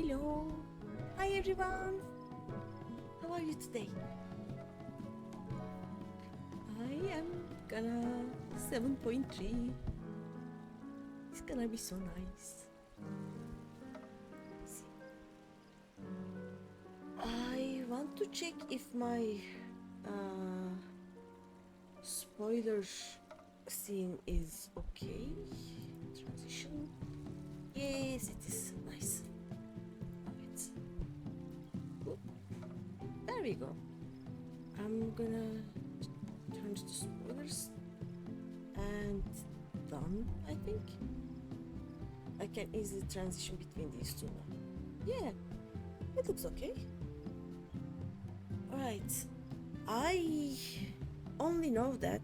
Hello. Hi everyone. How are you today? I am gonna 7.3. It's gonna be so nice. I want to check if my spoiler scene is okay. Transition. Yes, it is nice. Alright. Good. There we go. I'm gonna turn to spoilers and done, I think. I can easily transition between these two now. Yeah, it looks okay. Alright, I only know that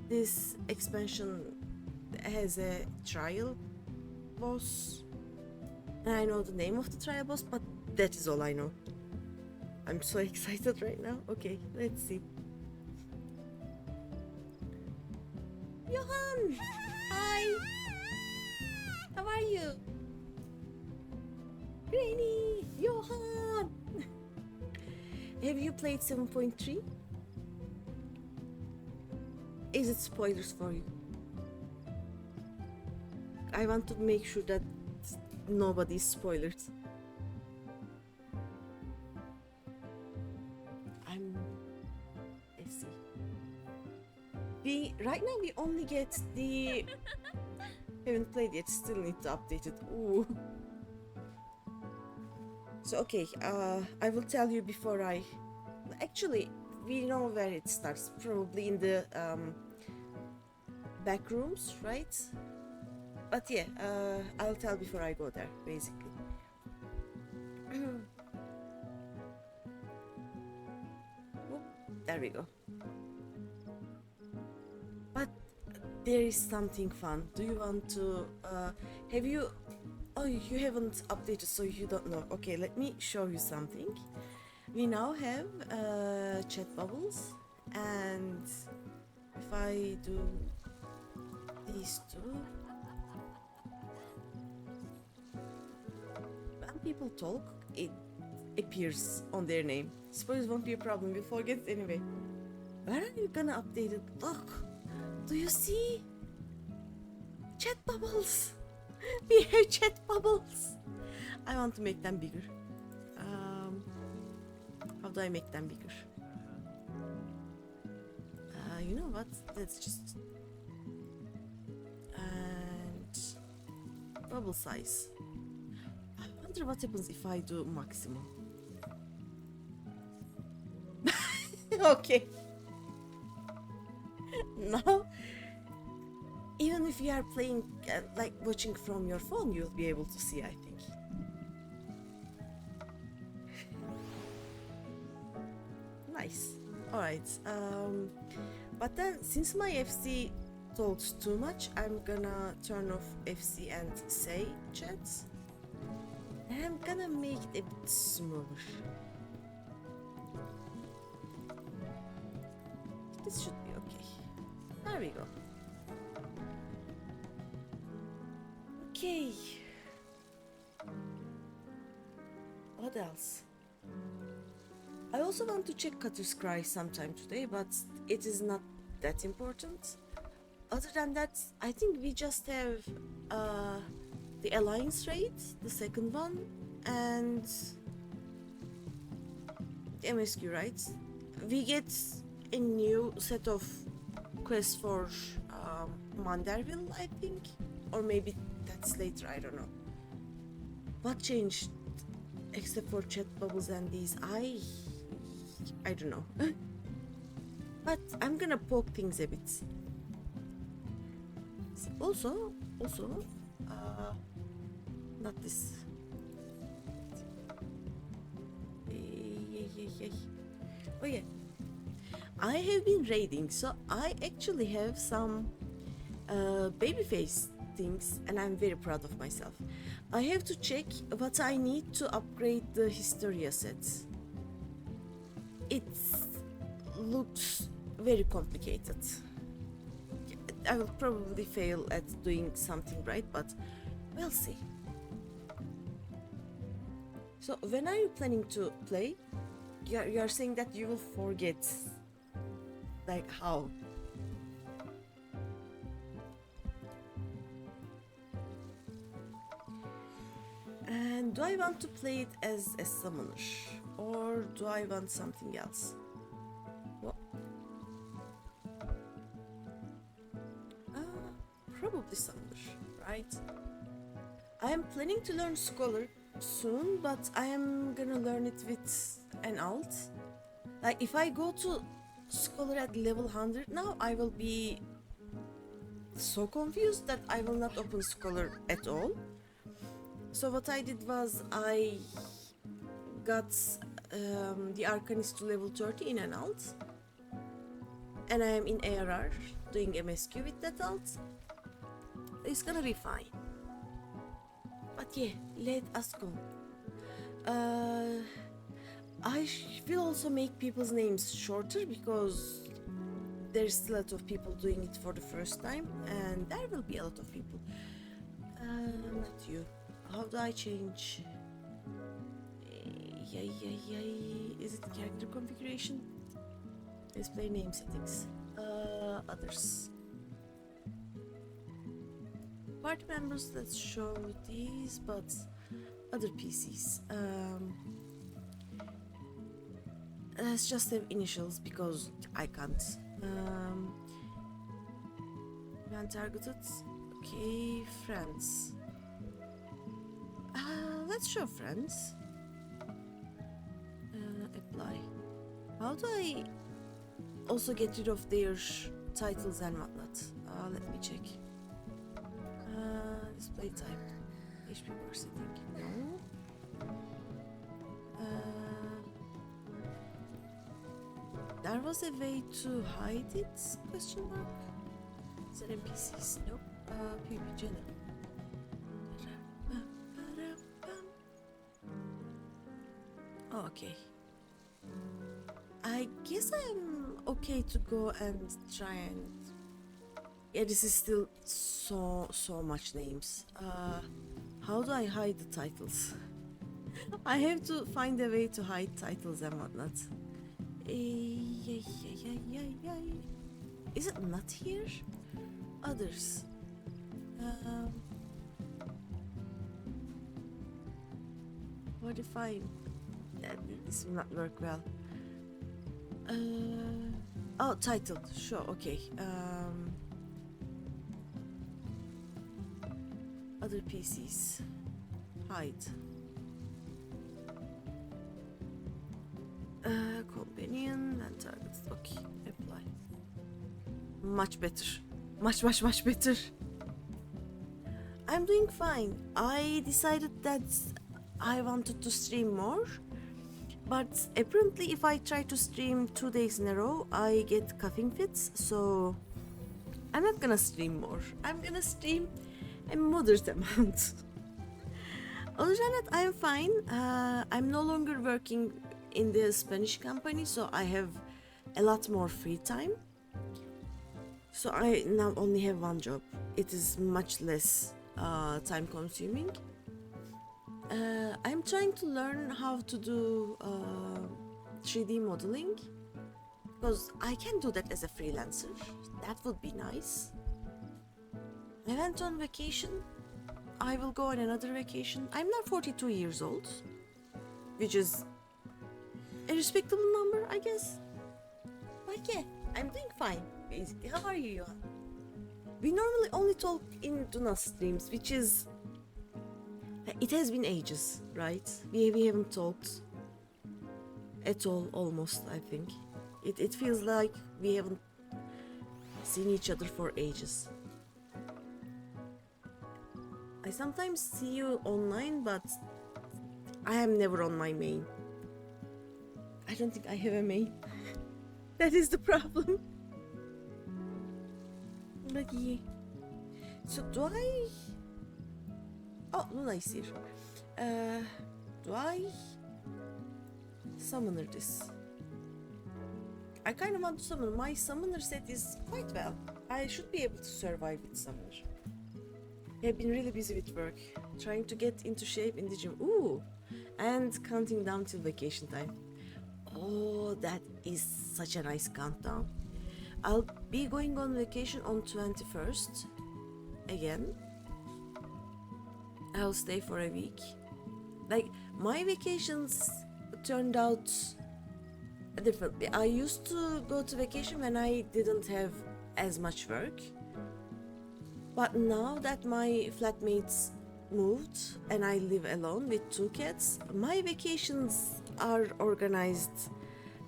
this expansion has a trial boss, and I know the name of the trial boss, but that is all I know. I'm so excited right now. Okay, let's see. Johan! Hi! How are you? Greeny! Johan! Have you played 7.3? Is it spoilers for you? I want to make sure that nobody's spoiled. Let's see. Right now we only get the... haven't played yet, still need to update it. Ooh. So okay, I will tell you before I... Actually, we know where it starts. Probably in the back rooms, right? But yeah, I'll tell before I go there, basically. Oh, there we go. But there is something fun. Do you want to... have you... Oh, you haven't updated, so you don't know. Okay, let me show you something. We now have chat bubbles, and if I do these two, when people talk, it appears on their name. Suppose it won't be a problem, we'll forget it anyway. Where are you gonna update it? Look, do you see? Chat bubbles! We have chat bubbles! I want to make them bigger. How do I make them bigger? You know what? Let's just... And... bubble size. I wonder what happens if I do maximum. Okay. Now, even if you are playing, like watching from your phone, you'll be able to see, I think. Nice. Alright. But then, since my FC talks too much, I'm gonna turn off FC and say chats. And I'm gonna make it a bit smaller. This should be okay. There we go. Okay. What else? I also want to check Cutter's Cry sometime today, but it is not that important. Other than that, I think we just have the Alliance raid, the second one, and the MSQ, right? We get a new set of quests for Manderville, I think, or maybe that's later, I don't know. What changed except for chat bubbles and these? I don't know. But I'm gonna poke things a bit. Also, not this. Oh yeah, I have been raiding, so I actually have some babyface things, and I'm very proud of myself. I have to check what I need to upgrade the Historia sets. It looks very complicated. I will probably fail at doing something right, but we'll see. So when are you planning to play? You're saying that you will forget. Like how? And do I want to play it as a summoner? Or do I want something else? What? Probably summoner, right? I am planning to learn Scholar soon, but I am gonna learn it with an alt. Like if I go to Scholar at level 100 now, I will be so confused that I will not open Scholar at all. So what I did was I got the Arcanist to level 30 in an alt. And I am in ARR doing MSQ with that alt. It's gonna be fine. But yeah, let us go. I will also make people's names shorter because there's still a lot of people doing it for the first time, and there will be a lot of people. Not you. How do I change? Is it character configuration? Display name settings. Others. Party members, let's show these, but other PCs. Let's just have initials because I can't. When targeted, okay, friends. Let's show friends. Apply. How do I also get rid of their titles and whatnot? Let me check. Display type. HP bar setting. No. There was a way to hide it? Question mark. Is that NPCs? Nope. PvP general. Okay. I guess I'm okay to go and try and... Yeah, this is still so much names. How do I hide the titles? I have to find a way to hide titles and whatnot. Is it not here? Others. What if I... This will not work well. Oh, titled. Sure, okay. Other PCs. Hide. Companion and targets. Okay, apply. Much better. Much better. I'm doing fine. I decided that I wanted to stream more, but apparently if I try to stream 2 days in a row, I get coughing fits, so I'm not gonna stream more. I'm gonna stream a moderate amount. Other than that, I'm fine. I'm no longer working in the Spanish company, so I have a lot more free time. So I now only have one job. It is much less time consuming. I'm trying to learn how to do 3D modeling because I can do that as a freelancer. That would be nice. I went on vacation. I will go on another vacation. I'm now 42 years old, which is a respectable number, I guess. But yeah, I'm doing fine, basically. How are you, Johan? We normally only talk in Duna streams, which is... It has been ages, right? We haven't talked at all, almost, I think. It feels like we haven't seen each other for ages. I sometimes see you online, but I am never on my main. I don't think I have a main. That is the problem. But yeah. So do I... Oh, Luna is here. Do I summoner this? I kind of want to summon. My summoner set is quite well. I should be able to survive with summoner. I've been really busy with work, trying to get into shape in the gym. Ooh, and counting down till vacation time. Oh, that is such a nice countdown. I'll be going on vacation on 21st again. I'll stay for a week. Like, my vacations turned out differently. I used to go to vacation when I didn't have as much work. But now that my flatmates moved and I live alone with two cats, my vacations are organized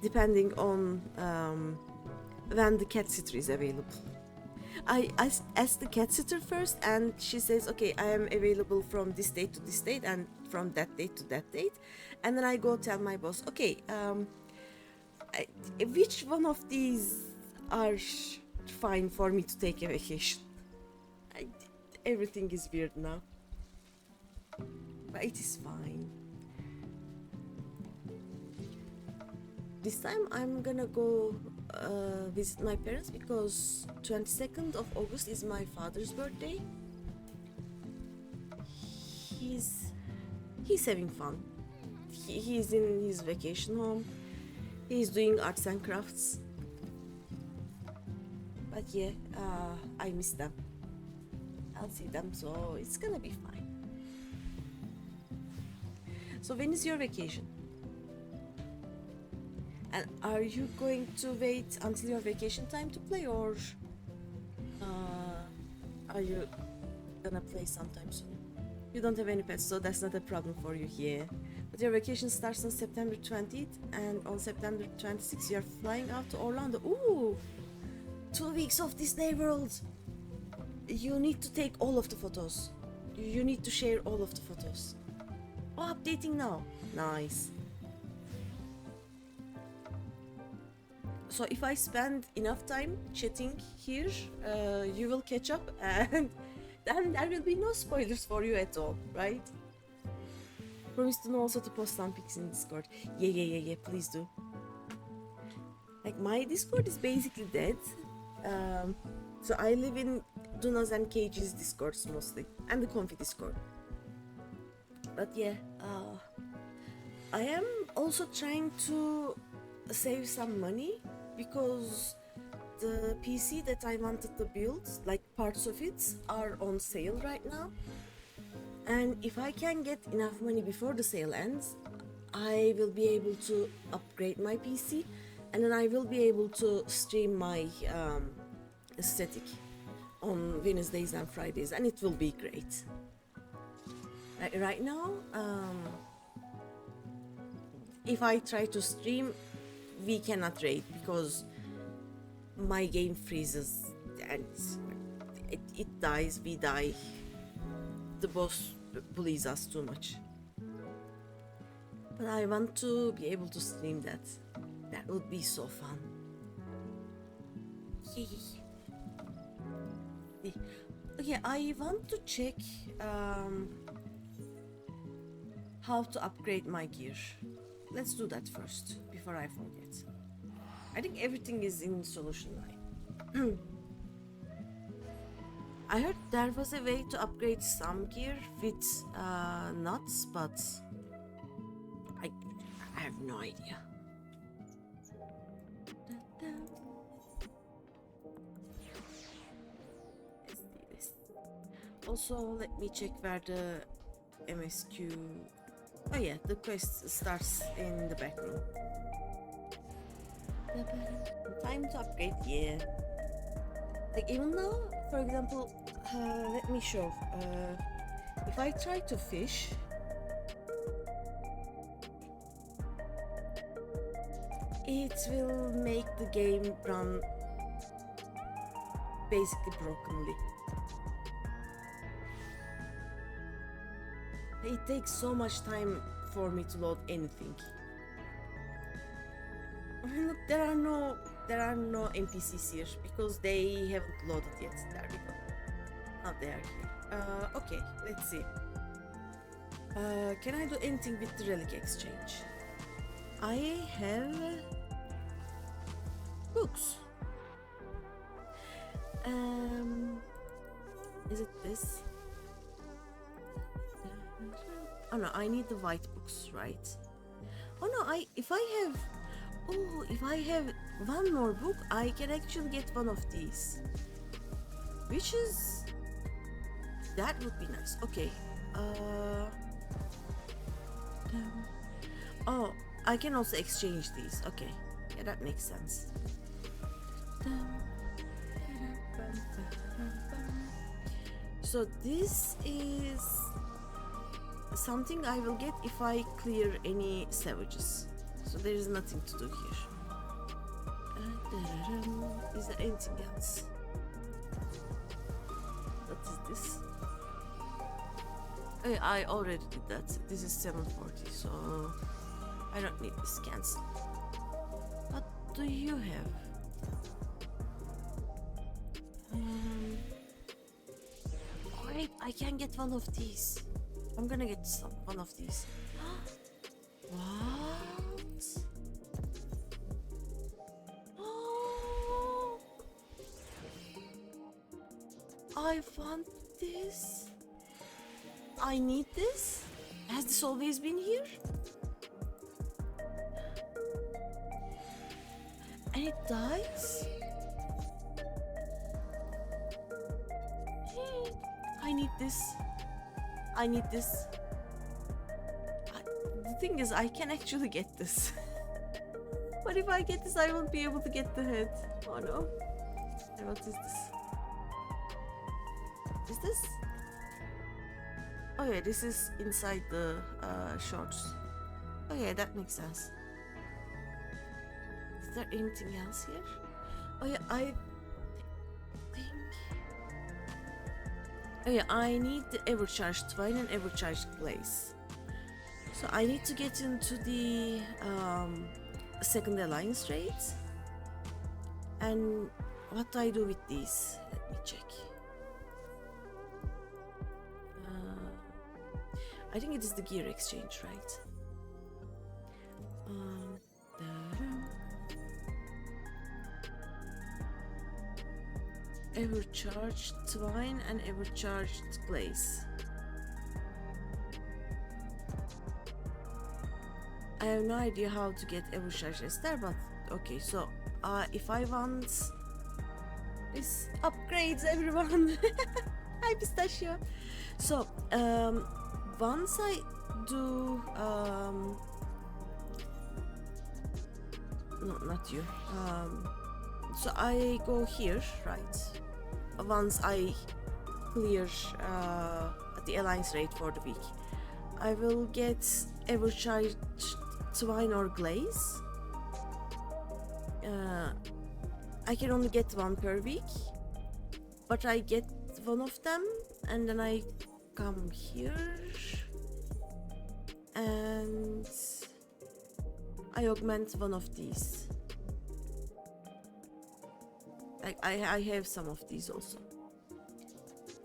depending on when the cat sitter is available. I ask the cat sitter first, and she says, okay, I am available from this date to this date and from that date to that date. And then I go tell my boss, okay, which one of these are fine for me to take a vacation? Everything is weird now, but it is fine. This time I'm gonna go visit my parents because 22nd of August is my father's birthday. He's having fun. He's in his vacation home. He's doing arts and crafts. But yeah, I miss them. I'll see them, so it's gonna be fine. So when is your vacation? And are you going to wait until your vacation time to play, or are you gonna play sometime soon? You don't have any pets, so that's not a problem for you here. But your vacation starts on September 20th, and on September 26th you're flying out to Orlando. Ooh! 2 weeks of Disney World! You need to take all of the photos. You need to share all of the photos. Oh, updating now. Nice. So if I spend enough time chatting here, you will catch up, and then there will be no spoilers for you at all, right? Promise to know also to post some pics in Discord. Yeah, please do. Like, my Discord is basically dead. So I live in Duna's and Cage's Discords mostly, and the Comfy Discord. But yeah, I am also trying to save some money because the PC that I wanted to build, like parts of it, are on sale right now. And if I can get enough money before the sale ends, I will be able to upgrade my PC, and then I will be able to stream my aesthetic on Wednesdays and Fridays, and it will be great. Right now, if I try to stream, we cannot raid because my game freezes and it dies, we die. The boss bullies us too much. But I want to be able to stream that. That would be so fun. Okay, I want to check how to upgrade my gear. Let's do that first before I forget. I think everything is in solution line. I heard there was a way to upgrade some gear with nuts, but I have no idea. Let's do this. Also, let me check where the MSQ. Oh yeah, the quest starts in the back room. Time to upgrade, yeah. Like, even now, for example, let me show. If I try to fish, it will make the game run basically brokenly. It takes so much time for me to load anything. Look, there are no NPCs here because they haven't loaded yet. There we go. Now they are here. Okay, let's see. Can I do anything with the relic exchange? I have books. Is it this? Oh no, I need the white books, right? Oh no, if I have one more book, I can actually get one of these. Which is... that would be nice. Okay. Oh, I can also exchange these. Okay. Yeah, that makes sense. So this is something I will get if I clear any savages. So there is nothing to do here. Is there anything else? What is this? I already did that. This is 740, so I don't need this. Cancel. What do you have? Great, I can get one of these. I'm gonna get one of these. What? Oh, I want this. I need this. Has this always been here? And it dies? I need this. I need this. The thing is, I can actually get this. But if I get this, I won't be able to get the head. Oh no. And what is this? Is this? Oh yeah, this is inside the shorts. Oh yeah, that makes sense. Is there anything else here? Oh yeah, I think... oh yeah, I need the Evercharged Twine and Evercharged Glaze. So I need to get into the second alliance raid. And what do I do with these? Let me check. I think it is the gear exchange, right? Evercharged Twine and Evercharged Glaze. I have no idea how to get Evercharged Ester, but okay, so if I want this upgrades, everyone. Hi Pistachio. So once I do no, not you. So I go here, right? Once I clear the alliance raid for the week, I will get Evercharged Twine or Glaze. I can only get one per week, but I get one of them, and then I come here and I augment one of these. I have some of these also.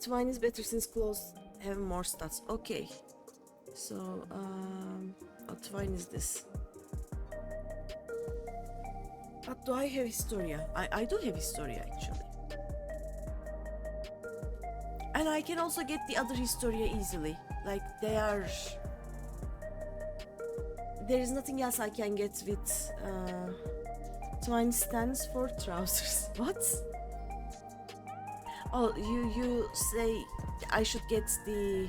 Twine is better since clothes have more stats. Okay, so what Twine is this? But do I have Historia? I do have Historia actually. And I can also get the other Historia easily. Like they are... there is nothing else I can get with Twine stands for trousers. What? Oh, you say I should get the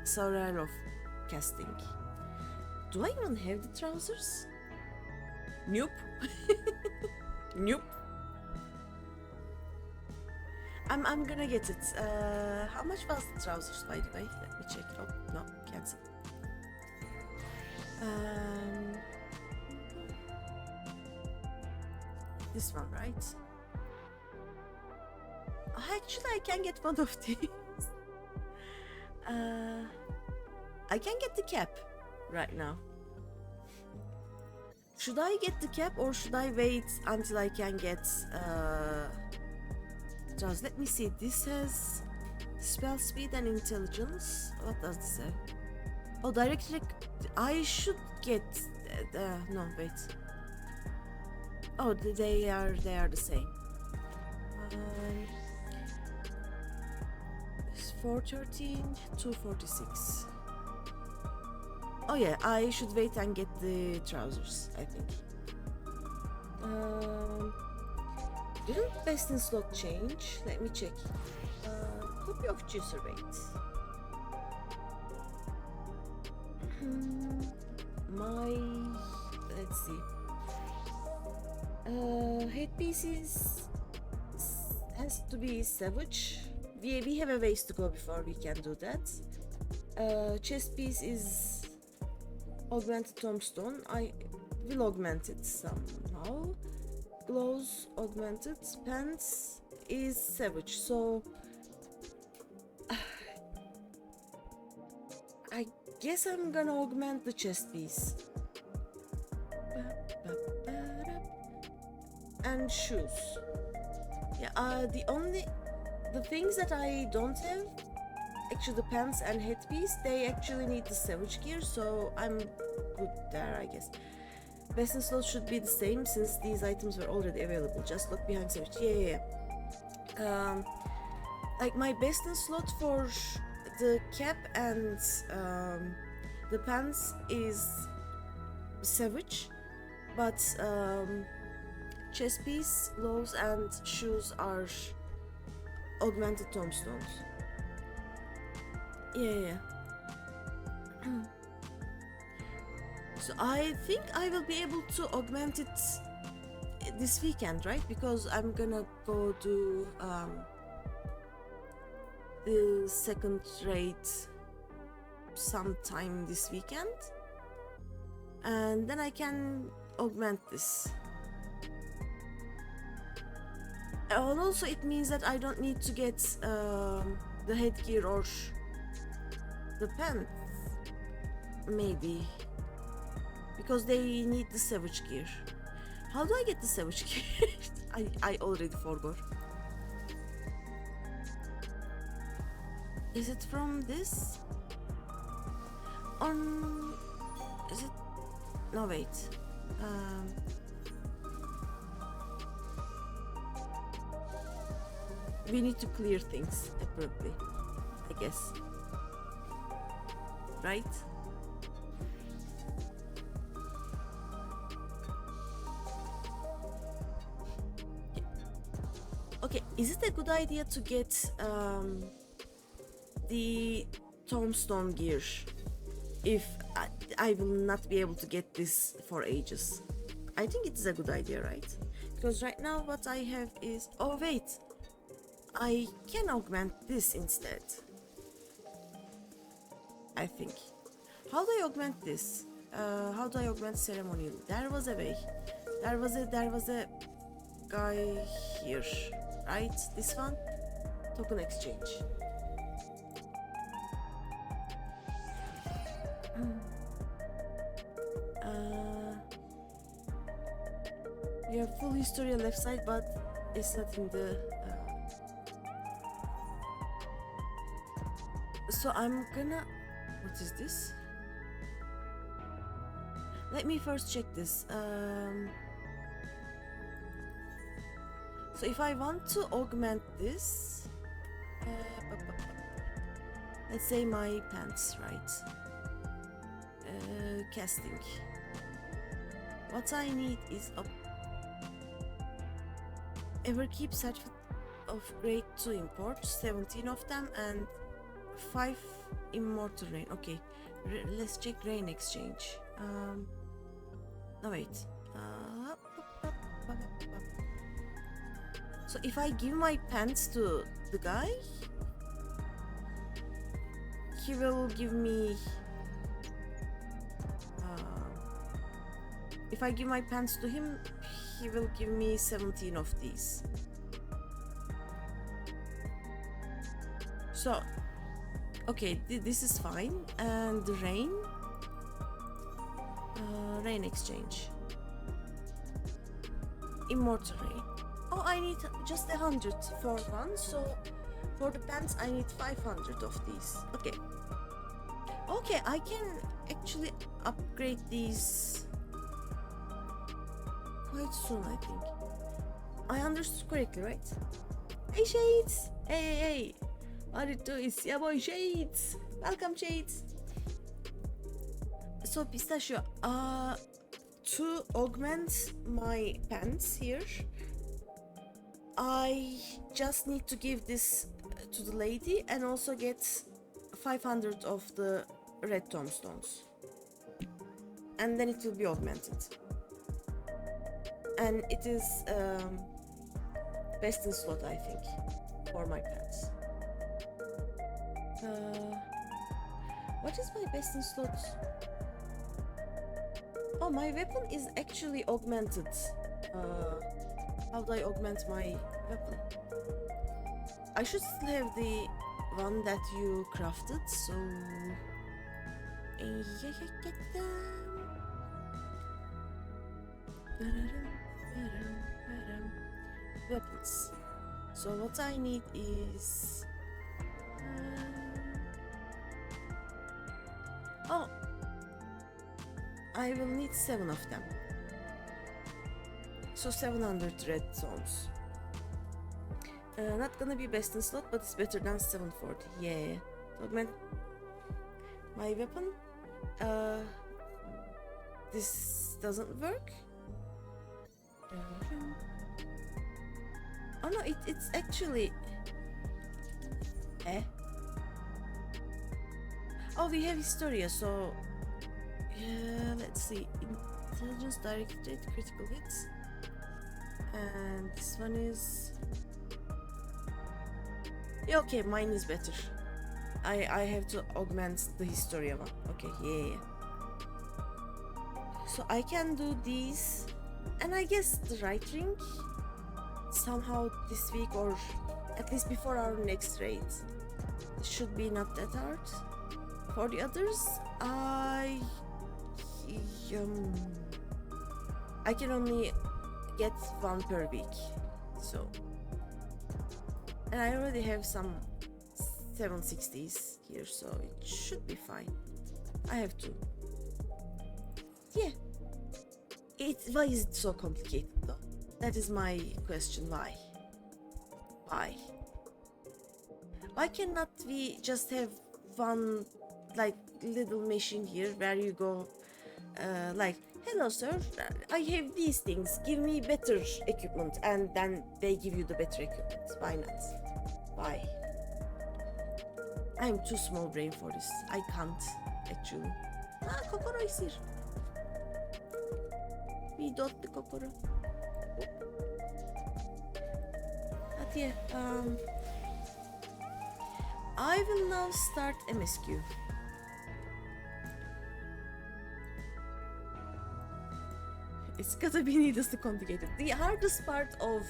Saurarov casting. Do I even have the trousers? Nope. Nope. I'm gonna get it. How much was the trousers, by the way? Let me check. Oh no, cancel. This one, right? Actually, I can get one of these. I can get the cap right now. Should I get the cap or should I wait until I can get trousers? Let me see. This has spell speed and intelligence. What does this say? Oh, direct. I should get. No, wait. Oh, they are the same. 413, 246. Oh yeah, I should wait and get the trousers, I think. Didn't best in slot change? Let me check. Copy of juicer rate. My, let's see. Headpieces has to be savage. We have a ways to go before we can do that. Chest piece is augmented tombstone. I will augment it somehow. Gloves augmented. Pants is savage. So I guess I'm gonna augment the chest piece. And shoes. Yeah, the things that I don't have, actually the pants and headpiece, they actually need the savage gear, so I'm good there, I guess. Best in slot should be the same since these items were already available. Just look behind savage. Yeah. Like my best in slot for the cap and the pants is savage, but chest piece, gloves, and shoes are augmented tombstones. Yeah. So I think I will be able to augment it this weekend, right? Because I'm gonna go do the second raid sometime this weekend, and then I can augment this. And also it means that I don't need to get the headgear or the pants, maybe, because they need the savage gear. How do I get the savage gear? I already forgot. Is it from this? Is it? No, wait. We need to clear things appropriately, I guess. Right? Okay, is it a good idea to get the tombstone gear if I will not be able to get this for ages? I think it's a good idea, right? Because right now what I have is... Oh wait, I can augment this instead, I think. How do I augment this? How do I augment ceremonial? There was a way. There was a guy here, right? This one? Token exchange. We have full history on left side, but it's not in the... So I'm gonna... What is this? Let me first check this. So if I want to augment this, let's say my pants, right? Casting. What I need is ever keep certificate of grade 2 import, 17 of them, and 5 immortal rain. Okay, let's check rain exchange. No wait. So if I give my pants to the guy, he will give me... if I give my pants to him, he will give me 17 of these. So, okay, this is fine. And the rain, rain exchange, immortal rain. Oh, I need just 100 for one, so for the pants I need 500 of these. Okay, I can actually upgrade these quite soon, I think. I understood correctly, right? Hey Shades! Hey! What it do is your boy Shades! Welcome Shades! So Pistachio, to augment my pants here, I just need to give this to the lady and also get 500 of the red tombstones. And then it will be augmented. And it is best in slot, I think, for my pants. What is my best in slot? Oh, my weapon is actually augmented. How do I augment my weapon? I should still have the one that you crafted, so... Weapons. So what I need is... oh! I will need 7 of them. So 700 red zones. Not gonna be best in slot, but it's better than 740. Yeah. Augment my weapon. This doesn't work. Oh no, it's actually... Oh, we have Historia, so... yeah, let's see. Intelligence, directed, critical hits. And this one is... yeah, okay, mine is better. I have to augment the Historia one. Okay, yeah. So I can do these, and I guess the right ring somehow this week, or at least before our next raid. It should be not that hard. For the others, I can only get 1 per week, so, and I already have some 760s here, so it should be fine. I have to. Yeah. Why is it so complicated though? That is my question. Why? Why cannot we just have one like little machine here where you go like, hello sir, I have these things, give me better equipment, and then they give you the better equipment. Why not? Why? I'm too small brain for this. I can't actually. Kokoro is here. We dot the Kokoro. But yeah, I will now start MSQ. It's gotta be needlessly complicated. The hardest part of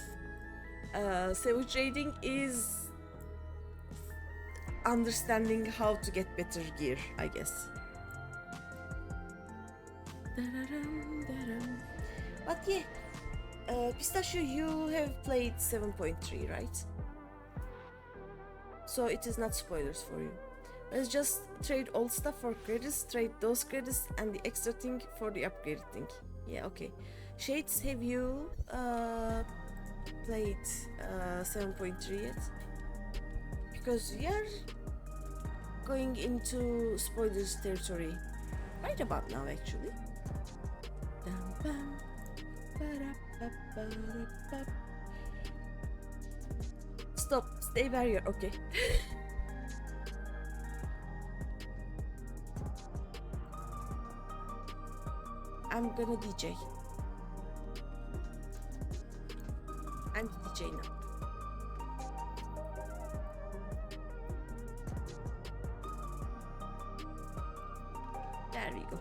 savage trading is understanding how to get better gear, I guess. But yeah, Pistachio, you have played 7.3, right? So it is not spoilers for you. Let's just trade old stuff for credits, trade those credits and the extra thing for the upgraded thing. Yeah, okay. Shades, have you played 7.3 yet? Because we are going into spoilers territory right about now, actually. Stop, stay barrier, okay. I'm gonna DJ. I'm DJ now. There we go.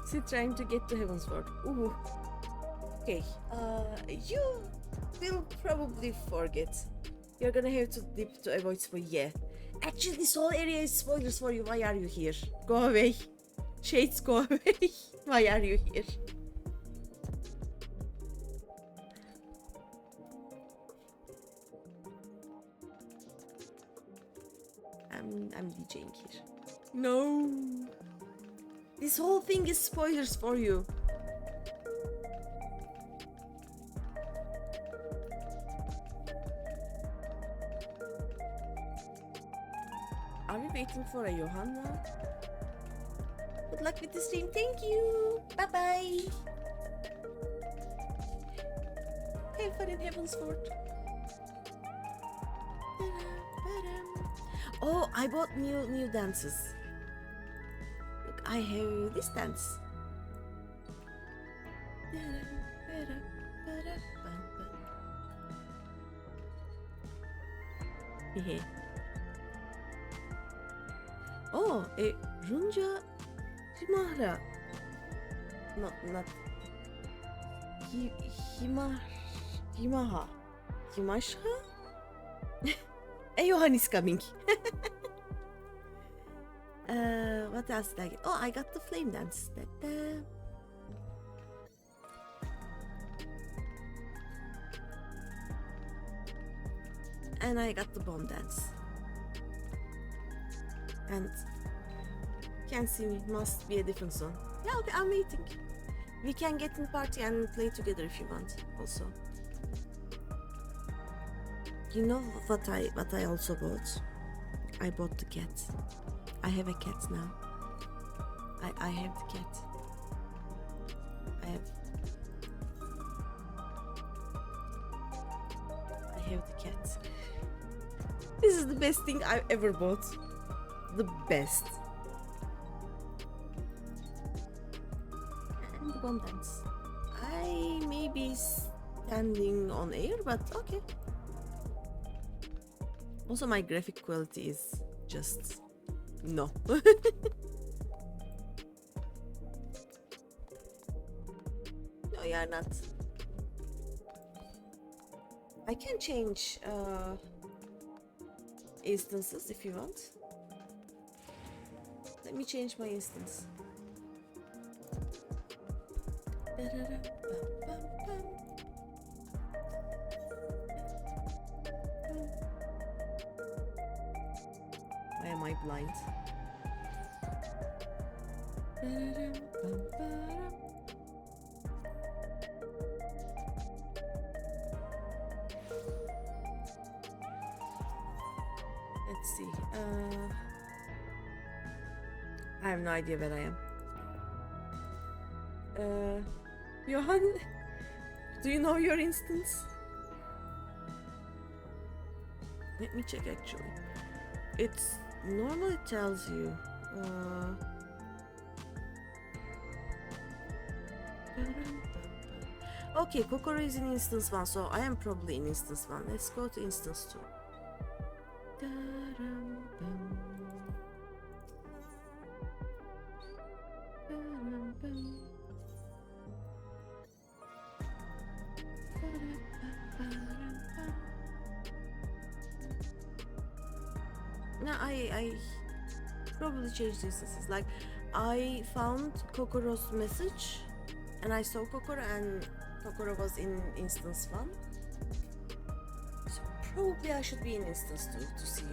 Still trying to get to Heaven's Word. Ooh. Okay, you will probably forget. You're gonna have to dip to avoid spoil. Yeah. Actually, this whole area is spoilers for you. Why are you here? Go away. Shades, go away. Why are you here? I'm DJing here. No. This whole thing is spoilers for you. Are we waiting for a Johan now? Good luck with the stream. Thank you. Bye bye. Have fun in Heaven's Fort. Oh, I bought new dances. Look, I have this dance. Oh, Runja Himara. Not Himaha. Himasha? A Johan is coming. What else did I get? Oh, I got the flame dance. And I got the bomb dance. And can't see me, must be a different zone. Yeah, okay, I'm waiting. We can get in the party and play together if you want also. You know what I also bought? I bought the cat. I have a cat now. I have the cat. I have the cat. This is the best thing I've ever bought. The best. And the bomb dance. I may be standing on air, but okay. Also, my graphic quality is just no. No, you're not. I can change instances if you want. Let me change my instance. Why am I blind? Let's see. I have no idea where I am. Johan, do you know your instance? Let me check actually. It normally tells you. Okay, Kokoro is in instance 1, so I am probably in instance 1. Let's go to instance 2. No, I probably changed instances. Like, I found Kokoro's message and I saw Kokoro and Kokoro was in instance 1. So probably I should be in instance 2 to see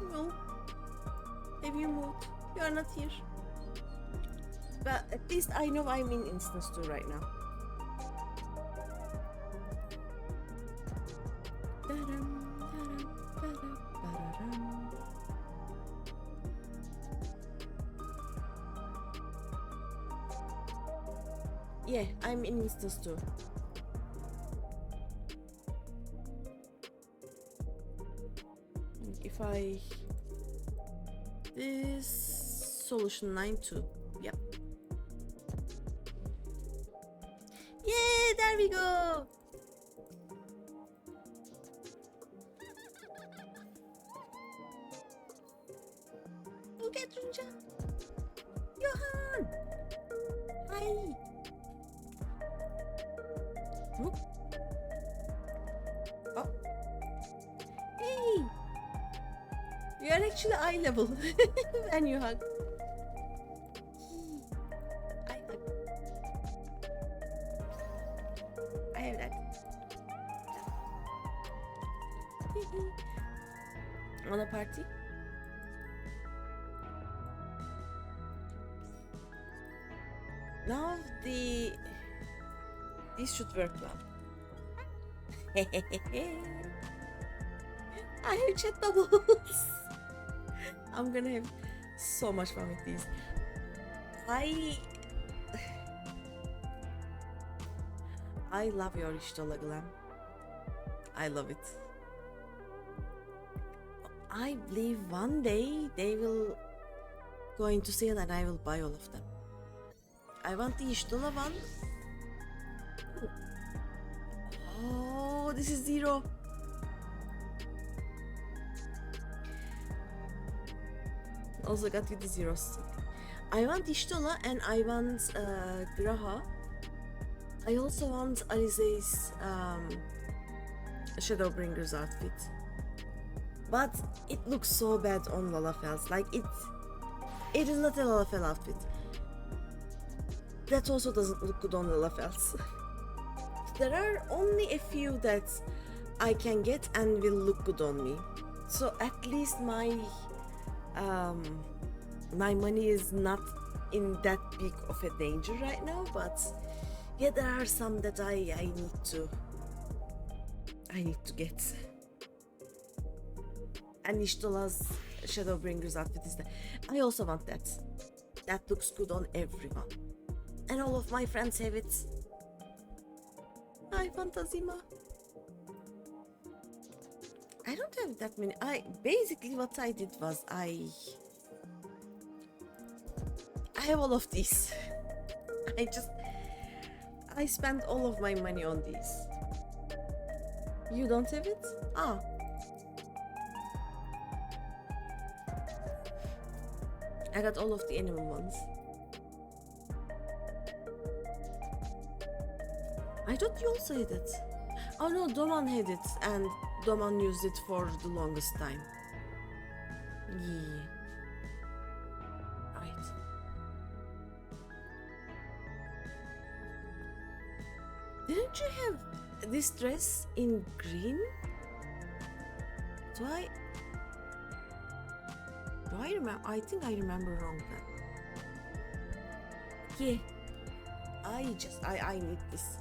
you. No. Have you moved? You are not here. But at least I know I'm in instance 2 right now. Yeah, I'm in instance 2. If I... This solution 9.2. Yep. Yeah, there we go! Look at Runja! Johan! Hi! Whoop. Oh. Hey! You are actually eye level when you hug. I hug. I have that. Want a party? Now this should work well. I have chat bubbles. I'm gonna have so much fun with these. I love your ishtola glam. I love it. I believe one day they will go into sale and I will buy all of them. I want the ishtola one. Oh, this is zero. Also got with the zeros. I want ishtola and I want Graha. I also want Alize's Shadowbringer's outfit. But it looks so bad on Lalafell's. Like it is not a Lalafell outfit. That also doesn't look good on Lalafell's. There are only a few that I can get and will look good on me. So at least my money is not in that big of a danger right now, but yeah, there are some that I need to get. And Ishtola's Shadowbringer's outfit is that. I also want that. That looks good on everyone. And all of my friends have it. Hi, Fantasima. I don't have that many. Basically what I did was I have all of these. I spent all of my money on these. You don't have it? Ah. I got all of the animal ones. I thought you also had it. Oh no, Doman had it and Doman used it for the longest time. Yeah. Right. Didn't you have this dress in green? Do I remember? I think I remember wrong then. Yeah. I need this.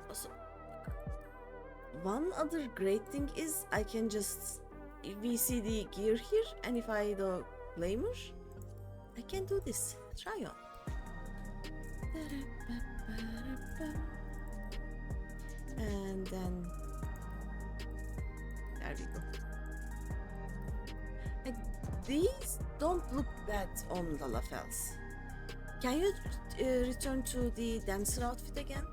Also, one other great thing is I can just, we see the gear here, and if I do glamour, I can do this. Try on. And then there we go. Like, these don't look bad on Lalafell's. Can you return to the dancer outfit again?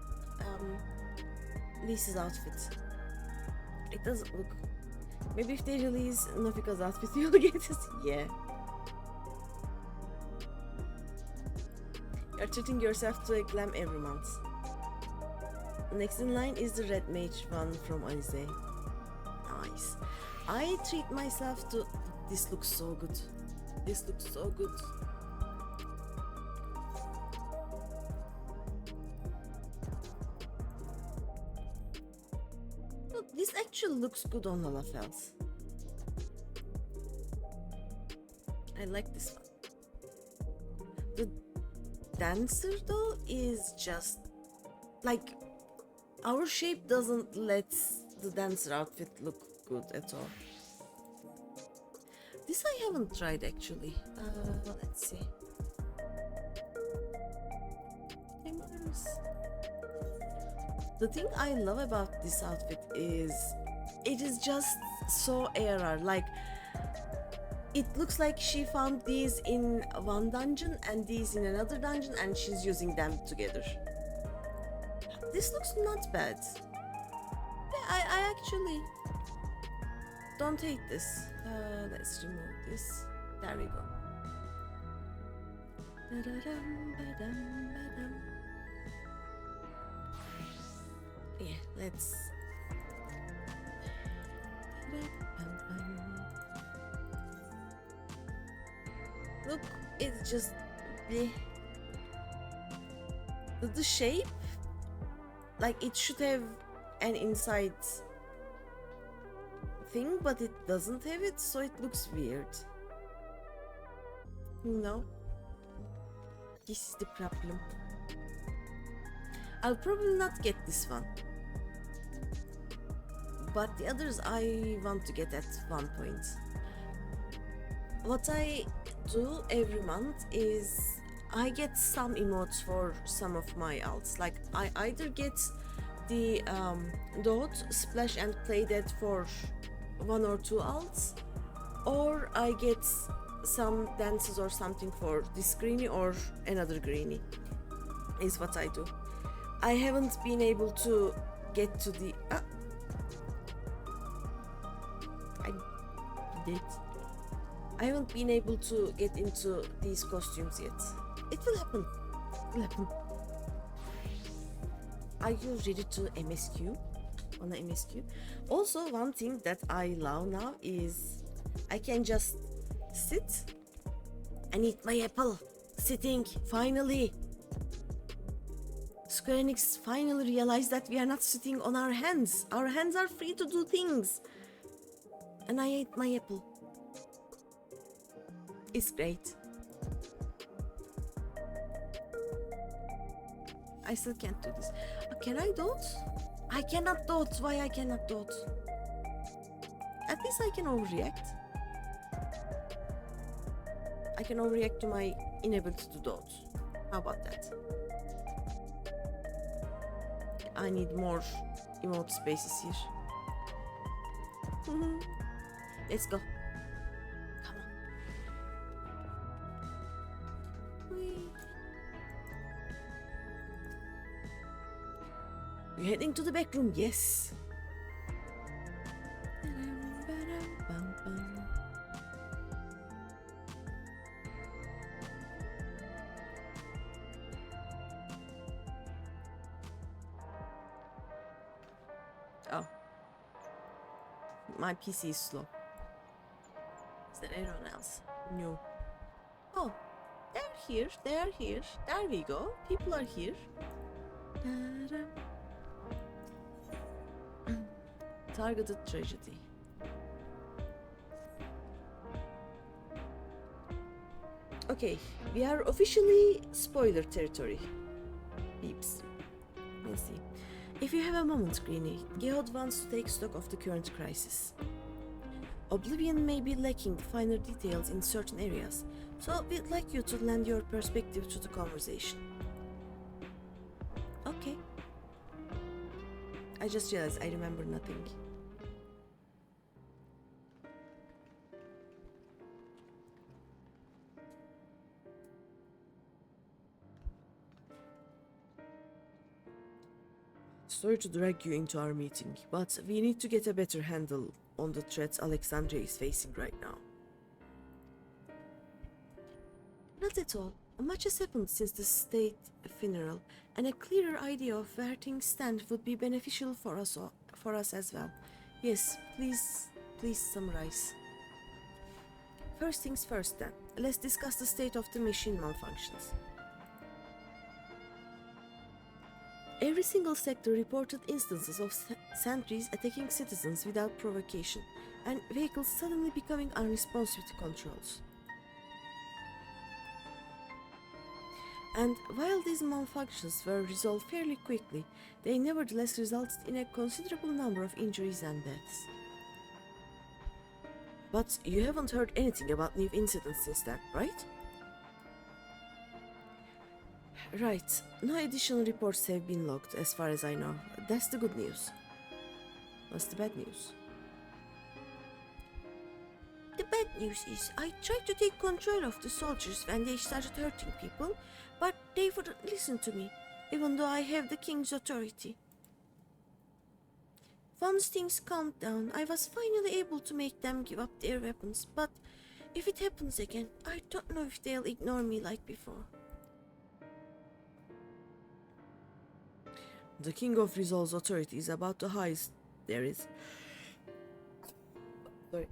Lisa's outfit. It doesn't look. Maybe if they release Nofika's outfit, you'll get it. Yeah. You're treating yourself to a glam every month. Next in line is the red mage one from Alize. Nice. I treat myself to. This looks so good. This looks so good. Look, this actually looks good on Lalafell's. I like this one. The dancer though is just like, our shape doesn't let the dancer outfit look good at all. This I haven't tried actually. Let's see. The thing I love about this outfit is it is just so ARR. Like, it looks like she found these in one dungeon and these in another dungeon and she's using them together. This looks not bad. Yeah, I actually don't hate this. Let's remove this. There we go. Yeah, let's. Look, it's just the shape. Like, it should have an inside thing, but it doesn't have it, so it looks weird. No, this is the problem. I'll probably not get this one, but the others I want to get at one point. What I do every month is I get some emotes for some of my alts. Like I either get the dot, splash and play that for one or two alts, or I get some dances or something for this greeny or another greeny, is what I do. I haven't been able to get to the I haven't been able to get into these costumes yet. It will happen. It will happen. Are you ready to MSQ? On a MSQ? Also, one thing that I love now is I can just sit and eat my apple. Sitting, finally. Square Enix finally realized that we are not sitting on our hands. Our hands are free to do things. And I ate my apple. It's great. I still can't do this. Can I dot? I cannot dot. Why I cannot dot? At least I can overreact. I can overreact to my inability to dot. How about that? I need more emote spaces here. Let's go. Come on. Whee. We're heading to the back room, yes. Oh. My PC is slow. Is there anyone else? No. Oh, they're here, they are here. There we go. People are here. Targeted tragedy. Okay, we are officially spoiler territory. Beeps. Let's see. If you have a moment, Greeny, Geode wants to take stock of the current crisis. Oblivion may be lacking finer details in certain areas, so we'd like you to lend your perspective to the conversation. Okay. I just realized I remember nothing. Sorry to drag you into our meeting, but we need to get a better handle on the threats Alexandria is facing right now. Not at all. Much has happened since the state funeral, and a clearer idea of where things stand would be beneficial for us as well. Yes, please summarize. First things first then. Let's discuss the state of the machine malfunctions. Every single sector reported instances of sentries attacking citizens without provocation, and vehicles suddenly becoming unresponsive to controls. And while these malfunctions were resolved fairly quickly, they nevertheless resulted in a considerable number of injuries and deaths. But you haven't heard anything about new incidents since then, right? Right. No additional reports have been logged, as far as I know. That's the good news. What's the bad news? The bad news is I tried to take control of the soldiers when they started hurting people, but they wouldn't listen to me, even though I have the king's authority. Once things calmed down, I was finally able to make them give up their weapons, but if it happens again, I don't know if they'll ignore me like before. The King of Rizal's authority is about the highest there is. Sorry.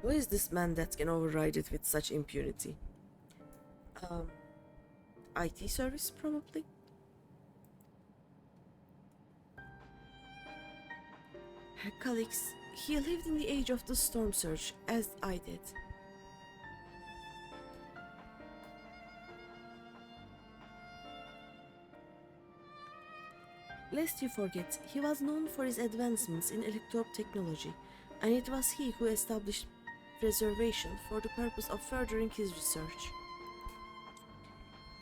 Who is this man that can override it with such impunity? IT service, probably? Calix, he lived in the age of the storm surge, as I did. Lest you forget, he was known for his advancements in electro technology, and it was he who established preservation for the purpose of furthering his research.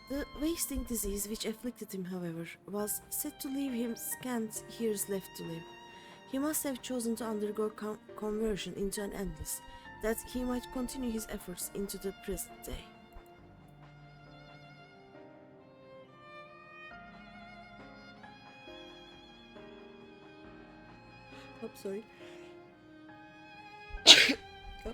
The wasting disease which afflicted him, however, was said to leave him scant years left to live. He must have chosen to undergo conversion into an endless, that he might continue his efforts into the present day. Oh, sorry. Oh.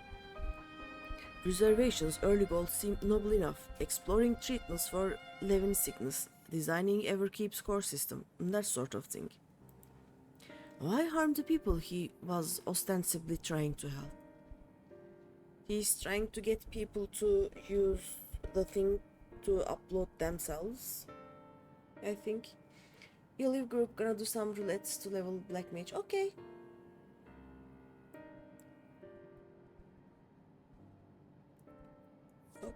Preservation's early goals seemed noble enough, exploring treatments for living sickness, designing Everkeep's core system, that sort of thing. Why harm the people he was ostensibly trying to help? He's trying to get people to use the thing to upload themselves, I think. You leave group, gonna do some roulettes to level Black Mage. Okay. Oh.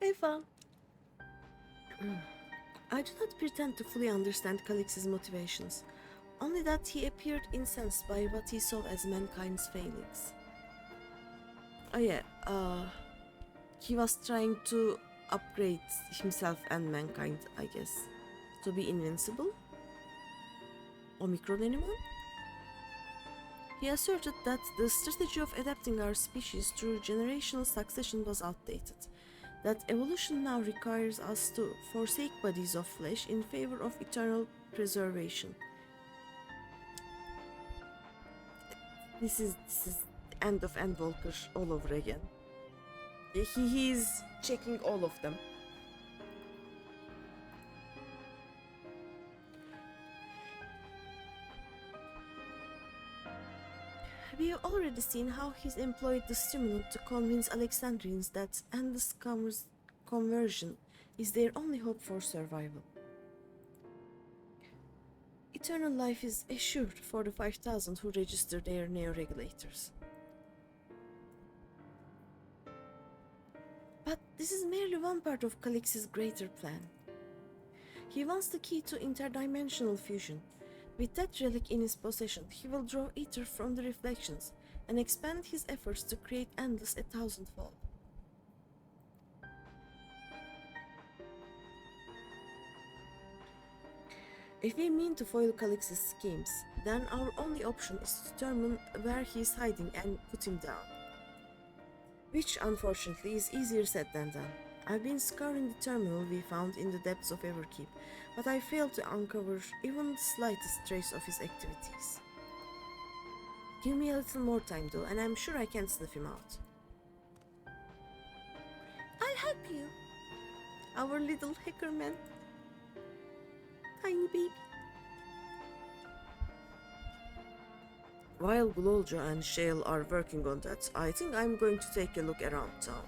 Hey, fun. I do not pretend to fully understand Calix's motivations, only that he appeared incensed by what he saw as mankind's failings. Oh yeah, he was trying to upgrade himself and mankind, I guess, to be invincible. Omicron anyone? He asserted that the strategy of adapting our species through generational succession was outdated, that evolution now requires us to forsake bodies of flesh in favor of eternal preservation. This is end of Endwalker all over again. He's checking all of them. We've already seen how he's employed the stimulant to convince Alexandrians that endless conversion is their only hope for survival. Eternal life is assured for the 5,000 who register their neo-regulators. But this is merely one part of Calix's greater plan. He wants the key to interdimensional fusion. With that relic in his possession, he will draw ether from the reflections and expand his efforts to create endless 1,000-fold. If we mean to foil Calix's schemes, then our only option is to determine where he is hiding and put him down. Which, unfortunately, is easier said than done. I've been scouring the terminal we found in the depths of Everkeep, but I failed to uncover even the slightest trace of his activities. Give me a little more time though, and I'm sure I can sniff him out. I'll help you. Our little hacker man. Tiny baby. While Glolja and Shale are working on that, I think I'm going to take a look around town.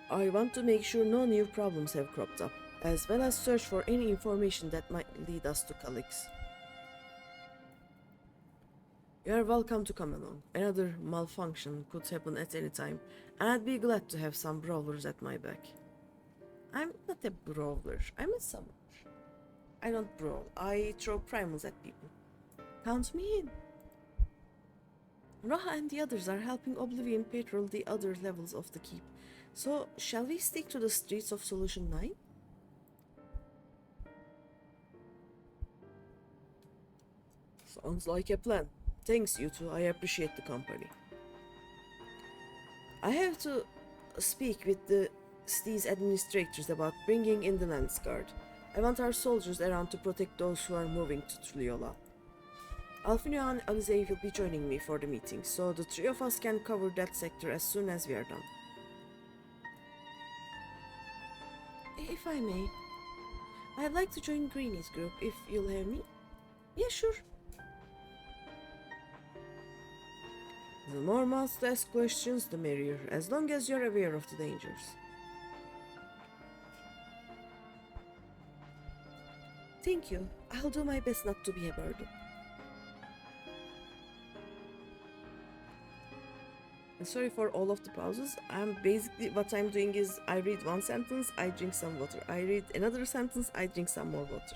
I want to make sure no new problems have cropped up, as well as search for any information that might lead us to Calix. You are welcome to come along. Another malfunction could happen at any time, and I'd be glad to have some brawlers at my back. I'm not a brawler, I'm a summoner. I don't brawl, I throw primals at people. Count me in. Raha and the others are helping Oblivion patrol the other levels of the keep. So, shall we stick to the streets of Solution 9? Sounds like a plan. Thanks, you two. I appreciate the company. I have to speak with the Steve's administrators about bringing in the Lance Guard. I want our soldiers around to protect those who are moving to Truliola. Alfinio and Alizé will be joining me for the meeting, so the three of us can cover that sector as soon as we are done. If I may, I'd like to join Greeny's group if you'll have me. Yeah, sure. The more mouths to ask questions, the merrier, as long as you're aware of the dangers. Thank you. I'll do my best not to be a burden. Sorry for all of the pauses. I'm basically what I'm doing is I read one sentence, I drink some water. I read another sentence, I drink some more water.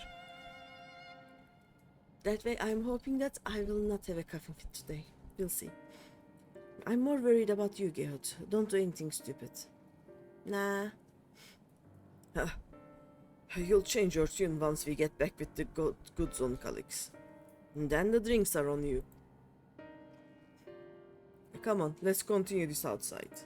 That way I'm hoping that I will not have a coughing fit today. We'll see. I'm more worried about you, Gehut. Don't do anything stupid. Nah. You'll change your tune once we get back with the goods on Calix. And then the drinks are on you. Come on, let's continue this outside.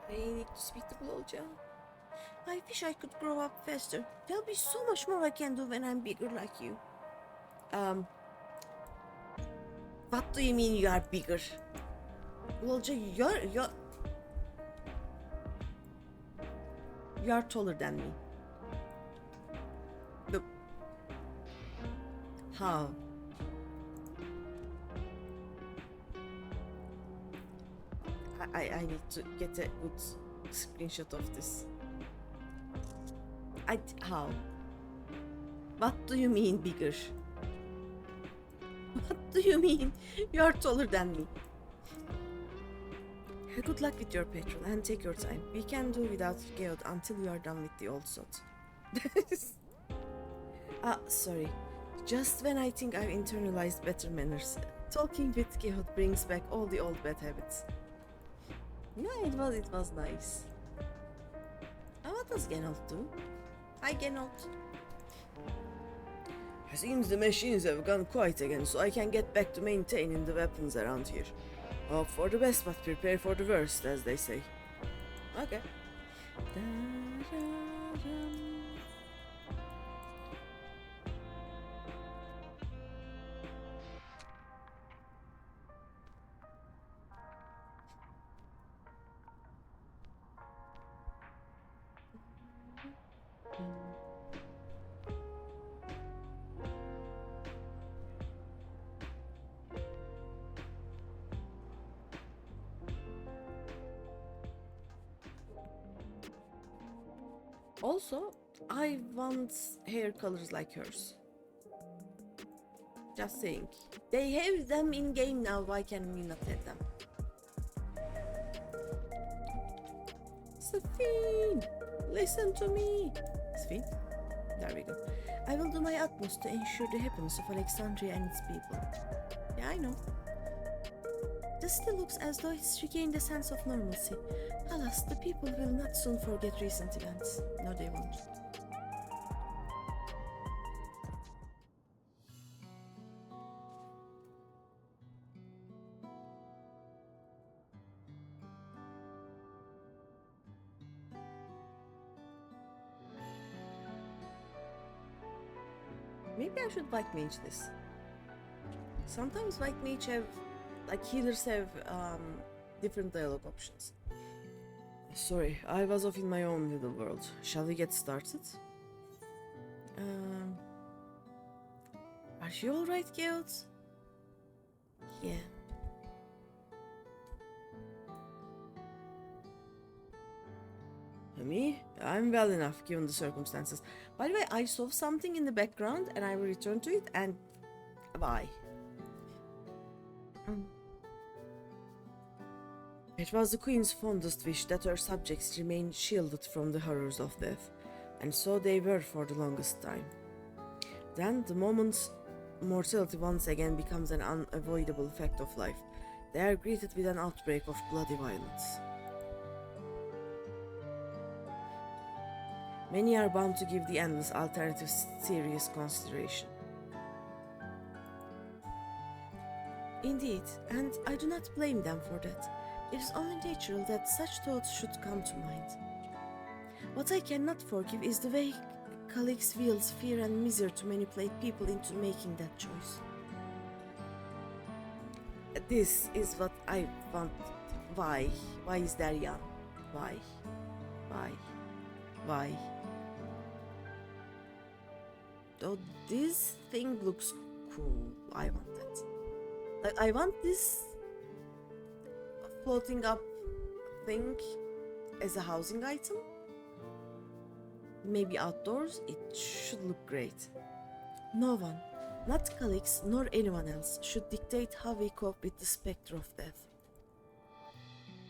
I need to speak to Blowjob. I wish I could grow up faster. There'll be so much more I can do when I'm bigger like you. What do you mean you are bigger? Blowjob, you're taller than me. Look. How? I need to get a good screenshot of this. How? What do you mean bigger? What do you mean? You're taller than me. Good luck with your petrol and take your time. We can do without Geod until you are done with the old sod. Sorry. Just when I think I've internalized better manners, talking with Geod brings back all the old bad habits. No, it was nice. What does Genold do? Hi, Genold. Seems the machines have gone quiet again, so I can get back to maintaining the weapons around here. Hope for the best, but prepare for the worst, as they say. Okay. Also, I want hair colors like hers. Just saying. They have them in game now, why can we not have them? Safine! Listen to me! Safine? There we go. I will do my utmost to ensure the happiness of Alexandria and its people. Yeah, I know. The city looks as though it's regained a sense of normalcy. Alas, the people will not soon forget recent events. No, they won't. Maybe I should white mage this. Sometimes white mage have, like healers have different dialogue options. Sorry, I was off in my own little world. Shall we get started? Are you alright, Geod? Yeah. Me? I'm well enough given the circumstances. By the way, I saw something in the background and I will return to it and bye. It was the Queen's fondest wish that her subjects remain shielded from the horrors of death, and so they were for the longest time. Then, the moment mortality once again becomes an unavoidable fact of life, they are greeted with an outbreak of bloody violence. Many are bound to give the endless alternative serious consideration. Indeed, and I do not blame them for that. It is only natural that such thoughts should come to mind. What I cannot forgive is the way Calix wields fear and misery to manipulate people into making that choice. This is what I want. Why? Why is Daryan? Why? Why? Why? Though this thing looks cool, I want that. Like, I want this floating up thing as a housing item. maybe outdoors, it should look great. No one, not colleagues nor anyone else, should dictate how we cope with the specter of death.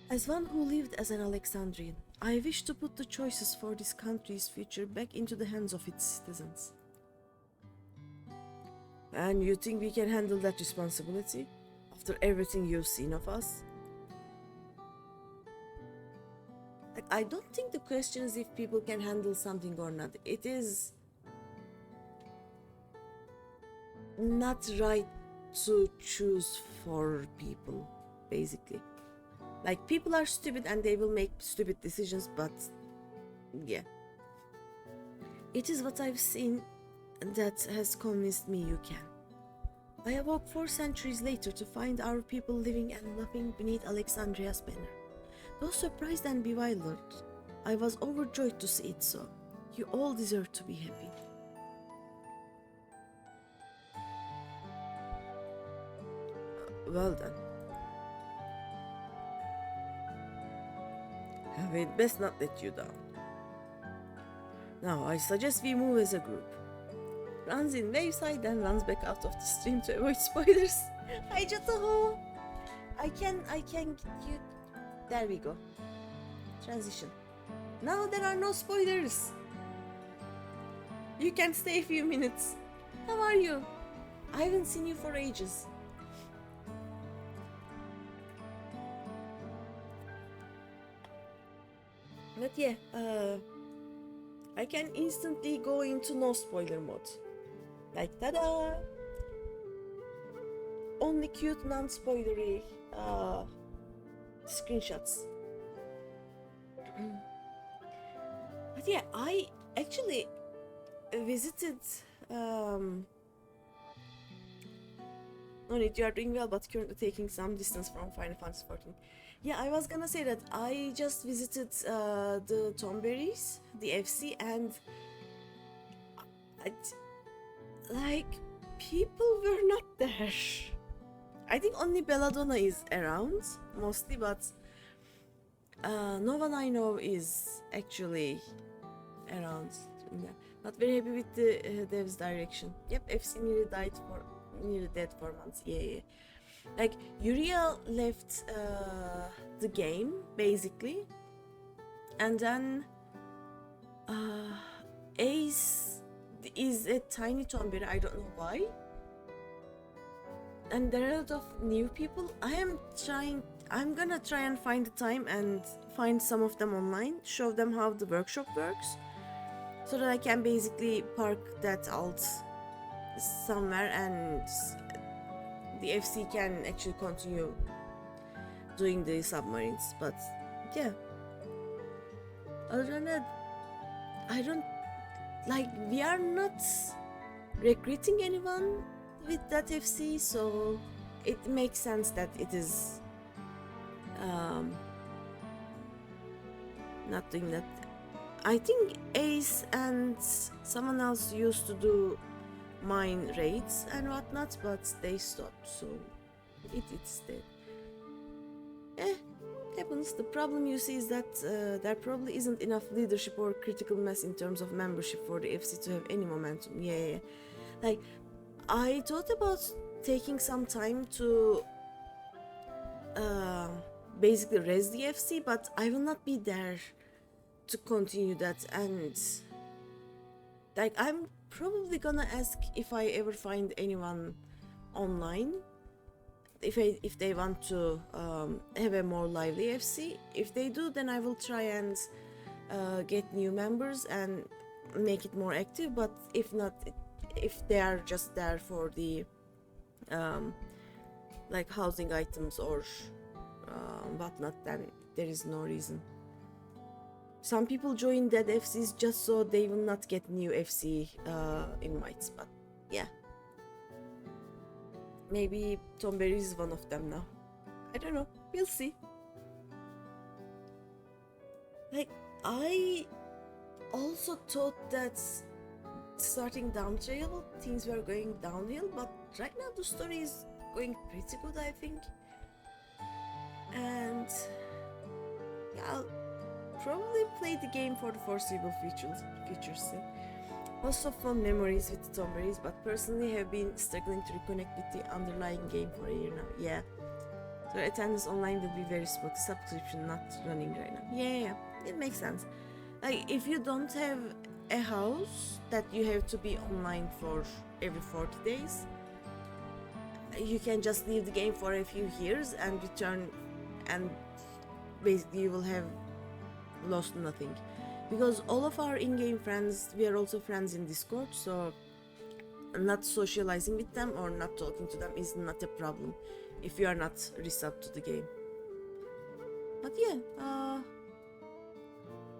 As one who lived as an Alexandrian, I wish to put the choices for this country's future back into the hands of its citizens. And you think we can handle that responsibility after everything you've seen of us? Like, I don't think the question is if people can handle something or not. It is not right to choose for people, basically. Like, people are stupid and they will make stupid decisions, but yeah. It is what I've seen that has convinced me you can. I awoke 4 centuries later to find our people living and laughing beneath Alexandria's banner. Though surprised and bewildered, I was overjoyed to see it so. You all deserve to be happy. Well done. We'd best not let you down. Now, I suggest we move as a group. Runs in waveside, then runs back out of the stream to avoid spoilers. Hi, Jotaho! I can you. There we go. Transition. Now there are no spoilers. You can stay a few minutes. How are you? I haven't seen you for ages. But yeah, I can instantly go into no spoiler mode. Like, tada! Only cute, non-spoilery screenshots. But yeah, I actually visited. No need, you are doing well, but currently taking some distance from Final Fantasy XIV. Yeah, I was gonna say that I just visited the Tomberries, the FC, and like, people were not there. I think only Belladonna is around, mostly, but no one I know is actually around. Not very happy with the dev's direction. Yep, FC nearly dead for months. Yeah. Like, Uriel left the game, basically, and then Ace is a tiny Tomberry, I don't know why. And there are a lot of new people. I'm gonna try and find the time and find some of them online, show them how the workshop works, so that I can basically park that alt somewhere and the FC can actually continue doing the submarines. But yeah, other than that, I don't like, we are not recruiting anyone with that FC, so it makes sense that it is not doing that. I think Ace and someone else used to do mine raids and whatnot, but they stopped, so it's dead. Happens. The problem you see is that there probably isn't enough leadership or critical mass in terms of membership for the FC to have any momentum. Yeah. Like, I thought about taking some time to basically raise the FC, but I will not be there to continue that, and like, I'm probably gonna ask if I ever find anyone online if they want to have a more lively FC. If they do, then I will try and get new members and make it more active. But if not, if they are just there for the like housing items or whatnot, then there is no reason. Some people join dead FCs just so they will not get new FC invites, but yeah. Maybe Tomberry is one of them now. I don't know. We'll see. Like, I also thought that starting down trail, things were going downhill, but right now the story is going pretty good, I think. And yeah, I'll probably play the game for the foreseeable future still. Lots of fun memories with the Tomberries, but personally have been struggling to reconnect with the underlying game for a year now. Yeah. So attendance online will be very smooth. Subscription not running right now. Yeah. It makes sense. Like if you don't have a house that you have to be online for every 40 days, you can just leave the game for a few years and return, and basically you will have lost nothing. Because all of our in-game friends, we are also friends in Discord, so not socializing with them or not talking to them is not a problem if you are not resubbed to the game. But yeah,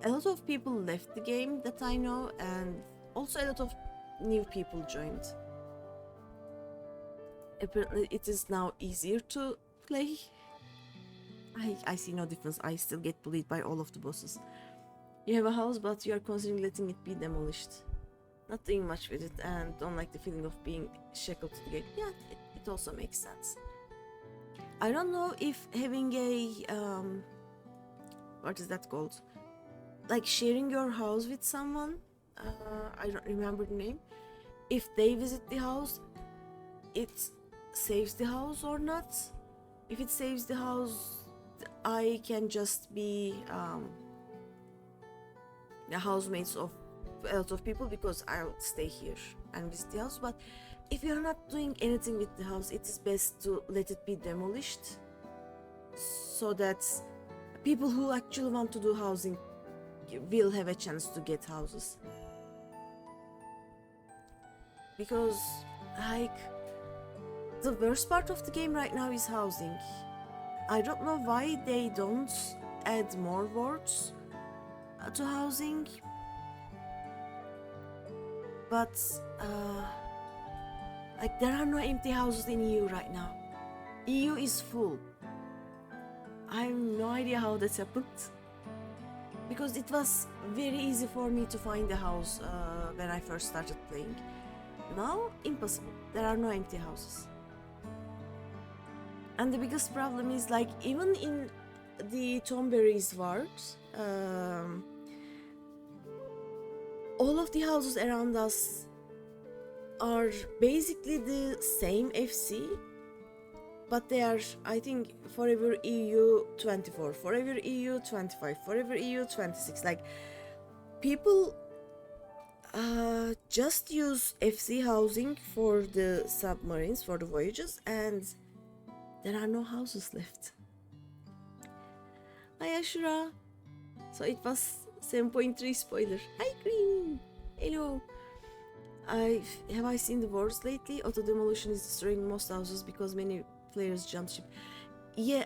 a lot of people left the game that I know, and also a lot of new people joined. Apparently it is now easier to play. I see no difference. I still get bullied by all of the bosses. You have a house, but you are considering letting it be demolished. Not doing much with it, and don't like the feeling of being shackled to the game. Yeah, it also makes sense. I don't know if having a what is that called? Like sharing your house with someone. I don't remember the name. If they visit the house, it saves the house or not. If it saves the house, I can just be the housemates of a lot of people because I'll stay here and visit the house. But if you're not doing anything with the house, it is best to let it be demolished so that people who actually want to do housing will have a chance to get houses. Because like the worst part of the game right now is housing. I don't know why they don't add more wards to housing, but like there are no empty houses in EU right now. EU is full. I have no idea how that happened, because it was very easy for me to find a house when I first started playing. Now impossible. There are no empty houses. And the biggest problem is, like, even in the Tomberries ward, all of the houses around us are basically the same FC, but they are, I think, Forever EU 24, Forever EU 25, Forever EU 26. Like, people just use FC housing for the submarines, for the voyages, and there are no houses left. Hi Ashura. So it was 7.3 spoiler. Hi Green. Hello. Have I seen the wars lately? Auto demolition is destroying most houses because many players jump ship. Yeah,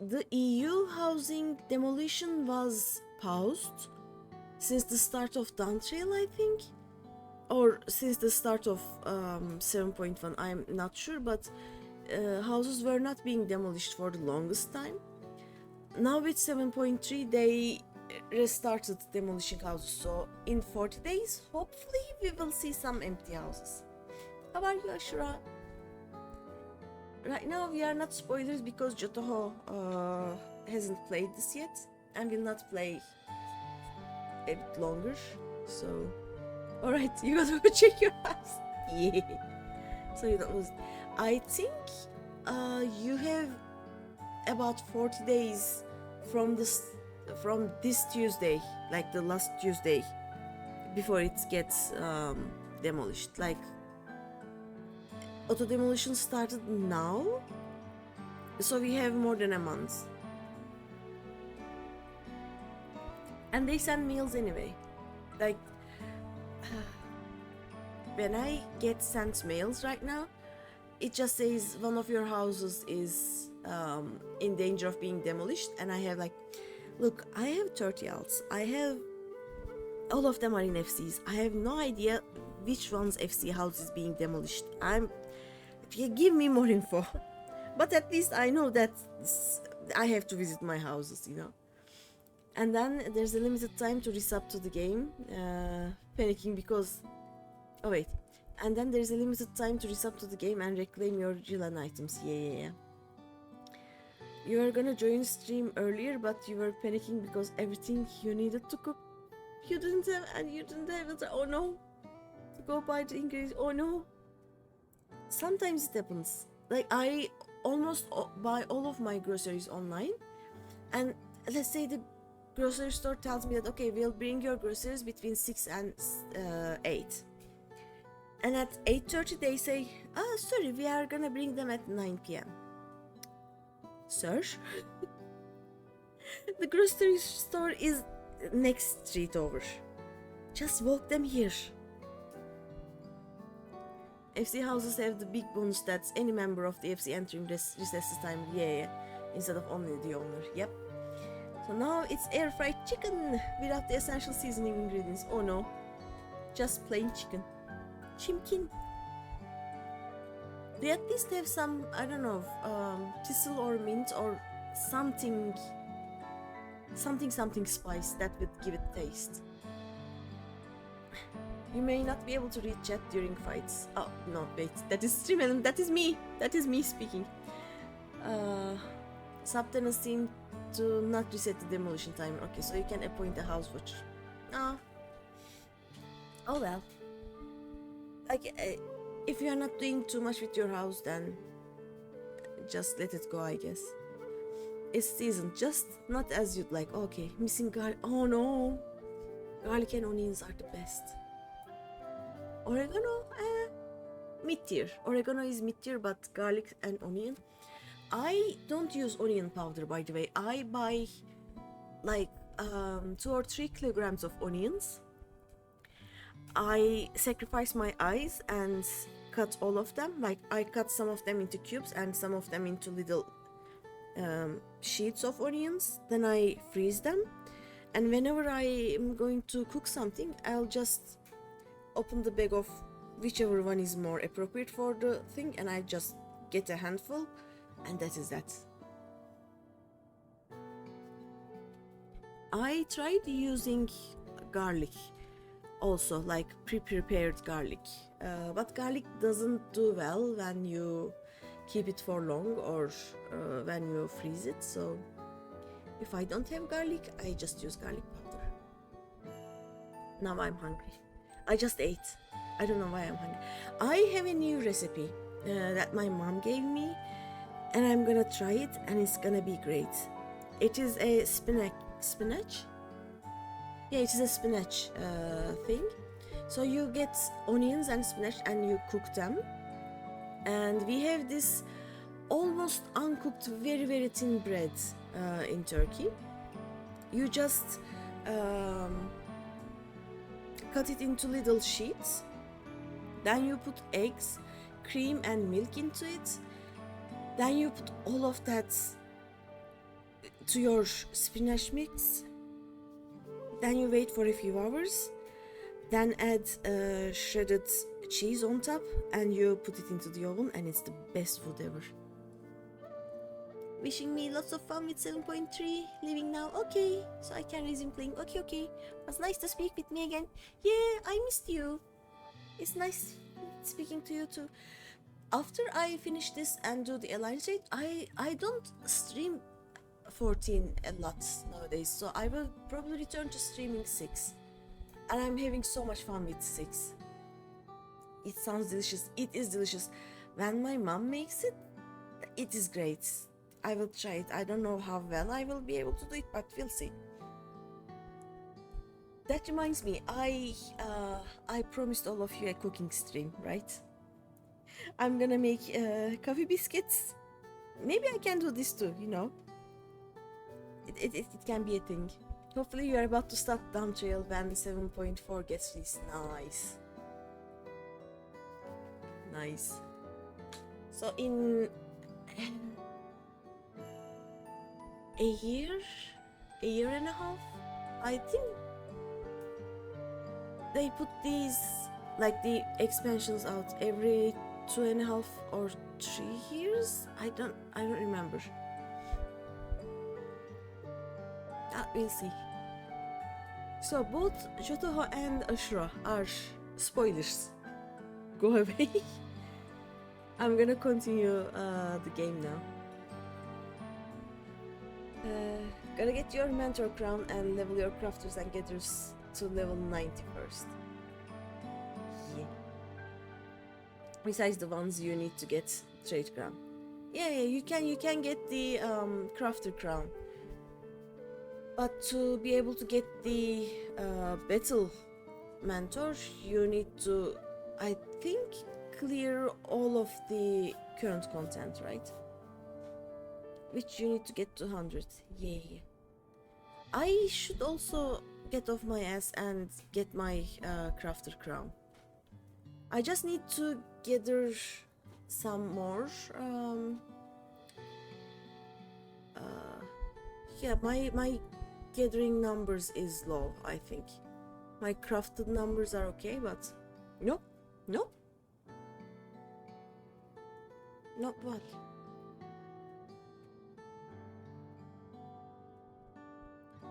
the EU housing demolition was paused since the start of Dawntrail, I think, or since the start of 7.1. I'm not sure, but houses were not being demolished for the longest time. Now with 7.3 they restarted demolishing houses, so in 40 days hopefully we will see some empty houses. How are you, Ashura? Right now we are not spoilers because Jotoho hasn't played this yet and will not play a bit longer, so alright, you gotta go check your house. Yeah, so you don't lose. I think you have about 40 days from this Tuesday, like the last Tuesday, before it gets demolished. Like, auto demolition started now, so we have more than a month. And they send meals anyway. Like, when I get sent mails right now, it just says one of your houses is in danger of being demolished, and I have like, look, I have 30 alts. I have, all of them are in FCs. I have no idea which one's FC house is being demolished. Give me more info. But at least I know that I have to visit my houses, you know. And then there's a limited time to resub to the game. Panicking because, oh wait. And then there's a limited time to resub to the game and reclaim your Jilan items. Yeah. You were gonna join stream earlier, but you were panicking because everything you needed to cook, you didn't have, and you didn't have it. Oh no! To go buy the ingredients. Oh no! Sometimes it happens. Like I almost buy all of my groceries online, and let's say the grocery store tells me that okay, we'll bring your groceries between 6 and 8, and at 8:30 they say, oh sorry, we are gonna bring them at 9 p.m. Sir, the grocery store is next street over. Just walk them here. FC houses have the big bonus that any member of the FC entering recess time, yeah, instead of only the owner. Yep. So now it's air fried chicken without the essential seasoning ingredients. Oh no, just plain chicken. Chimkin. They at least have some, I don't know, thistle or mint or something spice that would give it taste. You may not be able to read chat during fights. Oh no, wait, that is stream element. That is me speaking. Subtenants seem to not reset the demolition timer. Okay, so you can appoint a house watcher. Oh well. Like, if you are not doing too much with your house, then just let it go, I guess. It's seasoned, just not as you'd like. Okay, missing garlic. Oh no! Garlic and onions are the best. Oregano, mid-tier. Oregano is mid-tier, but garlic and onion. I don't use onion powder, by the way. I buy like 2 or 3 kilograms of onions. I sacrifice my eyes and cut all of them. Like I cut some of them into cubes and some of them into little sheets of onions. Then I freeze them, and whenever I am going to cook something, I'll just open the bag of whichever one is more appropriate for the thing, and I just get a handful, and that is that. I tried using garlic also, like pre-prepared garlic, but garlic doesn't do well when you keep it for long or when you freeze it. So if I don't have garlic, I just use garlic powder. Now I'm hungry. I just ate. I don't know why I'm hungry. I have a new recipe that my mom gave me, and I'm gonna try it, and it's gonna be great. It is a spinach. Yeah, it is a spinach thing. So you get onions and spinach and you cook them. And we have this almost uncooked, very, very thin bread in Turkey. You just cut it into little sheets. Then you put eggs, cream and milk into it. Then you put all of that to your spinach mix. Then you wait for a few hours. Then add shredded cheese on top and you put it into the oven, and it's the best food ever. Wishing me lots of fun with 7.3, leaving now. Okay, so I can resume playing. Okay. It was nice to speak with me again. Yeah, I missed you. It's nice speaking to you too. After I finish this and do the alliance raid, I don't stream 14 a lot nowadays, so I will probably return to streaming 6, and I'm having so much fun with 6. It sounds delicious. It is delicious. When my mom makes it, it is great. I will try it. I don't know how well I will be able to do it, but we'll see. That reminds me, I promised all of you a cooking stream, right? I'm gonna make coffee biscuits. Maybe I can do this too, you know. It can be a thing. Hopefully you are about to start down trail when 7.4 gets released. Nice. So in a year and a half, I think they put these, like the expansions out every 2.5 or 3 years. I don't remember. We'll see. So both Jotoho and Ashura are spoilers. Go away. I'm gonna continue the game now. Gotta get your mentor crown and level your crafters and getters to level 90 first. Yeah. Besides the ones you need to get trade crown. Yeah, you can get the crafter crown. But to be able to get the battle mentor, you need to, I think, clear all of the current content, right? Which you need to get to 100. Yeah. I should also get off my ass and get my crafter crown. I just need to gather some more. Yeah, my gathering numbers is low, I think. My crafted numbers are okay, but nope. Not what?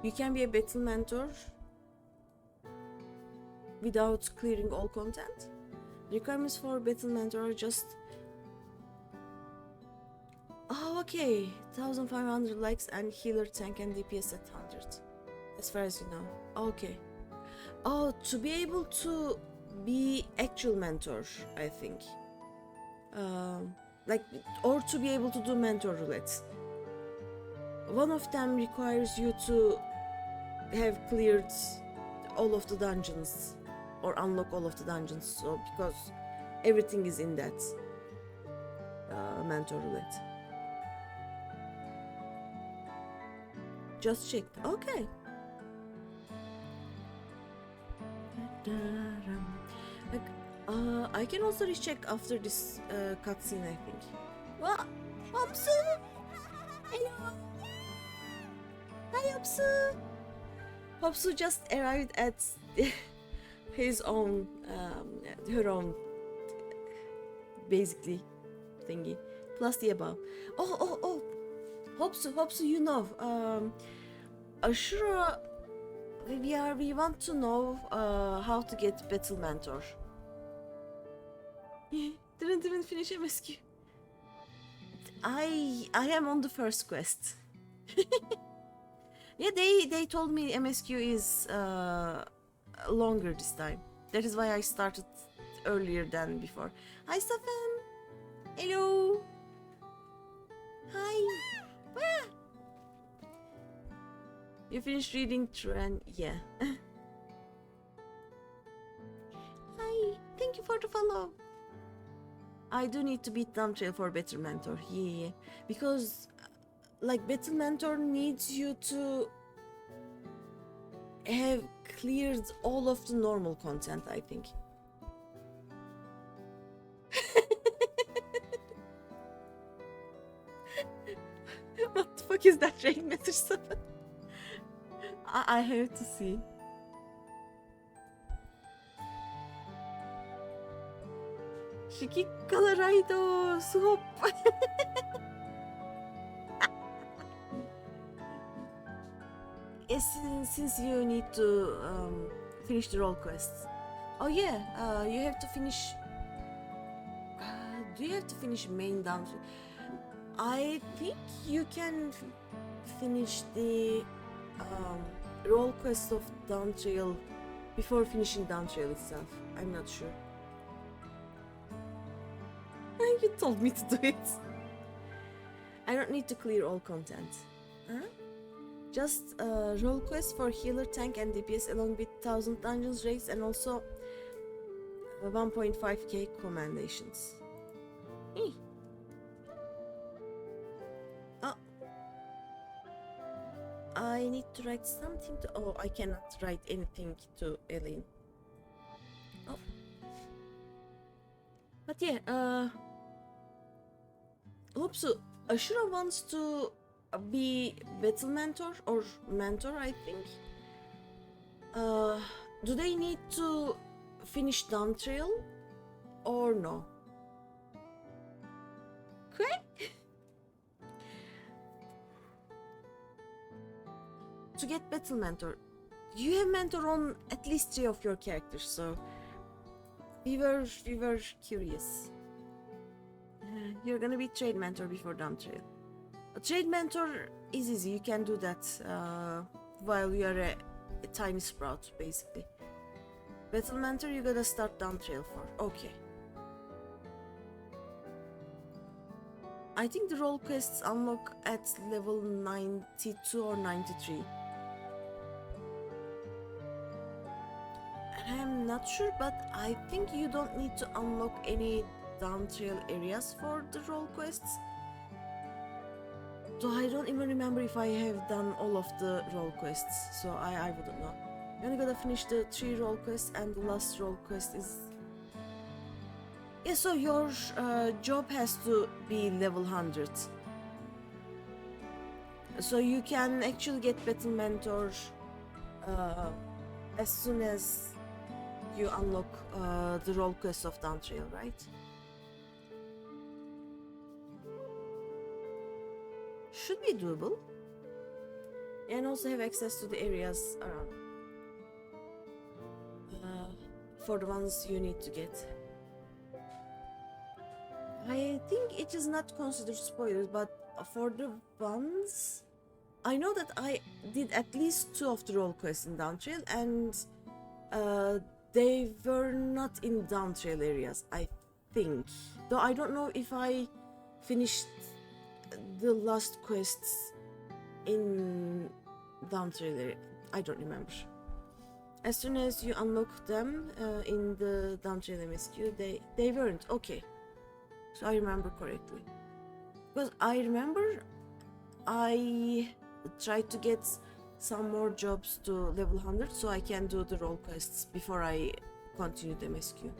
You can be a battle mentor without clearing all content. Requirements for battle mentor are just... Oh, okay. 1500 likes and healer, tank and DPS at 100. As far as you know. Okay. Oh, to be able to be actual mentor, I think. Like, or to be able to do mentor roulette. One of them requires you to have cleared all of the dungeons or unlock all of the dungeons, so because everything is in that mentor roulette. Just check. Okay. Like, I can also recheck after this cutscene, I think. What? Hopsu! Hello! Hi, Hopsu! Hopsu just arrived at his own, her own, basically, thingy. Plus the above. Oh! Hopsu, you know, Ashura, we want to know how to get battle mentor. Didn't even finish MSQ. I am on the first quest. Yeah, they told me MSQ is longer this time. That is why I started earlier than before. Hi, Stefan. Hello. Hi. You finished reading Tran? Yeah. Hi. Thank you for the follow. I do need to beat Dumtrail for better mentor. Yeah. Because like battle mentor needs you to have cleared all of the normal content, I think. What the fuck is that rain message? I have to see. Shiki Colorado Swap. Yes, since you need to finish the role quests. Oh yeah, you have to finish. Do you have to finish main dungeon? I think you can finish the role quest of Downtrail before finishing Downtrail itself. I'm not sure. You told me to do it. I don't need to clear all content. Huh? Just role quest for healer, tank and DPS along with 1000 dungeons raids and also 1.5k commendations. Oh. I need to write something to... Oh, I cannot write anything to Eileen. Oh. But yeah, Hopsu, Ashura wants to be battle mentor or mentor, I think. Do they need to finish Downtrail or no? Okay. To get battle mentor, you have mentor on at least 3 of your characters, so we were curious. You're gonna be trade mentor before Downtrail. A trade mentor is easy. You can do that while you are a tiny sprout, basically. Battle mentor, you gotta start down trail for. Okay. I think the role quests unlock at level 92 or 93. I'm not sure, but I think you don't need to unlock any down trail areas for the role quests. So I don't even remember if I have done all of the role quests, so I wouldn't know. You only gotta finish the 3 role quests, and the last role quest is... Yeah, so your job has to be level 100. So you can actually get Battle Mentor as soon as you unlock the role quest of Down Trail, right? Should be doable. And also have access to the areas around. For the ones you need to get. I think it is not considered spoilers, but for the ones... I know that I did at least 2 of the role quests in Down Trail, and they were not in Down Trail areas, I think. Though I don't know if I finished the last quests in Down Trail area. I don't remember. As soon as you unlock them in the Down Trail MSQ, they weren't. Okay. So I remember correctly. Because I remember I tried to get some more jobs to level 100 so I can do the role quests before I continue the MSQ.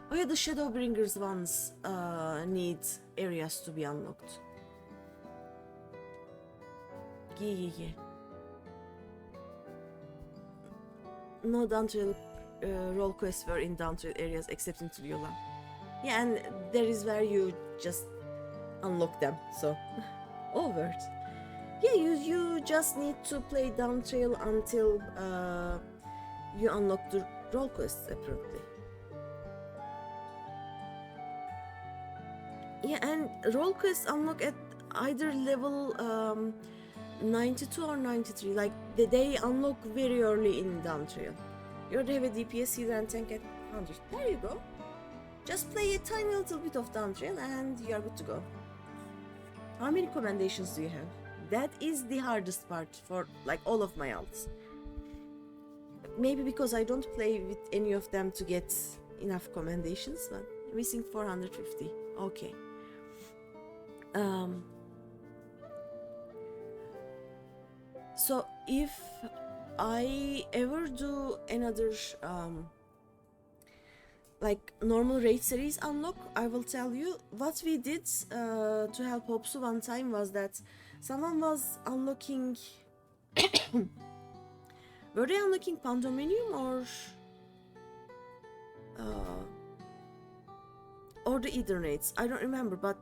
Oh yeah, the Shadowbringers ones need areas to be unlocked. Yeah. No Down Trail role quests were in Down Trail areas except in Triola. Yeah, and there is where you just unlock them, so... All words. Yeah, you just need to play Down Trail until you unlock the role quests, apparently. Yeah, and role quests unlock at either level 92 or 93. Like, they unlock very early in Down Trail. You already have a DPS, healer, and tank at 100. There you go. Just play a tiny little bit of Down Trail and you are good to go. How many commendations do you have? That is the hardest part for like all of my alts. Maybe because I don't play with any of them to get enough commendations, but missing 450. Okay. So if I ever do another like normal raid series unlock, I will tell you. What we did to help Hopsu one time was that someone was unlocking were they unlocking Pandominium or the Eternates? I don't remember, but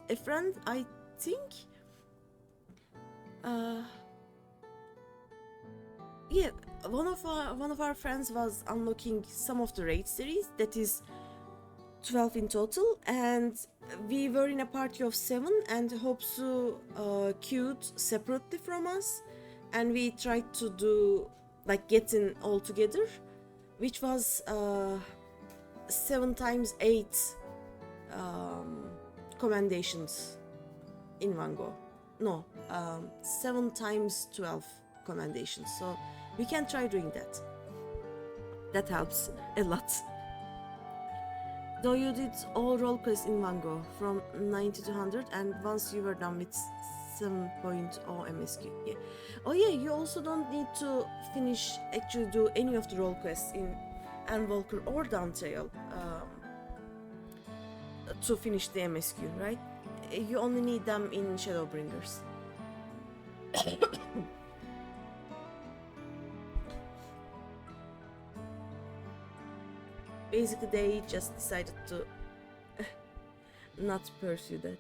a friend, I think, yeah, one of our friends was unlocking some of the raid series, that is 12 in total, and we were in a party of 7, and Hopsu queued separately from us, and we tried to do like getting all together, which was 7 times 8 commendations in one go. No, 7 times 12 commendations. So we can try doing that. That helps a lot. Though you did all role quests in one go, from 90 to 100, and once you were done with 7.0 MSQ. Yeah. Oh yeah, you also don't need to actually do any of the role quests in Endwalker or Down Trail to finish the MSQ, right? You only need them in Shadowbringers. Basically, they just decided to not pursue that.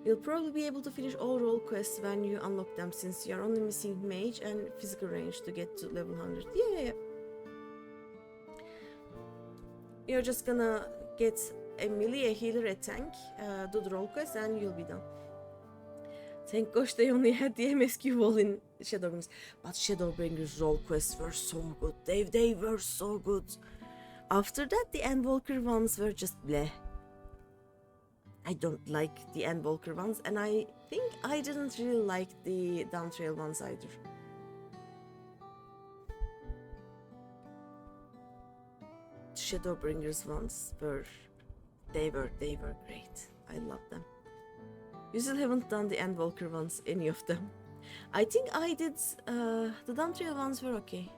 You'll probably be able to finish all role quests when you unlock them, since you're only missing mage and physical range to get to level 100. Yeah. You're just gonna get a melee, a healer, a tank, do the roll quest, and you'll be done. Thank gosh they only had the MSQ wall in Shadowbringers. But Shadowbringers roll quests were so good. They were so good. After that, the Endwalker ones were just bleh. I don't like the Endwalker ones, and I think I didn't really like the Downtrail ones either. Shadowbringers ones were great. I love them. You still haven't done the Endwalker ones, any of them. I think I did. The Downtrail ones were okay.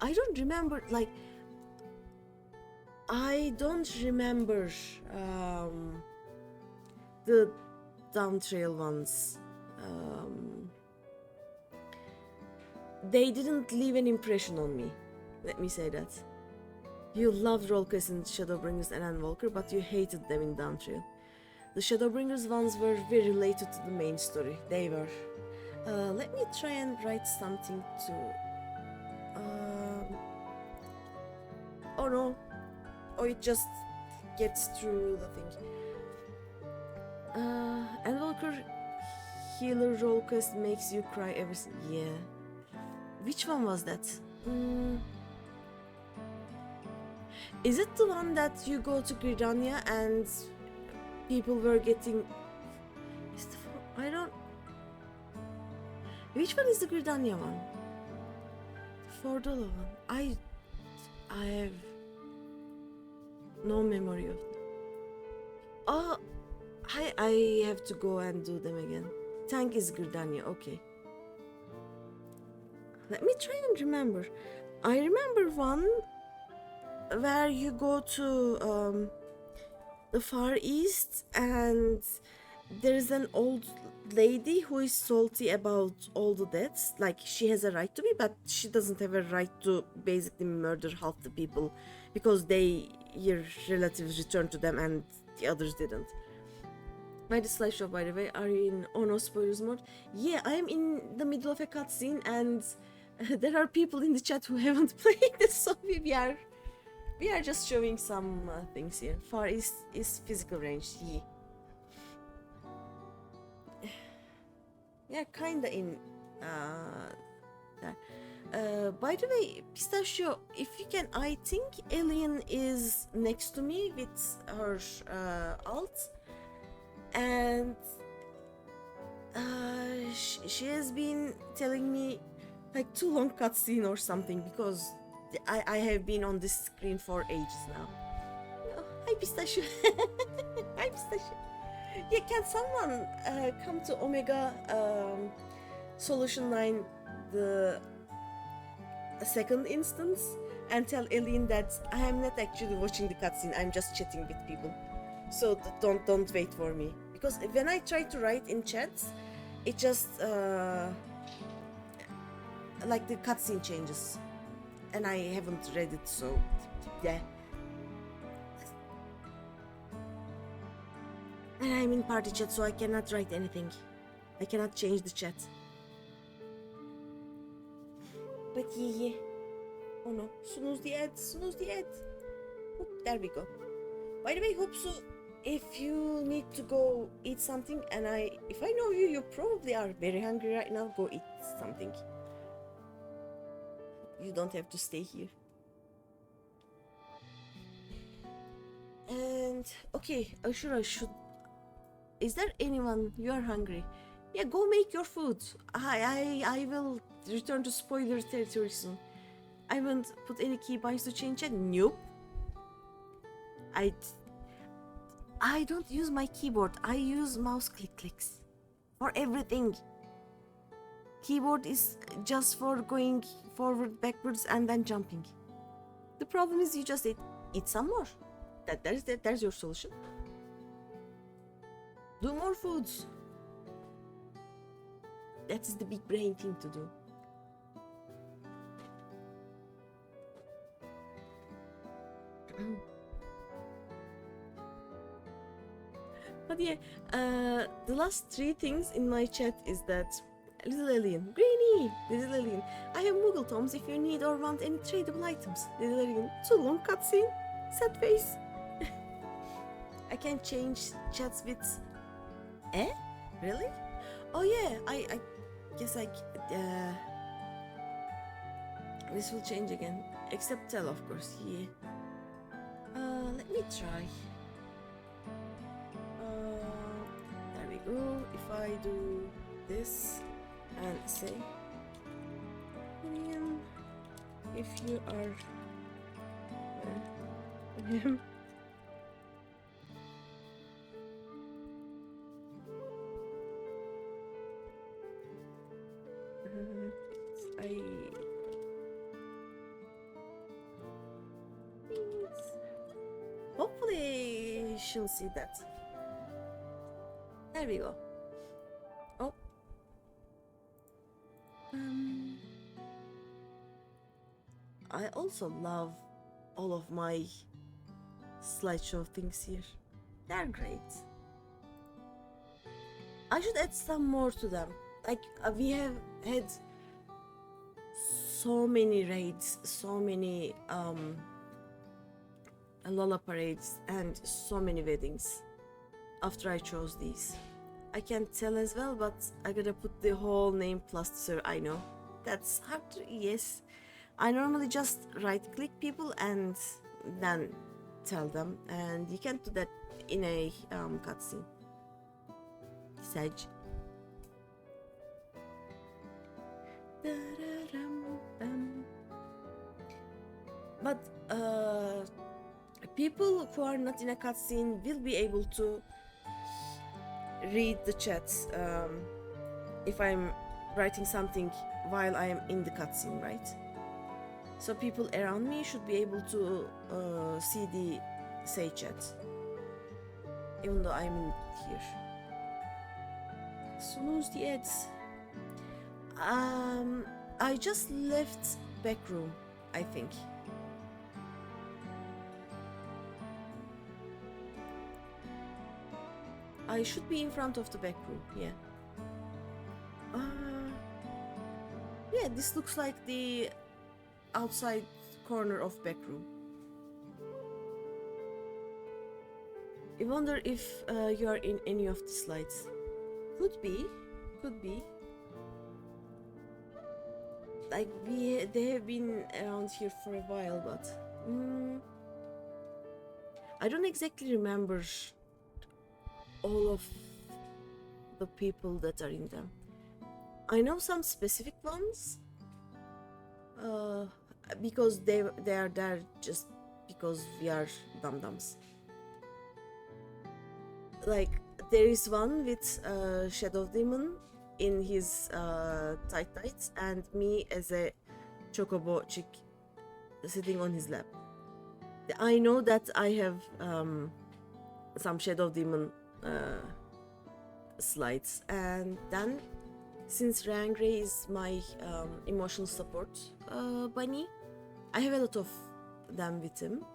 I don't remember, like, I don't remember the Downtrail ones. They didn't leave an impression on me. Let me say that. You loved rollquests in Shadowbringers and Endwalker, but you hated them in Downtrail. The Shadowbringers ones were very related to the main story. They were. Let me try and write something to... oh no. Oh, it just gets through the thing. Endwalker healer rollquest makes you cry every... Yeah. Which one was that? Is it the one that you go to Gridania and people were getting... I don't... Which one is the Gridania one? The $4 one. I have no memory of them. Oh, I have to go and do them again. Tank is Gridania, okay. Let me try and remember. I remember one where you go to the Far East and there's an old lady who is salty about all the deaths. Like, she has a right to be, but she doesn't have a right to basically murder half the people because your relatives returned to them and the others didn't. By the slideshow, by the way, are you in... Oh no, spoilers mode? Yeah, I am in the middle of a cutscene and there are people in the chat who haven't played this, so we are just showing some things here. Far East is physical range, yeah. Yeah, kinda in there. By the way, Pistachio, if you can, I think Alien is next to me with her alt, and she has been telling me like too long cutscene or something because I have been on this screen for ages now. Oh, hi Pistachio. Hi Pistachio. Yeah, can someone come to Omega Solution Line the second instance and tell Eileen that I am not actually watching the cutscene, I'm just chatting with people. So don't wait for me. Because when I try to write in chats, it just like the cutscene changes. And I haven't read it, so yeah. And I'm in party chat, so I cannot write anything. I cannot change the chat. But yeah. Oh no, snooze the ad. Oop, there we go. By the way, Hoopsu, if you need to go eat something, and if I know you, you probably are very hungry right now, go eat something. You don't have to stay here. And okay, sure I should. Is there anyone? You are hungry? Yeah, go make your food. I will return to spoiler territory soon. I won't put any keybinds to change it. Nope. I don't use my keyboard. I use mouse clicks for everything. Keyboard is just for going forward, backwards, and then jumping. The problem is you just eat some more. There's your solution. Do more foods. That is the big brain thing to do. But yeah, the last 3 things in my chat is that Little Alien, Greeny, Little Alien, I have Moogle Tomes if you need or want any tradable items. Little Alien, too long cutscene, sad face. I can change chats with. Eh? Really? Oh yeah. I guess this will change again. Except tell, of course. Yeah. Let me try. There we go. If I do this and say, William, if you are William, I hopefully she'll see that. There we go. Oh. I also love all of my slideshow things here. They're great. I should add some more to them. Like we have had so many raids, so many Lola parades, and so many weddings after I chose these. I can't tell as well, but I gotta put the whole name plus the server. I know that's hard to, yes. I normally just right click people and then tell them, and you can't do that in a cutscene. Sedge. But people who are not in a cutscene will be able to read the chats if I'm writing something while I am in the cutscene, right? So people around me should be able to see the say chat, even though I'm in here. Snooze the ads. I just left back room, I think. I should be in front of the back room, yeah. Yeah, this looks like the outside corner of back room. I wonder if you are in any of the slides. Could be. Like they have been around here for a while, but I don't exactly remember all of the people that are in them. I know some specific ones because they are there just because we are dum-dums. Like there is one with Shadow Demon in his tight tights and me as a chocobo chick sitting on his lap. I know that I have some Shadow Demon slides, and then since Rangray is my emotional support bunny, I have a lot of them with him.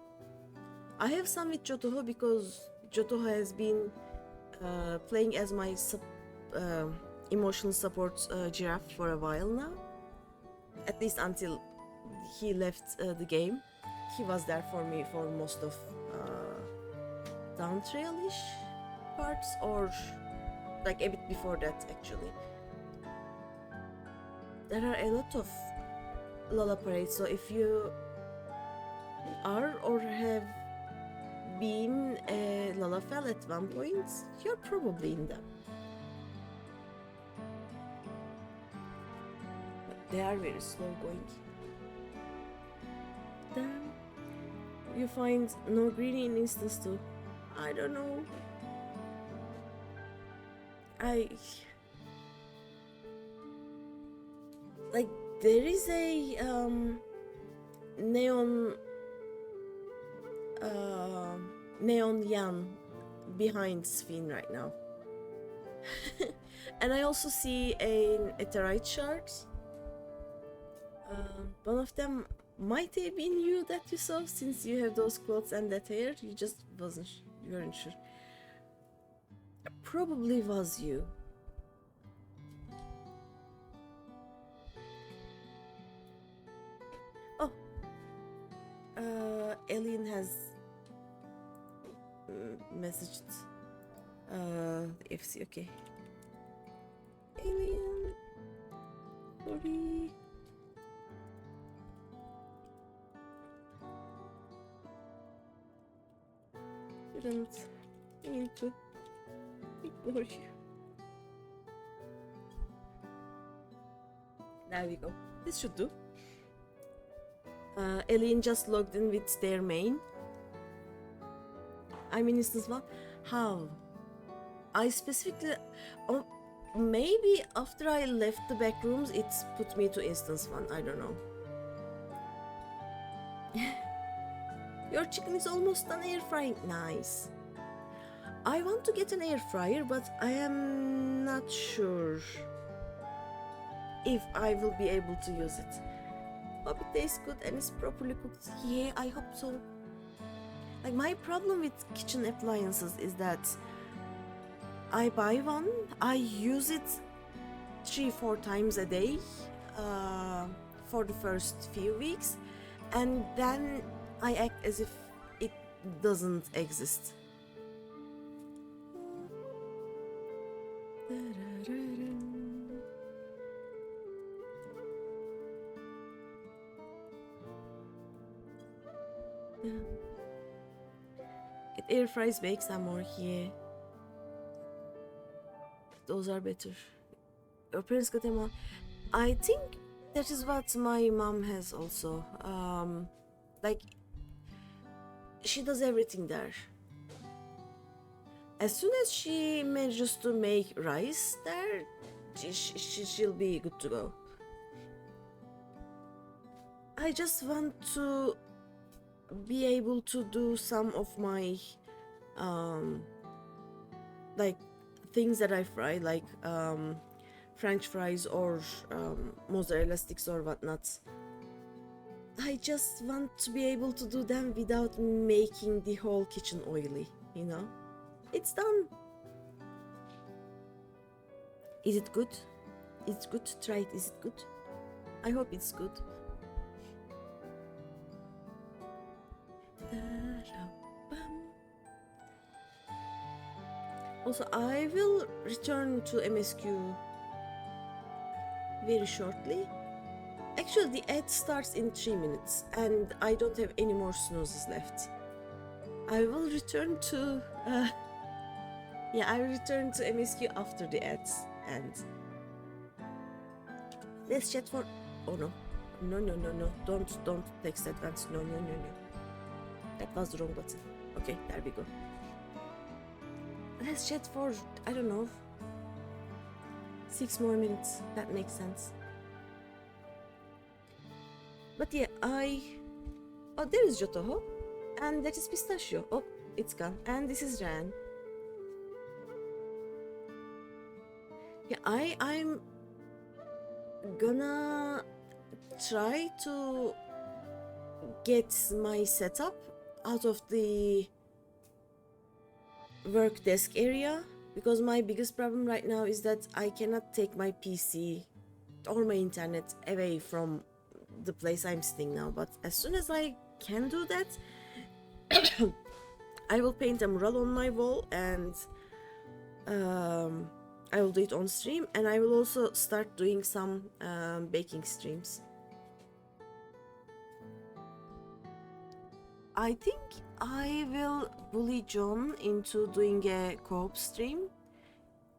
I have some with Jotoho because Jotoho has been playing as my emotional support giraffe for a while now. At least until he left the game. He was there for me for most of down trail-ish parts, or like a bit before that actually. There are a lot of Lola parades, so if you are or have been a Lalafell at one point, you're probably in them. But they are very slow going. Damn. You find no greeny in instance too. I don't know. Like there is a neon yan behind Sphene right now. And I also see an Eterite shard. One of them might have been you that you saw, since you have those clothes and that hair. You just you weren't sure. Probably was you. Oh, Alien has messaged FC. Okay. Alien. Sorry. Didn't mean to ignore you. There we go. This should do. Alien just logged in with their main. I'm in instance 1. How? I specifically... Oh, maybe after I left the back rooms, it's put me to instance 1. I don't know. Your chicken is almost done air frying. Nice. I want to get an air fryer, but I am not sure if I will be able to use it. Hope it tastes good and is properly cooked. Yeah, I hope so. Like, my problem with kitchen appliances is that I buy one, I use it 3-4 times a day for the first few weeks, and then I act as if it doesn't exist. It air fries, bakes some more here. Those are better. Your parents got them on. I think that is what my mom has also. Like, she does everything there. As soon as she manages to make rice there, she'll be good to go. I just want to be able to do some of my like things that I fry, like French fries or mozzarella sticks or whatnot. I just want to be able to do them without making the whole kitchen oily, you know? It's done. Is it good? It's good to try it. Is it good? I hope it's good. Also, I will return to MSQ very shortly. Actually, the ad starts in 3 minutes and I don't have any more snoozes left. I will return to I will return to MSQ after the ads, and let's chat for... Oh no. No. Don't text advance. No. That was the wrong button. Okay, there we go. Let's chat for, I don't know, 6 more minutes. That makes sense. But yeah, oh, there is Jotoho. And that is Pistachio. Oh, it's gone. And this is Ran. Yeah, I'm gonna try to get my setup out of the work desk area, because my biggest problem right now is that I cannot take my PC or my internet away from the place I'm staying now. But as soon as I can do that, I will paint a mural on my wall, and I will do it on stream, and I will also start doing some baking streams. I think I will bully John into doing a co-op stream,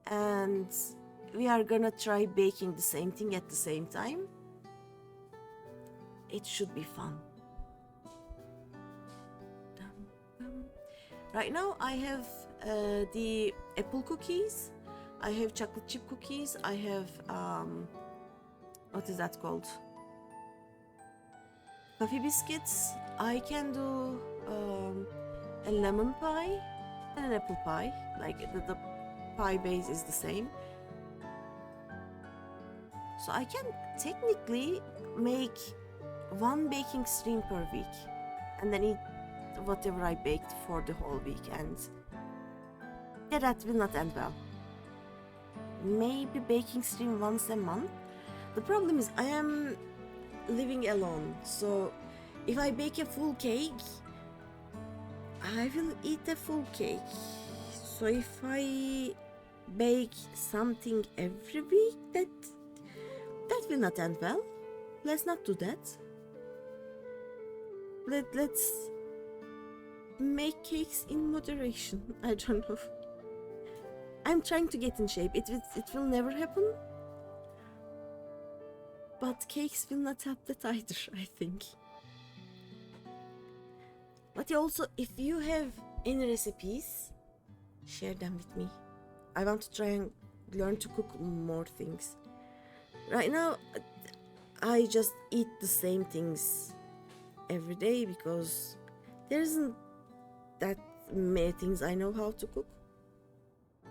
and we are gonna try baking the same thing at the same time. It should be fun. Right now I have the apple cookies, I have chocolate chip cookies, I have what is that called? Coffee biscuits. I can do a lemon pie and an apple pie. Like the pie base is the same. So I can technically make 1 baking stream per week and then eat whatever I baked for the whole week, and yeah, that will not end well. Maybe baking stream once a month. The problem is I am living alone, so if I bake a full cake, I will eat a full cake. So if I bake something every week, that will not end well. Let's not do that. Let's make cakes in moderation. I don't know. I'm trying to get in shape. It will never happen. But cakes will not help that either, I think. But also, if you have any recipes, share them with me. I want to try and learn to cook more things. Right now, I just eat the same things every day because there isn't that many things I know how to cook.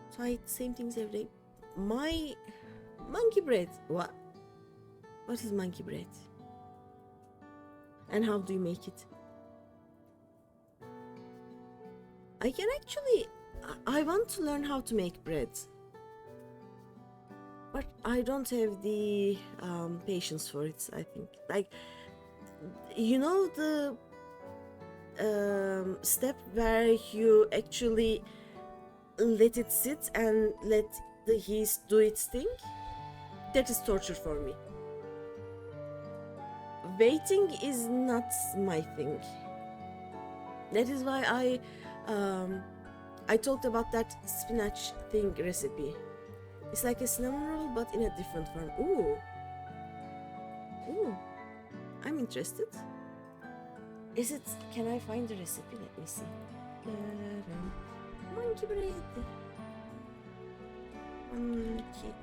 So I eat the same things every day. My monkey bread. What? What is monkey bread? And how do you make it? I can actually... I want to learn how to make bread. But I don't have the patience for it, I think. Like, you know the step where you actually let it sit and let the yeast do its thing? That is torture for me. Waiting is not my thing. That is why I talked about that spinach thing recipe. It's like a cinnamon roll, but in a different form. Ooh, I'm interested. Is it? Can I find the recipe? Let me see. Monkey bread. Monkey.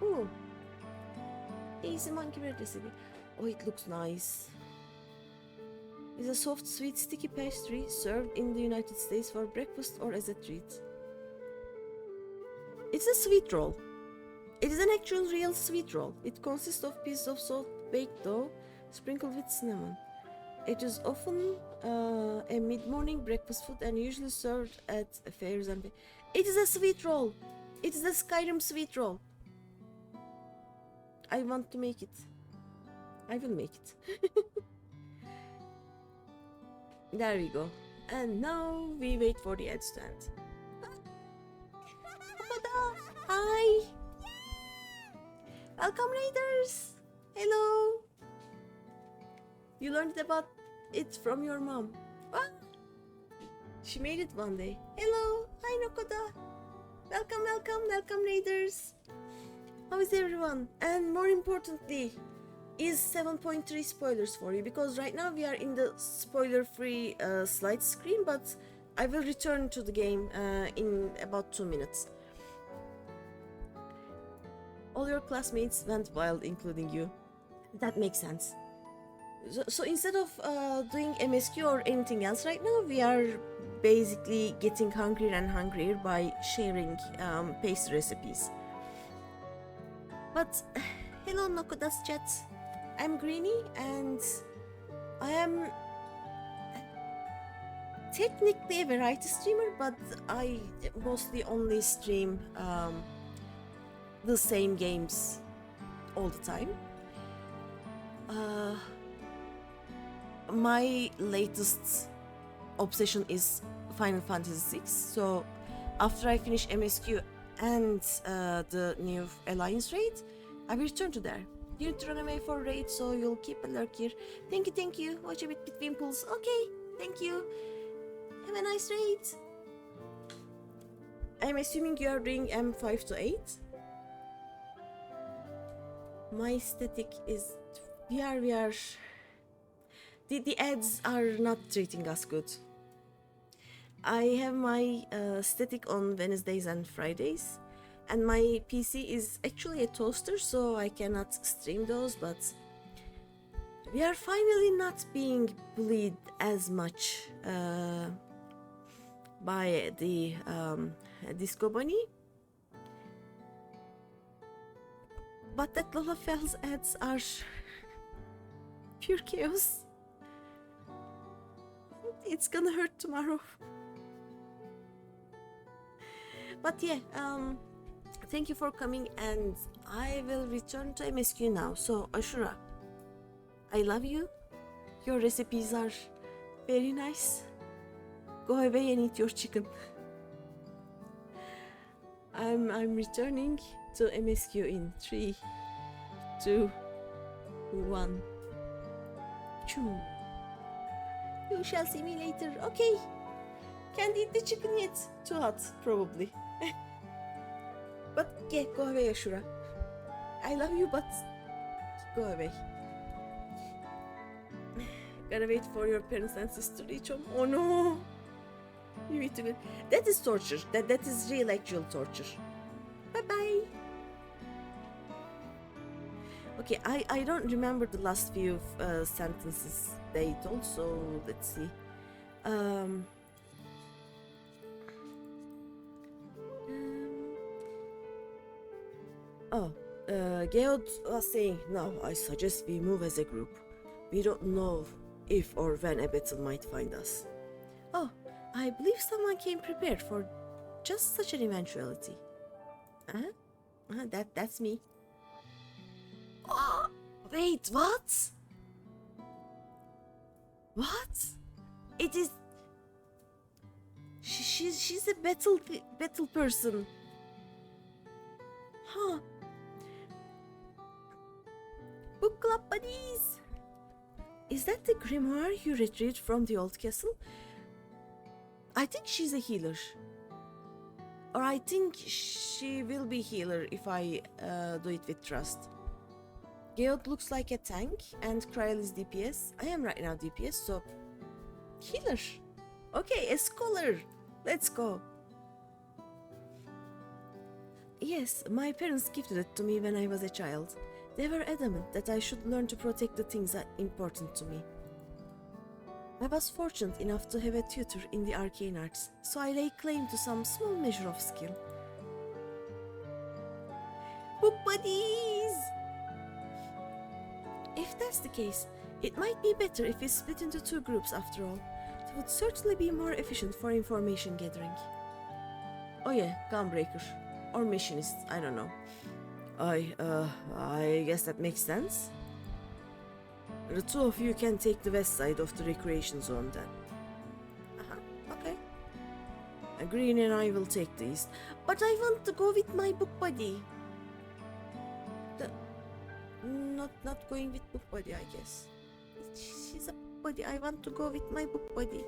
Ooh, easy monkey bread recipe. Oh, it looks nice. It's a soft, sweet, sticky pastry served in the United States for breakfast or as a treat. It's a sweet roll. It is an actual real sweet roll. It consists of pieces of soft baked dough sprinkled with cinnamon. It is often a mid-morning breakfast food and usually served at fairs and... It is a sweet roll. It is a Skyrim sweet roll. I want to make it. I will make it. There we go. And now we wait for the ads to end. Hi! Welcome, Raiders! Hello! You learned about it from your mom. What? She made it one day. Hello! Hi, Nokoda! Welcome, Raiders! How is everyone? And more importantly, is 7.3 spoilers for you, because right now we are in the spoiler-free slide screen, but I will return to the game in about 2 minutes. All your classmates went wild, including you. That makes sense. So instead of doing MSQ or anything else right now, we are basically getting hungrier and hungrier by sharing pastry recipes. But hello, Nokoda's chat. I'm Greeny, and I am technically a variety streamer, but I mostly only stream the same games all the time. My latest obsession is Final Fantasy VI, so after I finish MSQ and the new Alliance raid, I will return to there. You need to run away for raid, so you'll keep a lurk here. Thank you. Watch a bit between pulls. Okay, thank you. Have a nice raid. I'm assuming you are doing M5 to 8. My static is... We are... The ads are not treating us good. I have my static on Wednesdays and Fridays. And my PC is actually a toaster, so I cannot stream those, but we are finally not being bullied as much by the Disco Bunny. But that Lolafel's ads are pure chaos. It's gonna hurt tomorrow. But yeah, thank you for coming, and I will return to MSQ now. So Ashura, I love you. Your recipes are very nice. Go away and eat your chicken. I'm returning to MSQ in 3, 2, 1. Choo. You shall see me later. Okay. Can't eat the chicken yet. Too hot, probably. But yeah, go away, Ashura. I love you, but go away. Gotta wait for your parents and sister to reach home. Oh no! You need to go. That is torture. That is real, actual torture. Bye bye. Okay, I don't remember the last few sentences they told, so let's see. Geod was saying, now I suggest we move as a group. We don't know if or when a battle might find us. Oh, I believe someone came prepared for just such an eventuality. That's me. Oh, wait, what? What? It is. She's a battle person. Huh. Book club buddies. Is that the grimoire you retrieved from the old castle? I think she's a healer. Or I think she will be healer if I do it with trust. Geod looks like a tank and Kryl is DPS. I am right now DPS, so healer. Okay, a scholar. Let's go. Yes, my parents gifted it to me when I was a child. They were adamant that I should learn to protect the things that are important to me. I was fortunate enough to have a tutor in the arcane arts, so I lay claim to some small measure of skill. Book buddies! If that's the case, it might be better if we split into 2 groups after all. It would certainly be more efficient for information gathering. Oh yeah, Gunbreaker. Or Machinist, I don't know. I guess that makes sense. The 2 of you can take the west side of the recreation zone then. Okay. Green and I will take the east. But I want to go with my book buddy. Not going with book buddy, I guess. She's a book buddy. I want to go with my book buddy.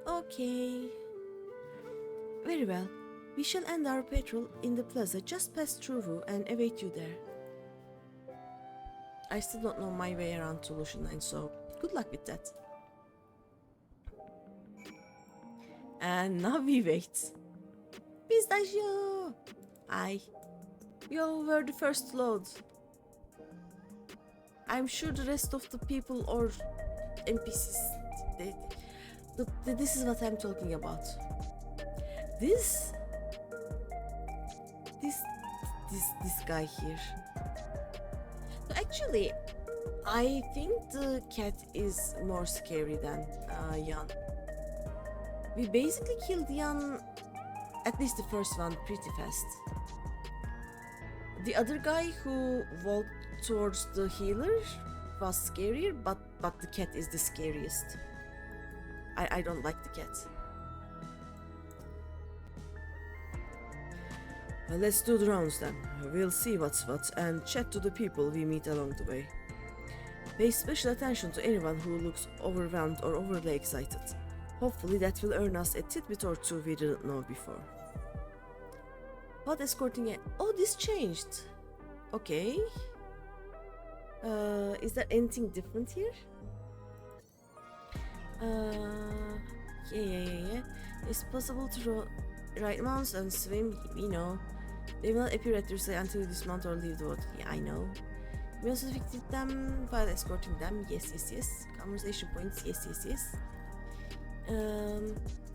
Okay. Very well. We shall end our patrol in the plaza just past Truvu and await you there. I still don't know my way around to Lucian Line, so good luck with that. And now we wait. Pistachio! Hi. You were the first to load. I'm sure the rest of the people or NPCs, this is what I'm talking about. This guy here. So actually, I think the cat is more scary than Jan. We basically killed Jan, at least the first one, pretty fast. The other guy who walked towards the healer was scarier, but the cat is the scariest. I don't like the cat. Let's do the rounds then. We'll see what's what and chat to the people we meet along the way. Pay special attention to anyone who looks overwhelmed or overly excited. Hopefully that will earn us a tidbit or 2 we didn't know before. What escorting a... Oh, this changed. Okay. Is there anything different here? Yeah. It's possible to ride mounts and swim, we know. They will appear at your side until you dismount or leave the water. Yeah, I know. We also defeated them while escorting them. Yes. Conversation points. Yes.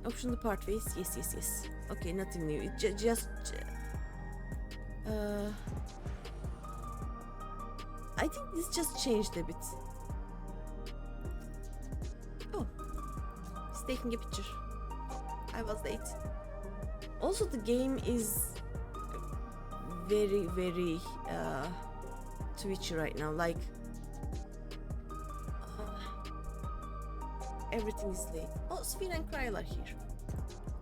Optional pathways. Yes. Okay, nothing new. It just... I think this just changed a bit. Oh. He's taking a picture. I was late. Also, the game is very twitchy right now. Like, everything is late. Oh, Sphere and Kryl are here.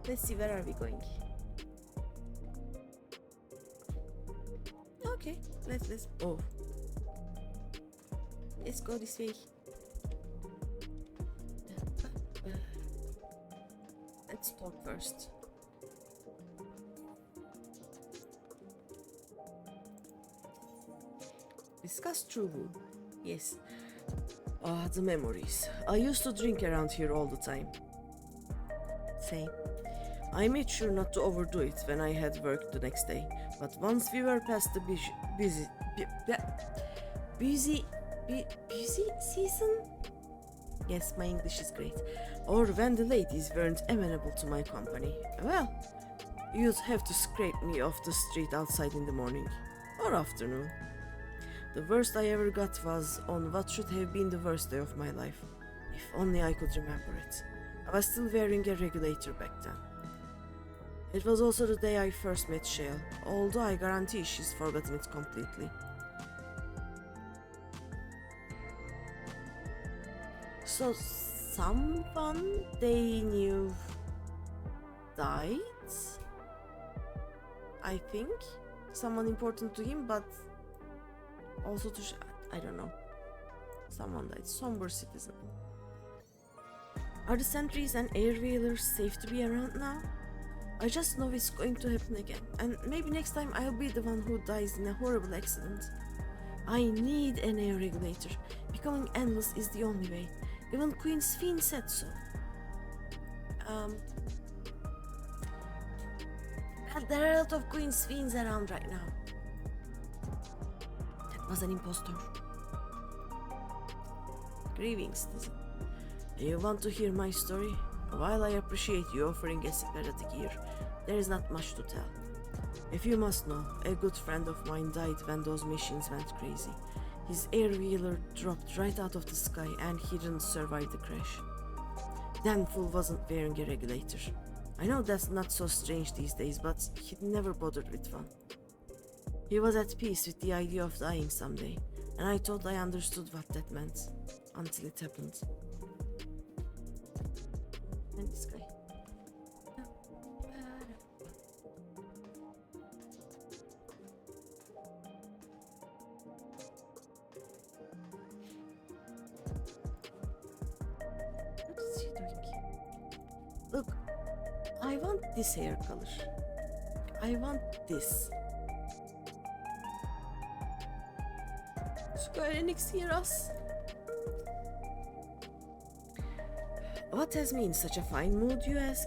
Let's see, where are we going? Okay, let's oh. Let's go this way. Let's talk first. Discuss Truvu. Yes. Ah, the memories. I used to drink around here all the time. Same. I made sure not to overdo it when I had work the next day. But once we were past the busy season? Yes, my English is great. Or when the ladies weren't amenable to my company. Well, you'd have to scrape me off the street outside in the morning. Or afternoon. The worst I ever got was on what should have been the worst day of my life. If only I could remember it. I was still wearing a regulator back then. It was also the day I first met Shale, although I guarantee she's forgotten it completely. So someone they knew died? I think. Someone important to him, but also to I don't know. Someone died. Somber citizen. Are the sentries and air wheelers safe to be around now? I just know it's going to happen again, and maybe next time I'll be the one who dies in a horrible accident. I need an air regulator. Becoming endless is the only way. Even Queen Sphene said so. Well, there are a lot of Queen Sphenes around right now. That was an impostor. Greetings. You want to hear my story? While I appreciate you offering a sympathetic ear, there is not much to tell. If you must know, a good friend of mine died when those machines went crazy. His air-wheeler dropped right out of the sky and he didn't survive the crash. Damn fool wasn't wearing a regulator. I know that's not so strange these days, but he'd never bothered with one. He was at peace with the idea of dying someday, and I thought I understood what that meant, until it happened. And this guy. What is he doing? Look, I want this hair color. I want this. Square Enix hear us? What has me in such a fine mood, you ask?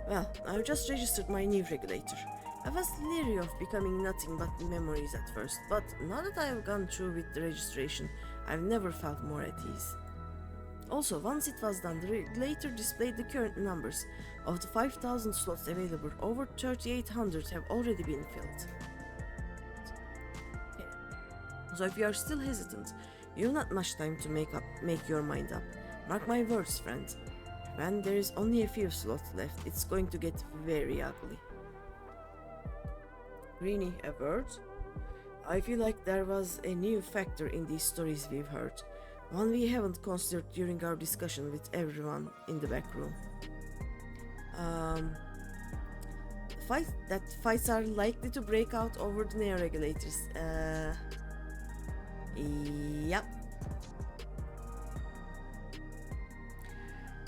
Well, I've just registered my new regulator. I was leery of becoming nothing but memories at first, but now that I have gone through with the registration, I've never felt more at ease. Also, once it was done, the regulator displayed the current numbers. Of the 5,000 slots available, over 3,800 have already been filled. Okay. So if you are still hesitant, you've not much time to make your mind up. Mark my words, friend. When there is only a few slots left, it's going to get very ugly. Greeny, a word? I feel like there was a new factor in these stories we've heard. One we haven't considered during our discussion with everyone in the back room. Fights are likely to break out over the neo regulators. Yep.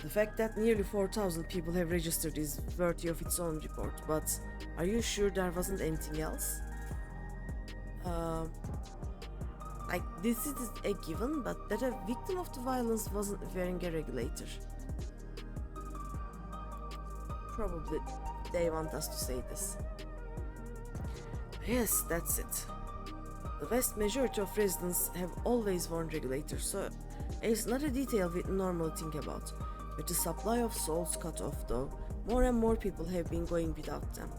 The fact that nearly 4,000 people have registered is worthy of its own report, but are you sure there wasn't anything else? Like, this is a given, but that a victim of the violence wasn't wearing a regulator. Probably they want us to say this. Yes, that's it. The vast majority of residents have always worn regulators, so it's not a detail we normally think about. With the supply of souls cut off though, more and more people have been going without them.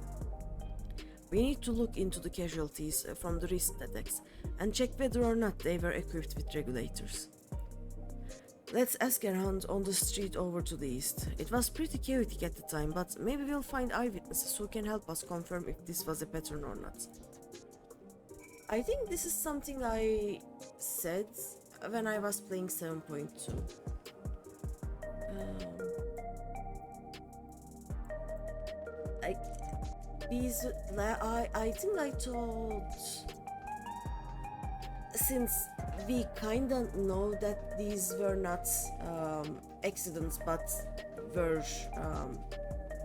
We need to look into the casualties from the recent attacks and check whether or not they were equipped with regulators. Let's ask around on the street over to the east. It was pretty chaotic at the time, but maybe we'll find eyewitnesses who can help us confirm if this was a pattern or not. I think this is something I said when I was playing 7.2. like these, I think I told, since we kinda know that these were not accidents but were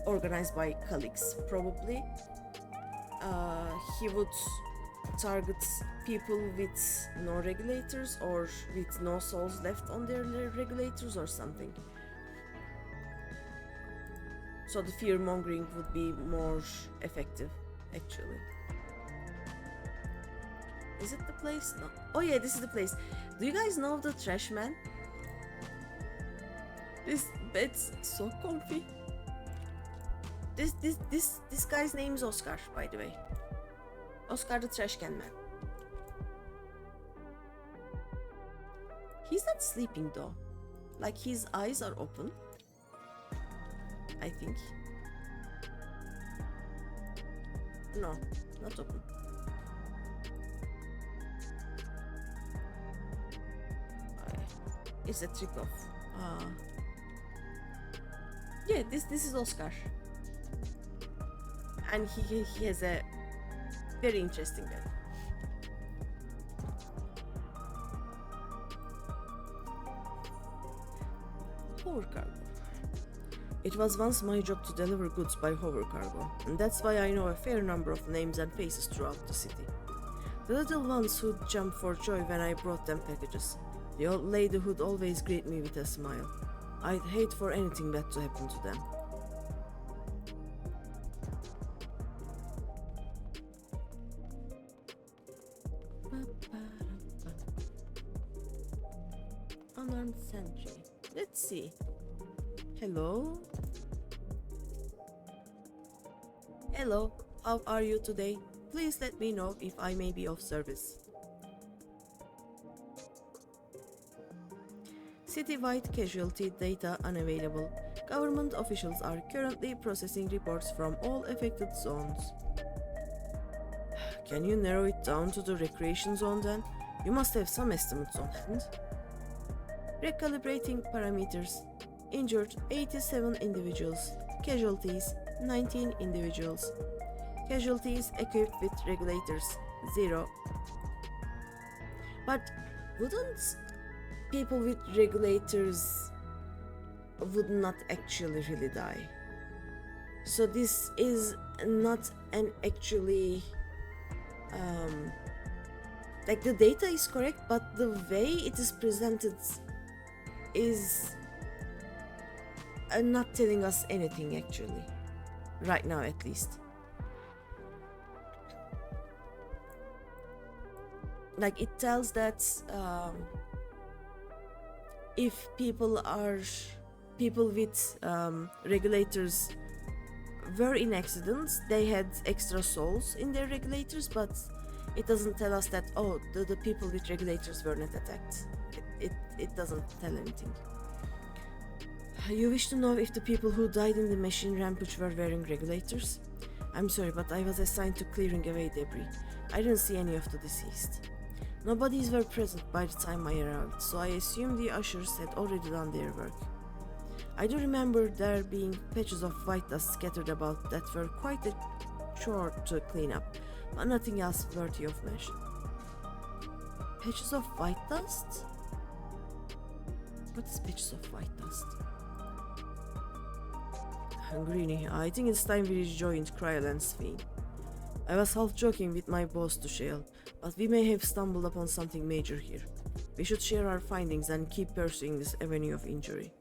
organized by colleagues, probably he would target people with no regulators or with no souls left on their regulators or something. So the fear mongering would be more effective, actually. Is it the place? No. Oh yeah, this is the place. Do you guys know the trash man? This bed's so comfy. This guy's name is Oscar, by the way. Oscar the trash can man. He's not sleeping though. Like his eyes are open, I think. No, not open. It's a trick off. Yeah, this is Oscar, and he has a very interesting bed. Hover cargo. It was once my job to deliver goods by hover cargo, and that's why I know a fair number of names and faces throughout the city. The little ones who'd jump for joy when I brought them packages. The old lady who'd always greet me with a smile. I'd hate for anything bad to happen to them. Unarmed sentry. Let's see. Hello? Hello, how are you today? Please let me know if I may be of service. Citywide casualty data unavailable. Government officials are currently processing reports from all affected zones. Can you narrow it down to the recreation zone then? You must have some estimates on hand. Recalibrating parameters. Injured 87 individuals. Casualties 19 individuals. Casualties equipped with regulators 0. But wouldn't people with regulators would not actually really die? So this is not an actually like the data is correct, but the way it is presented is not telling us anything actually, right now at least. Like it tells that if people with regulators were in accidents, they had extra souls in their regulators, but it doesn't tell us that, oh, the people with regulators were not attacked. It doesn't tell anything. You wish to know if the people who died in the machine rampage were wearing regulators? I'm sorry, but I was assigned to clearing away debris. I didn't see any of the deceased. Nobodies were present by the time I arrived, so I assume the ushers had already done their work. I do remember there being patches of white dust scattered about that were quite a chore to clean up, but nothing else worthy of mention. Patches of white dust? What is patches of white dust? Greeny, I think it's time we rejoined Cryoland's theme. I was half joking with my boss to Shale, but we may have stumbled upon something major here. We should share our findings and keep pursuing this avenue of injury.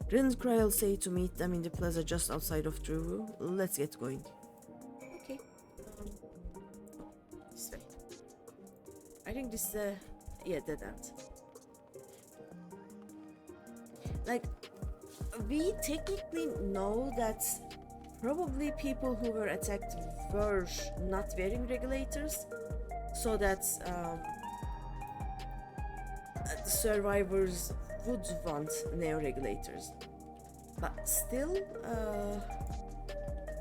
Didn't Cryle say to meet them in the plaza just outside of True? Let's get going. Okay. This way. I think this is yeah, dead end. Like, we technically know that probably people who were attacked were not wearing regulators, so that the survivors would want neo-regulators. But still,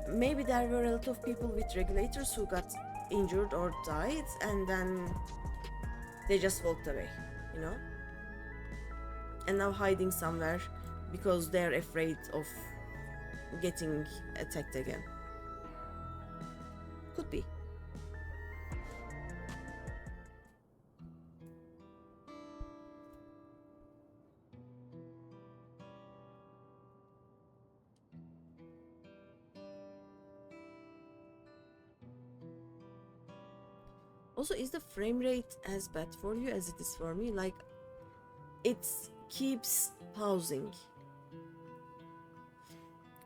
maybe there were a lot of people with regulators who got injured or died, and then they just walked away, you know? And now hiding somewhere because they're afraid of getting attacked again. Could be. Also, is the frame rate as bad for you as it is for me? Like, it keeps pausing.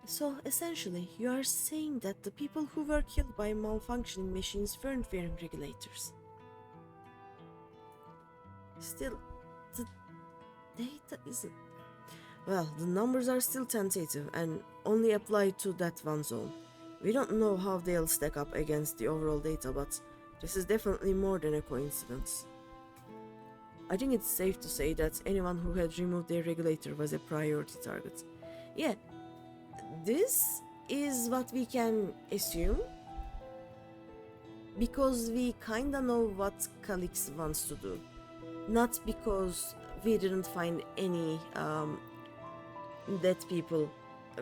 So, essentially, you are saying that the people who were killed by malfunctioning machines weren't wearing regulators. Still, the data isn't... Well, the numbers are still tentative and only apply to that one zone. We don't know how they'll stack up against the overall data, but this is definitely more than a coincidence. I think it's safe to say that anyone who had removed their regulator was a priority target. Yeah, this is what we can assume, because we kinda know what Calix wants to do. Not because we didn't find any dead people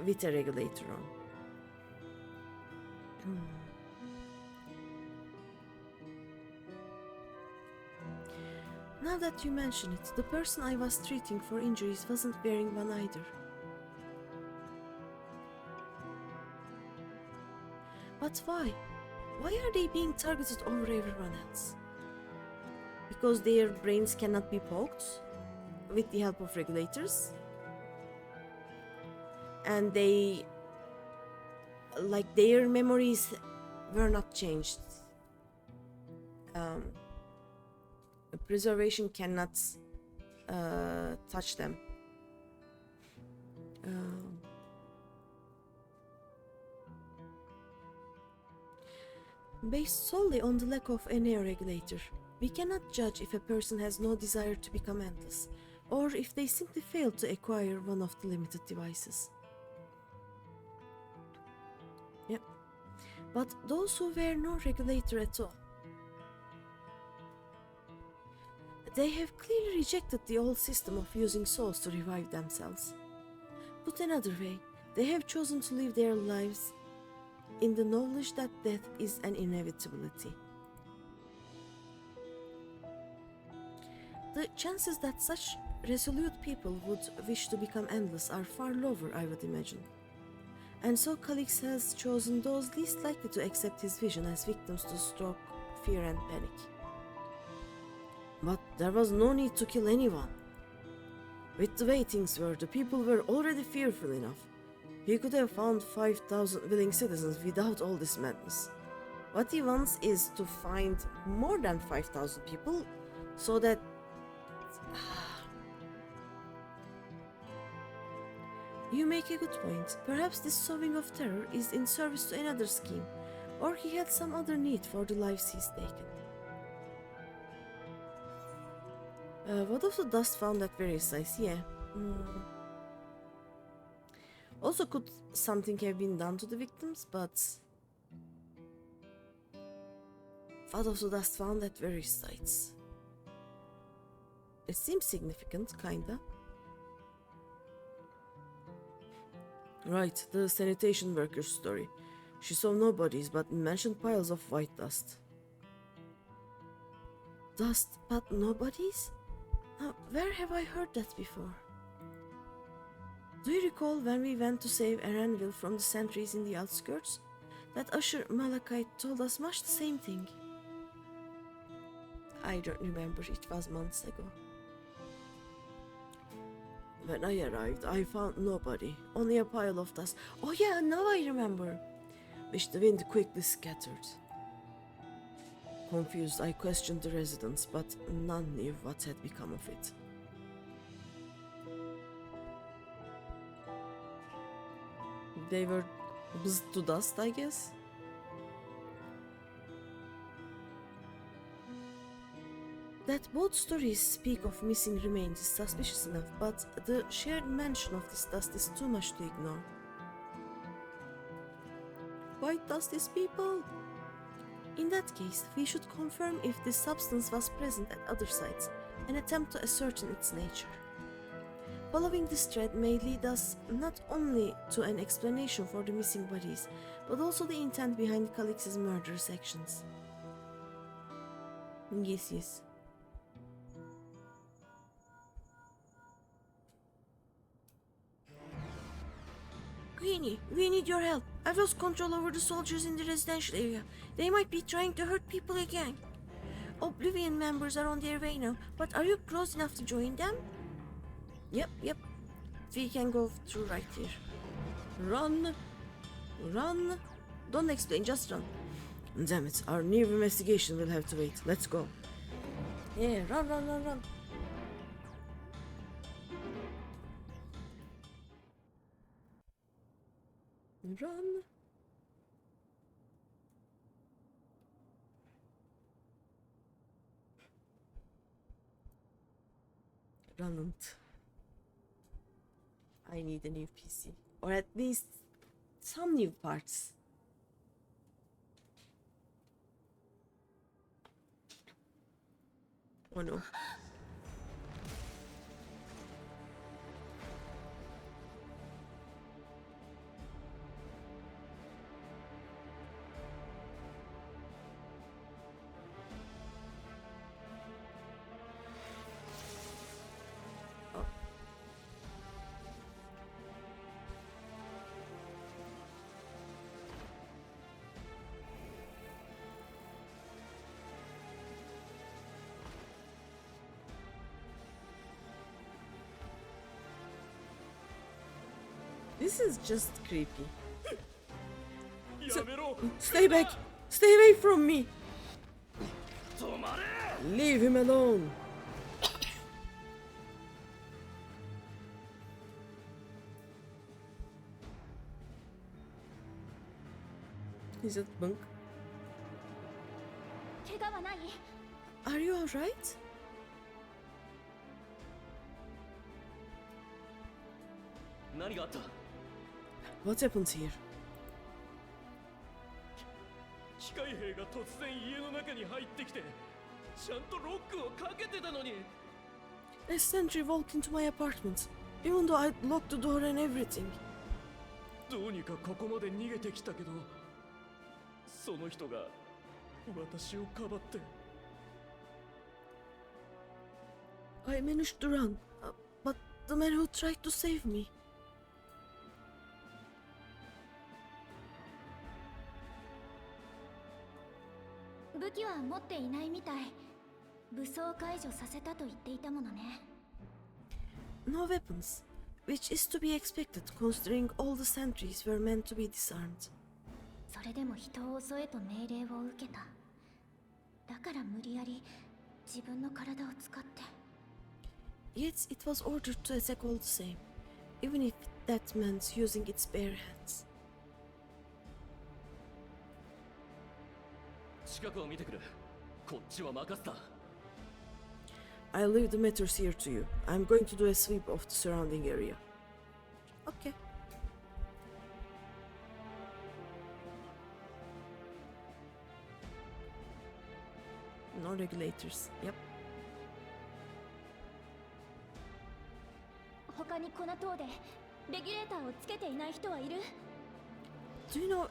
with a regulator on. Now that you mention it, the person I was treating for injuries wasn't wearing one either. But why? Why are they being targeted over everyone else? Because their brains cannot be poked with the help of regulators? And they... like, their memories were not changed. Preservation cannot touch them. Based solely on the lack of any regulator, we cannot judge if a person has no desire to become endless, or if they simply failed to acquire one of the limited devices. Yep. But those who wear no regulator at all, they have clearly rejected the old system of using souls to revive themselves. Put another way, they have chosen to live their lives in the knowledge that death is an inevitability. The chances that such resolute people would wish to become endless are far lower, I would imagine. And so Calix has chosen those least likely to accept his vision as victims to stroke fear and panic. But there was no need to kill anyone. With the way things were, the people were already fearful enough. He could have found 5,000 willing citizens without all this madness. What he wants is to find more than 5,000 people so that... You make a good point. Perhaps this sowing of terror is in service to another scheme, or he had some other need for the lives he's taken. What of the dust found at various sites? Yeah. Also, could something have been done to the victims? But what of the dust found at various sites? It seems significant, kinda. Right, the sanitation worker's story. She saw no bodies, but mentioned piles of white dust. Dust, but no bodies? Now, where have I heard that before? Do you recall when we went to save Erenville from the sentries in the outskirts? That Usher Malachite told us much the same thing. I don't remember, it was months ago. When I arrived, I found nobody, only a pile of dust. Oh yeah, now I remember. Which the wind quickly scattered. Confused, I questioned the residents, but none knew what had become of it. They were buzzed to dust, I guess. That both stories speak of missing remains is suspicious enough, but the shared mention of this dust is too much to ignore. White dust is people! In that case, we should confirm if this substance was present at other sites and attempt to ascertain its nature. Following this thread may lead us not only to an explanation for the missing bodies, but also the intent behind Calix's murderous actions. Yes, yes. Greeny, we need your help. I've lost control over the soldiers in the residential area. They might be trying to hurt people again. Oblivion members are on their way now, but are you close enough to join them? Yep. We can go through right here. Run! Don't explain, just run. Damn it, our new investigation will have to wait. Let's go. Yeah, run. Run. Runnant. I need a new PC. Or at least some new parts. Oh no. This is just creepy. Stay back! Stay away from me! Leave him alone! Is it bunk? Are you alright? What happened here? 機械兵が突然家の中に入ってきて、ちゃんとロックをかけてたのに。A sentry walked into my apartment, even though I'd locked the door and everything. どうにかここまで逃げてきたけど、その人が私をかばって。I managed to run, but the man who tried to save me. 武器は持っていないみたい。武装解除させたと言っていたものね。No weapons, which is to be expected considering all the sentries were meant to be disarmed. それでも人を襲えと命令を受けた。だから無理やり自分の体を使って。Yet it was ordered to attack all the same, even if that meant using its bare hands. 近くを見てくる。こっちは任せた。I'll leave the matters here to you. I'm going to do a sweep of the surrounding area. Okay. No regulators. Yep. 他にこの塔でレギュレーターをつけていない人はいる？ Do you know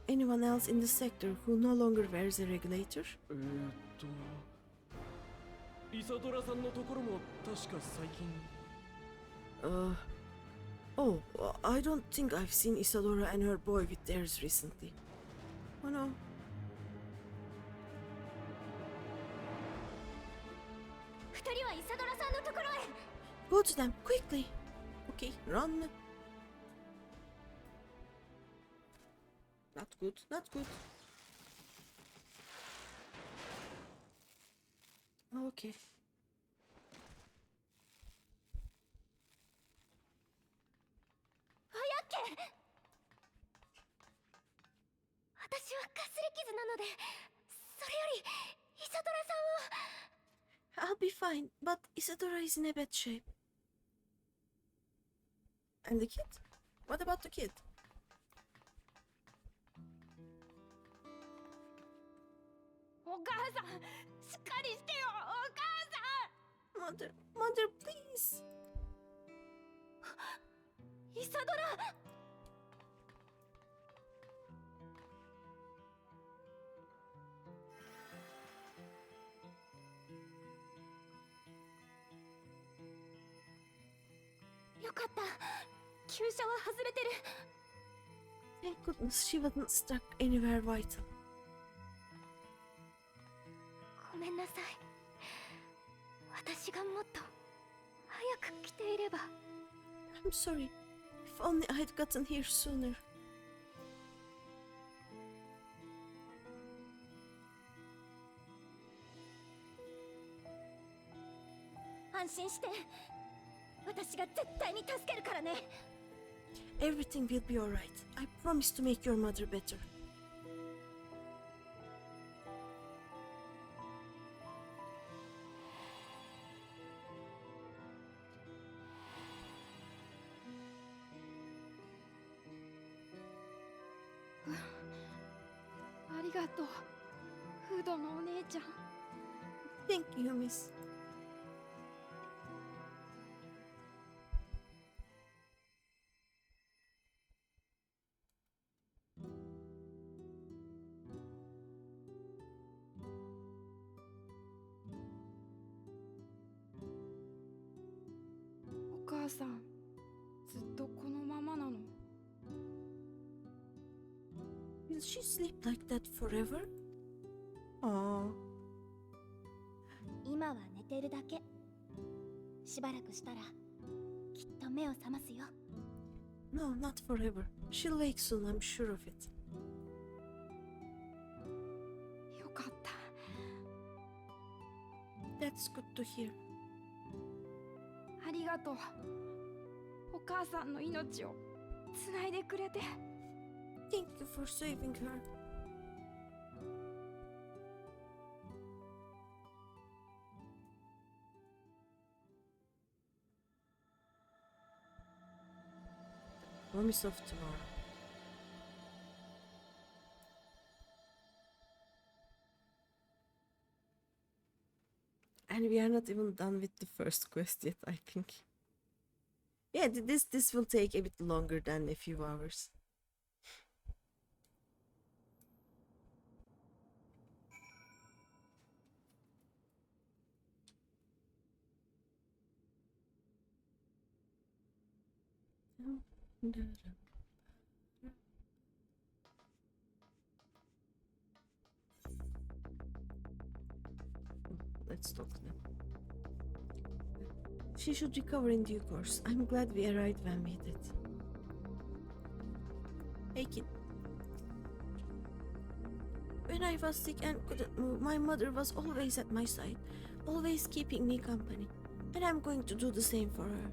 anyone else in the sector who no longer wears a regulator? イサドラさんのところも確か最近。Oh, I don't think I've seen Isadora and her boy with theirs recently. Oh no. 二人はイサドラさんのところへ。Go to them, quickly! Okay, run. Not good, not good. Okay. 私はかすれ傷なので、それよりイサドラさんを。 I'll be fine, but Isadora is in a bad shape. And the kid? What about the kid? お母さん、しっかりしてよ、お母さん。 Mother, please. イサドラ。よかった。急所は外れてる。 Thank goodness she wasn't stuck anywhere vital. ごめんなさい。私がもっと早く来ていれば。 I'm sorry. If only I had gotten here sooner. 安心して。私が絶対に助けるからね。 Everything will be alright. I promise to make your mother better. ありがとう、フードのお姉ちゃん。 Thank you, miss. お母さん、ずっとこのままなの？ Will she sleep like that forever? Aww. 今は寝てるだけ。しばらくしたらきっと目を覚ますよ。 No, not forever. She'll wake soon, I'm sure of it. よかった。 That's good to hear. ありがとう。お母さんの命をつないでくれて。 Thank you for saving her. Promise of tomorrow. And we are not even done with the first quest yet, I think. Yeah, this will take a bit longer than a few hours. Let's talk to them. She should recover in due course. I'm glad we arrived when we did. Hey kid. When I was sick and couldn't move, my mother was always at my side, always keeping me company. And I'm going to do the same for her.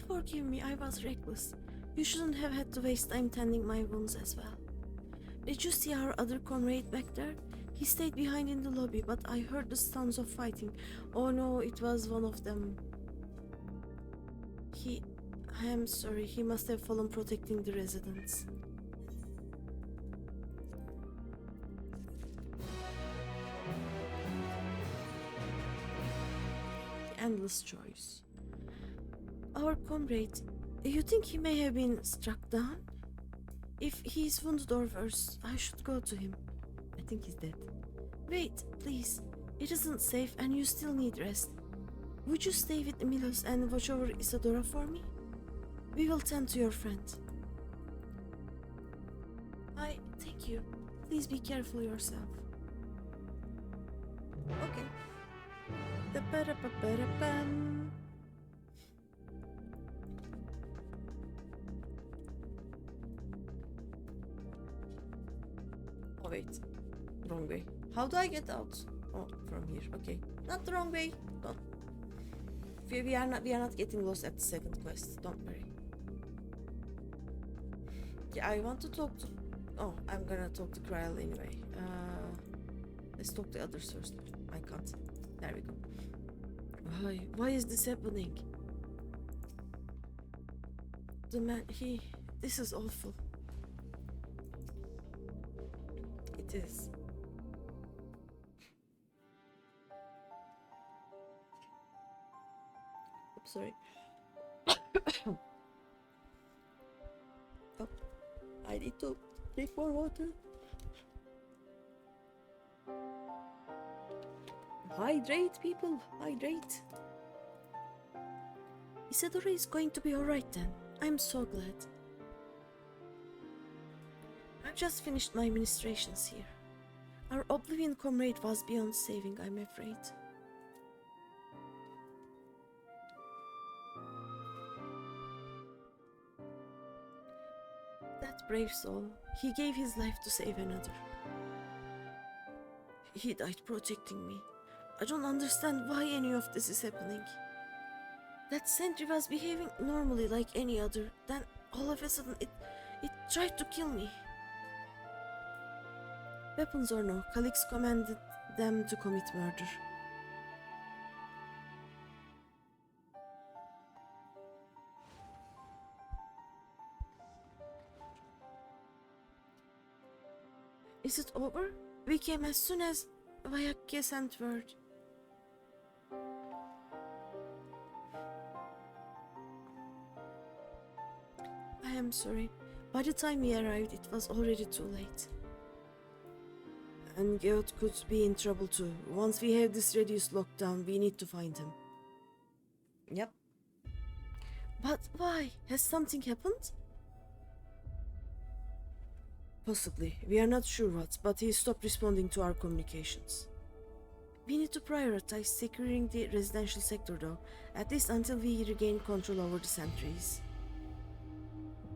Forgive me, I was reckless. You shouldn't have had to waste time tending my wounds as well. Did you see our other comrade back there? He stayed behind in the lobby, but I heard the sounds of fighting. Oh no, it was one of them. I am sorry, he must have fallen protecting the residents. The endless choice. Our comrade, you think he may have been struck down? If he's wounded or worse, I should go to him. I think he's dead. Wait, please. It isn't safe and you still need rest. Would you stay with Milos and watch over Isadora for me? We will tend to your friend. Thank you. Please be careful yourself. Okay. Da-ba-da-ba-ba-da-bam. Oh wait, wrong way. How do I get out? Oh, from here. Okay, not the wrong way. Don't. We are not getting lost at the second quest. Don't worry. Yeah, I want to talk to. Oh, I'm gonna talk to Kryl anyway. Let's talk to others first. I can't. There we go. Why is this happening? The man, this is awful. It is. Oops. sorry. Oh, I need to drink more water. Hydrate, people, hydrate. Isadora is going to be alright then. I'm so glad. I've just finished my ministrations here. Our Oblivion comrade was beyond saving, I'm afraid. That brave soul, he gave his life to save another. He died protecting me. I don't understand why any of this is happening. That sentry was behaving normally like any other, then all of a sudden it tried to kill me. Weapons or no, Calix commanded them to commit murder. Is it over? We came as soon as Vayakke sent word. I am sorry. By the time we arrived, it was already too late. And Geot could be in trouble too. Once we have this Radius locked down, we need to find him. Yep. But why? Has something happened? Possibly. We are not sure what, but he stopped responding to our communications. We need to prioritize securing the residential sector though, at least until we regain control over the sentries.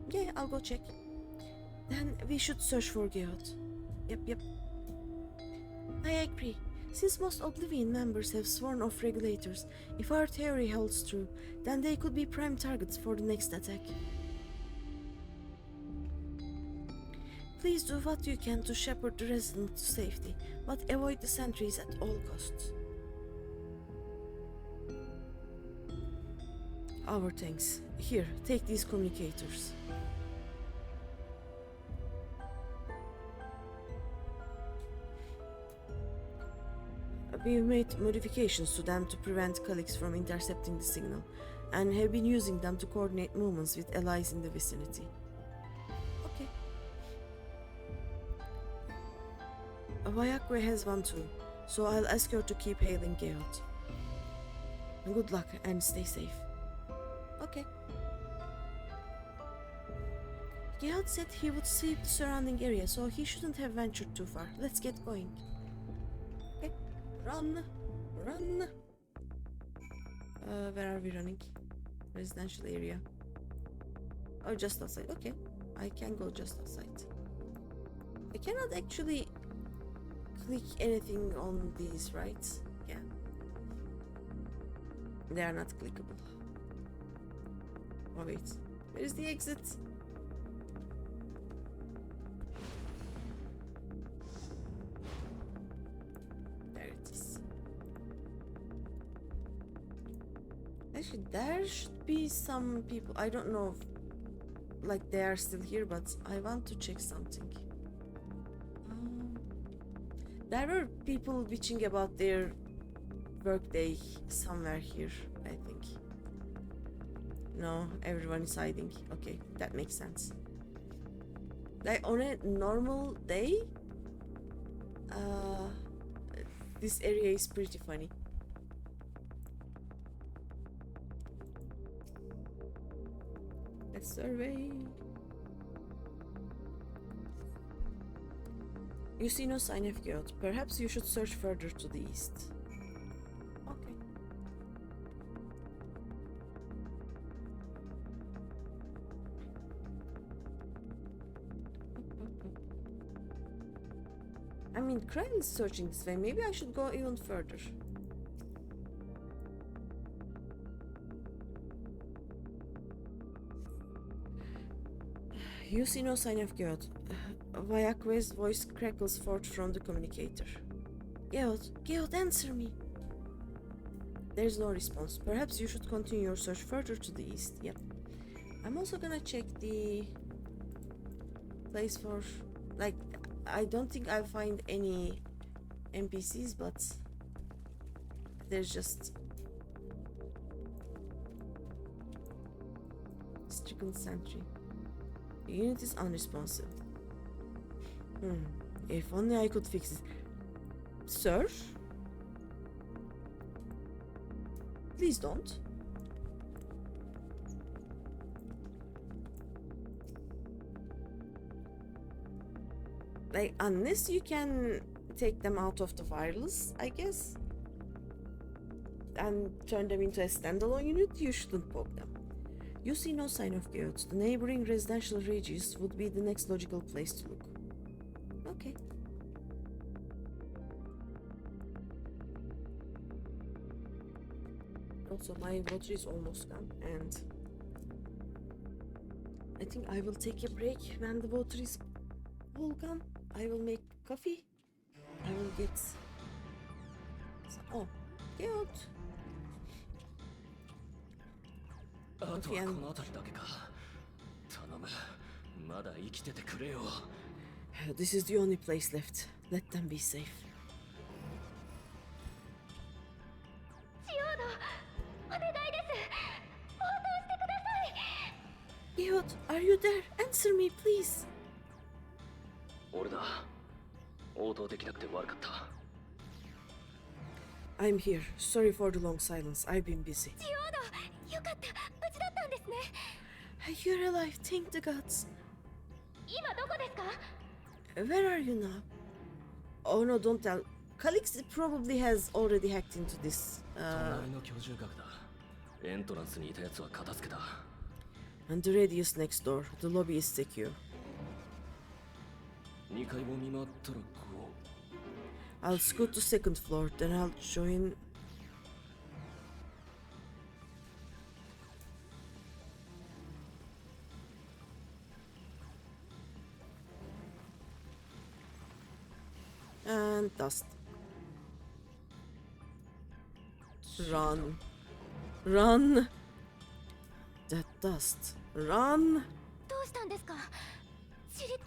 Yeah, I'll go check. Then we should search for Geot. Yep. I agree. Since most Oblivion members have sworn off regulators, if our theory holds true, then they could be prime targets for the next attack. Please do what you can to shepherd the residents to safety, but avoid the sentries at all costs. Our thanks. Here, take these communicators. We've made modifications to them to prevent Calix from intercepting the signal, and have been using them to coordinate movements with allies in the vicinity. Okay. Vayakwe has one too, so I'll ask her to keep hailing Geot. Good luck and stay safe. Okay. Geot said he would sweep the surrounding area, so he shouldn't have ventured too far. Let's get going. Okay. Run! Where are we running? Residential area. Oh, just outside. Okay. I can go just outside. I cannot actually click anything on these, right? Yeah. They are not clickable. Oh wait, where is the exit? There it is. Actually, there should be some people. I don't know if, like, they are still here, but I want to check something. There were people bitching about their workday somewhere here, I think. No, everyone is hiding. Okay, that makes sense. Like, on a normal day, this area is pretty funny. Let's survey. You see no sign of Geot. Perhaps you should search further to the east. Okay. I mean, Krell is searching this way. Maybe I should go even further. You see no sign of Geot. Vayakwe's voice crackles forth from the communicator. Geot, answer me! There's no response. Perhaps you should continue your search further to the east. Yep. I'm also gonna check the place for... like, I don't think I'll find any NPCs, but there's just Stricken sentry. The unit is unresponsive. If only I could fix it. Sir? Please don't. Like, unless you can take them out of the wireless, I guess, and turn them into a standalone unit, you shouldn't poke them. You see no sign of chaos. The neighboring residential radius would be the next logical place to look. Okay. Also, my water is almost gone, and I think I will take a break when the water is all gone. I will make coffee. I will get oh, get out. あとはこの辺りだけか。頼む。まだ生きててくれよ。This is the only place left. Let them be safe. ジオード、お願いです。応答してください。 Geode, are you there? Answer me, please. 俺だ。応答できなくて悪かった。I'm here. Sorry for the long silence. I've been busy. ジオード、よかった。無事だったんですね。You're alive. Thank the gods. 今どこですか？ Where are you now? Oh no, don't tell. Calix probably has already hacked into this. 隣の居住学だ。エントランスにいたやつは片付けた。And the radius next door. The lobby is secure. 2階も見回ったらこう。I'll scoot to second floor, then I'll join. And dust. Run. Run. That dust. Run. どうしたんですか？塵って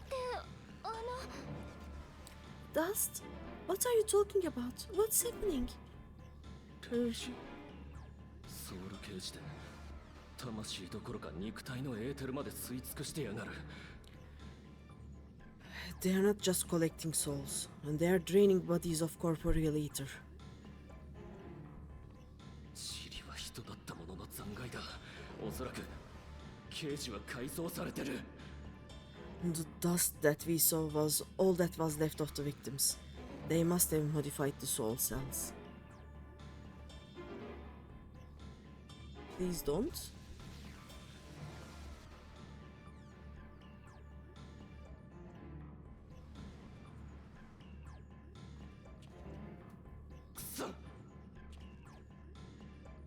Dust? What are you talking about? What's happening? ページ。ソウルケージで魂どころか肉体のエーテルまで吸い尽くしてやがる。They are not just collecting souls, and they are draining bodies of corporeal ether. 塵は人だったものの残骸だ。おそらくケージは改装されてる。The dust that we saw was all that was left of the victims. They must have modified the soul cells. Please don't.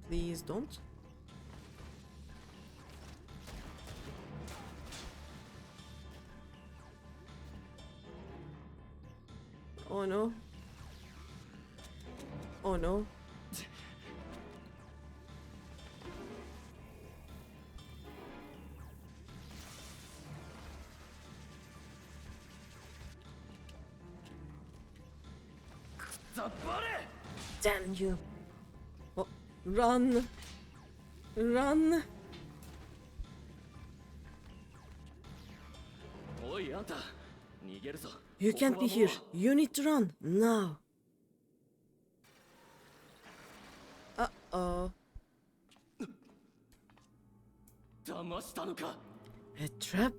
Please don't. Oh no. Oh no. Damn you. Oh, run. Run. おいあんた、逃げるぞ。 You can't be here. You need to run now. Uh-oh. 騙したのか。 A trap?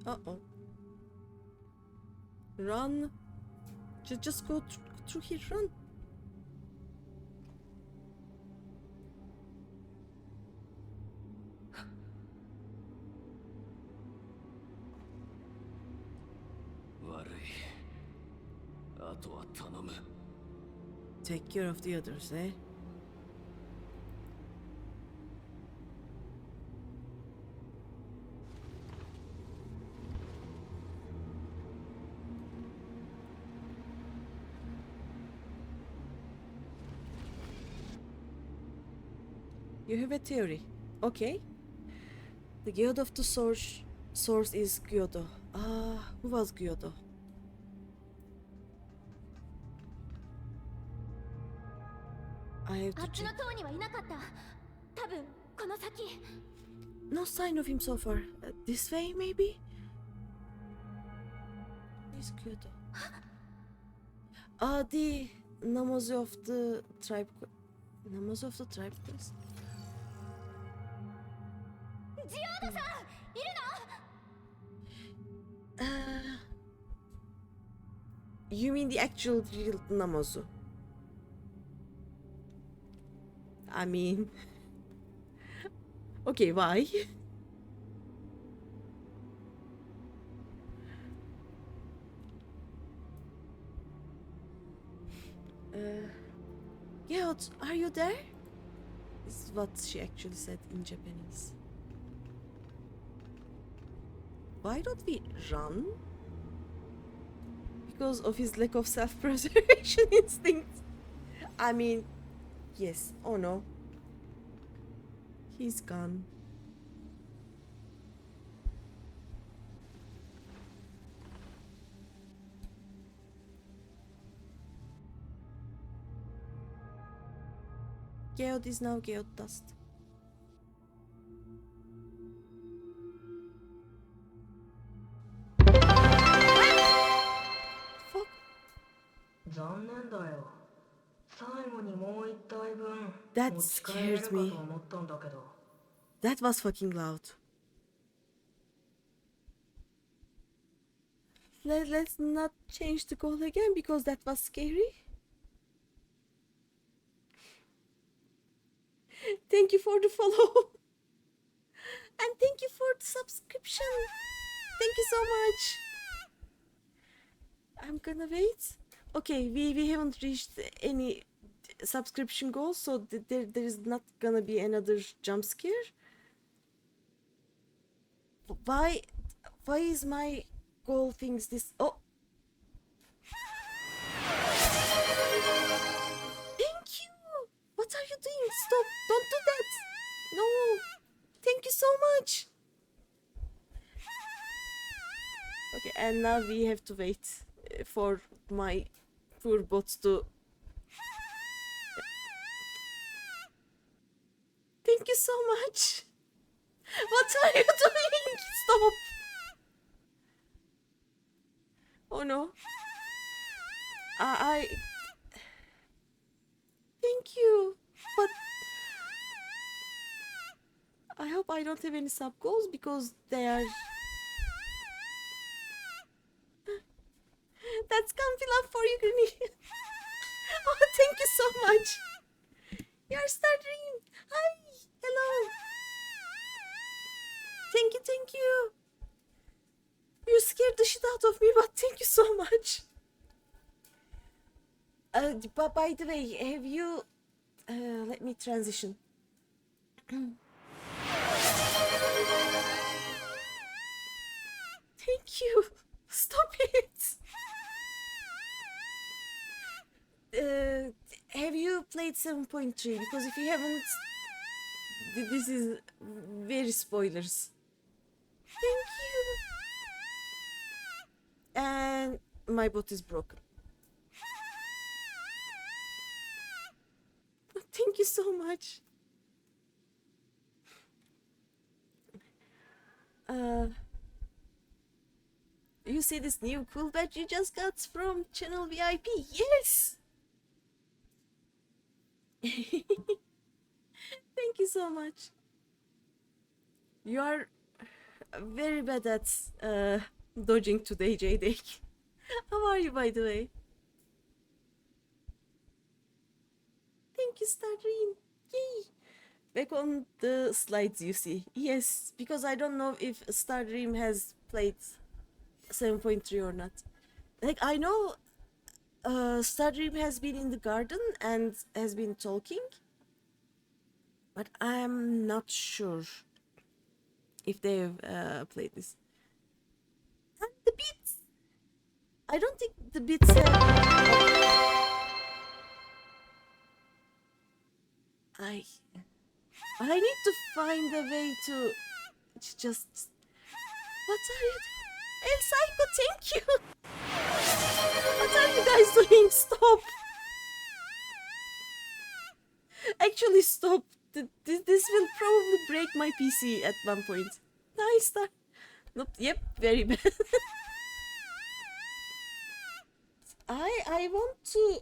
Uh-oh. Run. Just go through here. Run. Take care of the others, eh? You have a theory. Okay. The god of the source is Gyodo. Who was Gyodo? I have あ to っちの check. 塔にはいなかった。多分この先。 No sign of him so far. This way, maybe? He's cute. The Namazu of the tribe. Namazu of the tribe quest. ジオードさんいる You mean the actual real Namazu? I mean, okay, why? Yeah, are you there? This is what she actually said in Japanese. Why don't we run? Because of his lack of self-preservation instinct. I mean, yes. Oh no. He's gone. Geod is now Geod dust. Fuck. 残念だよ。最後にもう一体分 That 持ち帰れる scared かと me. 思ったんだけど。 That was fucking loud. Let's not change the goal again because that was scary. Thank you for the follow. And thank you for the subscription. Thank you so much. I'm gonna wait. Okay, we haven't reached any subscription goals, so there is not gonna be another jump scare. Why is my goal things this? Oh, thank you. What are you doing? Stop! Don't do that. No. Thank you so much. Okay, and now we have to wait for my poor bots to. Thank you so much. What are you doing? Stop. Oh no. I thank you, but I hope I don't have any sub goals because they are. That's comfy love for you, Greeny. Oh, thank you so much. You're starting. Hi, hello. Thank you. You scared the shit out of me, but thank you so much. But by the way, have you? Let me transition. Thank you. Stop it. Have you played 7.3? Because if you haven't, this is very spoilers. Thank you. And my bot is broken. Thank you so much. You see this new cool badge you just got from channel VIP? Yes. Thank you so much. You are very bad at dodging today, J-Deck. How are you, by the way? Thank you, Starreen. Yay! Back on the slides, you see. Yes, because I don't know if Stardream has played 7.3 or not. Like, I know Stardream has been in the garden and has been talking, but I'm not sure if they've played this. And the beats! I don't think the beats have... I need to find a way to just... What are you doing? El Psycho, thank you! What are you guys doing? Stop! actually stop. This will probably break my PC at one point. Nice start. Nope. Yep. Very bad. I want to.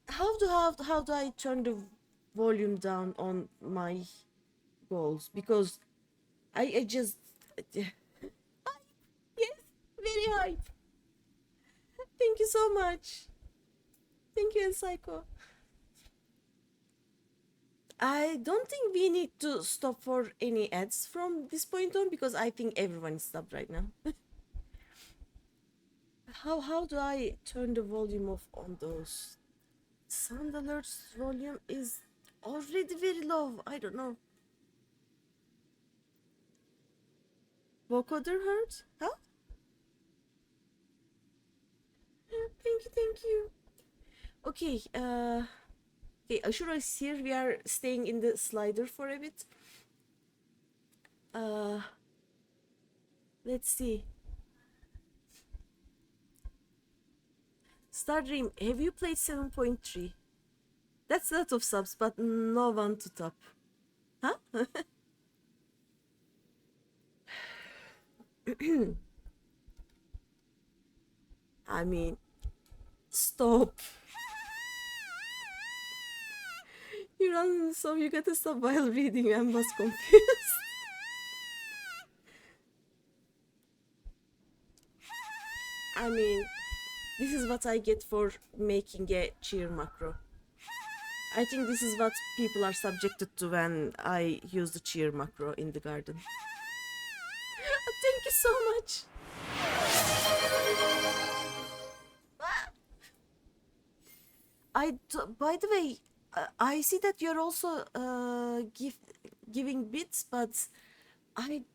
How do I turn the volume down on my goals? Because I just. Yes. Very hype. Thank you so much. Thank you, El Psycho. I don't think we need to stop for any ads from this point on because I think everyone is stopped right now. How do I turn the volume off on those? Sound alerts volume is already very low. I don't know. Vocoder hurt? Huh? Thank you. Okay, okay, Ashura is here. We are staying in the slider for a bit. Let's see. Stardream, have you played 7.3? That's a lot of subs, but no one to top. Huh? I mean, stop. You run, so you get to stop while reading. I was confused. I mean, this is what I get for making a cheer macro. I think this is what people are subjected to when I use the cheer macro in the garden. Thank you so much. By the way, I see that you're also giving bits, but I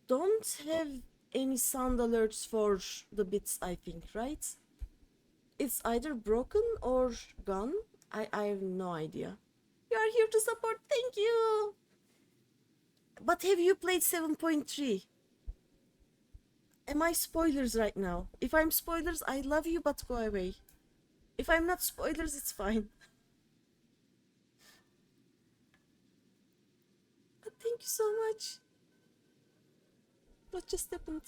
don't have any sound alerts for the bits, I think, right? It's either broken or gone. I have no idea. You are here to support, thank you! But have you played 7.3? Am I spoilers right now? If I'm spoilers, I love you, but go away. If I'm not spoilers, it's fine. But thank you so much. What just happened?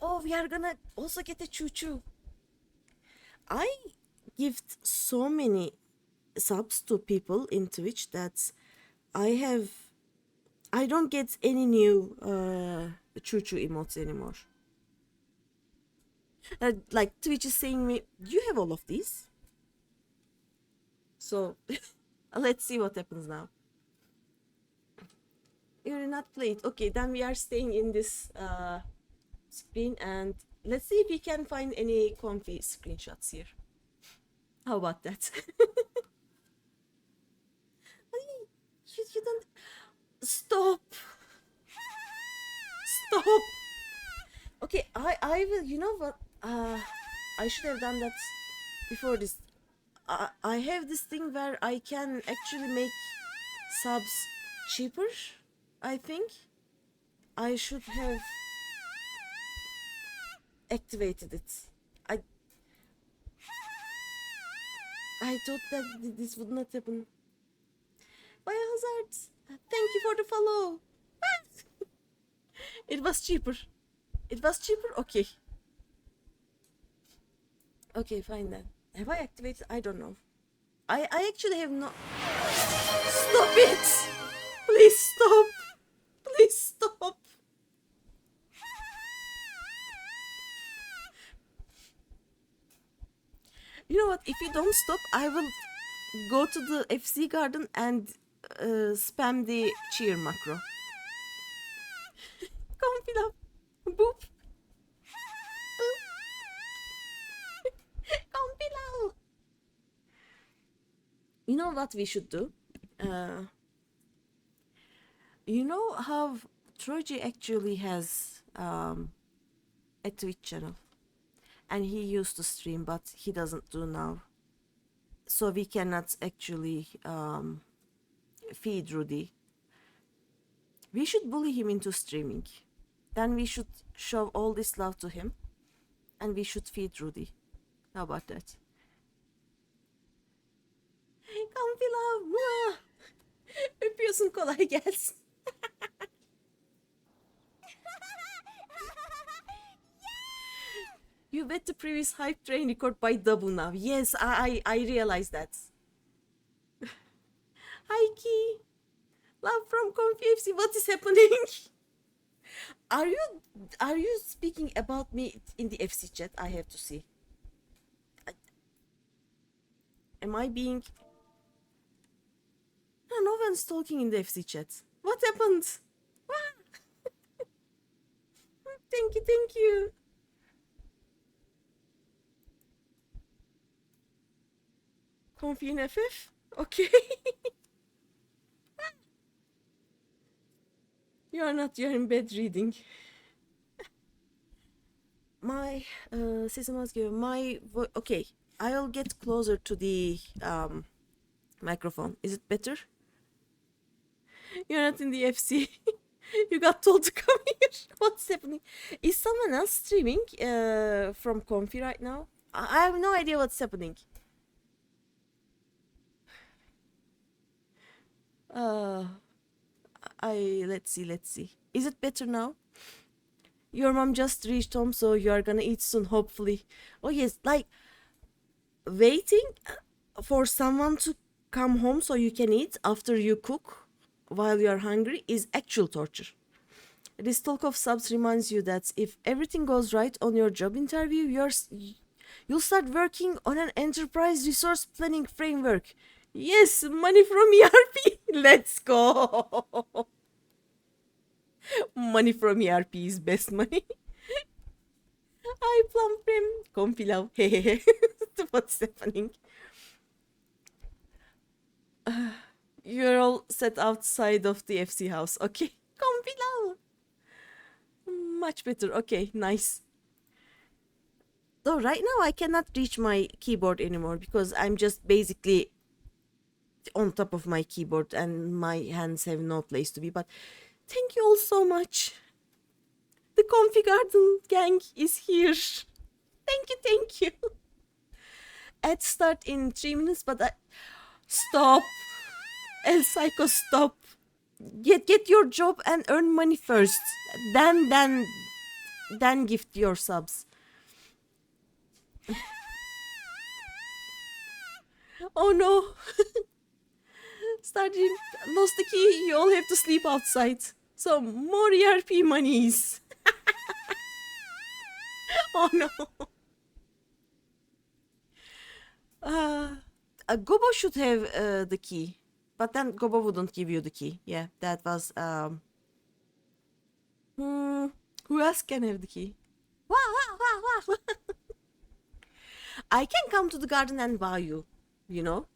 Oh, we are gonna also get a choo-choo. I gift so many subs to people in Twitch that I don't get any new choo-choo emotes anymore. Like Twitch is saying me, you have all of these? So let's see what happens now. You're not played. Okay, then we are staying in this screen and let's see if we can find any comfy screenshots here. How about that? You don't stop. Stop. Okay, I will. You know what? I should have done that before this. I have this thing where I can actually make subs cheaper. I think I should have activated it. I thought that this would not happen. Biohazard, thank you for the follow. It was cheaper. It was cheaper? Okay. Okay, fine then. Have I activated? I don't know. I actually have not. Stop it! Please stop! Please stop! You know what? If you don't stop, I will go to the FC garden and spam the cheer macro. Confidam. Boop. Confidam. You know what we should do? You know how Troji actually has a Twitch channel, and he used to stream, but he doesn't do now. So we cannot actually feed Rudy. We should bully him into streaming. Then we should show all this love to him, and we should feed Rudy. How about that? Comfy love. Mua. Öpüyorsun, kolay gelsin. You bet the previous hype train record by double now. Yes, I realize that. Hi Key. Love from Comfy FC. What is happening? Are you speaking about me in the FC chat? I have to see. Am I being? No one's talking in the FC chat. What happened? Thank you, thank you. Comfy in FF? Okay. You're not, you're in bed reading. My sesim was given. Okay. I'll get closer to the microphone. Is it better? You're not in the FC. You got told to come here. What's happening? Is someone else streaming from Comfy right now? I have no idea what's happening. Let's see. Is it better now? Your mom just reached home, so you are gonna eat soon, hopefully. Oh yes, like waiting for someone to come home so you can eat after you cook while you are hungry is actual torture. This talk of subs reminds you that if everything goes right on your job interview, you'll start working on an enterprise resource planning framework. Yes, money from ERP. Let's go. Money from ERP is best money. Hi, Plum Prim. Comfy love. What's happening? You're all set outside of the FC house. Okay. Comfy love. Much better. Okay, nice. Though right now I cannot reach my keyboard anymore because I'm just basically on top of my keyboard and my hands have no place to be. But thank you all so much. The Comfy Garden gang is here. Thank you. Ad start in 3 minutes, but stop. El Psycho, stop. Get your job and earn money first. Then gift your subs. Oh no. Starting lost the key. You all have to sleep outside. So more ERP monies. Oh no. Gobo should have the key, but then Gobo wouldn't give you the key. Yeah, that was who else can have the key? Wow. I can come to the garden and wow you. You know,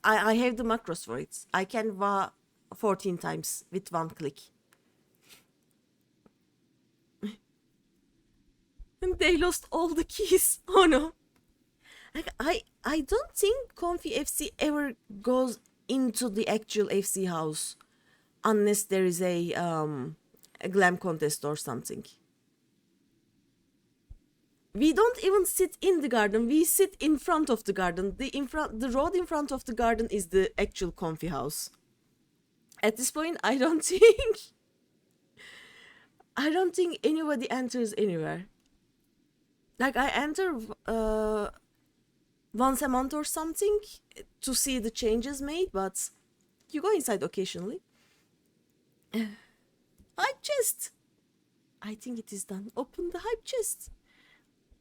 I have the macros for it. I can wow 14 times with one click. And they lost all the keys. Oh no. Like I don't think Comfy FC ever goes into the actual FC house unless there is a glam contest or something. We don't even sit in the garden. We sit in front of the garden. The road in front of the garden is the actual Comfy house. At this point, I don't think anybody enters anywhere. Like I enter once a month or something to see the changes made, but you go inside occasionally. Hype chest. I think it is done. Open the hype chest.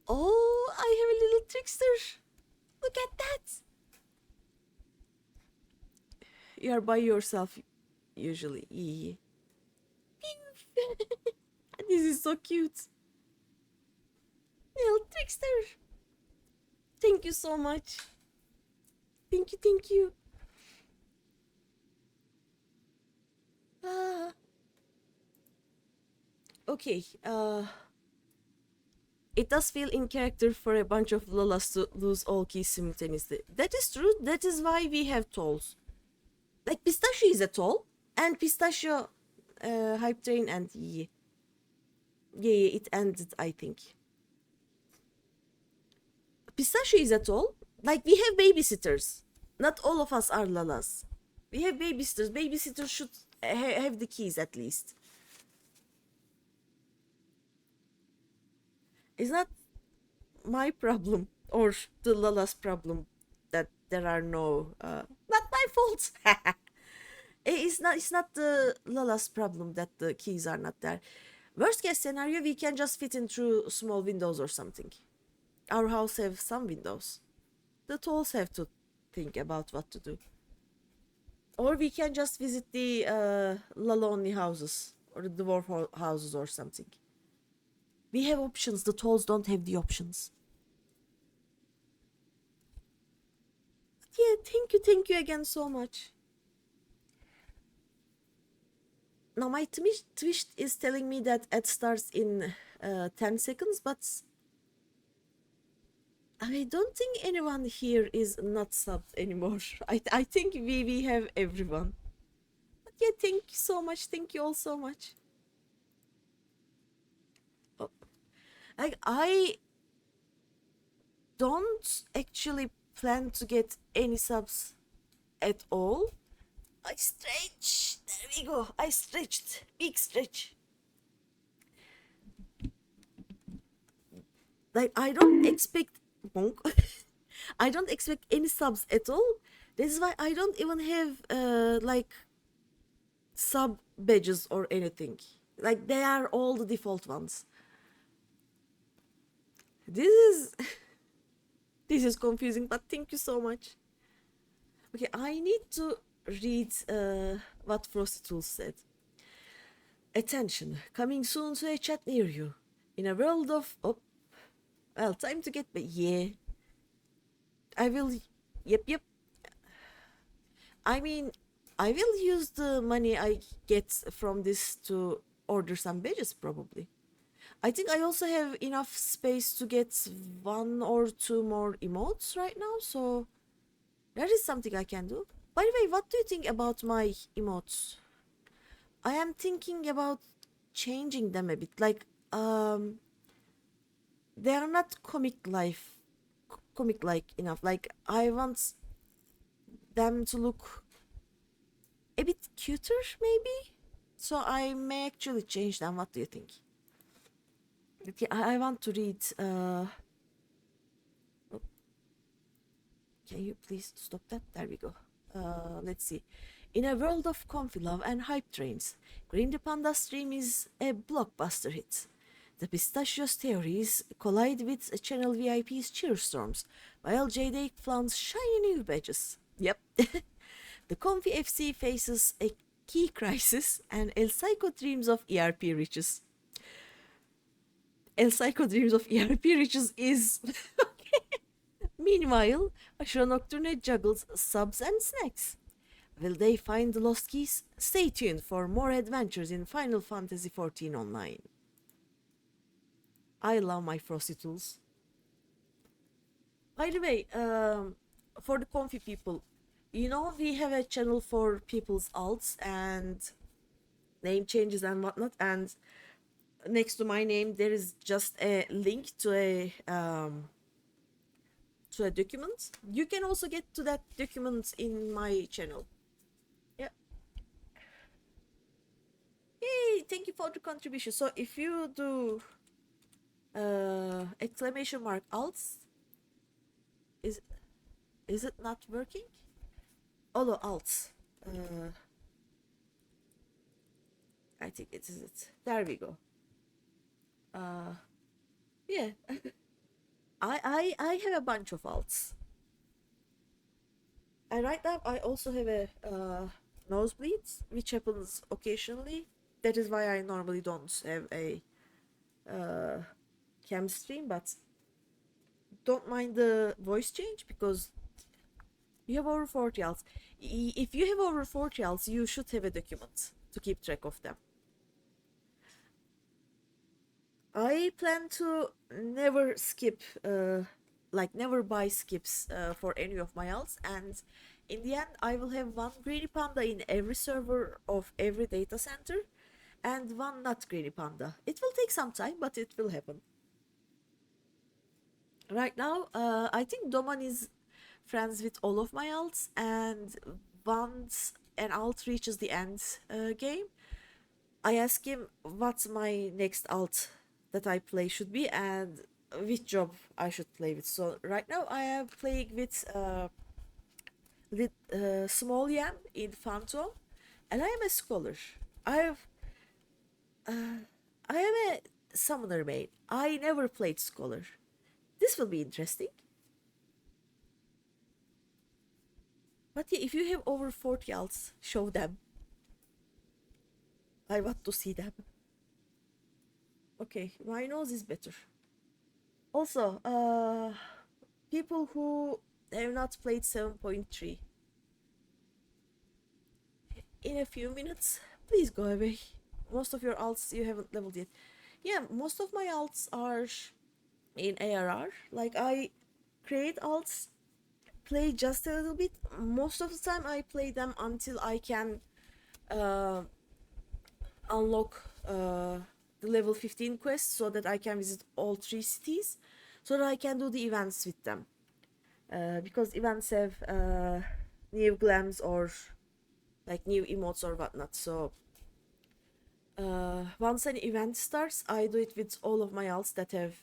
Oh, I have a little trickster. Look at that. You are by yourself usually. This is so cute. Little trickster. Thank you so much. Thank you. Okay. It does feel in character for a bunch of Lolas to lose all keys simultaneously. That is true. That is why we have tolls. Like Pistachio is a toll, and Pistachio hype train, and yeah, it ended, I think. Pistachio is a toll. Like we have babysitters. Not all of us are lalas. We have babysitters. Babysitters should have the keys at least. It's not my problem or the lala's problem that there are no. Not my fault. It's not the lala's problem that the keys are not there. Worst case scenario, we can just fit in through small windows or something. Our house have some windows. The tolls have to think about what to do. Or we can just visit the Lala only houses or the dwarf houses or something. We have options. The tolls don't have the options. But yeah, thank you again so much. Now my Twitch is telling me that ad starts in 10 seconds, but I don't think anyone here is not subbed anymore. I think we have everyone. But yeah, thank you so much. Thank you all so much. Oh, I don't actually plan to get any subs at all. I stretch. There we go. I stretched. Big stretch. Like I don't expect bonk. I don't expect any subs at all. This is why I don't even have like sub badges or anything. Like they are all the default ones. This is this is confusing, but thank you so much. Okay, I need to read what Frosty Tools said. Attention, coming soon to a chat near you. In a world of well, time to get back. Yeah. I will. Yep. I mean, I will use the money I get from this to order some badges, probably. I think I also have enough space to get 1 or 2 more emotes right now, so that is something I can do. By the way, what do you think about my emotes? I am thinking about changing them a bit. Like, they are not comic-like enough. Like, I want them to look a bit cuter, maybe? So I may actually change them. What do you think? Okay, I want to read. Can you please stop that? There we go. Let's see. In a world of comfy love and hype trains, GreenyThePanda stream is a blockbuster hit. The pistachios theories collide with channel VIP's cheerstorms, while JD flaunts shiny new badges. Yep. The Comfy FC faces a key crisis, and El Psycho dreams of ERP riches. El Psycho dreams of ERP riches is. Meanwhile, Ashura Nocturne juggles subs and snacks. Will they find the lost keys? Stay tuned for more adventures in Final Fantasy XIV Online. I love my Frosty Tools. By the way, for the Comfy people, you know we have a channel for people's alts and name changes and whatnot, and next to my name there is just a link to a document. You can also get to that document in my channel. Yeah. Hey, thank you for the contribution. So if you do exclamation mark alts, is it not working? Oh no, alts. I think it is it. There we go. Yeah. I have a bunch of alts. And right now I also have a nosebleeds, which happens occasionally. That is why I normally don't have a cam stream, but don't mind the voice change because you have over 40 alts. If you have over 40 alts, you should have a document to keep track of them. I plan to never skip, never buy skips for any of my alts, and in the end, I will have one GreenyPanda in every server of every data center, and one not GreenyPanda. It will take some time, but it will happen. Right now, I think Doman is friends with all of my alts, and once an alt reaches the end game, I ask him what my next alt that I play should be and which job I should play with. So right now I am playing with Small Yam in Phantom, and I am a scholar. I've I am a summoner main. I never played scholar. This will be interesting. But yeah, if you have over 40 alts, show them. I want to see them. Okay, my nose is better. Also, people who have not played 7.3, in a few minutes, please go away. Most of your alts you haven't leveled yet. Yeah, most of my alts are in ARR. Like, I create alts, play just a little bit. Most of the time I play them until I can unlock the level 15 quest, so that I can visit all 3 cities, so that I can do the events with them. Because events have new glams or like new emotes or whatnot. So once an event starts, I do it with all of my alts that have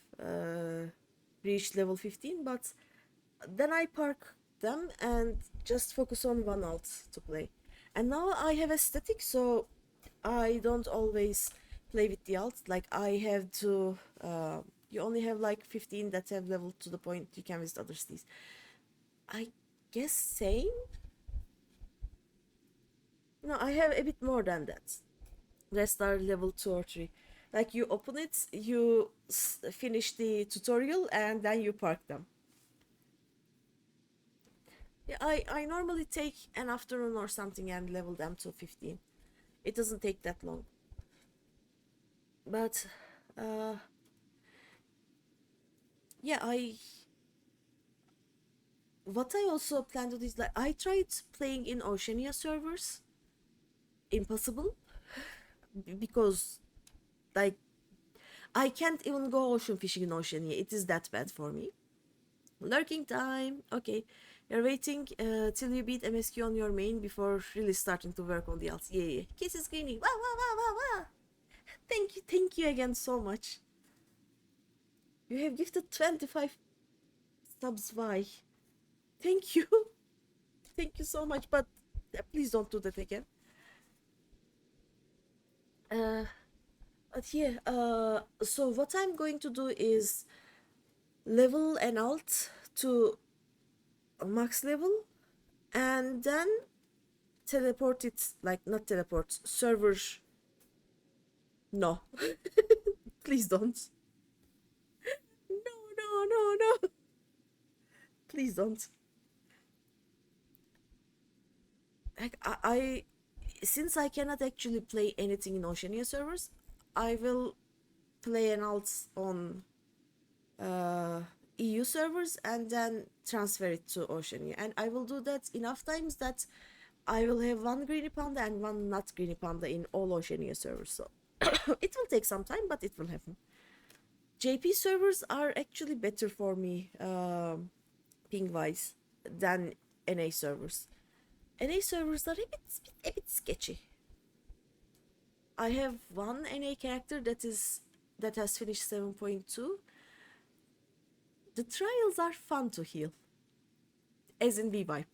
reached level 15, but then I park them and just focus on one alt to play. And now I have a static, so I don't always play with the alt. Like, I have to you only have like 15 that have leveled to the point you can visit other cities. I guess same. No, I have a bit more than that. Rest are level 2 or 3. Like, you open it, you finish the tutorial, and then you park them. Yeah, I normally take an afternoon or something and level them to 15. It doesn't take that long. But yeah, what I also plan to do is, like, I tried playing in Oceania servers. Impossible. Because, like, I can't even go ocean fishing in Oceania. It is that bad for me. Lurking time. Okay. You're waiting till you beat MSQ on your main before really starting to work on the alts. Yeah. Kisses, Greeny. Wow, wow, wow, wow, wow. Thank you again so much. You have gifted 25 subs. Why? Thank you. Thank you so much, but please don't do that again. But yeah, so what I'm going to do is level an alt to max level, and then teleport it, like, not teleport, server. No. Please don't. No. Please don't. Like, I since I cannot actually play anything in Oceania servers, I will play an alt on EU servers and then transfer it to Oceania. And I will do that enough times that I will have one GreenyPanda and one not GreenyPanda in all Oceania servers. So it will take some time, but it will happen. JP servers are actually better for me, ping-wise, than NA servers. NA servers are a bit sketchy. I have one NA character that has finished 7.2. The trials are fun to heal, as in V-Vibe.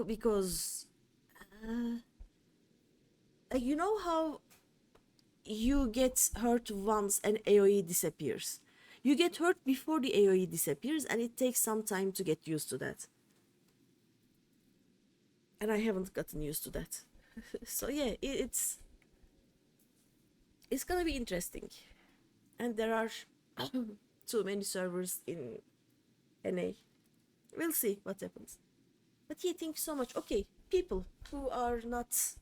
Because you know how you get hurt once and AoE disappears. You get hurt before the AoE disappears, and it takes some time to get used to that. And I haven't gotten used to that. So yeah, it's gonna be interesting. And there are too many servers in NA. We'll see what happens. But yeah, thank you so much. Okay, people who are not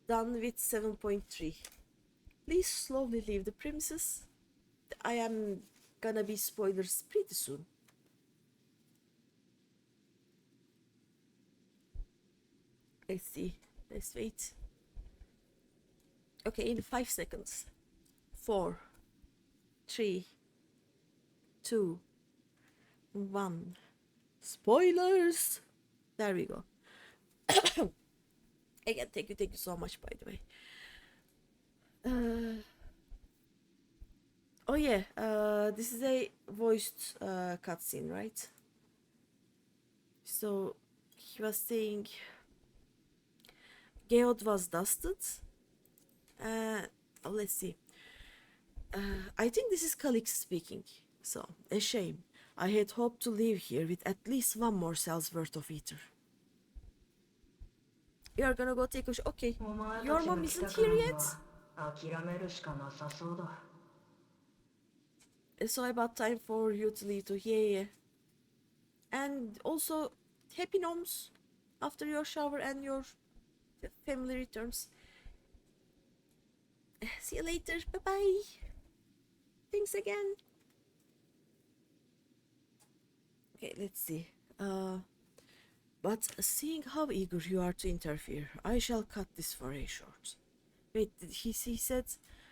done with 7.3, please slowly leave the premises. I am gonna be spoilers pretty soon. Let's see. Let's wait. Okay, in 5 seconds. 4, 3, 2, 1. Spoilers. There we go. Again, thank you so much, by the way. Oh yeah, this is a voiced cutscene, right? So he was saying Geod was dusted. Let's see. I think this is Calix speaking. So, a shame. I had hoped to leave here with at least one more cell's worth of ether. You're gonna go take a okay. お前 Your たち mom が来 isn't たか here らに yet? は諦めるしかなさそうだ。 So about time for you to leave too. Yeah. And also, happy noms after your shower and your family returns. See you later. Bye bye. Thanks again. Okay, let's see. But seeing how eager you are to interfere, I shall cut this foray short. Wait, did he said,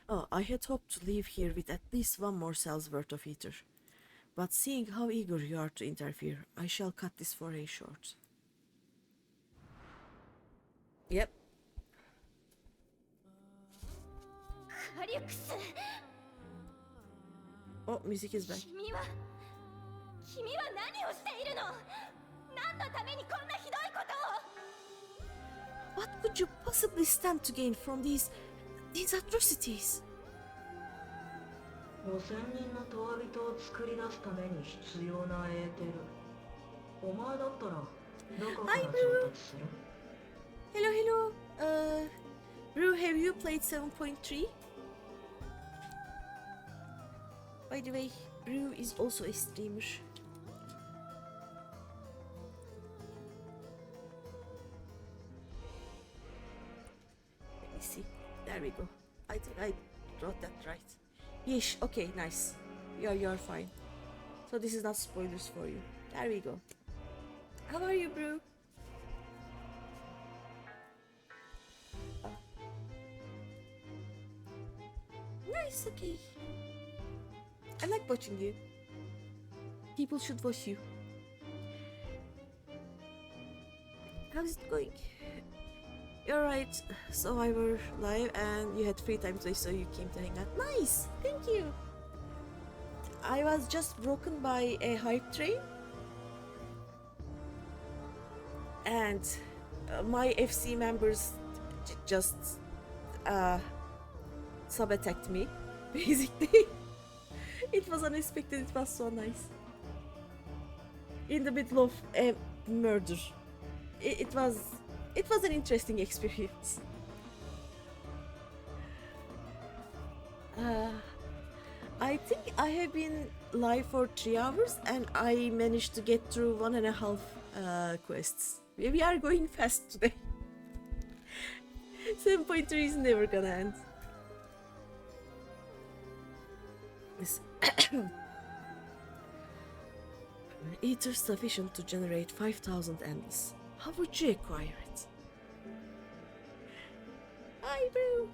oh, I had hoped to leave here with at least one more cell's worth of ether. But seeing how eager you are to interfere, I shall cut this foray short. Yep. カリュクス Oh, music is back. 君は何をしているの？何のためにこんなひどいことを？ What could you possibly stand to gain from these atrocities? 5000人のトワビトを作り出すために必要なエーテル。お前だったらどこから調達する？ Hello. Brew, have you played 7.3? By the way, Brew is also a streamer. Let me see. There we go. I think I wrote that right. Yesh, okay, nice. You're fine. So this is not spoilers for you. There we go. How are you, Brew? Nice, okay. I like watching you. People should watch you. How's it going? You're right. So I were live and you had free time today, so you came to hang out. Nice! Thank you! I was just broken by a hype train. And my FC members just sub-attacked me, basically. It was unexpected, it was so nice. In the middle of a murder. It was an interesting experience. I think I have been live for 3 hours and I managed to get through 1.5 quests. We are going fast today. 7.3 is never gonna end. This ether sufficient to generate 5,000 endless. How would you acquire it? Hi, bro.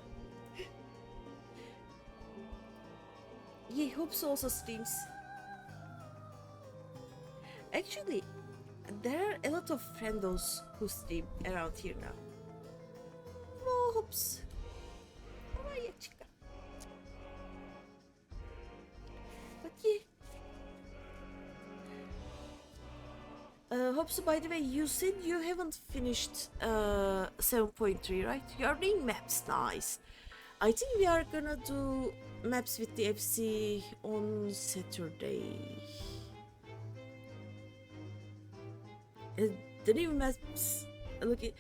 Yeah, Hopes also streams. Actually, there are a lot of friendos who stream around here now. Oh, Hopes. How are you, chica? But yeah. Hopes, by the way, you said you haven't finished 7.3, right? You're doing maps, nice. I think we are gonna do maps with the FC on Saturday. The new maps, look at,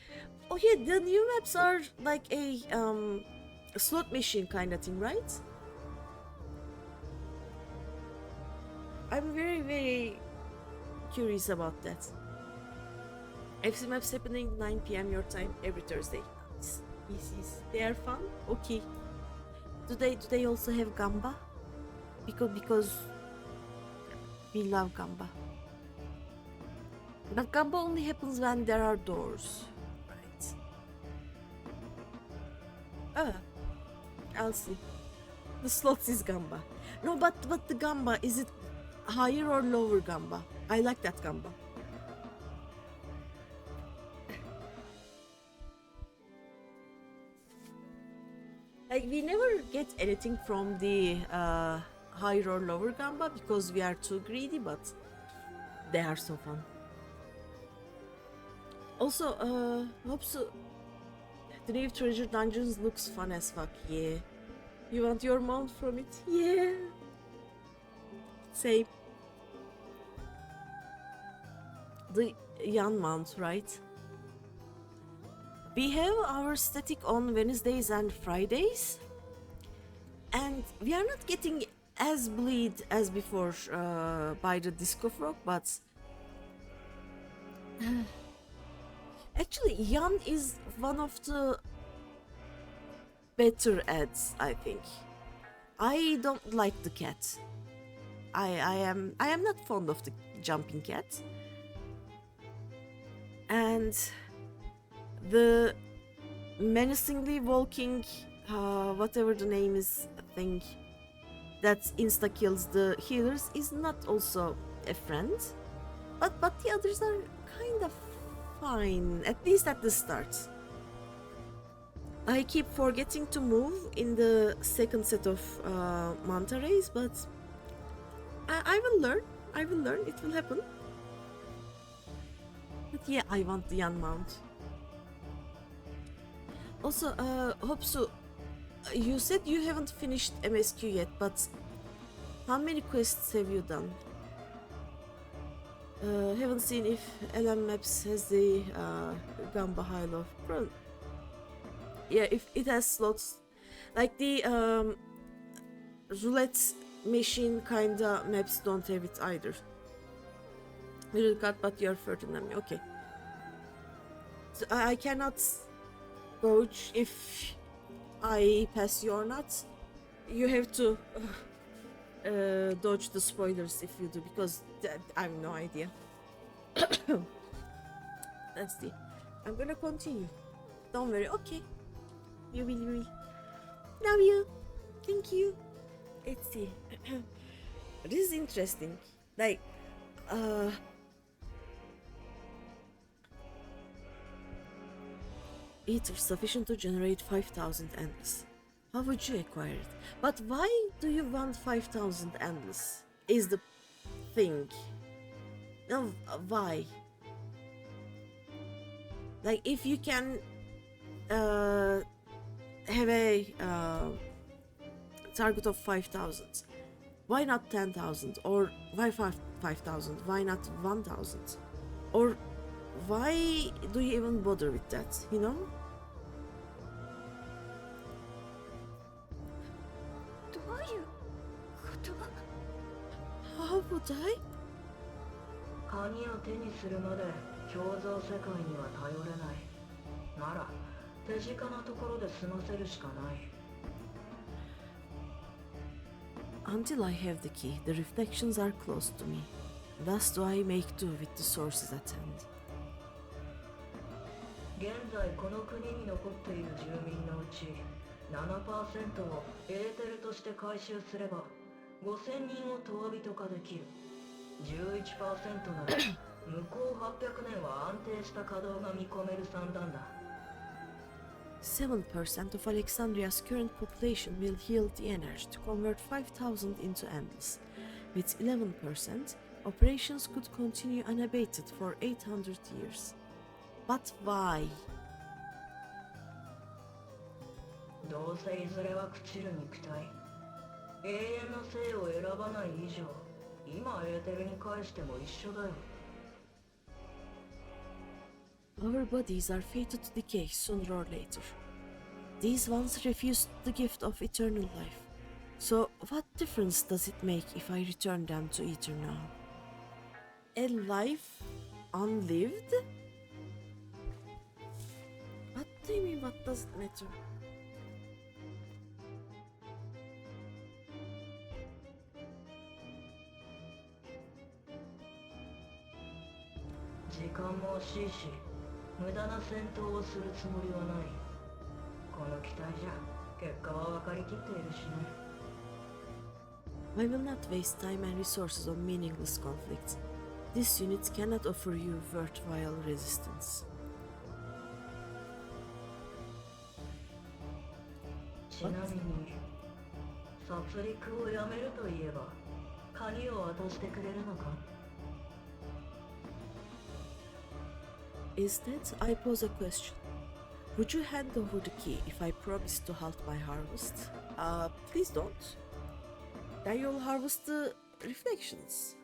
oh yeah, the new maps are like a slot machine kind of thing, right? I'm very curious about that. FC maps happening 9 p.m. your time every Thursday. Nice. They are fun. Okay. Do they also have Gamba? Because we love Gamba. But Gamba only happens when there are doors, right? I'll see. The slots is Gamba. No, but the Gamba, is it higher or lower Gamba? I like that Gamba. Like we never get anything from the higher or lower Gamba because we are too greedy, but they are so fun. Also, hope so. The new treasure dungeons looks fun as fuck. Yeah. You want your mount from it? Yeah. Same. The Yan mount, right? We have our static on Wednesdays and Fridays, and we are not getting as bleed as before by the disco frog, but actually Yan is one of the better ads, I think. I don't like the cat. I am not fond of the jumping cat. And the menacingly walking whatever the name is thing that insta kills the healers is not also a friend. But the others are kind of fine, at least at the start. I keep forgetting to move in the second set of manta rays, but I will learn. I will learn. It will happen. But yeah, I want the Yan mount. Also, Hopsu, you said you haven't finished MSQ yet, but how many quests have you done? Haven't seen if LM Maps has the Gamba High Low. Yeah, if it has slots, like the roulette machine kinda maps don't have it either. Middle cut, but you're further than me. Okay. So I cannot gauge if I pass you or not. You have to dodge the spoilers if you do, because I have no idea. Let's see. I'm gonna continue. Don't worry. Okay. You will. Love you. Thank you. Let's see. This is interesting. Like, ether sufficient to generate 5,000 endless. How would you acquire it? But why do you want 5,000 endless? Is the thing. No, why? Like, if you can have a target of 5,000, why not 10,000? Or why 5,000? Why not 1,000? Or why do you even bother with that, you know? どういうこと？ How would I? 鍵を手にするまで共造世界には頼れない。なら手近なところで済ませるしかない。 Until I have the key, the reflections are close to me. Thus do I make do with the sources at hand. 現在この国に残っている住民のうち 7% をエーテルとして回収すれば5000人をトワビト化できる。 11% なら向こう800年は安定した稼働が見込める算段だ。 7% of Alexandria's current population will yield the energy to convert 5,000 into endless. With 11%, operations could continue unabated for 800 years. But why? どうせいずれは朽ちる肉体。永遠の生を選ばない以上、今エーテルに返しても一緒だよ。 Our bodies are fated to decay sooner or later. These ones refused the gift of eternal life. So what difference does it make if I return them to ether now? A life unlived? What do you mean, what does it matter? 時間も惜しいし、無駄な戦闘をするつもりはない。この機体じゃ結果は分かりきっているしね。 I will not waste time and resources on meaningless conflicts. This unit cannot offer you worthwhile resistance. しちなみに殺戮をやめると言えば鍵を渡してくれるのか？ Instead, I pose a question. Would you hand over the key if I promise to halt my harvest? Please don't. Then you'll harvest the reflections.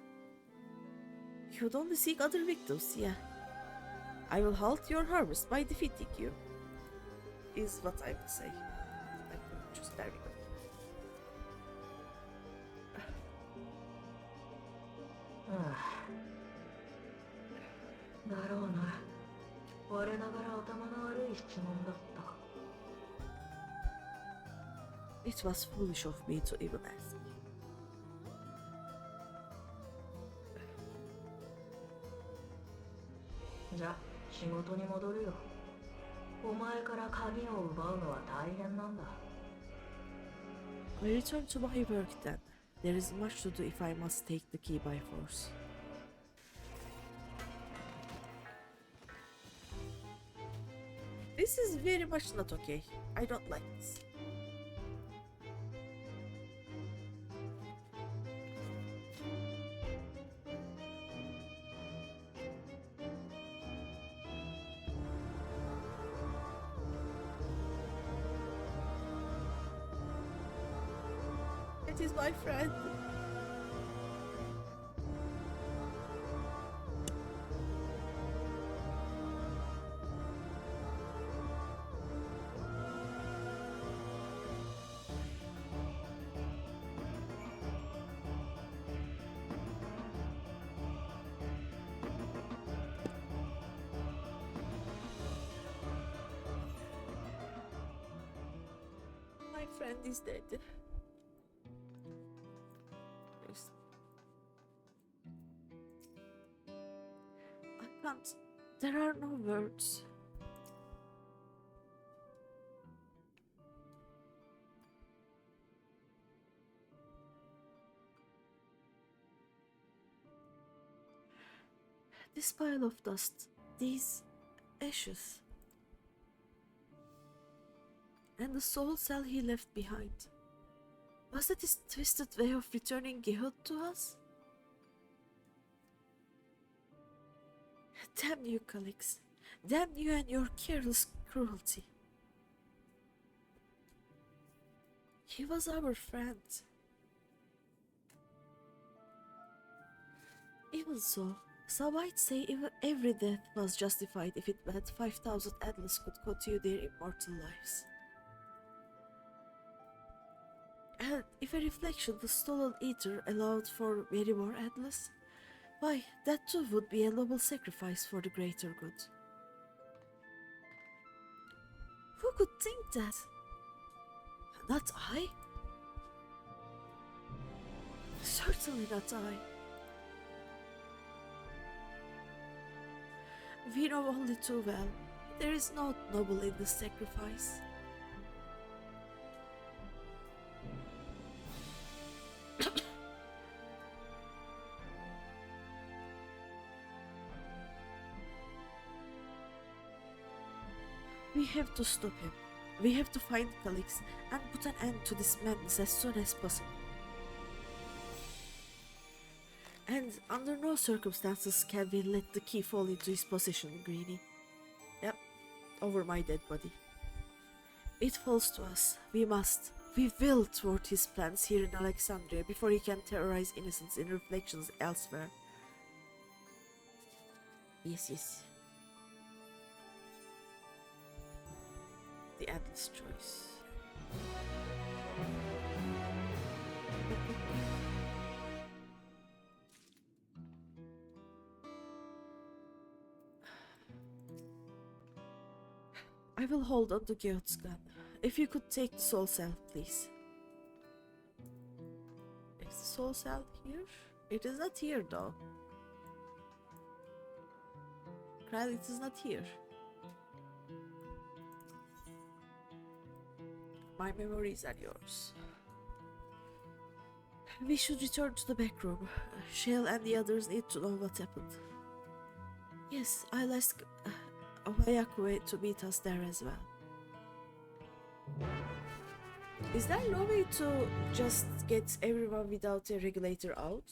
You'd only seek other victims, yeah. I will halt your harvest by defeating you. Is what I would say. I could just there we go. だろうな。我ながら頭の悪い質問だった。It was foolish of me to even ask. じゃ、仕事に戻るよ。お前から鍵を奪うのは大変なんだ。I return to my work then. There is much to do if I must take the key by force. This is very much not okay. I don't like this. It is my friend. My friend is dead. Yes. I can't. There are no words. This pile of dust, these ashes, and the soul cell he left behind. Was that his twisted way of returning Gehud to us? Damn you, Calix. Damn you and your careless cruelty. He was our friend. Even so I'd say every death was justified if it meant 5,000 Atlas could continue their immortal lives. And if a reflection, the stolen ether, allowed for many more Atlas, why, that too would be a noble sacrifice for the greater good. Who could think that? Not I? Certainly not I. We know only too well, there is no noble in the sacrifice. We have to stop him. We have to find Calix and put an end to this madness as soon as possible. And under no circumstances can we let the key fall into his possession, Greeny. Yep, over my dead body. It falls to us. We will thwart his plans here in Alexandria before he can terrorize innocents in reflections elsewhere. Yes. The endless choice. I will hold on to Geot's gun. If you could take the soul cell, please. Is the soul cell here? It is not here though. Kyle, it is not here. My memories are yours. We should return to the back room. Shell and the others need to know what happened. Yes, I'll ask Oyakue to meet us there as well. Is there no way to just get everyone without a regulator out?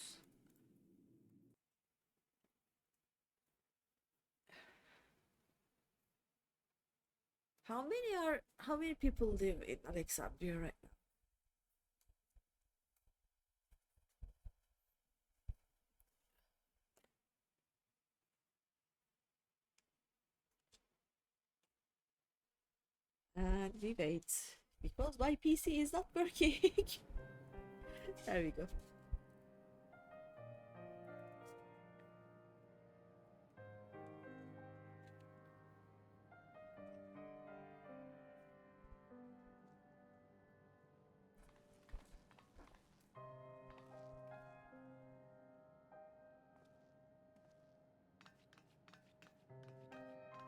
How many people live in Alexandria right now? And we wait because my PC is not working. There we go.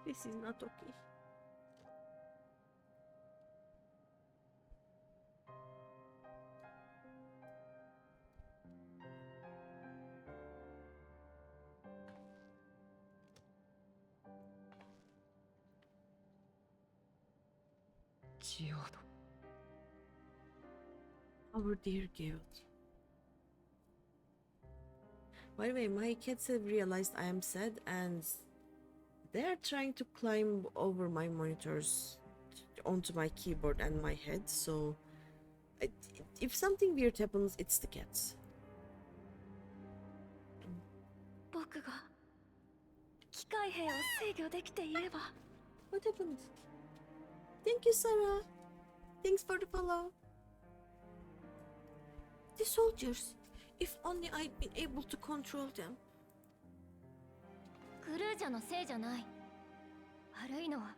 This is not okay. Our dear Geode. By the way, my cats have realized I am sad and they are trying to climb over my monitors onto my keyboard and my head, so if something weird happens, it's the cats. 僕が機械兵を制御できていれば。 What happened? Thank you, Sarah. Thanks for the follow. The soldiers. If only I'd been able to control them. グルージャのせいじゃない。悪いのは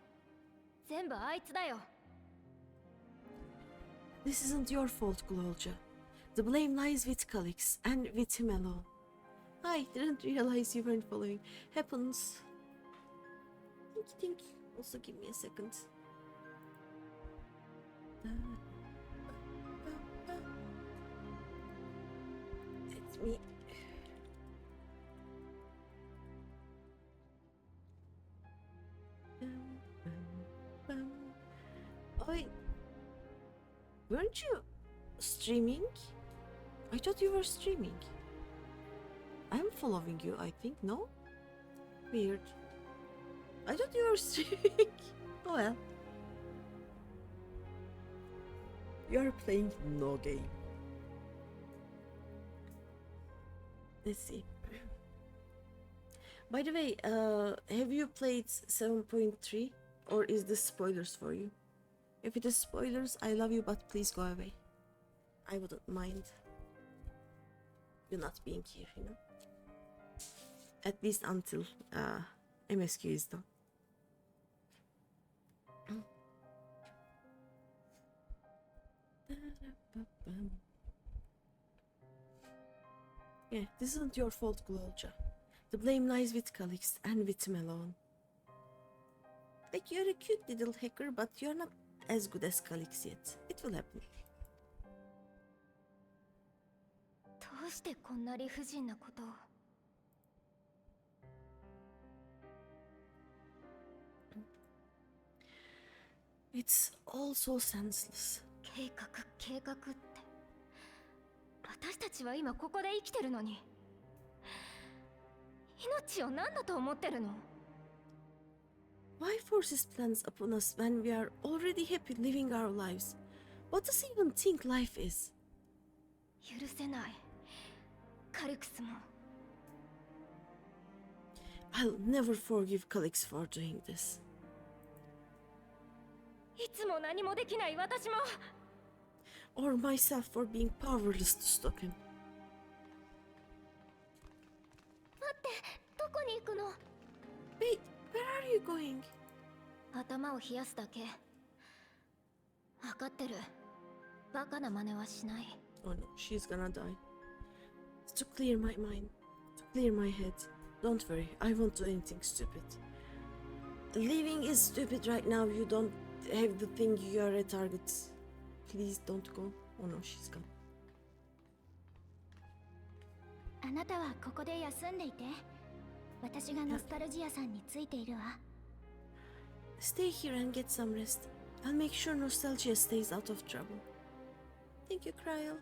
全部あいつだよ。 This isn't your fault, Glolja. The blame lies with Calix and with him alone. I didn't realize you weren't following. Happens. Thank you. Also, give me a second. Let me. Oh, wait. Weren't you streaming? I thought you were streaming. I'm following you, I think, no? Weird. I thought you were streaming. Oh well. You're playing no game. Let's see. By the way, have you played 7.3? Or is this spoilers for you? If it is spoilers, I love you, but please go away. I wouldn't mind you not being here, you know? At least until MSQ is done. Yeah, this isn't your fault, Glolja. The blame lies with Calix and with him alone. Like, you're a cute little hacker, but you're not as good as Calix yet. It will happen. どうしてこんな理不尽なことを。 It's all so senseless. 計画って。私たちは今ここで生きてるのに。命を何だと思ってるの？ Why force his plans upon us when we are already happy living our lives? What does he even think life is? 許せない。カルクスも。 I'll never forgive Calix for doing this. いつも何もできない私も。 Or myself for being powerless to stop him. 待って、どこに行くの？ Wait, where are you going? 頭を冷やすだけ。分かってる。バカな真似はしない。 Oh no, she's gonna die. It's to clear my mind, to clear my head. Don't worry, I won't do anything stupid. Living is stupid right now. You don't have the thing, you're a target. Please don't go. Oh no, she's gone. あなたはここで休んでいて。私がノスタルジアさんについているわ。 Stay here and get some rest. I'll make sure Nostalgia stays out of trouble. Thank you, Kryl.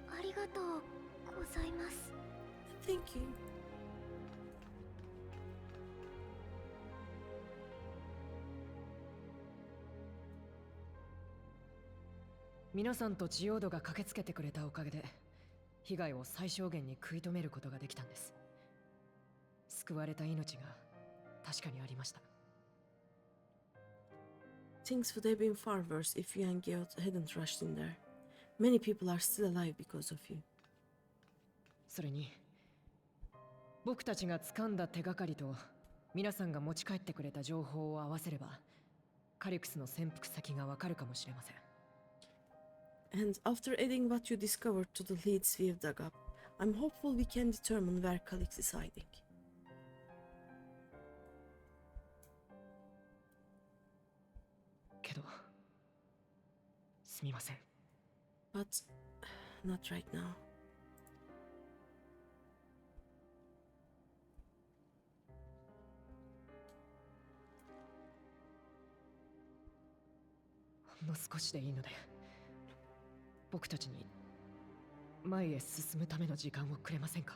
ありがとうございます。 Thank you. 皆さんとジオードが駆けつけてくれたおかげで被害を最小限に食い止めることができたんです。救われた命が確かにありました。 Things would have been far worse if you and Geot hadn't rushed in there. Many people are still alive because of you. それに僕たちが掴んだ手がかりと皆さんが持ち帰ってくれた情報を合わせればカリクスの潜伏先がわかるかもしれません。 And after adding what you discovered to the leads we've dug up, I'm hopeful we can determine where Calix is hiding. けどすみません。 But not right now. ほんの少しでいいので僕たちに前へ進むための時間をくれませんか？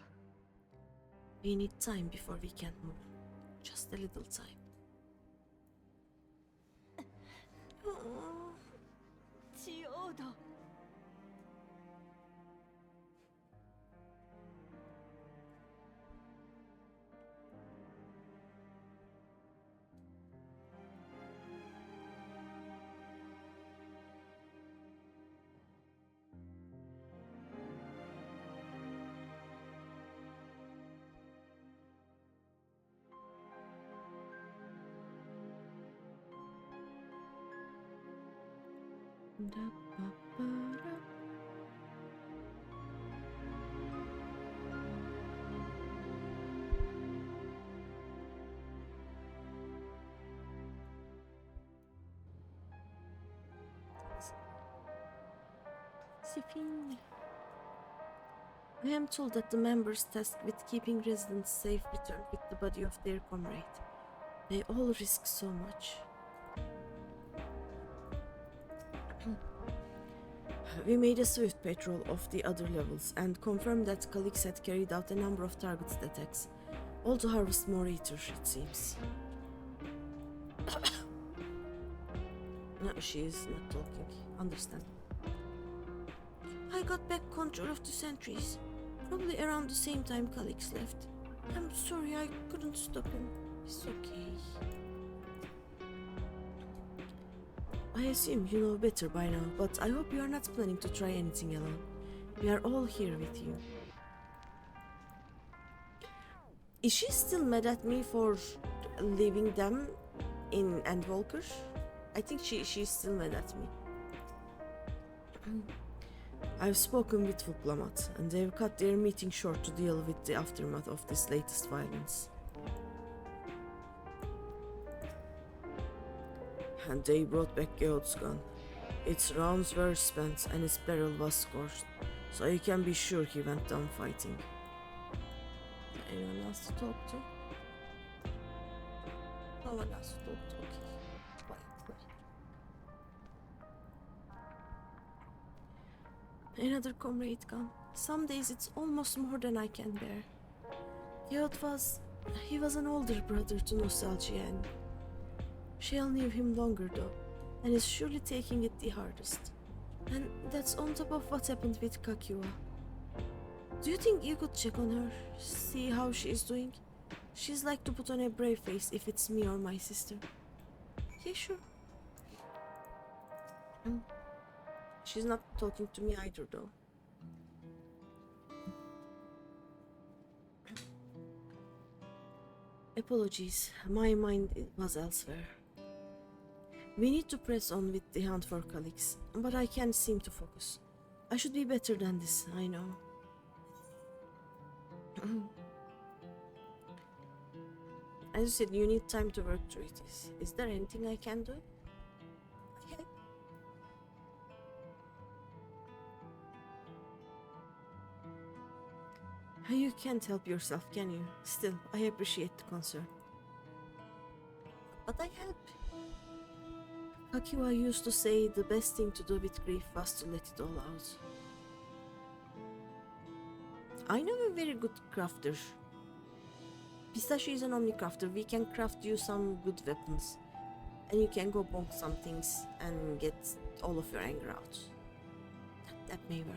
We need time before we can move. Just a little time. Oh. ジオード。Sifin. I am told that the members tasked with keeping residents safe returned with the body of their comrade. They all risk so much. We made a swift patrol of the other levels and confirmed that Calix had carried out a number of targeted attacks, all to harvest more ether, it seems. No, she is not talking. Understand. I got back control of the sentries, probably around the same time Calix left. I'm sorry I couldn't stop him. It's okay. I assume you know better by now, but I hope you are not planning to try anything alone. We are all here with you. Is she still mad at me for leaving them in Endwalker? I think she's still mad at me. I've spoken with Diplomat, and they've cut their meeting short to deal with the aftermath of this latest violence. And they brought back Geod's gun. Its rounds were spent and its barrel was scorched, so you can be sure he went down fighting. Anyone else to talk to? No one else to talk to, okay. Bye. Another comrade gone. Some days it's almost more than I can bear. Geod he was an older brother to Nostalgia, and Shale knew him longer though, and is surely taking it the hardest. And that's on top of what happened with Kakiwa. Do you think you could check on her, see how she is doing? She's like to put on a brave face if it's me or my sister. Yeah, sure. She's not talking to me either though. Apologies, my mind was elsewhere. We need to press on with the hunt for Calix, but I can't seem to focus. I should be better than this, I know. As you said, you need time to work through it. Is there anything I can do? Okay. You can't help yourself, can you? Still, I appreciate the concern. But I help. Kakiwa used to say the best thing to do with grief was to let it all out. I know a very good crafter. Pistachio is an omni-crafter. We can craft you some good weapons. And you can go bonk some things and get all of your anger out. That may work.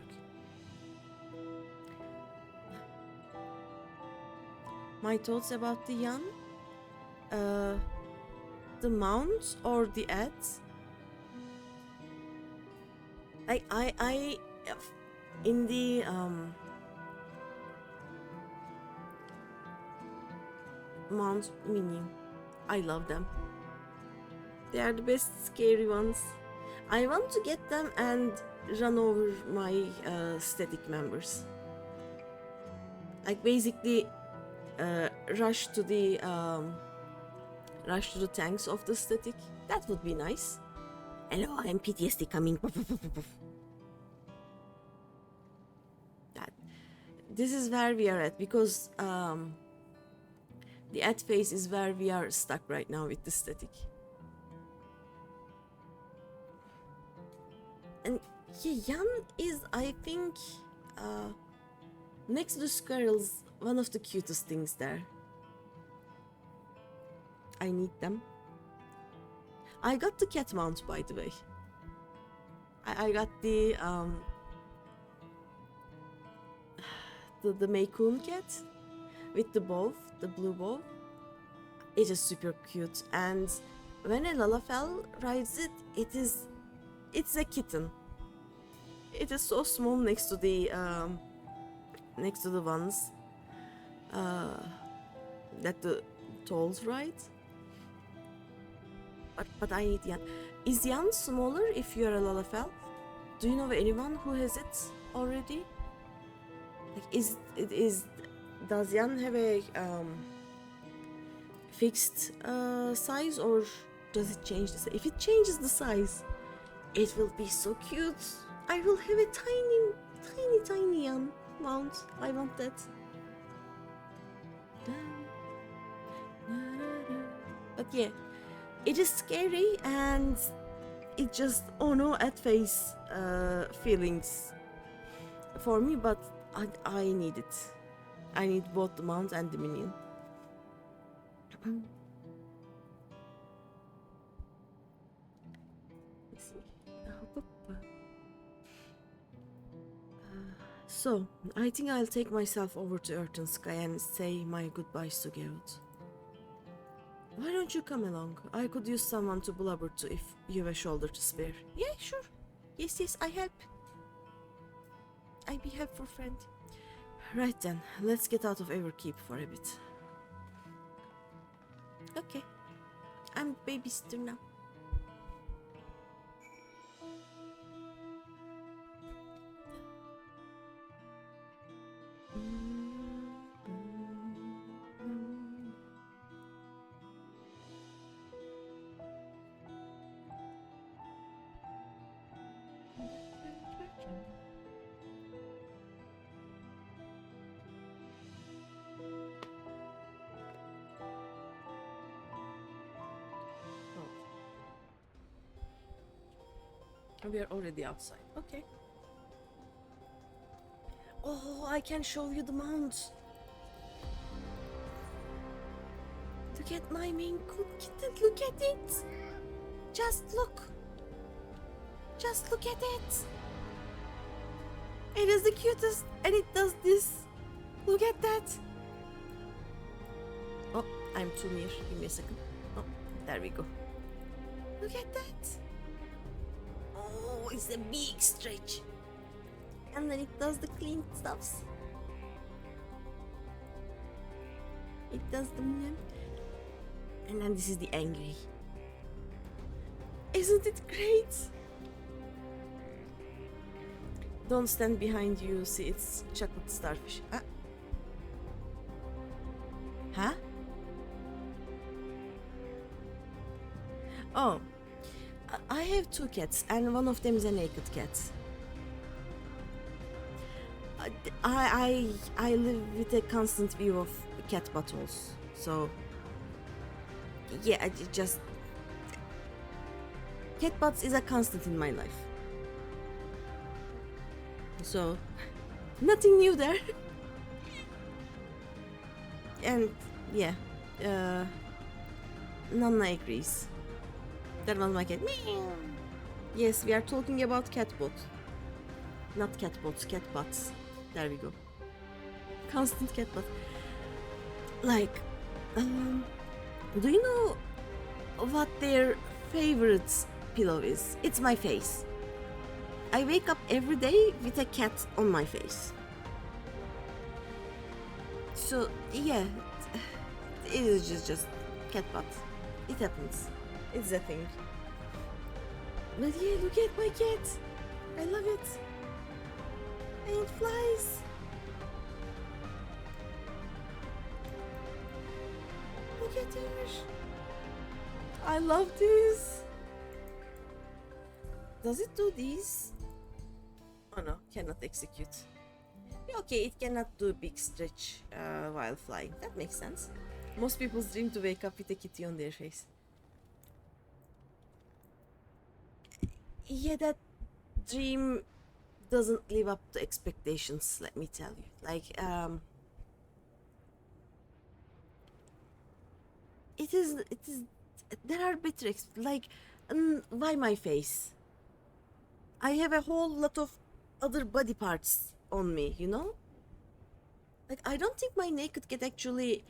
My thoughts about the Yan? The mount or the ads? I in the mount mini, I love them. They are the best scary ones. I want to get them and run over my static members. Like basically rush to the tanks of the static. That would be nice. Hello, I'm PTSD coming. This is where we are at, because the ad phase is where we are stuck right now with the static. And yeah, Yan is, I think, next to the squirrels, one of the cutest things there. I need them. I got the cat mount, by the way. I got the Maycoon cat with the bow, the blue bow. It is super cute, and when a Lalafell rides it, it's a kitten. It is so small next to the ones that the Tolls ride. But I need Yan. Is Yan smaller if you are a Lalafell? Do you know anyone who has it already? Like, does Yan have a fixed size, or does it change the size? If it changes the size, it will be so cute. I will have a tiny Yan mount. I want that. But yeah, it is scary, and it just, oh no, at face feelings for me, but I need it. I need both the mount and the minion. Let's see. So, I think I'll take myself over to Earth and Sky and say my goodbyes to Geralt. Why don't you come along? I could use someone to blubber to if you have a shoulder to spare. Yeah, sure. Yes, I help. I be helpful friend. Right then, let's get out of Everkeep for a bit. Okay. I'm babysitter now. We are already outside. Okay. Oh, I can show you the mount. Look at my main good kitten. Look at it. Just look. Just look at it. It is the cutest, and it does this. Look at that. Oh, I'm too near. Give me a second. Oh, there we go. Look at that. Oh, it's a big stretch. And then it does the clean stuffs. It does the minion. And then this is the angry. Isn't it great? Don't stand behind you. See, it's chocolate starfish. Huh? Oh. I have two cats, and one of them is a naked cat. I live with a constant view of cat buttholes, so yeah, cat butts is a constant in my life. So, nothing new there. And yeah, Nana agrees. That was my cat. Meow. Yes, we are talking about catbot. Not catbots, catbots. There we go. Constant catbot. Like, do you know what their favorite pillow is? It's my face. I wake up every day with a cat on my face. So yeah, it is just catbot. It happens. It's a thing. But yeah, look at my cat. I love it. And it flies. Look at her. I love this. Does it do these? Oh no, cannot execute. Okay, it cannot do a big stretch while flying. That makes sense. Most people's dream to wake up with a kitty on their face. Yeah, that dream doesn't live up to expectations, let me tell you. Like, it is, there are better, why my face? I have a whole lot of other body parts on me, you know? Like, I don't think my naked cat actually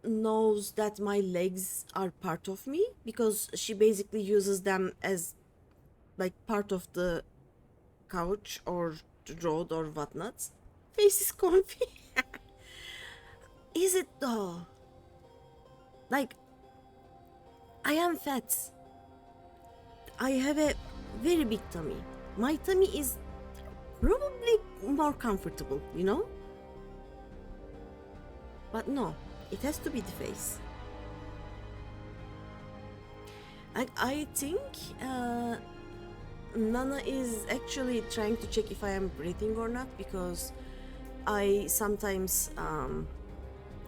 knows that my legs are part of me, because she basically uses them as like part of the couch or the road or whatnot. Face is comfy. Is it though? Like, I am fat. I have a very big tummy. My tummy is probably more comfortable, you know? But no, it has to be the face. Like, I think Nana is actually trying to check if I am breathing or not, because I sometimes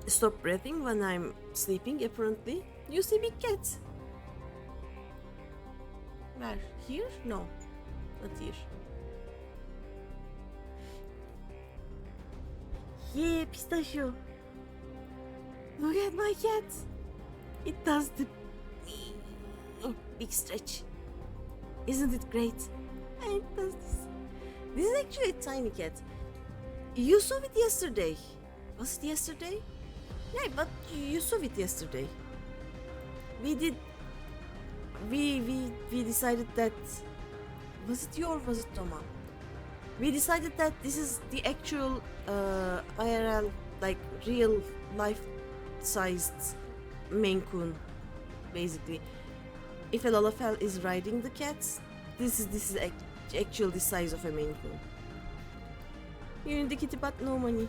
stop breathing when I'm sleeping, apparently. You see big cat. Where? Here? No, not here. Yeah, pistachio. Look at my cat. It does the big stretch. Isn't it great? And it does this. This is actually a tiny cat. You saw it yesterday. Was it yesterday? Yeah, but you saw it yesterday. We decided that, was it you or was it Toma? We decided that this is the actual IRL, like real life-sized Maine Coon, basically. If a Lalafell is riding the cats, this is actual the size of a Maine Coon. You need the kitty, but no money.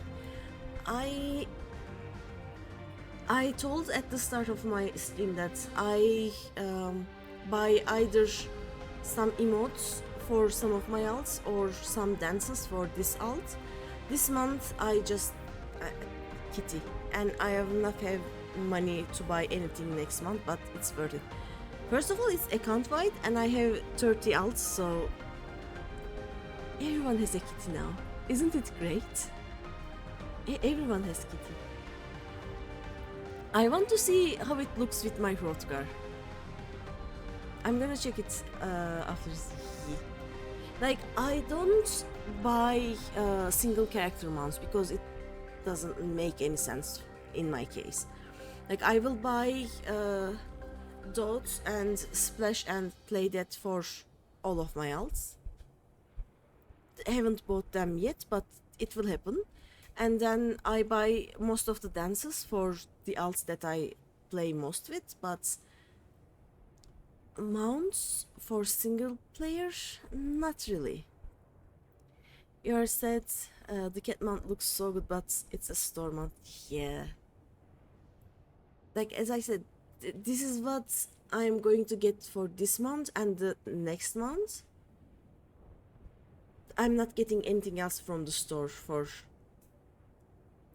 I told at the start of my stream that I buy either some emotes for some of my alts or some dances for this alt. This month I just kitty, and I have not have money to buy anything next month, but it's worth it. First of all, it's account wide, and I have 30 alts, so everyone has a kitty now. Isn't it great? Everyone has kitty. I want to see how it looks with my Hrothgar. I'm gonna check it after this. Like, I don't buy single character mounts because it doesn't make any sense in my case. Like, I will buy Dot and Splash and play that for all of my alts. I haven't bought them yet, but it will happen. And then I buy most of the dances for the alts that I play most with, but mounts for single player, not really. You said the cat mount looks so good, but it's a store mount. Yeah. Like, as I said, this is what I'm going to get for this month and the next month. I'm not getting anything else from the store for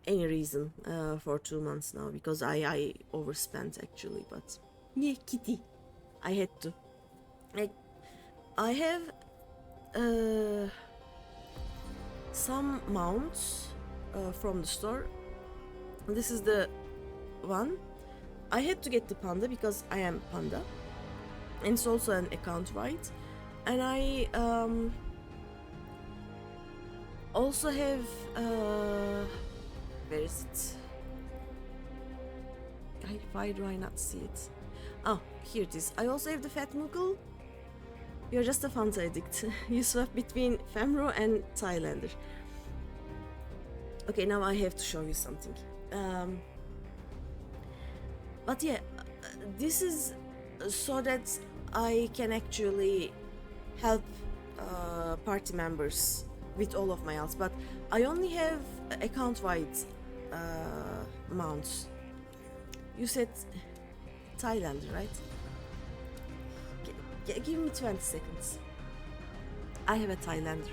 any reason for 2 months now, because I overspent actually, but yeah, kitty. I had to. Like, I have some mounts from the store. This is the one. I had to get the panda because I am panda, and it's also an account right. And I also have where is it? Why do I not see it? Oh, here it is. I also have the Fat Moogle. You're just a Fanta addict. You swap between Femro and Thailander. Okay, now I have to show you something. But yeah, this is so that I can actually help party members with all of my alts. But I only have account-wide mounts. You said Thailander, right? Give me 20 seconds. I have a Thailander.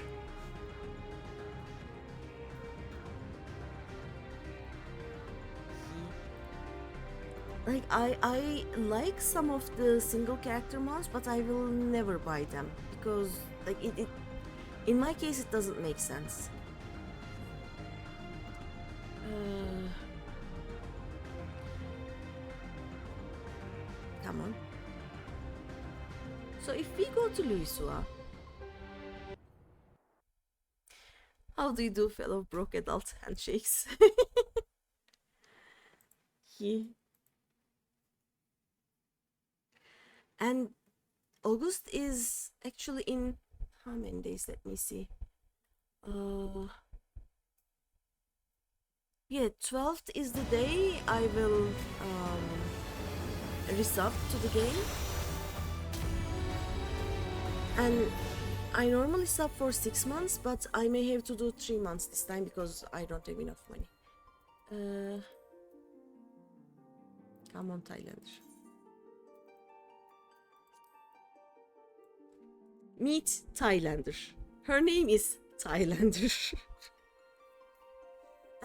Like I like some of the single character mounts, but I will never buy them because like it in my case it doesn't make sense. Come on. So if we go to Luisua, how do you do, fellow broke adult handshakes? Yeah. And August is actually in how many days? Let me see. Yeah, 12th is the day I will resub to the game. And I normally sub for 6 months, but I may have to do 3 months this time because I don't have enough money. Come on, Thailander. Meet Thailander. Her name is Thailander.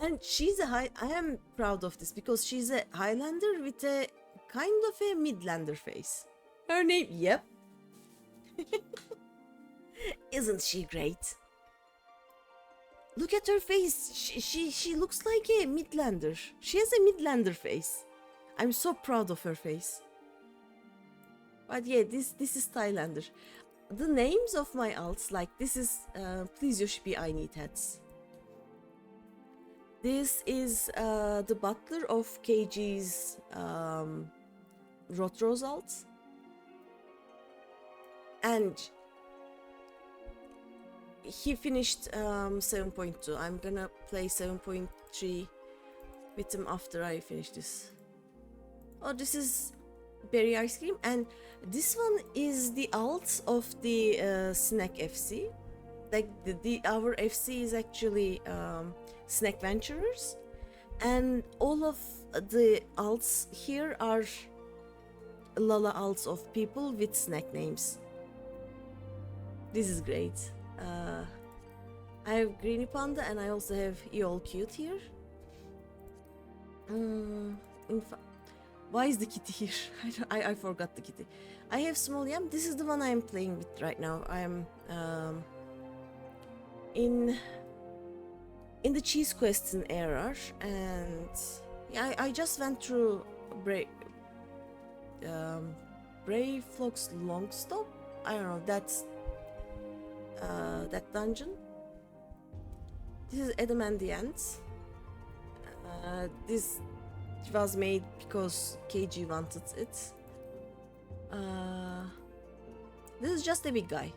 And she's I am proud of this because she's a Highlander with a kind of a Midlander face. Her name, yep. Isn't she great? Look at her face. She looks like a Midlander. She has a Midlander face. I'm so proud of her face. But yeah, this is Thailander. The names of my alts, like this is please Yoshipi, I need hats. This is the butler of KG's Rotrose alts. And he finished 7.2. I'm gonna play 7.3 with him after I finish this. Oh, this is berry ice cream, and this one is the alt of the Snack FC. Like our FC is actually Snack Venturers, and all of the alts here are Lala alts of people with snack names. This is great. I have GreenyThePanda and I also have Eol Cute here. Why is the kitty here? I forgot the kitty. I have Small Yam. This is the one I am playing with right now. I am in the cheese question era, and yeah, I just went through Brayflock's Longstop. I don't know, that's that dungeon. This is Adam and the Ants. This was made because KG wanted it. This is just a big guy.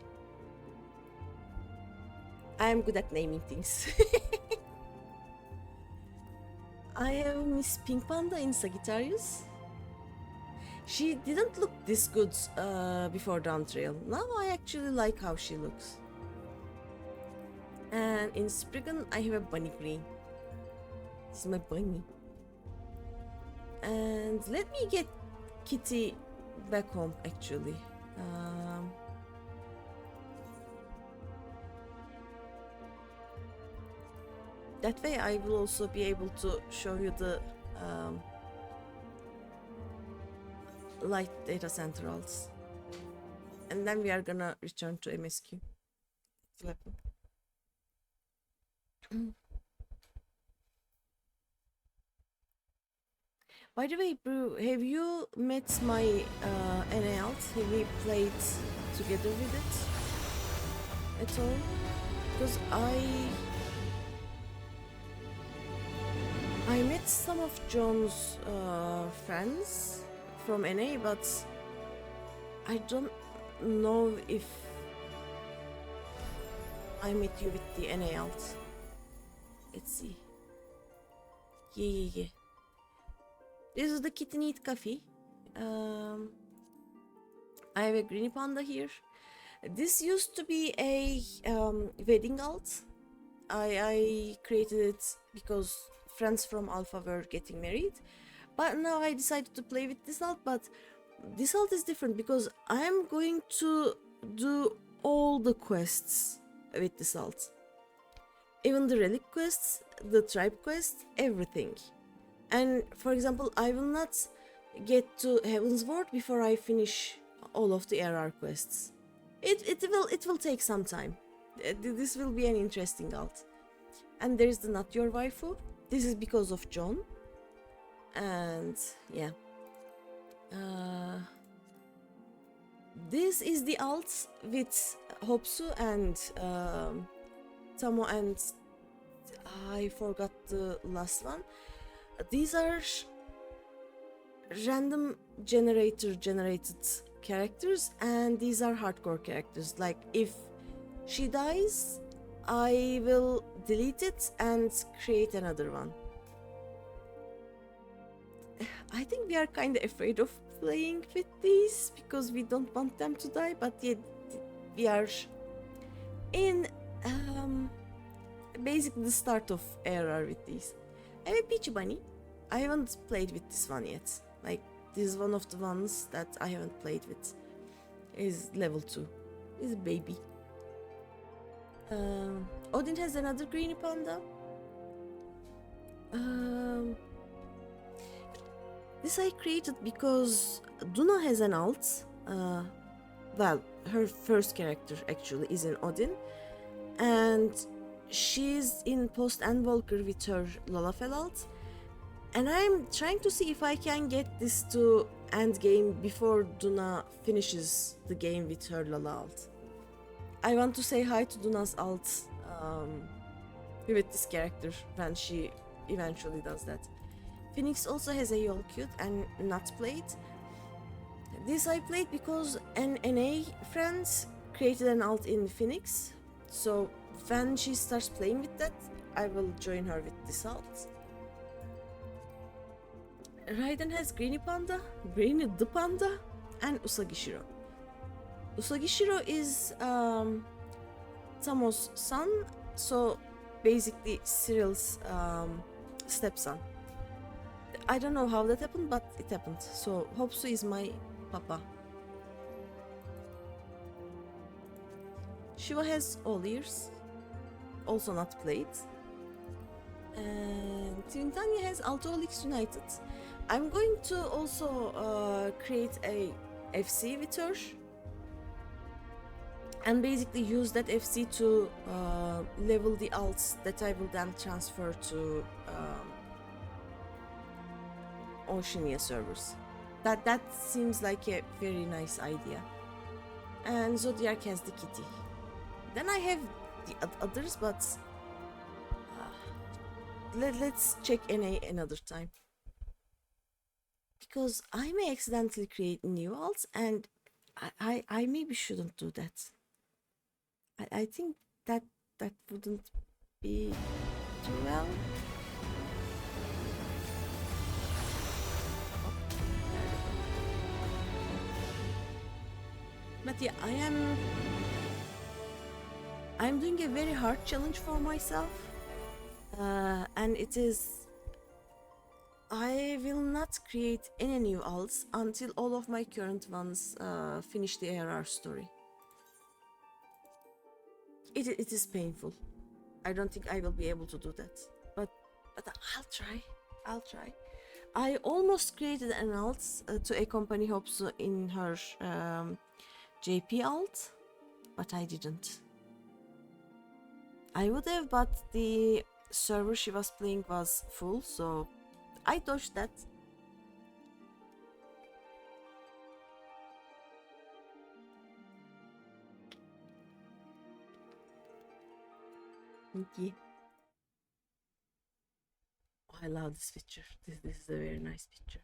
I am good at naming things. I have Miss Pink Panda in Sagittarius. She didn't look this good before Dawn Trail. Now I actually like how she looks. And in Spriggan I have a Bunny Green. This is my bunny. And let me get Kitty back home actually. That way I will also be able to show you the light data centrals. and then we are gonna return to MSQ. It'll happen. By the way, Brew, have you met my NALT? Have we played together with it at all? Because I met some of John's friends from NA, but I don't know if I met you with the NALT. Let's see. Yeah. This is the Kitten Eat Coffee. I have a GreenyThePanda here. This used to be a wedding alt. I created it because friends from Alpha were getting married. But now I decided to play with this alt, but this alt is different because I am going to do all the quests with this alt. Even the relic quests, the tribe quests, everything. And for example, I will not get to Heaven's Ward before I finish all of the RR quests. It will take some time. This will be an interesting alt. And there's the Not Your Waifu. This is because of John. And yeah. This is the alt with Hopsu and Tomo and I forgot the last one. These are random generated characters, and these are hardcore characters. Like if she dies, I will delete it and create another one. I think we are kind of afraid of playing with these because we don't want them to die, but yet we are in basically the start of RR with these. I have a Peachy Bunny. I haven't played with this one yet. Like, this is one of the ones that I haven't played with. Is level 2. Is a baby. Odin has another GreenyThePanda. This I created because Duna has an alt. Well, her first character actually is in Odin. And she's in Post Endwalker with her Lalafell alt. And I'm trying to see if I can get this to end game before Duna finishes the game with her Lala alt. I want to say hi to Duna's alt with this character when she eventually does that. Phoenix also has a Yol Cute and not played. This I played because an NA friend created an alt in Phoenix. So when she starts playing with that, I will join her with this alt. Raiden has GreenyThePanda, GreenyThePanda, and Usagishiro. Usagishiro is Tamo's son, so basically Cyril's stepson. I don't know how that happened, but it happened. So Hopsu is my papa. Shiva has all ears, also not played. And Tintanya has Altoolix United. I'm going to also create a FC with her and basically use that FC to level the alts that I will then transfer to Oceania servers. That seems like a very nice idea. And Zodiac has the kitty. Then I have the others, but let's check NA another time. Because I may accidentally create new alts, and I maybe shouldn't do that. I think that wouldn't be too well. But yeah, I'm doing a very hard challenge for myself, and it is I will not create any new alts until all of my current ones finish the ARR story. It is painful. I don't think I will be able to do that, but I'll try. I almost created an alt to accompany Hopsu in her JP alt, but I didn't. I would have, but the server she was playing was full, so I dodged that. Thank you. Oh, I love this picture. This is a very nice picture.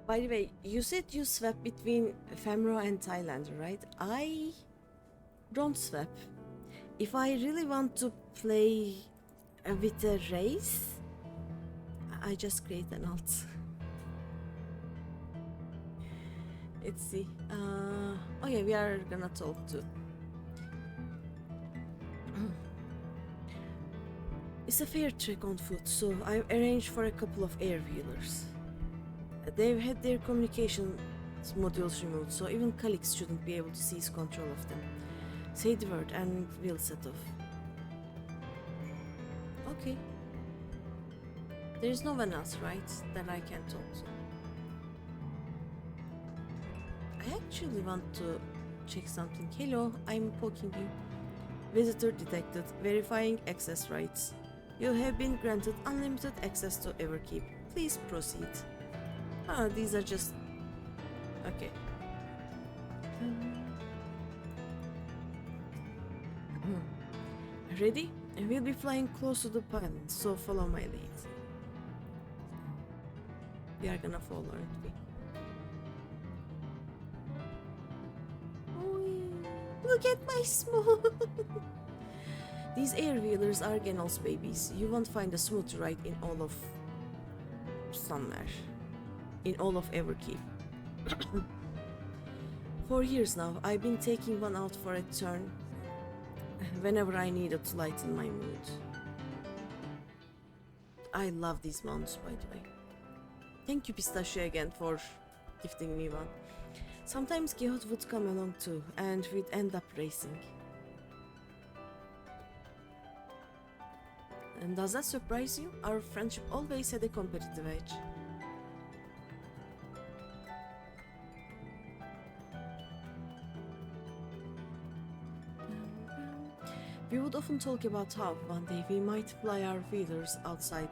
By the way, you said you swap between Femro and Thailander, right? I don't swap. If I really want to play with a race, I just create an alt. Let's see. Oh yeah, we are gonna talk too. It's a fair trek on foot, so I've arranged for a couple of air wheelers. They've had their communication modules removed, so even colleagues shouldn't be able to seize control of them. Say the word and we'll set off. Okay. There is no one else, right, that I can talk to. I actually want to check something. Hello, I'm poking you. Visitor detected. Verifying access rights. You have been granted unlimited access to Everkeep. Please proceed. Ah, these are just... Okay. Ready? We'll be flying close to the pond, so follow my lead. We are gonna follow, aren't we? Oh, look at my small... These air wheelers are Genel's babies. You won't find a smooth ride in all of... somewhere. In all of Everkeep. For years now, I've been taking one out for a turn whenever I needed to lighten my mood. I love these mounts, by the way. Thank you, Pistachio, again for gifting me one. Sometimes Gehot would come along too, and we'd end up racing. And does that surprise you? Our friendship always had a competitive edge. We would often talk about how one day we might fly our wheelers outside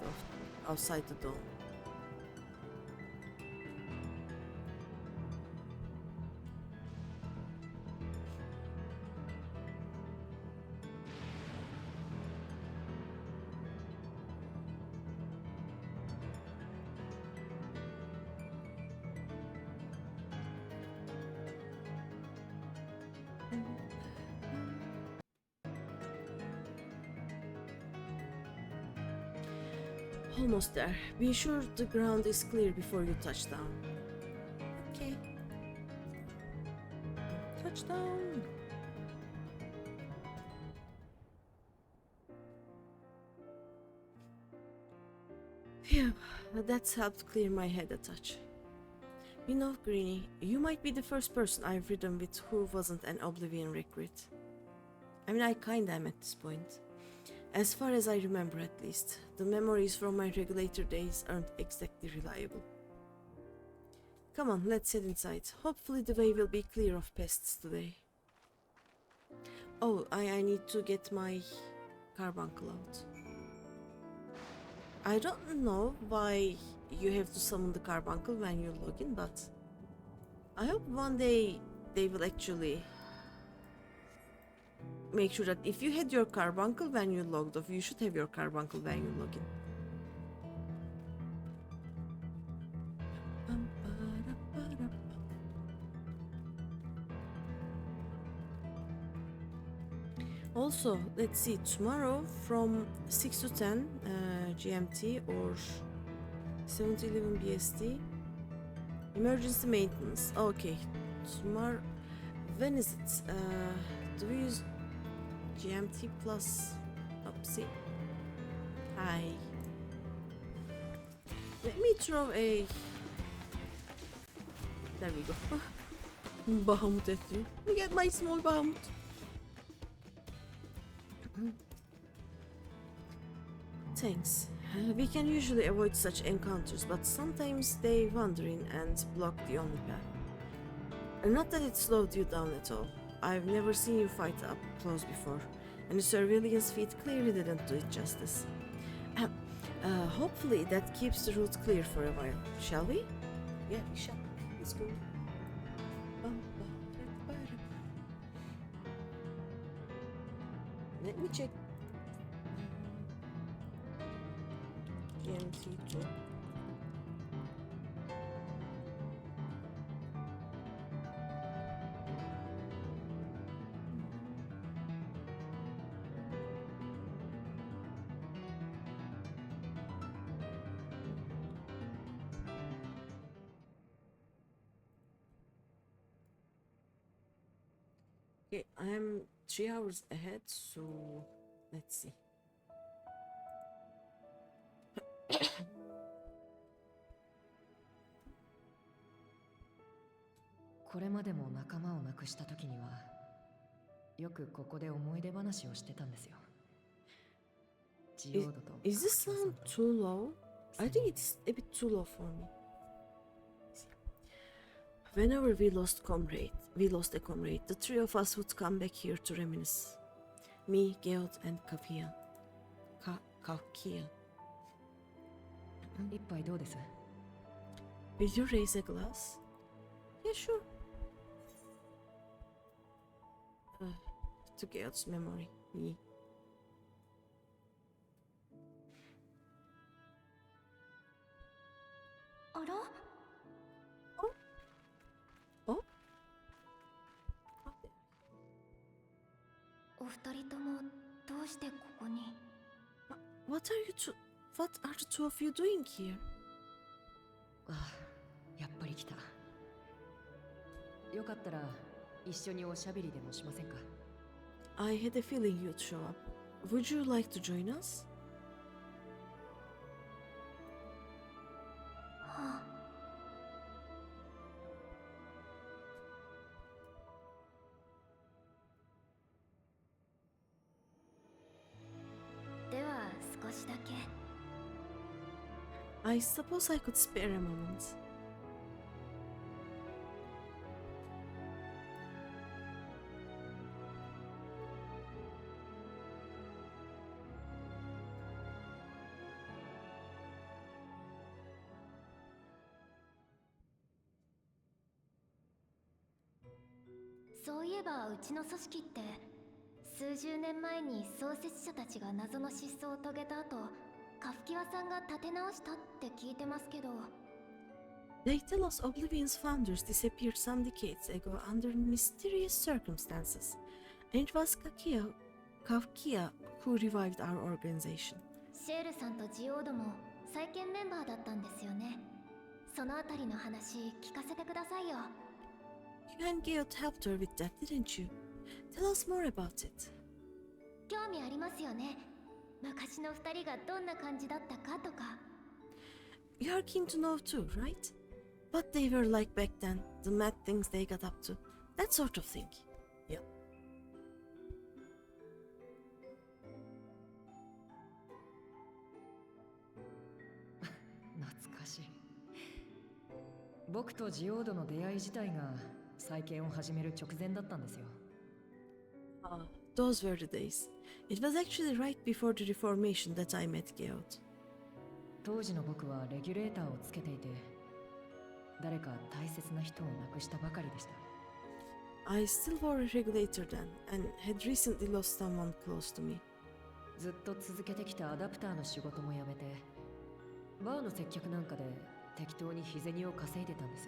the dome. Almost there. Be sure the ground is clear before you touch down. Okay. Touchdown! Phew, that's helped clear my head a touch. You know, Greeny, you might be the first person I've ridden with who wasn't an Oblivion recruit. I mean, I kinda am at this point. As far as I remember, at least, the memories from my regulator days aren't exactly reliable. Come on, let's head inside. Hopefully the way will be clear of pests today. Oh, I need to get my carbuncle out. I don't know why you have to summon the carbuncle when you log in, but I hope one day they will actually make sure that if you had your carbuncle when you logged off, you should have your carbuncle when you log in. Also, let's see, tomorrow from 6 to 10 GMT or 7 to 11 BST, emergency maintenance. Okay, tomorrow when is it? Do we use GMT plus? Oopsie. Hi. Let me throw a. There we go. Bahamut at you. Look at my small Bahamut. Thanks. We can usually avoid such encounters, but sometimes they wander in and block the only path. And not that it slowed you down at all. I've never seen you fight up close before, and the surveillance feat clearly didn't do it justice. Hopefully that keeps the route clear for a while. Shall we? Yeah, we shall. Let's go. Let me check. GMT2. Okay, I'm 3 hours ahead, so let's see. これまでも仲間を亡くした時にはよくここで思い出話をしてたんですよ。ジオードと Is this sound too low? I think it's a bit too low for me. Whenever we lost a comrade, the three of us would come back here to reminisce. Me, Geot, and Kakia. Kakia. 一杯どうです？ Will you raise a glass? Yeah, sure. To Geot's memory. Me. Oh? お二人ともどうしてここに？ What are the two of you doing here? ああ、やっぱり来た。よかったら一緒におしゃべりでもしませんか？ I had a feeling you'd show up. Would you like to join us? はあ。では少しだけ。I suppose I could spare a moment. そういえばうちの組織って数十年前に創設者たちが謎の失踪を遂げた後、カフキワさんが立て直したって聞いてますけど。 They tell us Oblivion's founders disappeared some decades ago under mysterious circumstances, and it was Kafkia who revived our organization. シェールさんとジオードも再建メンバーだったんですよね。そのあたりの話聞かせてくださいよ。 You and Geot helped her with that, didn't you? Tell us more about it. 興味ありますよね。昔の二人がどんな感じだったかとか。 You are keen to know too, right? What they were like back then, the mad things they got up to, that sort of thing. Yeah. 懐かしい。僕とジオードの出会い自体が再建を始める直前だったんですよ。Those were the days. It was actually right before the reformation that I met Geot. 当時の僕はレギュレーターをつけていて、誰か大切な人を亡くしたばかりでした。I still wore a regulator then, and had recently lost someone close to me. ずっと続けてきたアダプターの仕事も辞めて、バーの接客なんかで適当に日銭を稼いでたんです。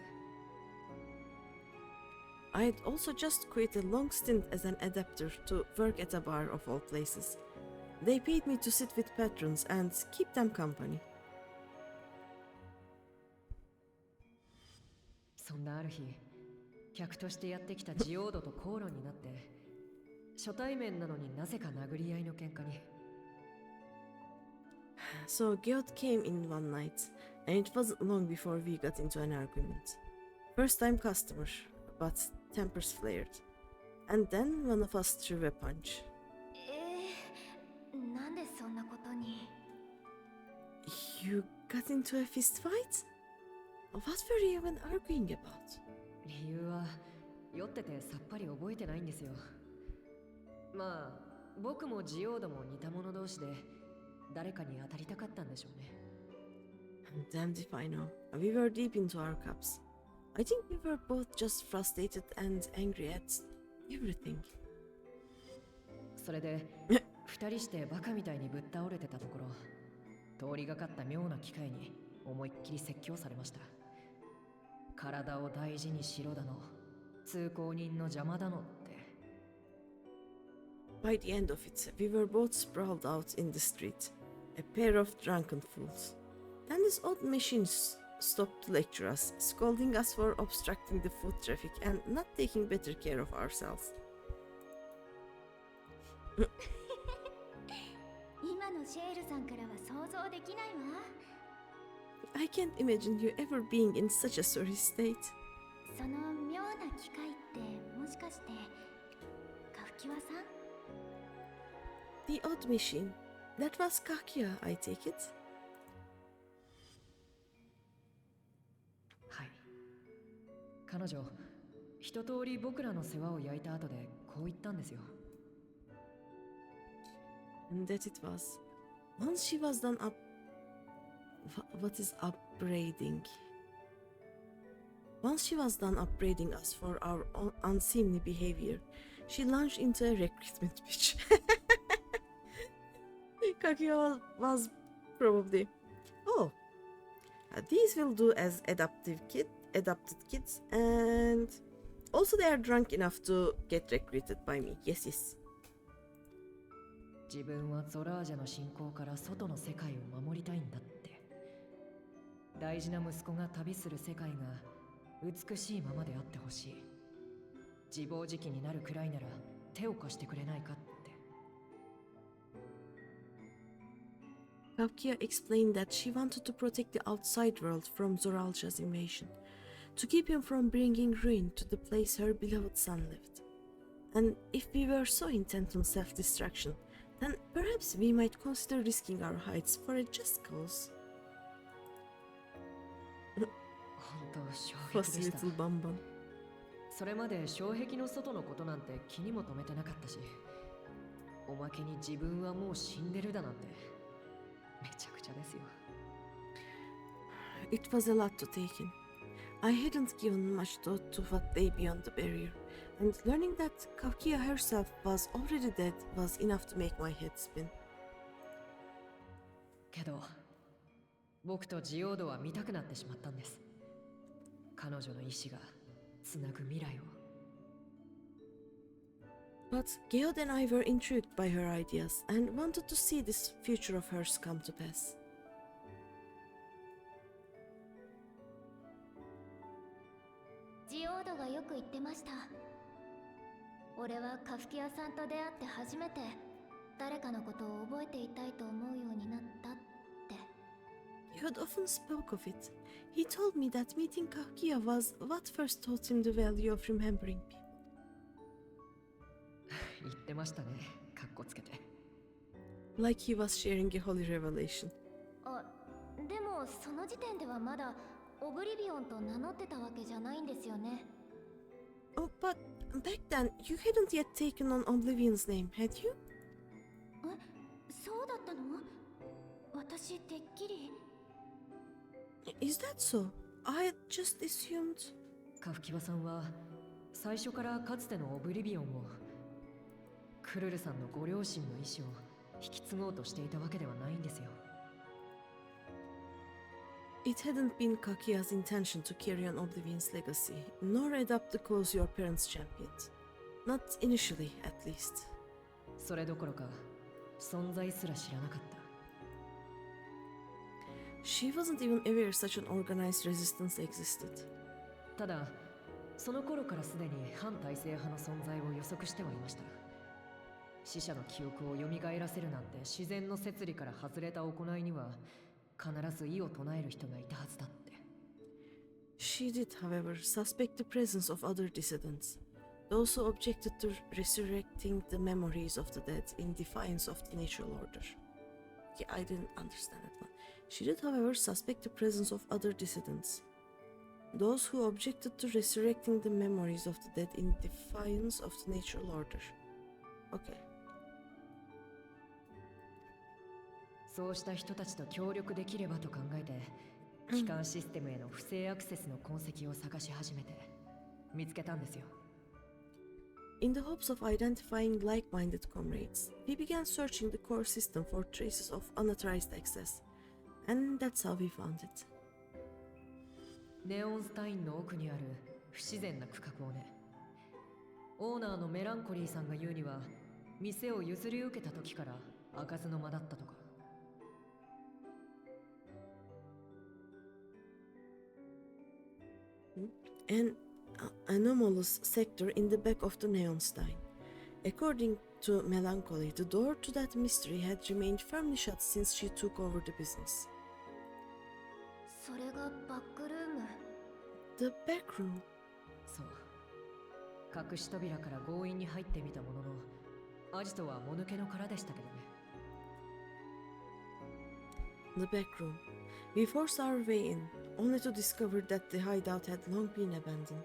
I had also just quit a long stint as an adapter to work at a bar of all places. They paid me to sit with patrons and keep them company. そんなある日、客としてやってきたジオードと口論になって、初対面なのになぜか殴り合いの喧嘩に。So Geod came in one night, and it wasn't long before we got into an argument. First time customer, but tempers flared. And then one of us threw a punch. なんでそんなことに。 You got into a fist fight? What were you even arguing about? 理由は酔っててさっぱり覚えてないんですよ。まあ僕もジオードも似た者同士で誰かに当たりたかったんでしょうね。Damned if I know. We were deep into our cups. I think we were both just frustrated and angry at everything. それで二人してバカみたいにぶっ倒れてたところ、通りがかった妙な機会に思いっきり説教されました。体を大事にしろだの、通行人の邪魔だのって。By the end of it, we were both sprawled out in the street, a pair of drunken fools. Then this old machine stopped to lecture us, scolding us for obstructing the foot traffic and not taking better care of ourselves. 今のシェールさんからは想像できないわ。 I can't imagine you ever being in such a sorry state. その妙な機械ってもしかしてカフキワさん？ The odd machine. That was Kakia, I take it. はい。彼女、一通り僕らの世話を焼いた後でこう言ったんですよ。And that it was. Once she was done up. What is upbraiding? Once she was done upbraiding us for our unseemly behavior, she launched into a recruitment pitch. Kakia was probably. Oh, these will do as adopted kids, and also they are drunk enough to get recruited by me. Yes, yes. 自分はゾラージャの侵攻から外の世界を守りたいんだって。大事な息子が旅する世界が美しいままであってほしい。自暴自棄になるくらいなら手を貸してくれないかって。Kakia explained that she wanted to protect the outside world from Zoralja's invasion, to keep him from bringing ruin to the place her beloved son lived. And if we were so intent on self-destruction, then perhaps we might consider risking our hides for a just cause. 本当衝 Fussy 撃でした。 little Bamban. それまで障壁の外のことなんて気にも留めてなかったし、おまけに自分はもう死んでるだなんてめちゃくちゃですよ。It was a lot to take in. I hadn't given much thought to what lay beyond the barrier, and learning that Kakia herself was already dead was enough to make my head spin. けど僕とジオードは見たくなってしまったんです。彼女の意志がつなぐ未来を。But Geod and I were intrigued by her ideas and wanted to see this future of hers come to pass. ジオードがよく言ってました。俺はカフキアさんと出会って初めて誰かのことを覚えていたいと思うようになったって。Geod often spoke of it. He told me that meeting Kakia was what first taught him the value of remembering people. 言ってましたね、かっこつけて。Like he was sharing a holy revelation. あ、でもその時点ではまだオブリビオンと名乗ってたわけじゃないんですよね。Oh, but back then you hadn't yet taken on Oblivion's name, had you? そうだったの？私てっきり。Is that so? I had just assumed. カフキワさんは最初からかつてのオブリビオンを、クルルさんのご両親の意志を引き継ごうとしていたわけではないんですよ。It hadn't been Kakia's intention to carry on Oblivion's legacy, nor adopt the cause your parents championed. Not initially, at least. それどころか存在すら知らなかった。She wasn't even aware such an organized resistance existed. ただその頃からすでに反体制派の存在を予測してはいました。死者の記憶を蘇らせるなんて自然の摂理から外れた行いには必ず異を唱える人がいたはずだって。 She did, however, suspect the presence of other dissidents, those who objected to resurrecting the memories of the dead in defiance of the natural order. Okay, I didn't understand that one. She did, however, suspect the presence of other dissidents, those who objected to resurrecting the memories of the dead in defiance of the natural order. Okay. そうした人たちと協力できればと考えて、機関システムへの不正アクセスの痕跡を探し始めて見つけたんですよ。In the hopes of identifying like-minded comrades, we began searching the core system for traces of unauthorized access, and that's how we found it. ネオンスタインの奥にある不自然な区画をね。オーナーのメランコリーさんが言うには、店を譲り受けた時から開かずの間だったとか。An anomalous sector in the back of the Neonstein. According to Melancholy, the door to that mystery had remained firmly shut since she took over the business. それがバックルーム。 The back room. そう。隠し扉から強引に入ってみたものの、アジトはもぬけの殻でしたけどね。The back room. We forced our way in, only to discover that the hideout had long been abandoned.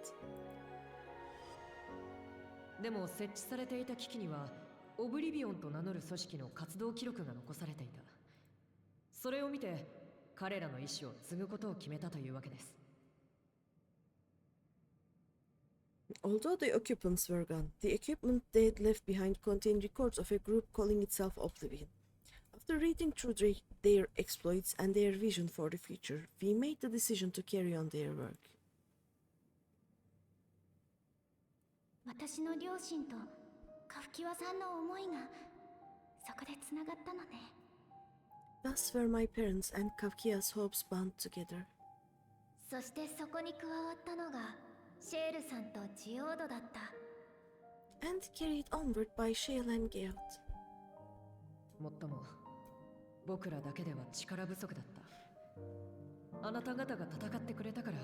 でも設置されていた機器にはオブリビオンと名乗る組織の活動記録が残されていた。それを見て彼らの意思を継ぐことを決めたというわけです。Although the occupants were gone, the equipment they had left behind contained records of a group calling itself Oblivion. After reading through their exploits and their vision for the future, we made the decision to carry on their work. 私の両親とカフキワさんの思いがそこでつながったのね。 Thus were my parents and Kafkia's hopes bound together. そしてそこに加わったのがシェールさんとジオードだった。 And carried onward by Shale and Gaot. もっとも僕らだけでは力不足だった。あなた方が戦ってくれたから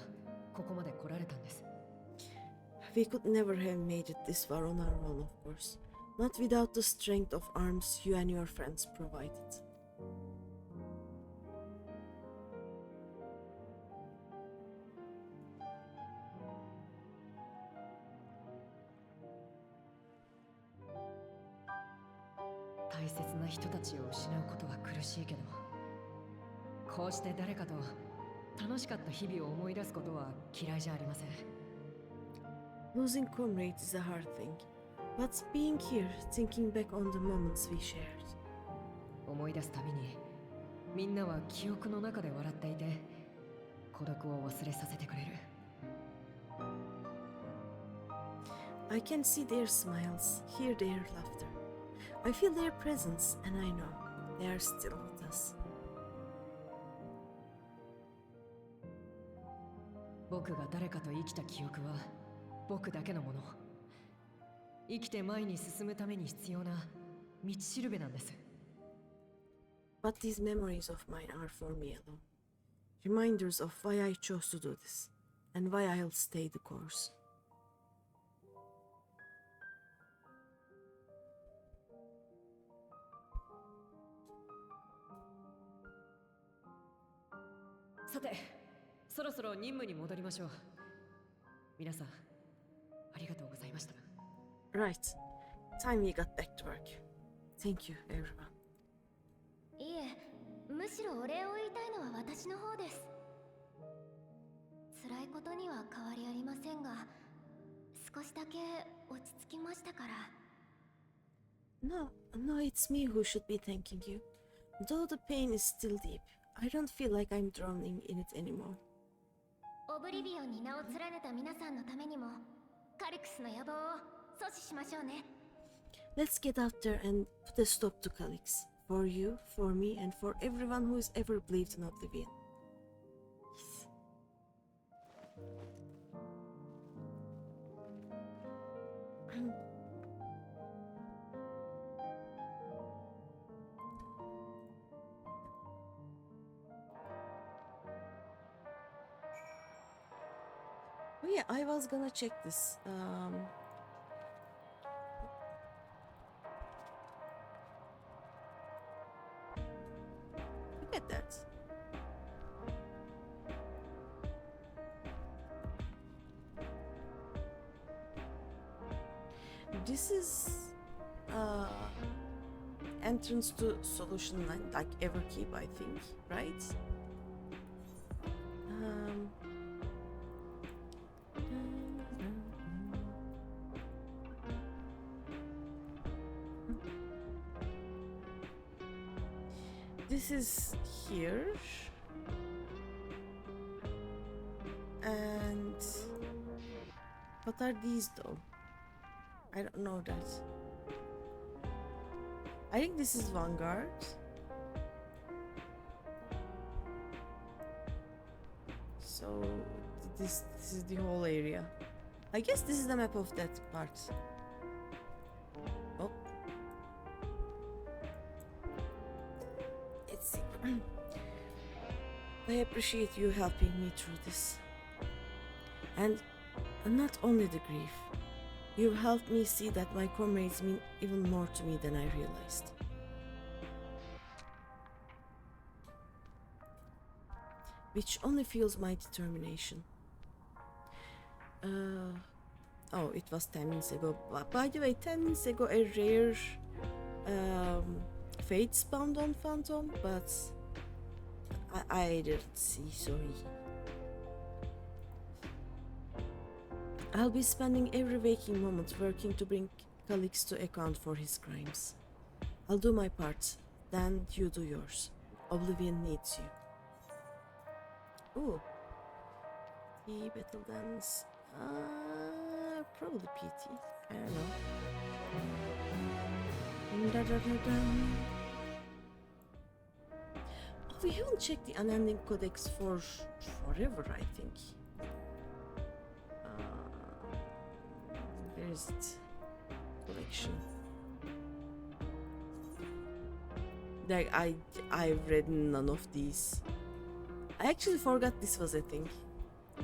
ここまで来られたんです。 We could never have made it this far on our own, of course. Not without the strength of arms you and your friends provided. 大切な人たちを失うことは苦しいけど、こうして誰かと楽しかった日々を思い出すことは嫌いじゃありません。 Losing comrades is a hard thing, but being here, thinking back on the moments we shared. 思い出すたびにみんなは記憶の中で笑っていて孤独を忘れさせてくれる。 I can see their smiles, hear their laughter. I feel their presence, and I know they are still with us. 僕が誰かと生きた記憶は僕だけのもの。生きて前に進むために必要な道しるべなんです。 But these memories of mine are for me alone. Reminders of why I chose to do this, and why I'll stay the course. さて、そろそろ任務に戻りましょう。皆さん、ありがとうございました。 Right. Time we got back to work. Thank you, everyone. いえ、むしろお礼を言いたいのは私の方です。辛いことには変わりありませんが、少しだけ落ち着きましたから。 No, it's me who should be thanking you. Though the pain is still deep, I don't feel like I'm drowning in it anymore. オブリビオンに名を連ねた皆さんのためにも、カリクスの野望を阻止しましょうね。 Let's get out there and put a stop to Calix. For you, for me, and for everyone who has ever believed in Oblivion. Yes. yeah, I was gonna check this. Look at that. This is entrance to solution line, like Everkeep, I think, right? Um, this is here, and what are these though? I don't know that. I think this is Vanguard. So this is the whole area. I guess this is the map of that part. Oh. Let's see. I appreciate you helping me through this. And not only the grief. You've helped me see that my comrades mean even more to me than I realized. Which only fuels my determination. Oh, it was 10 minutes ago. By the way, 10 minutes ago a rare fate spawned on Phantom, but I didn't see, sorry. I'll be spending every waking moment working to bring Calix to account for his crimes. I'll do my part, then you do yours. Oblivion needs you. Ooh. The battle dance. Probably PT. I don't know. Oh, we haven't checked the unending codex for forever, I think. Where is it? Collection. Like I've read none of these. I actually forgot this was a thing.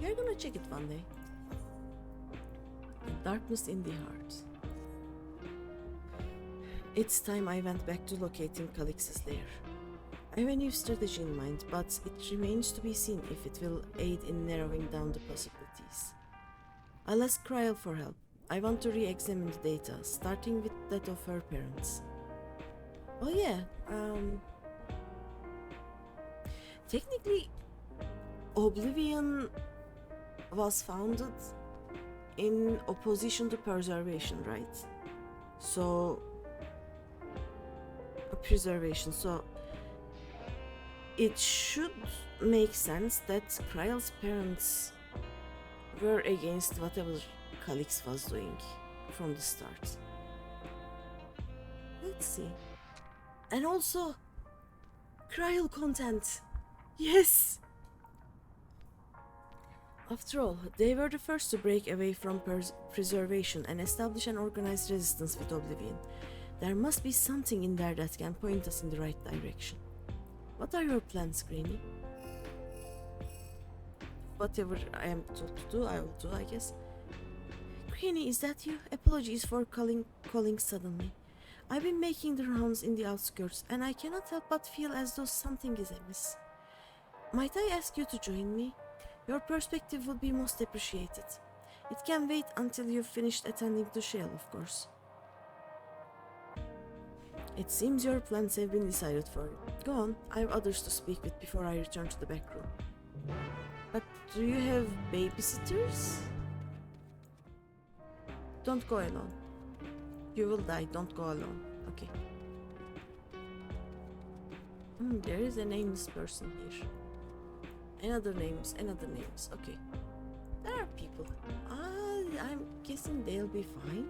We are gonna check it one day. Darkness in the heart. It's time I went back to locating Calix's lair. I have a new strategy in mind, but it remains to be seen if it will aid in narrowing down the possibilities. I'll ask Kryl for help. I want to re-examine the data, starting with that of her parents. Oh yeah, technically, Oblivion was founded in opposition to preservation, right? So, preservation. So, it should make sense that Kryl's parents were against whatever Calix was doing from the start. Let's see. And also, Kryl content. Yes! After all, they were the first to break away from preservation and establish an organized resistance with Oblivion. There must be something in there that can point us in the right direction. What are your plans, Greeny? Whatever I am told to do, I will do, I guess. Greeny, is that you? Apologies for calling suddenly. I've been making the rounds in the outskirts, and I cannot help but feel as though something is amiss. Might I ask you to join me? Your perspective would be most appreciated. It can wait until you've finished attending to Shale, of course. It seems your plans have been decided for you. Go on, I have others to speak with before I return to the back room. But do you have babysitters? Don't go alone. You will die, don't go alone. Okay. There is a nameless person here. Another names. Okay. There are people. I'm guessing they'll be fine.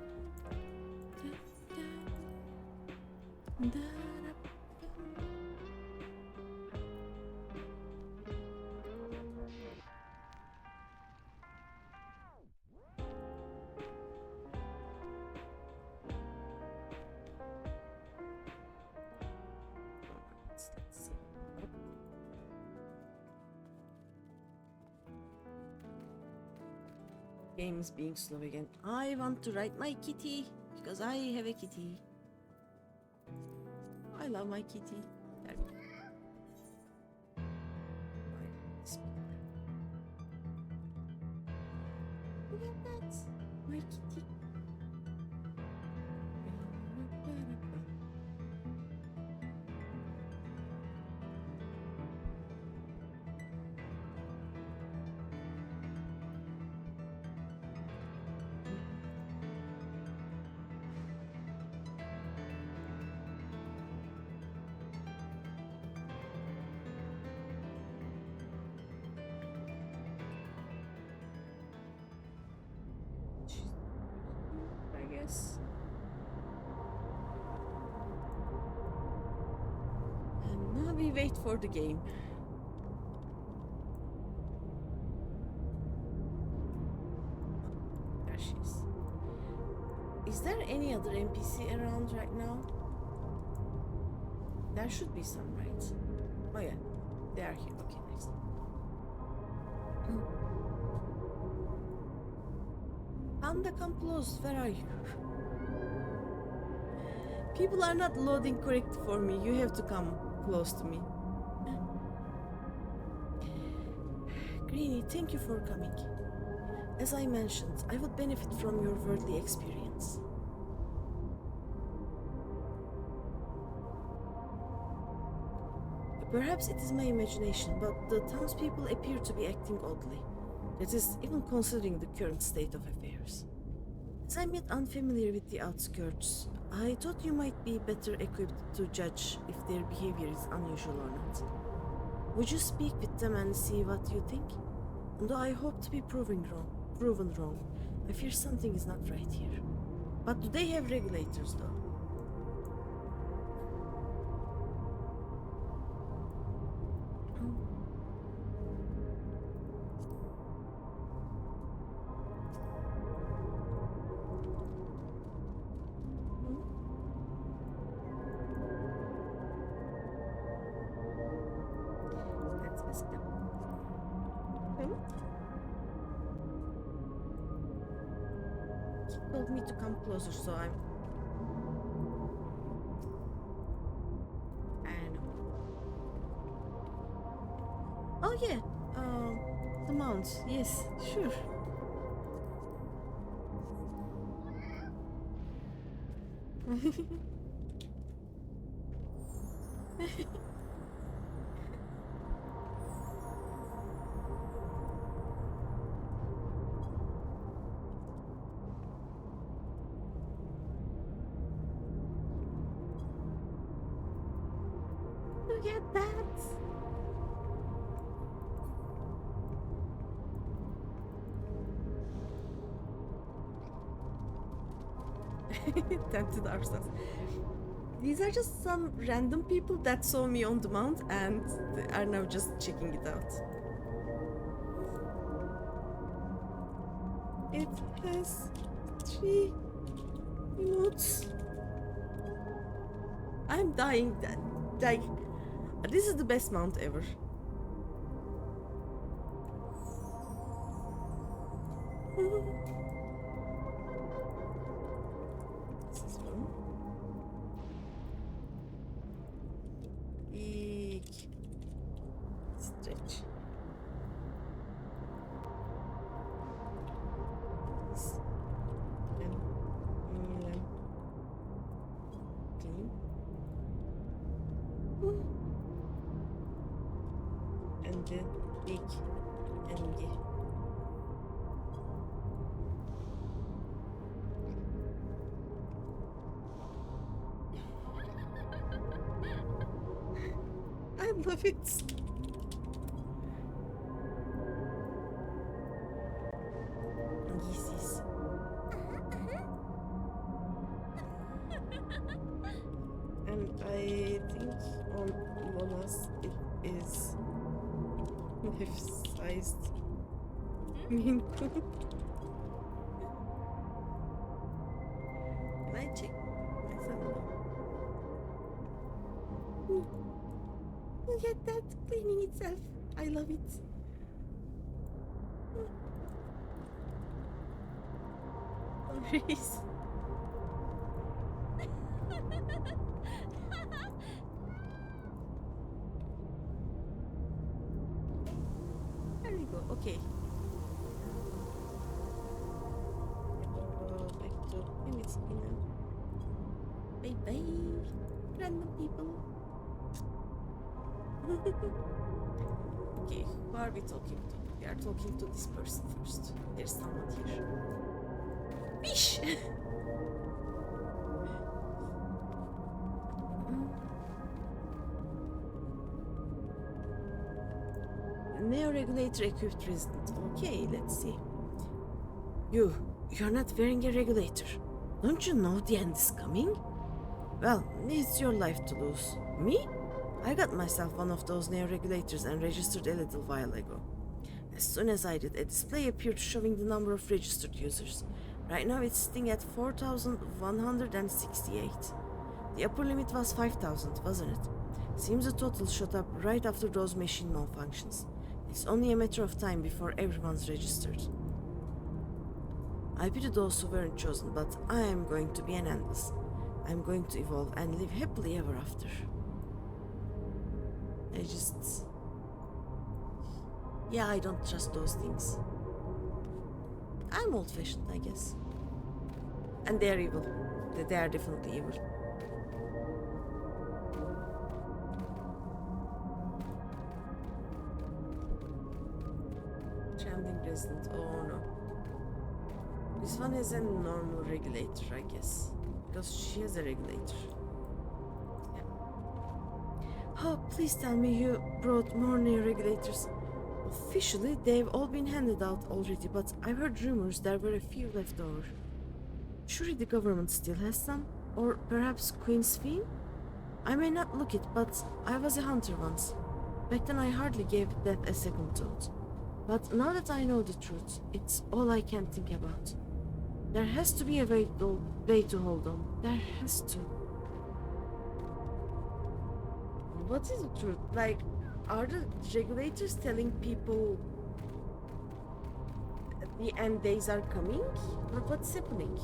Let's see. Game is being slow again. I want to ride my kitty because I have a kitty. I love my kitty. There we go. Look at that, my kitty. I guess. And now we wait for the game. There she is. Is there any other NPC around right now? There should be some, right? Oh yeah, they are here. Okay, nice. Panda, come close. Where are you? People are not loading correct for me. You have to come close to me. Greeny, thank you for coming. As I mentioned, I would benefit from your worldly experience. Perhaps it is my imagination, but the townspeople appear to be acting oddly. That is, even considering the current state of affairs. As I'm yet unfamiliar with the outskirts, I thought you might be better equipped to judge if their behavior is unusual or not. Would you speak with them and see what you think? Although I hope to be proven wrong, I fear something is not right here. But do they have regulators though? Let's ask them. He told me to come closer, so I know. Oh yeah, the mount. Yes, sure. Look at that! Tempted ourselves. These are just some random people that saw me on the mount and are now just checking it out. It has 3 emotes. I'm dying. Like, this is the best mount ever. This is one. Big stretch. This. And clean. And the big engi. I love it. Yeezys. And I think on Lola's it is life-sized Maine Coon. Can I check my son? Look at that cleaning itself. I love it. Reese. There we go. Okay. Go back to limits now. Bye bye, random people. Okay, who are we talking to? We are talking to this person first. There's someone here. Fish! Neo-regulator equipped resident. Okay, let's see. You're not wearing a regulator. Don't you know the end is coming? Well, it's your life to lose. Me? I got myself one of those neo-regulators and registered a little while ago. As soon as I did, a display appeared showing the number of registered users. Right now it's sitting at 4,168. The upper limit was 5,000, wasn't it? Seems the total shot up right after those machine malfunctions. It's only a matter of time before everyone's registered. I pity those who weren't chosen, but I am going to be an endless. I'm going to evolve and live happily ever after. Yeah, I don't trust those things. I'm old-fashioned, I guess. And they're evil. They are definitely evil. Trembling resident. Oh no. This one has a normal regulator, I guess. Because she has a regulator. Yeah. Oh, please tell me you brought more new regulators. Officially, they've all been handed out already, but I've heard rumors there were a few left over. Surely the government still has some? Or perhaps Queen's Fiend? I may not look it, but I was a hunter once. Back then I hardly gave that a second thought. But now that I know the truth, it's all I can think about. There has to be a way to hold on. There has to. What is the truth? Like, are the regulators telling people the end days are coming? Or what's happening?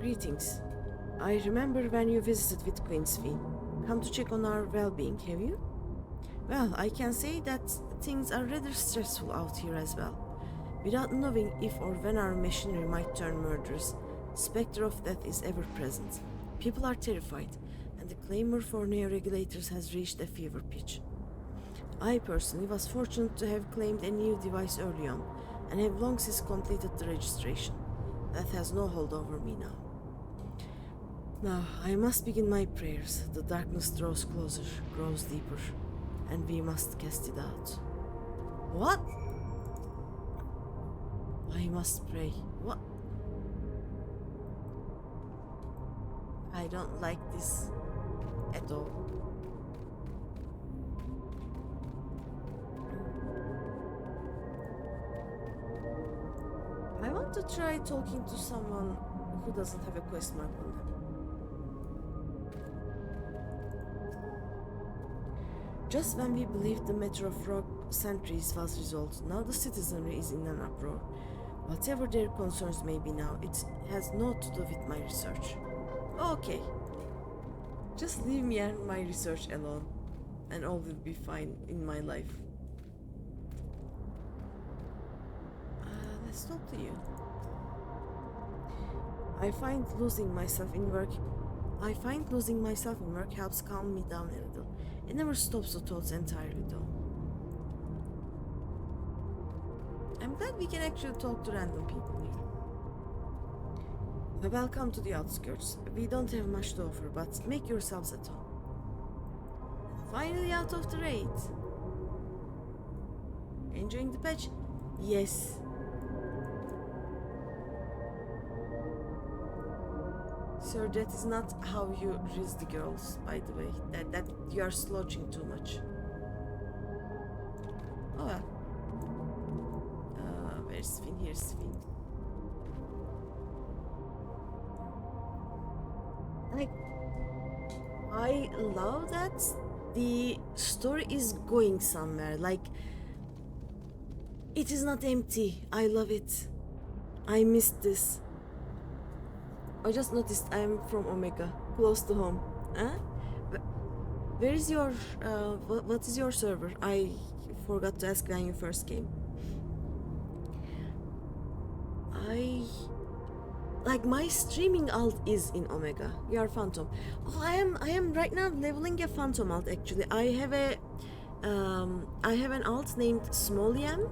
Greetings. I remember when you visited with Queen's Fiend. Come to check on our well-being, have you? Well, I can say that things are rather stressful out here as well. Without knowing if or when our machinery might turn murderous, the specter of death is ever present. People are terrified, and the clamor for neo-regulators has reached a fever pitch. I personally was fortunate to have claimed a new device early on, and have long since completed the registration. That has no hold over me now. Now, I must begin my prayers. The darkness draws closer, grows deeper, and we must cast it out. What? I must pray. What? I don't like this at all. I want to try talking to someone who doesn't have a quest mark on them. Just when we believed the matter of rock centuries was resolved, now the citizenry is in an uproar. Whatever their concerns may be now, it has naught to do with my research. Okay. Just leave me and my research alone, and all will be fine in my life. Let's talk to you. I find losing myself in work helps calm me down a little. It never stops the thoughts entirely, though. I'm glad we can actually talk to random people here. Welcome to the outskirts. We don't have much to offer, but make yourselves at home. Finally out of the raid. Enjoying the patch? Yes. Sir, that is not how you raise the girls, by the way. That you are slouching too much. Oh well. Where's Finn? Here's Finn. Like, I love that the story is going somewhere. Like, it is not empty. I love it. I missed this. I just noticed I'm from Omega, close to home. Huh? Where is your, what is your server? I forgot to ask when you first came. Like my streaming alt is in Omega. You are Phantom. Oh, I am right now leveling a Phantom alt actually. I have an alt named Small Yam.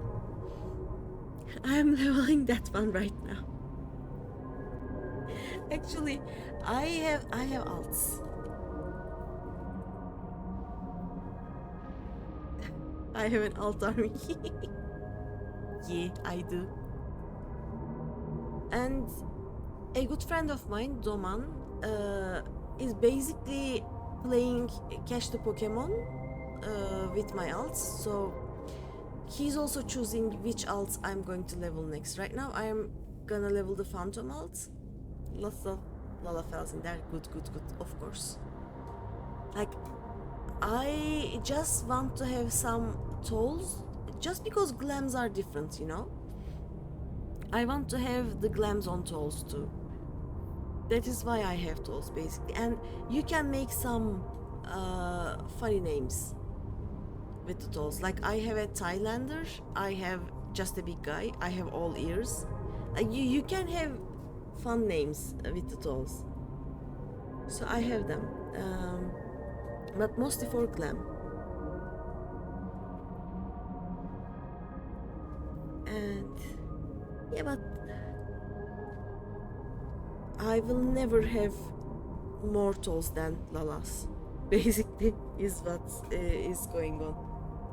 I am leveling that one right now. Actually, I have alts. I have an alt army. Yeah, I do. And a good friend of mine, Doman, is basically playing Catch the Pokemon with my alts. So he's also choosing which alts I'm going to level next. Right now, I am gonna level the Phantom alts. Lots of Lalafels in there. Good, of course. Like, I just want to have some tolls, just because glams are different, you know? I want to have the glams on tolls too. That is why I have tolls basically. And you can make some funny names with the tolls. Like, I have a Thailander, I have just a big guy, I have all ears. Like, you can have fun names with the tolls. So I have them. But mostly for glam. And yeah, but I will never have more tolls than Lalas. Basically, is what is going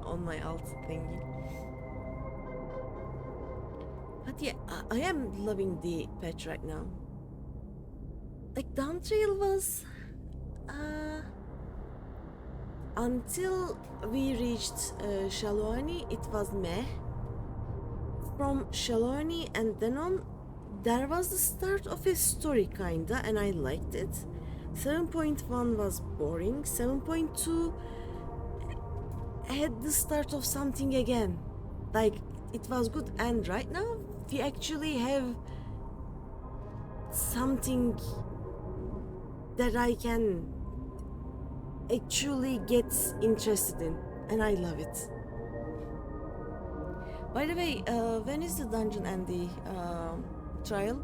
on my alt thingy. But yeah, I am loving the patch right now. Like, Down Trail was until we reached Shalwani, it was meh. From Shalwani and then on, there was the start of a story kinda, and I liked it. 7.1 was boring. 7.2 had the start of something again. Like, it was good, and right now we actually have something that I can actually get interested in, and I love it. By the way, when is the dungeon and the trial?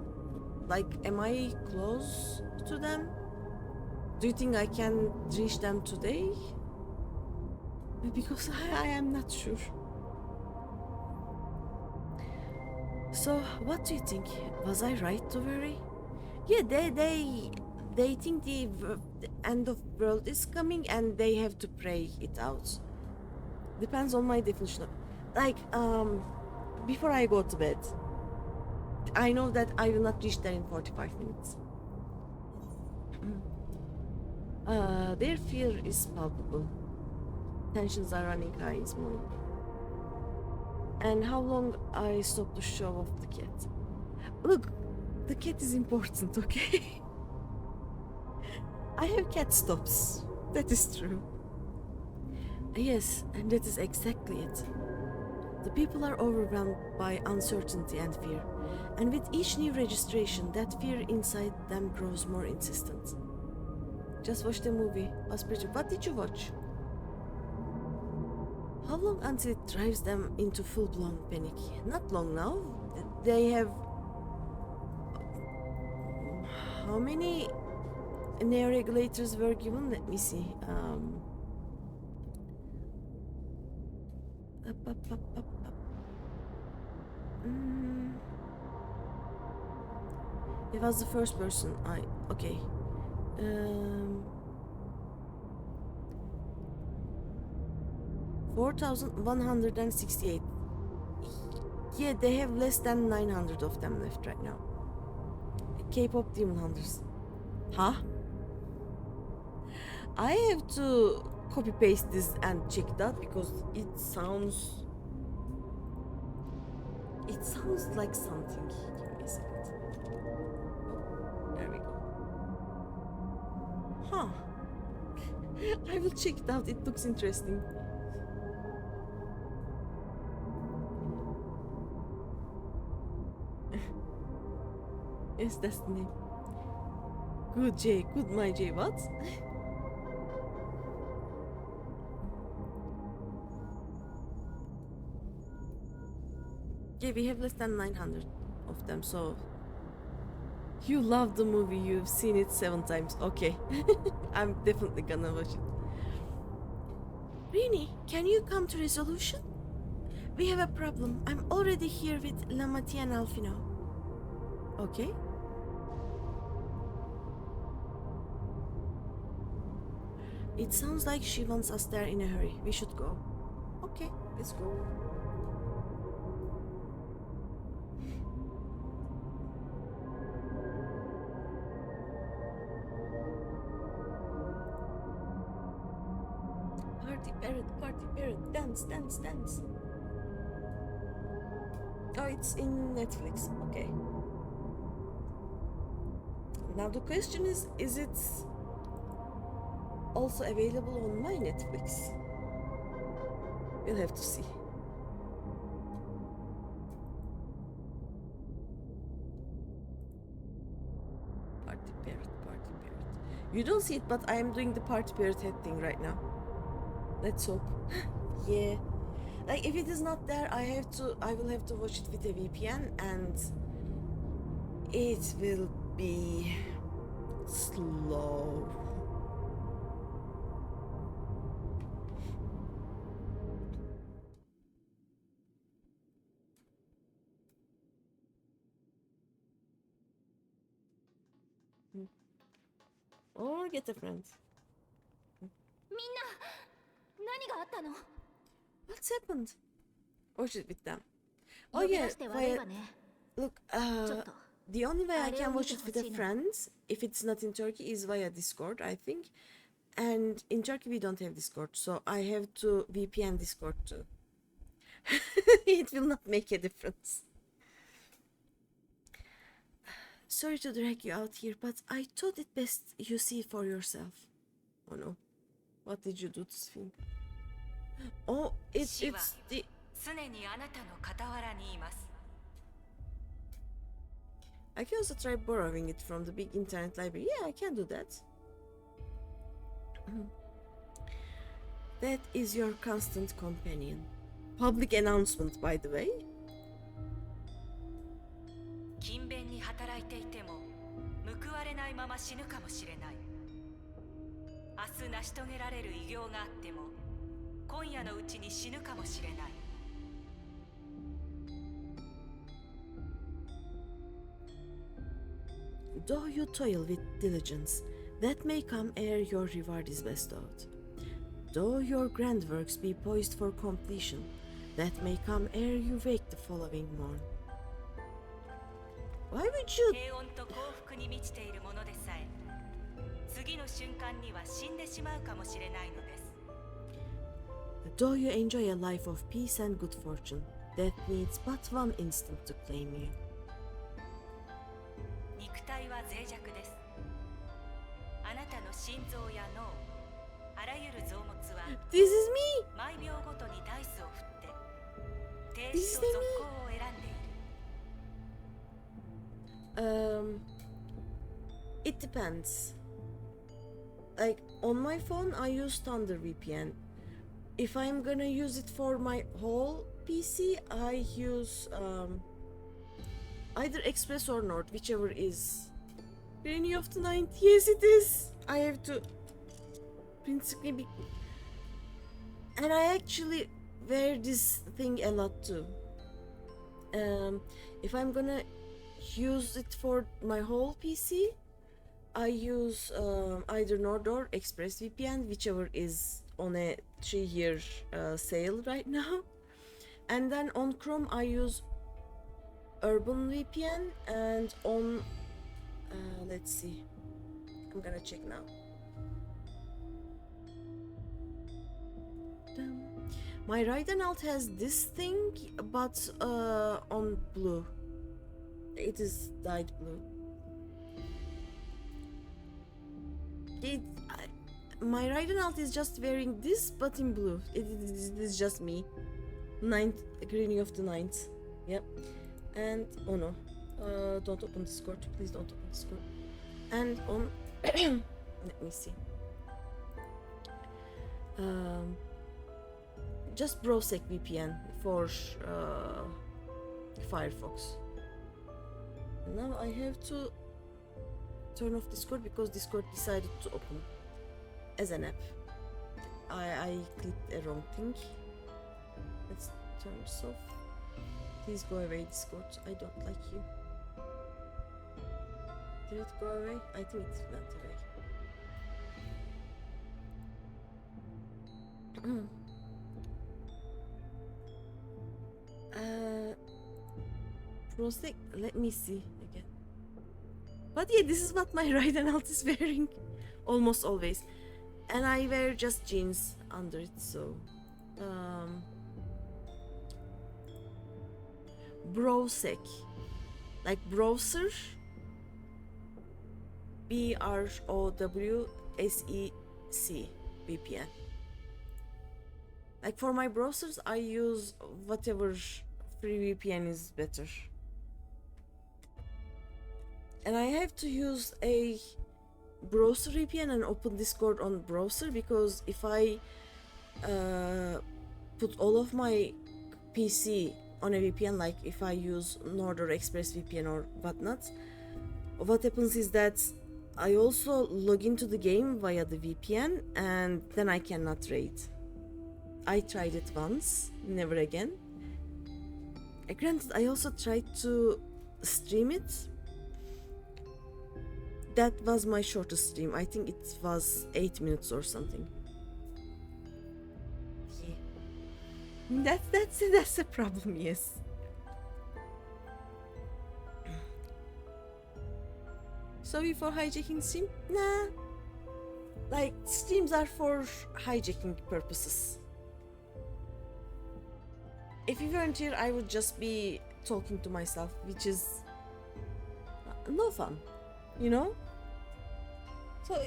Like, am I close to them? Do you think I can reach them today? Because I am not sure. So, what do you think? Was I right to worry? Yeah, they think the end of world is coming and they have to pray it out. Depends on my definition of, like, before I go to bed, I know that I will not reach there in 45 minutes. Their fear is palpable. Tensions are running high this morning. And how long I stop to show off the cat? Look, the cat is important, okay? I have cat stops. That is true. Yes, and that is exactly it. The people are overwhelmed by uncertainty and fear, and with each new registration, that fear inside them grows more insistent. Just watched the movie. Was pretty. What did you watch? How long until it drives them into full-blown panic? Not long now. They have... How many neo-regulators were given? Let me see. It was the first person. Okay. 4,168. Yeah, they have less than 900 of them left right now. K-pop demon hunters. Huh? I have to copy paste this and check it out because it sounds like something. Give me a second. Oh, there we go. Huh. I will check it out. It looks interesting. Yes, that's the name. Good J. Good my J. What? Yeah, we have less than 900 of them, so you love the movie, you've seen it 7 times. Okay. I'm definitely gonna watch it. Greeny, can you come to resolution? We have a problem. I'm already here with Lamati and Alfino. Okay. It sounds like she wants us there in a hurry. We should go. Okay, let's go. Party parrot, dance, dance, dance. Oh, it's in Netflix. Okay. Now the question is it also available on my Netflix? We'll have to see. Party parrot, party parrot. You don't see it, but I am doing the party parrot head thing right now. Let's hope. Yeah. Like if it is not there, I will have to watch it with a VPN, and it will be slow. Or get a friend. みんな何があったの？ What's happened? Watch it with them. Oh 呼び yeah, 出して悪い via, わね。 look, ちょっと the only way I Are can you watch it with a watching? friend, if it's not in Turkey, is via Discord, I think. And in Turkey we don't have Discord, so I have to VPN Discord too. It will not make a difference. Sorry to drag you out here, but I thought it best you see for yourself. Oh no. What did you do to Sven? Oh, it's the... 常にあなたの傍らにいます。 I can also try borrowing it from the big internet library. Yeah, I can do that. That is your constant companion. Public announcement, by the way. 勤勉に働いていても報われないまま死ぬかもしれない。明日成し遂げられる偉業があっても今夜のうちに死ぬかもしれない。 Though you toil with diligence, that may come ere your reward is bestowed. Though your grand works be poised for completion, that may come ere you wake the following morn. Why would you... 平穏と幸福に満ちているものでさえ、次の瞬間には死んでしまうかもしれないのです。 Though you enjoy a life of peace and good fortune, that needs but one instant to claim you. 肉体は脆弱です。あなたの心臓や脳、あらゆる臓物は This is me! 毎秒ごとにダイスを振って停止と続行を選んでいる。 It depends. Like on my phone I use Thunder VPN. If I'm gonna use it for my whole PC, I use either Express or Nord, whichever is Greeny of the Night. Yes, it is. I have to principally be, and I actually wear this thing a lot too. If I'm gonna use it for my whole PC, I use either Nord or ExpressVPN, whichever is on a 3-year sale right now. And then on Chrome I use Urban VPN, and on let's see, I'm gonna check now. My right and alt has this thing, but on blue. It is dyed blue. my Raiden alt is just wearing this but in blue. It is just me. Ninth, Greeny of the ninth. Yep. And oh no, don't open Discord. Please don't open Discord. And on, let me see. Just Browsec VPN for Firefox. Now I have to turn off Discord because Discord decided to open as an app. I clicked a wrong thing. Let's turn this off. Please go away, Discord. I don't like you. Did it go away? I think it went away. Prosec, let me see again. But yeah, this is what my Raiden alt is wearing. Almost always. And I wear just jeans under it, so... Browsec. Like browser. BROWSEC VPN. Like for my browsers, I use whatever free VPN is better. And I have to use a browser VPN and open Discord on browser because if I put all of my PC on a VPN, like if I use Nord or Express VPN or whatnot, what happens is that I also log into the game via the VPN and then I cannot raid. I tried it once, never again. Granted, I also tried to stream it. That was my shortest stream. I think it was 8 minutes or something. Yeah. That's a problem, yes. Sorry for hijacking stream? Nah. Like, streams are for hijacking purposes. If you weren't here, I would just be talking to myself, which is no fun, you know? So,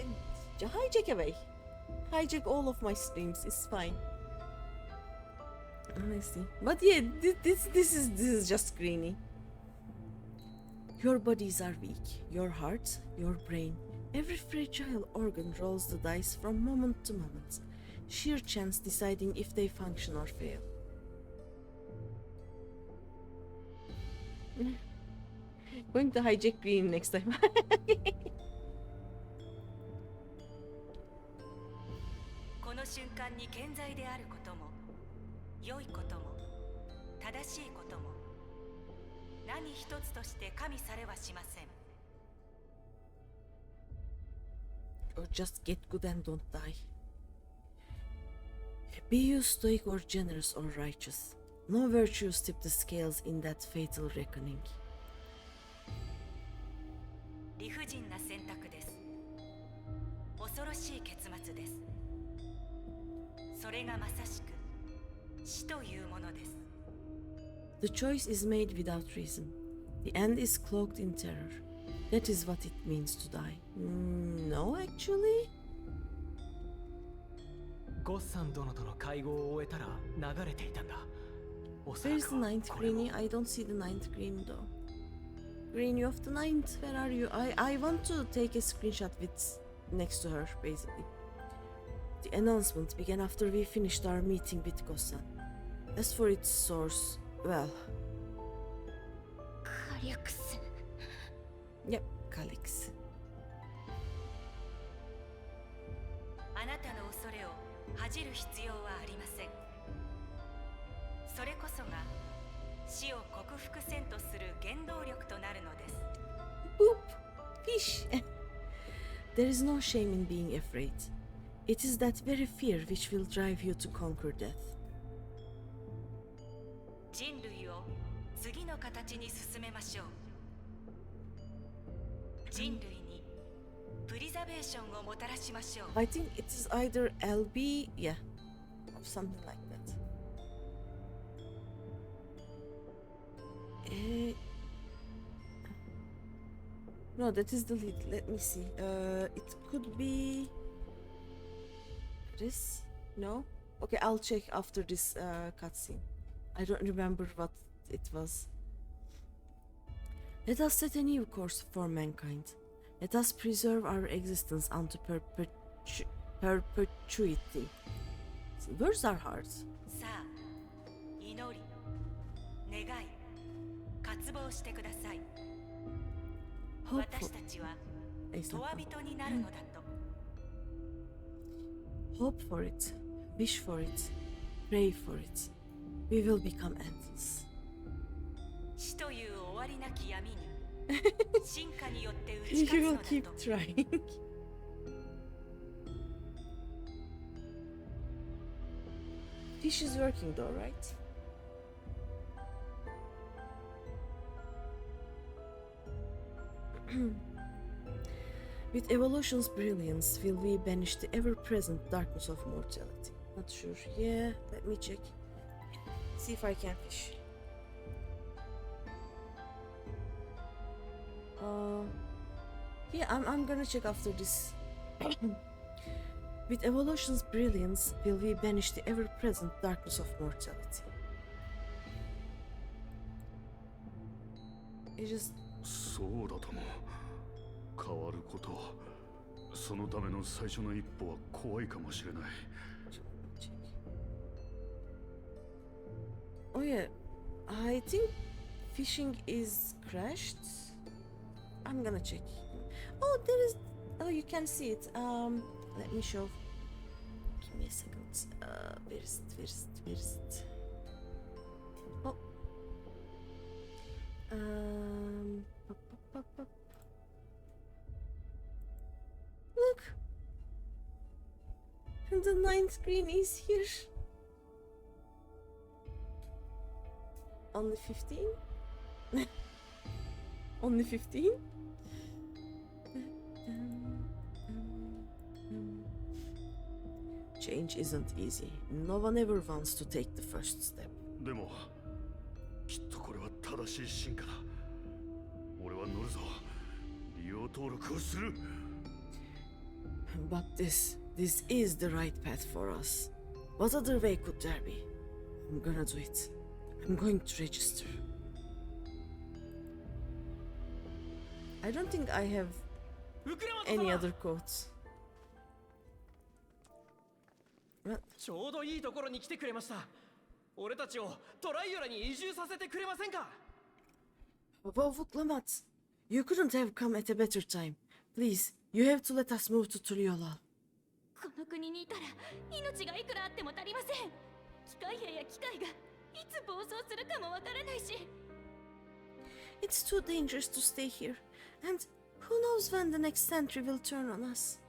hijack away. Hijack all of my streams, it's fine. Honestly. But yeah, this is just Greeny. Your bodies are weak. Your heart, your brain, every fragile organ rolls the dice from moment to moment. Sheer chance deciding if they function or fail. Going to hijack Green next time. この瞬間に健在であることも、良いことも、正しいことも、何一つとして加味されはしません。Or just get good and don't die. Be you stoic or generous or righteous. No virtues tip the scales in that fatal reckoning. 理不尽な選択です。恐ろしい結末です。それがまさしく死というものです。The choice is made without reason. The end is cloaked in terror. That is what it means to die. No, actually. ゴッサン殿との会合を終えたら流れていたんだ。Where's the ninth Greeny? I don't see the ninth green though. Greeny of the ninth, where are you? I want to take a screenshot with next to her, basically. The announcement began after we finished our meeting with Gossan. As for its source, well... Calyx. Yep, Calyx. あなたの恐れを恥じる必要はありません。それこそが死を克服せんとする原動力となるのです。Boop! Fish! There is no shame in being afraid. It is that very fear which will drive you to conquer death. 人類を次の形に進めましょう。人類にプリザベーションをもたらしましょう。I think it is either LB, yeah, or something like that. No, that is the lead. Let me see. It could be This? No? Okay, I'll check after this cutscene. I don't remember what it was. Let us set a new course for mankind. Let us preserve our existence unto perpetuity. Words are hard. さあ祈り願い渇望してください。 Hope 私たちは It's 永 not 人になるのだと。 Hope for it, wish for it, pray for it. We will become endless. 死という終わりなき闇に進化によって打ち You 勝つの will だ keep と。 trying. Fish is working though, right? With evolution's brilliance, will we banish the ever-present darkness of mortality? Not sure. Yeah, let me check. See if I can fish. Yeah, I'm gonna check after this. With evolution's brilliance, will we banish the ever-present darkness of mortality? It just そうだとも変わること、そのための最初の一歩は怖いかもしれない。 Oh yeah, I think fishing is crashed. I'm gonna check. Oh, there is. Oh, you can see it. Let me show. Give me a second. Where is it? Where is it? Where is it? Oh. Pop, pop, pop, pop. Look. And the ninth screen is here. Only 15? Only 15? Change isn't easy. No one ever wants to take the first step. でもきっとこれは正しい進化だ。俺は乗るぞ。利用登録をする。 But this is the right path for us. What other way could there be? I'm gonna do it. I'm going to register. I don't think I have ウクラマ any 様 other quotes. What? ちょうどいいところに来てくれました。俺たちをトライオラに移住させてくれませんか。 Lamat, you couldn't have come at a better time. Please, you have to let us move to Turiola. この国にいたら命がいくらあっても足りません。機械兵や機械がいつ暴走するかもわからないし。 It's too dangerous to stay here, and who knows when the next sentry will turn on us.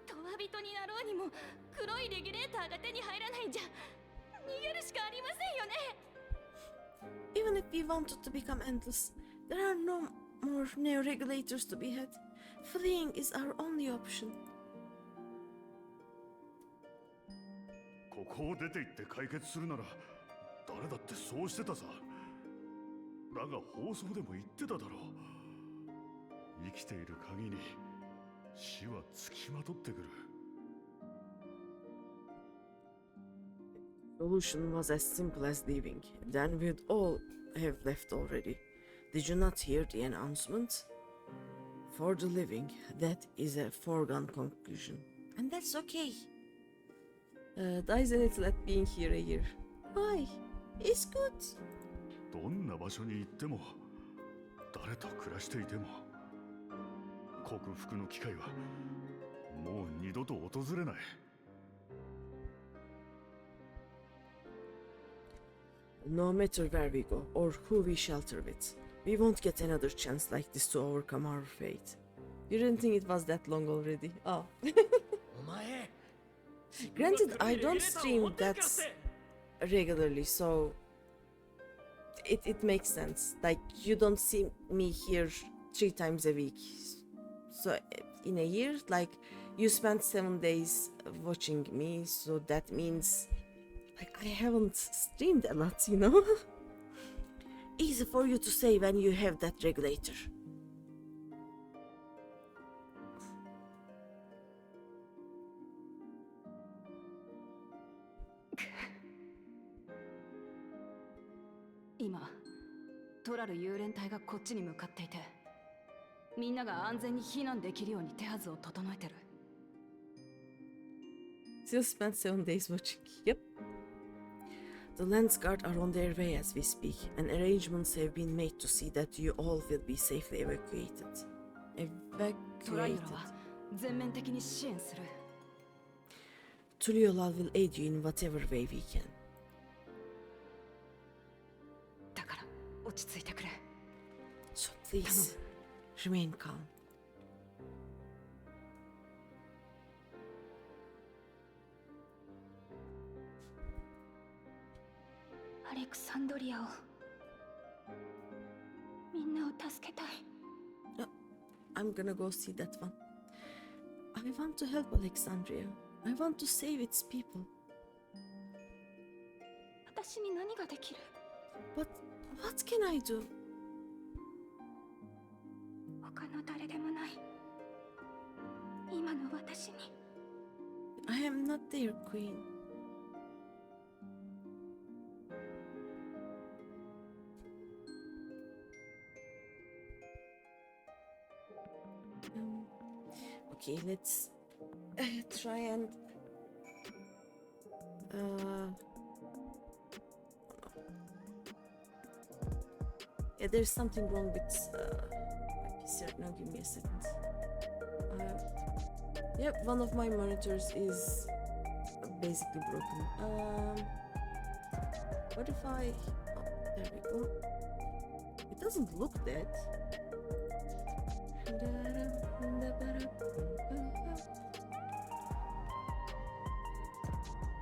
トワ人になろうにも黒いレギュレーターが手に入らないんじゃ逃げるしかありませんよね。 Even if we wanted to become endless, there are no more neo-regulators to be had. Fleeing is our only option. ここを出て行って解決するなら誰だってそうしてたさ。だが放送でも言ってただろう。生きている限り死はつきまとってくる。 Solution was as simple as leaving. Then we'd all have left already. Did you not hear the announcement? For the living, that is a foregone conclusion. And that's okay. Dies a little at being here a year. Why? It's good. どんな場所に行っても誰と暮らしていても克服の機会はもう二度と訪れない。 No matter where we go or who we shelter with, we won't get another chance like this to overcome our fate. You didn't think it was that long already? Oh. お前 Granted, I don't stream that regularly, so it makes sense. Like, you don't see me here 3 times a week. So in a year, like, you spend 7 days watching me, so that means like I haven't streamed a lot, you know? Easy for you to say when you have that regulator. トラル幽霊隊がこっちに向かっていて、みんなが安全に避難できるように手はずを整えてる。 Still spent 7 days watching. Yep. The Lance Guard are on their way as we speak, and arrangements have been made to see that you all will be safely evacuated. トライオ Evacuated. ラは全面的に支援する。 Tuliola will aid you in whatever way we can. だから落ち着いてくれ。 So please, remain calm. アレクサンドリアをみんなを助けたい。 I'm gonna go see that one. I want to help Alexandria. I want to save its people. 私に何ができる？ But what can I do? 他の誰でもない。今の私に。 I am not their queen. Okay, let's try and yeah, there's something wrong with my PC right now. Give me a second. Yep, one of my monitors is basically broken. What if I? Oh, there we go. It doesn't look dead.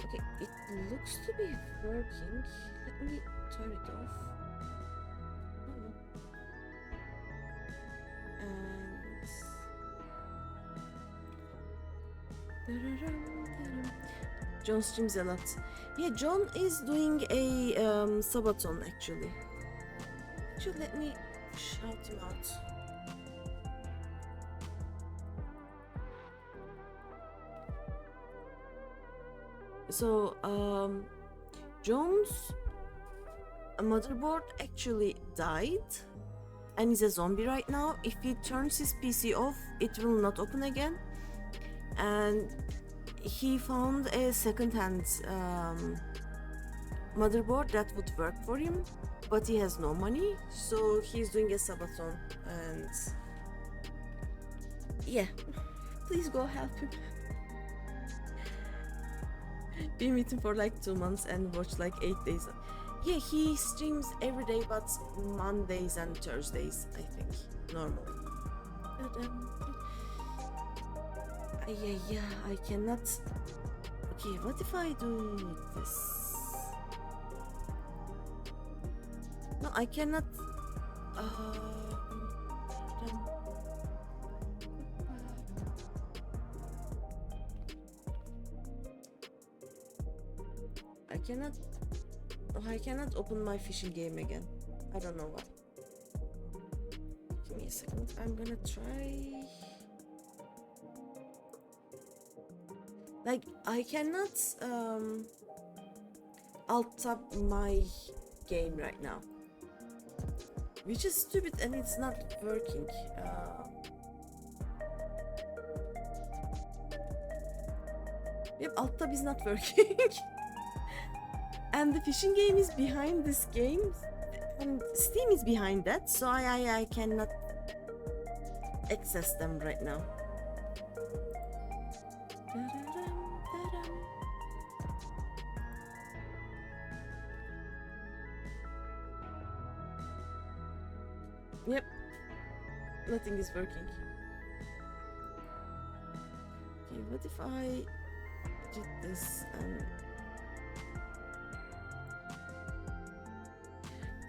Okay, it looks to be working. Let me turn it off. And John streams a lot. Yeah, John is doing a subathon actually. Should let me shout him out. So, John's motherboard actually died and is a zombie right now. If he turns his PC off, it will not open again. And he found a second-hand motherboard that would work for him, but he has no money, so he's doing a subathon. And yeah, please go help him. Been with him for like 2 months and watched like 8 days. Yeah, he streams every day, but Mondays and Thursdays, I think, normally. Yeah, I cannot. Okay, what if I do this? No, I cannot. I cannot open my fishing game again. I don't know why. Give me a second. I'm gonna try. Like, I cannot alt tab my game right now, which is stupid and it's not working. Yep, alt tab is not working. And the fishing game is behind this game, and Steam is behind that, so I cannot access them right now. Yep, nothing is working. Okay, what if I did this and...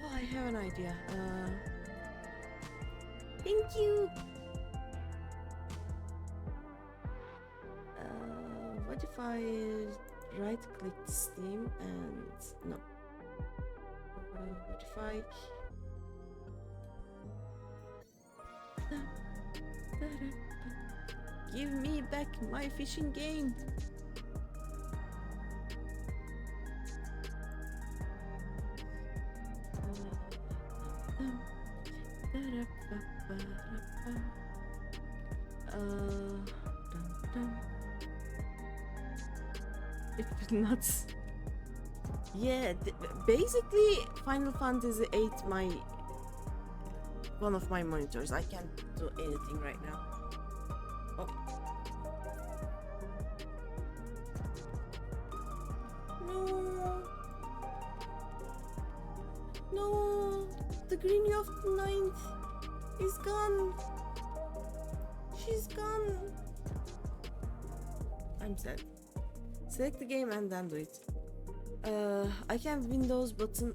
Oh, I have an idea. Thank you! What if I right-click Steam and... No. What if I... Give me back my fishing game! It's nuts. Yeah, basically Final Fantasy 8 one of my monitors. I can't do anything right now. Oh. No. No. The Greeny of the Ninth is gone. She's gone. I'm sad. Select the game and then do it. I can Windows button.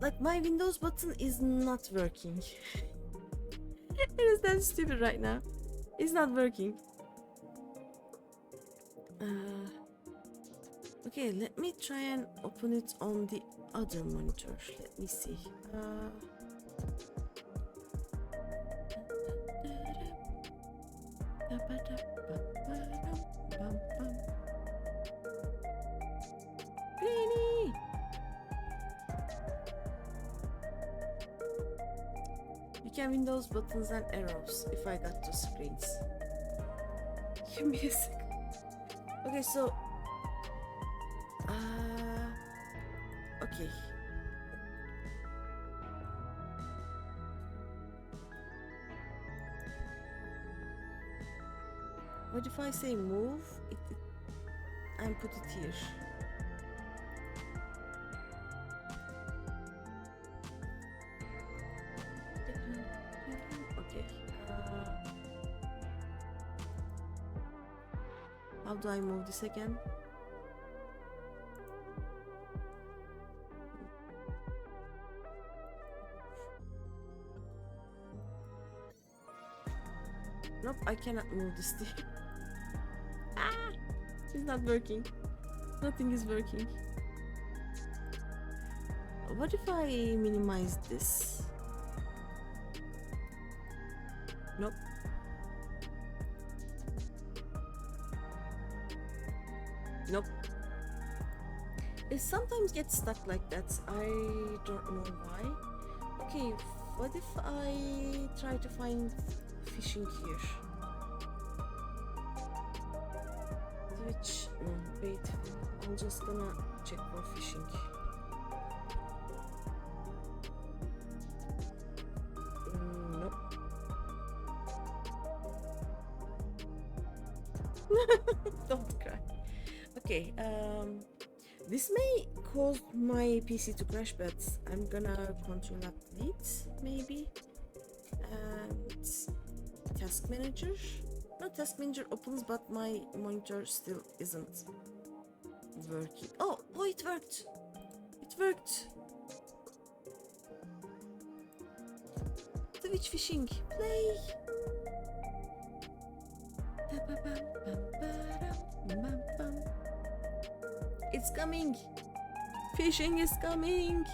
Like my Windows button is not working. It is that stupid right now. It's not working. Okay, let me try and open it on the other monitor. Let me see. Greeny! You can Windows buttons and arrows if I got two screens. Give me a second. Okay, so okay. What if I say move and put it here? Okay. How do I move this again? Nope, I cannot move this thing. Ah! It's not working. Nothing is working. What if I minimize this? Nope. Nope. It sometimes gets stuck like that. I don't know why. Okay, what if I try to find fishing here? Which no, wait. I'm just gonna check for fishing. Nope. Don't cry. Okay, this may cause my PC to crash, but I'm gonna control app delete maybe. And task manager. No, task manager opens, but my monitor still isn't working. Oh, it worked. It worked. Twitch fishing. Play. It's coming. Fishing is coming.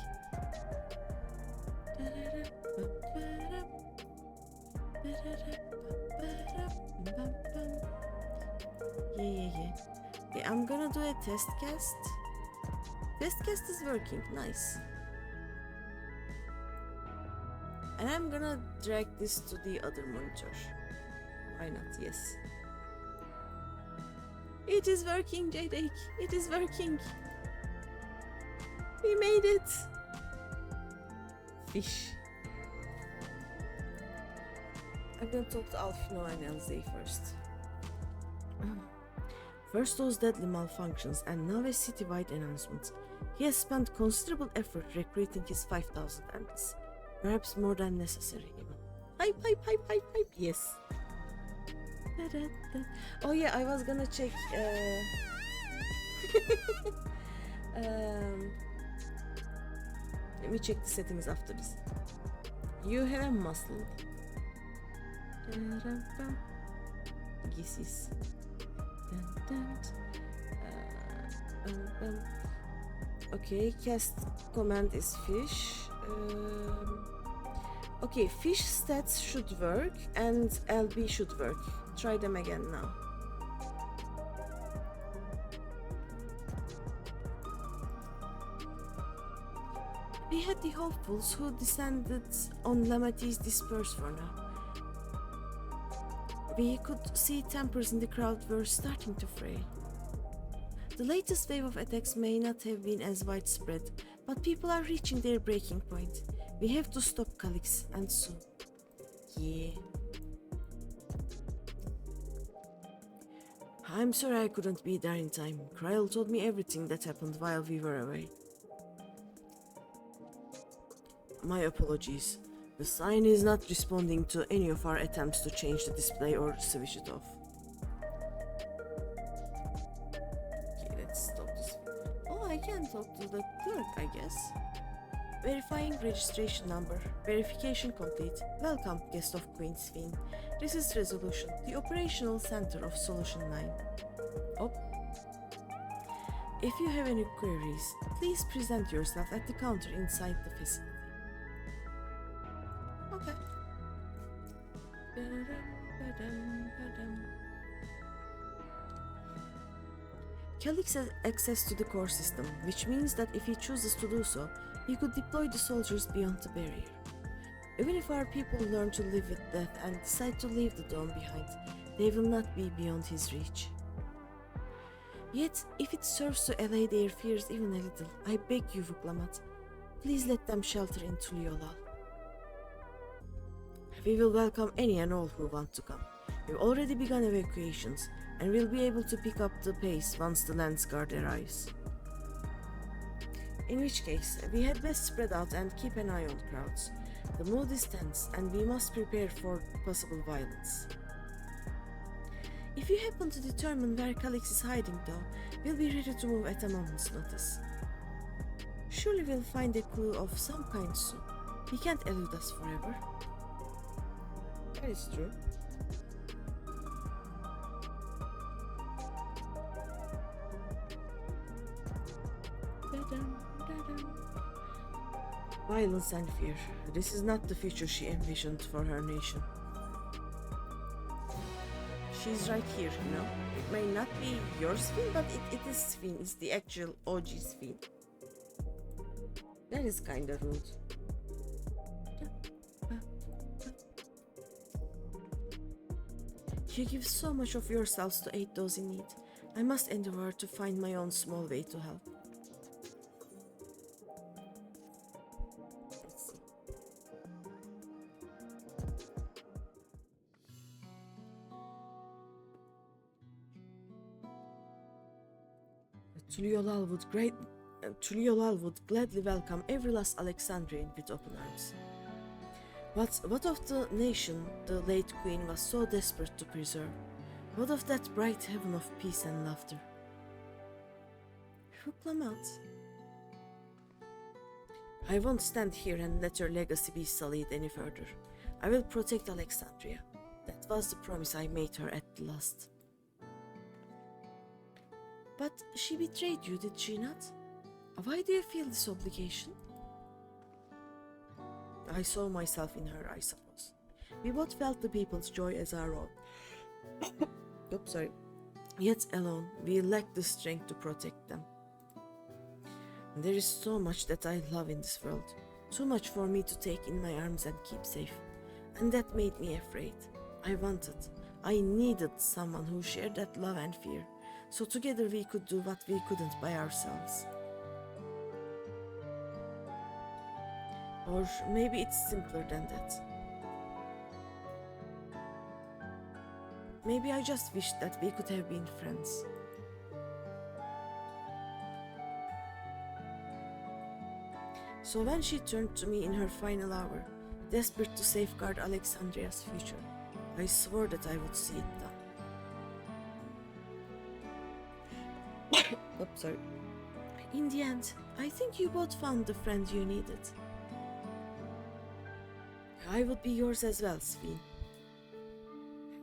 Yeah. Okay, I'm gonna do a test cast. Test cast is working. Nice. And I'm gonna drag this to the other monitor. Why not? Yes. It is working, Jadek. It is working. We made it. Fish. I'm gonna talk to Alfino and Elzey first. First those deadly malfunctions and now a citywide announcement. He has spent considerable effort recruiting his 5,000 ants. Perhaps more than necessary even. Hype. Yes. Oh yeah, I was gonna check let me check the settings after this. You have a muscle. Gissis. Okay, cast command is fish. Okay, fish stats should work and LB should work. Try them again now. We had the hopefuls who descended on Lamatis dispersed for now. we could see tempers in the crowd were starting to fray. The latest wave of attacks may not have been as widespread, but people are reaching their breaking point. We have to stop Calix and soon. Yeah. I'm sorry I couldn't be there in time. Kryl told me everything that happened while we were away. My apologies. The sign is not responding to any of our attempts to change the display or switch it off. Okay, let's stop this. Oh, I can talk to the clerk, I guess. Verifying registration number. Verification complete. Welcome, guest of Queen's Fiend. This is Resolution, the operational center of Solution 9. Oh. If you have any queries, please present yourself at the counter inside the facility. Okay. Calix has access to the core system, which means that if he chooses to do so, he could deploy the soldiers beyond the barrier. Even if our people learn to live with death and decide to leave the dome behind, they will not be beyond his reach. Yet, if it serves to allay their fears even a little, I beg you, Vuklamat, please let them shelter in Tuliolal. We will welcome any and all who want to come. We've already begun evacuations, and we'll be able to pick up the pace once the Lance Guard arrives. In which case, we had best spread out and keep an eye on crowds. The mood is tense, and we must prepare for possible violence. If you happen to determine where Calix is hiding though, we'll be ready to move at a moment's notice. Surely we'll find a clue of some kind soon. He can't elude us forever. That is true. Violence and fear. This is not the future she envisioned for her nation. She's right here, you know. It may not be your sphin, but it is sphin. It's the actual OG sphin. That is kinda rude. You give so much of yourselves to aid those in need. I must endeavor to find my own small way to help. Let's see. Tuliolal would gladly welcome every last Alexandrian with open arms. What of the nation the late queen was so desperate to preserve? What of that bright heaven of peace and laughter? Vuklamat. I won't stand here and let your legacy be sullied any further. I will protect Alexandria. That was the promise I made her at last. But she betrayed you, did she not? Why do you feel this obligation? I saw myself in her, I suppose. We both felt the people's joy as our own. Oops, sorry. Yet alone, we lacked the strength to protect them. There is so much that I love in this world. Too much for me to take in my arms and keep safe. And that made me afraid. I needed someone who shared that love and fear. So together we could do what we couldn't by ourselves. Or maybe it's simpler than that. Maybe I just wished that we could have been friends. So when she turned to me in her final hour, desperate to safeguard Alexandria's future, I swore that I would see it done. Oops, sorry. In the end, I think you both found the friend you needed. I would be yours as well, Sven.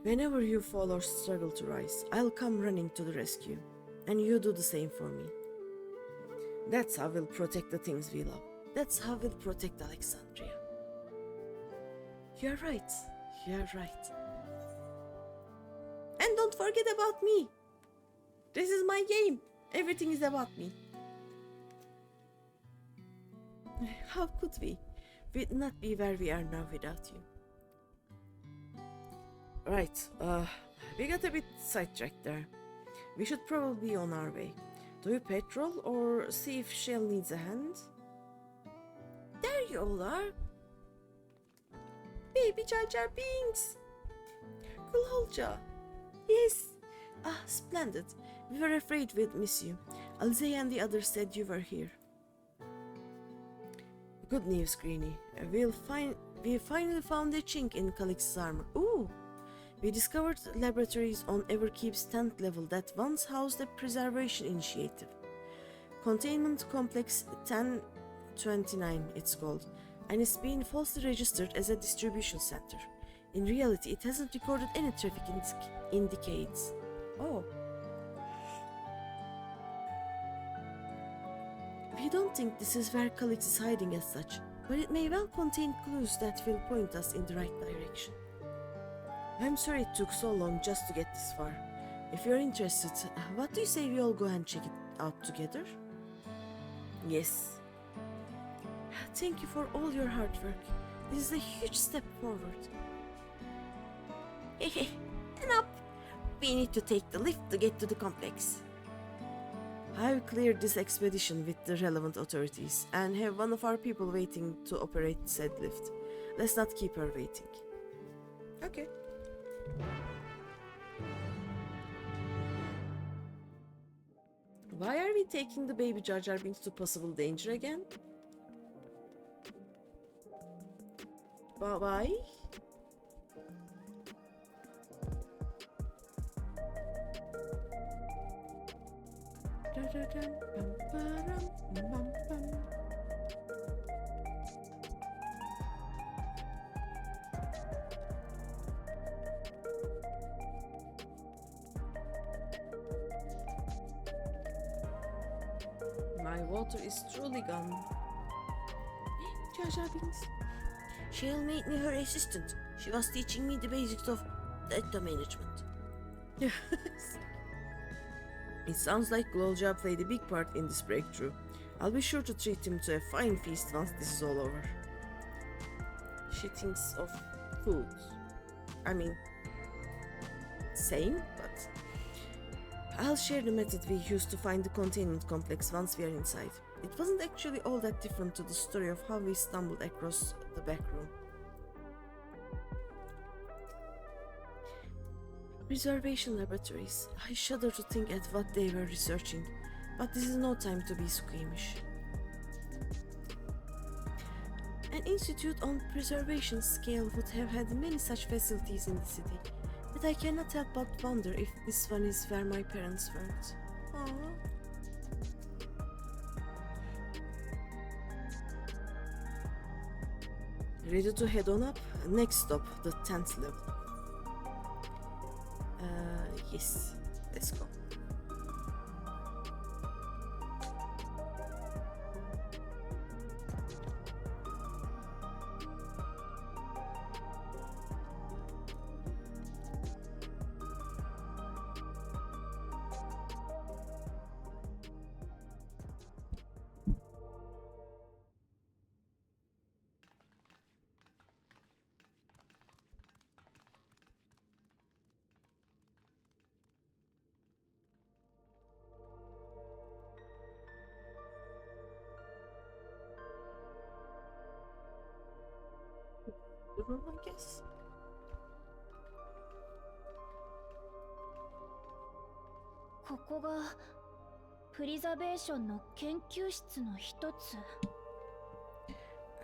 Whenever you fall or struggle to rise, I'll come running to the rescue, and you do the same for me. That's how we'll protect the things we love. That's how we'll protect Alexandria. You're right. And don't forget about me. This is my game. Everything is about me. How could we? We'd not be where we are now without you. Right, we got a bit sidetracked there. We should probably be on our way. Do we patrol or see if Shell needs a hand? There you all are. Baby Jar Jar Binks! Kulholja! Yes! Ah, splendid. We were afraid we'd miss you. Alzey and the others said you were here. Good news, Greeny. We finally found a chink in Calix's armor. Ooh! We discovered laboratories on Everkeep's 10th level that once housed a preservation initiative. Containment Complex 1029, it's called, and it's been falsely registered as a distribution center. In reality, it hasn't recorded any traffic in decades. Oh. We don't think this is where Calix is hiding as such, but it may well contain clues that will point us in the right direction. I'm sorry it took so long just to get this far. If you're interested, what do you say we all go and check it out together? Yes. Thank you for all your hard work. This is a huge step forward. Hehe, and up! We need to take the lift to get to the complex. I've cleared this expedition with the relevant authorities and have one of our people waiting to operate said lift. Let's not keep her waiting. Okay. Why are we taking the baby Jar Jar Binks to possible danger again? Why? My water is truly gone. Jar Jar Binks. She'll make me her assistant. She was teaching me the basics of data management. Yes. It sounds like Glowja played a big part in this breakthrough. I'll be sure to treat him to a fine feast once this is all over. She thinks of food. I mean, same, but I'll share the method we used to find the containment complex once we are inside. It wasn't actually all that different to the story of how we stumbled across the back room. Preservation laboratories. I shudder to think at what they were researching, but this is no time to be squeamish. An institute on preservation scale would have had many such facilities in the city, but I cannot help but wonder if this one is where my parents worked. Aww. Ready to head on up? Next stop, the 10th level. Yes, let's go. The room, I guess. ここがプリザベーションの研究室の一つ。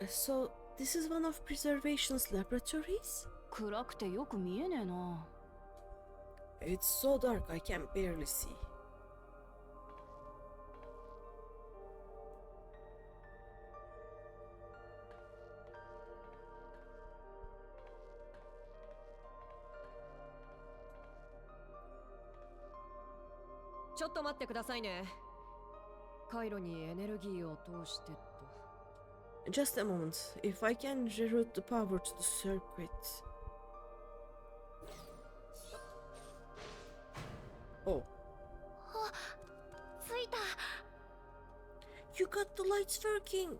So, this is one of Preservation's laboratories? 暗くてよく見えねえな。It's so dark I can barely see. Just a moment. If I can reroute the power to the circuit. Oh. ついた。 You got the lights working!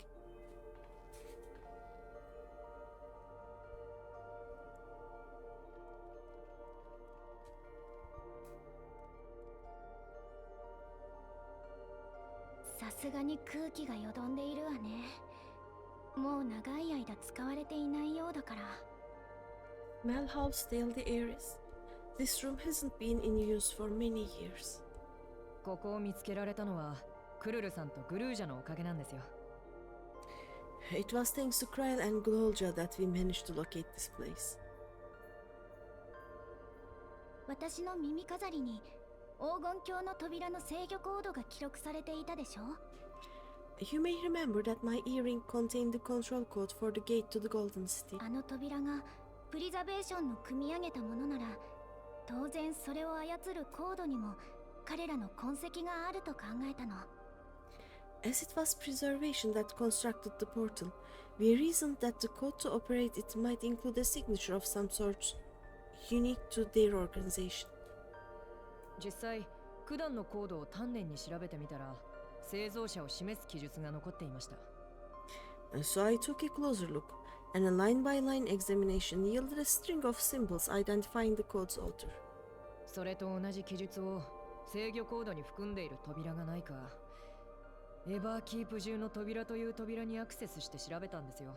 さすがに空気がよどんでいるわね。もう長い間使われていないようだから。Well, how stale the air is. This room hasn't been in use for many years. ここを見つけられたのはクルルさんとグルージャのおかげなんですよ。It was thanks to Kryl and Glolja that we managed to locate this place. 私の耳飾りに黄金鏡の扉の制御コードが記録されていたでしょ。 You may remember that my earring contained the control code for the gate to the Golden City. あの扉がプリザベーションの組み上げたものなら、当然それを操るコードにも彼らの痕跡があると考えたの。 As it was preservation that constructed the portal, we reasoned that the code to operate it might include a signature of some sort unique to their organization. 実際九段のコードを丹念に調べてみたら製造者を示す記述が残っていました。 So I took a closer look, and a line-by-line examination yielded a string of symbols identifying the code's author. それと同じ記述を制御コードに含んでいる扉がないか、エバーキープ中の扉という扉にアクセスして調べたんですよ。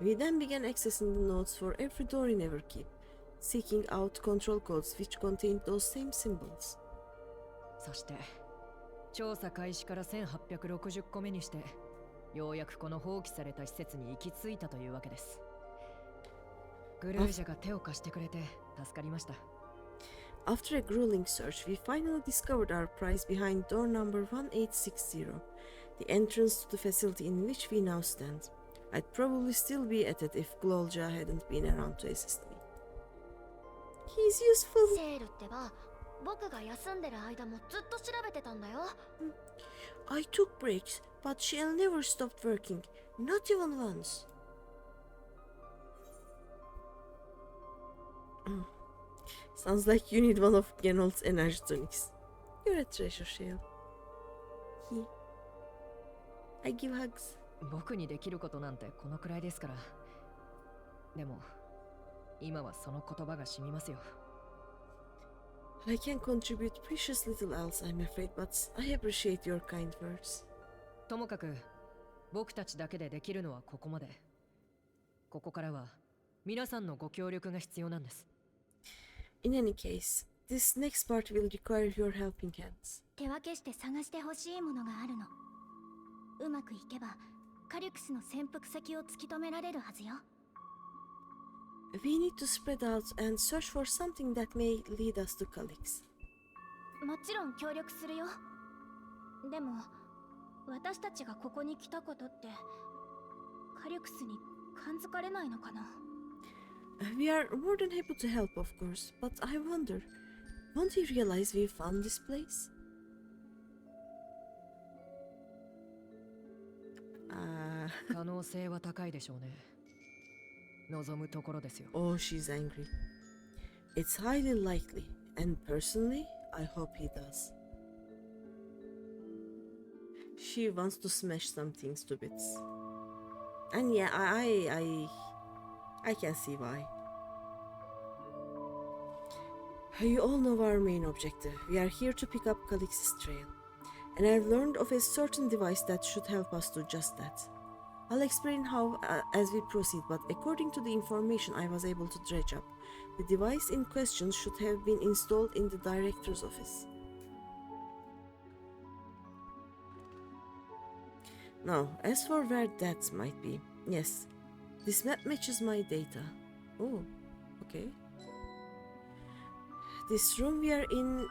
We then began accessing the notes for every door in Everkeep, seeking out control codes which contained those same symbols. そして調査開始から1860個目にしてようやくこの放棄された施設に行き着いたというわけです。グルージャが手を貸してくれて助かりました。 After a grueling search, we finally discovered our prize behind door number 1860, the entrance to the facility in which we now stand. I'd probably still be at it if Glolja hadn't been around to assist me. He's useful. セールってば、僕が休んでる間もずっと調べてたんだよ。 I took breaks, but Shell never stopped working, not even once. Sounds like you need one of Genolt's energy tonics. You're a treasure, Shell. I give hugs. 僕にできることなんてこのくらいですから。でも今はその言葉が染みますよ。 I can contribute precious little else, I'm afraid, but I appreciate your kind words. ともかく僕たちだけでできるのはここまで。ここからは皆さんのご協力が必要なんです。 In any case, this next part will require your helping hands. 手分けして探してほしいものがあるの。うまくいけばカリュクスの潜伏先を突き止められるはずよ。 We need to spread out and search for something that may lead us to Calix. もちろん協力するよ。でも私たちがここに来たことってカリュクスに感づかれないのかな。 We are more than happy to help, of course, but I wonder, won't he realize we found this place? 可能性は高いでしょうね。望むところですよ。 Oh, she's angry. It's highly likely, and personally, I hope he does. She wants to smash some things to bits. And yeah, I can see why. You all know our main objective. We are here to pick up Calix's trail. And I've learned of a certain device that should help us do just that. I'll explain how as we proceed, but according to the information I was able to dredge up, the device in question should have been installed in the director's office. Now, as for where that might be, yes, this map matches my data. Oh, okay. This room we are in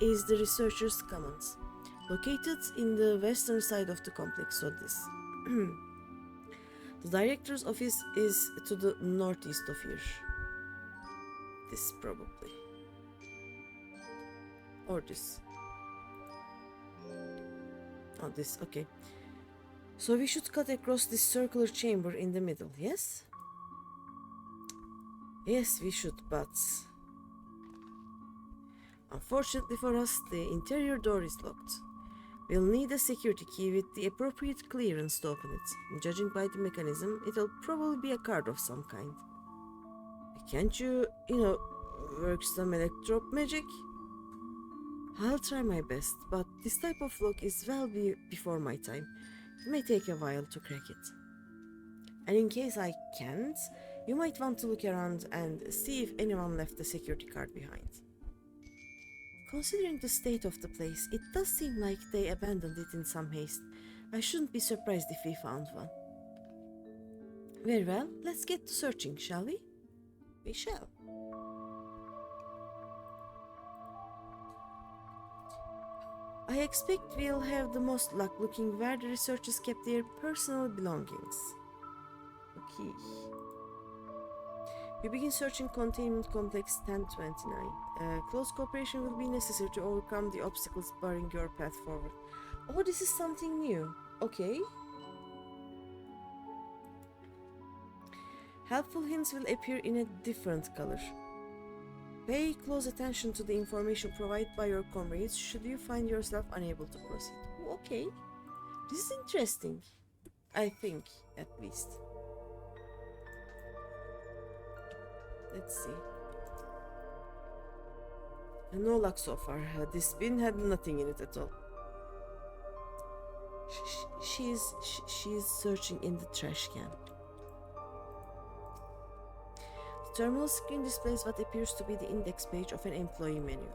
is the Researcher's Commons, located in the western side of the complex, so this. The director's office is to the northeast of here. This probably. Or this. Oh, this, okay. So we should cut across this circular chamber in the middle, yes? Yes, we should, but... Unfortunately for us, the interior door is locked. We'll need a security key with the appropriate clearance to open it. Judging by the mechanism, it'll probably be a card of some kind. Can't you, work some electro magic? I'll try my best, but this type of lock is well before my time. It may take a while to crack it. And in case I can't, you might want to look around and see if anyone left the security card behind. Considering the state of the place, it does seem like they abandoned it in some haste. I shouldn't be surprised if we found one. Very well, let's get to searching, shall we? We shall. I expect we'll have the most luck looking where the researchers kept their personal belongings. Okay. You begin searching Containment Complex 1029. Close cooperation will be necessary to overcome the obstacles barring your path forward. Oh, this is something new. Okay. Helpful hints will appear in a different color. Pay close attention to the information provided by your comrades should you find yourself unable to proceed. Okay. This is interesting. I think, at least. Let's see. No luck so far. This bin had nothing in it at all. She's searching in the trash can. The terminal screen displays what appears to be the index page of an employee menu.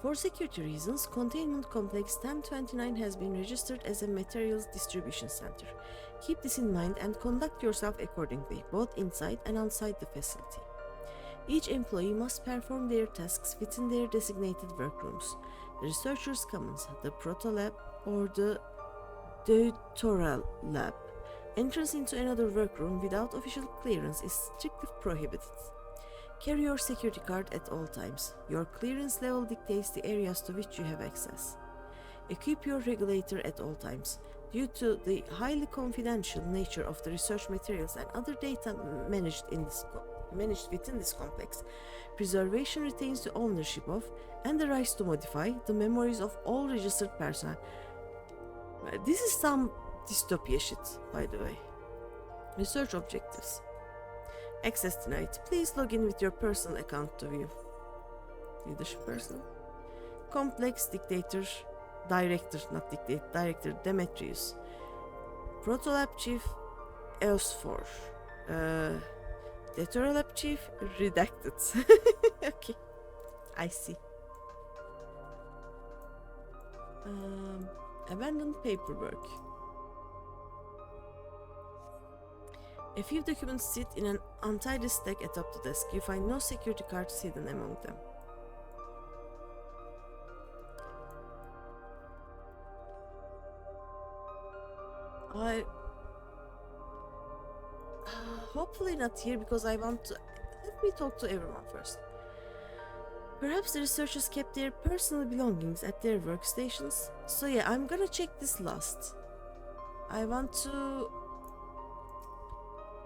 For security reasons, Containment Complex 1029 has been registered as a materials distribution center. Keep this in mind and conduct yourself accordingly, both inside and outside the facility. Each employee must perform their tasks within their designated workrooms, the Researcher's Commons, the Proto Lab, or the Deutoral Lab. Entrance into another workroom without official clearance is strictly prohibited. Carry your security card at all times. Your clearance level dictates the areas to which you have access. Equip your regulator at all times. Due to the highly confidential nature of the research materials and other data managed within this complex, preservation retains the ownership of and the rights to modify the memories of all registered personnel. This is some dystopia shit, by the way. Research objectives. Access denied. Please log in with your personal account to view. Leadership person. Complex Director Demetrius. Protolab Chief Eosfor. Deuterolab Chief Redacted. Okay. I see. Abandoned paperwork. A few documents sit in an untidy stack atop the desk. You find no security cards hidden among them. Hopefully not here because I want to... Let me talk to everyone first. Perhaps the researchers kept their personal belongings at their workstations. So yeah, I'm gonna check this last. I want to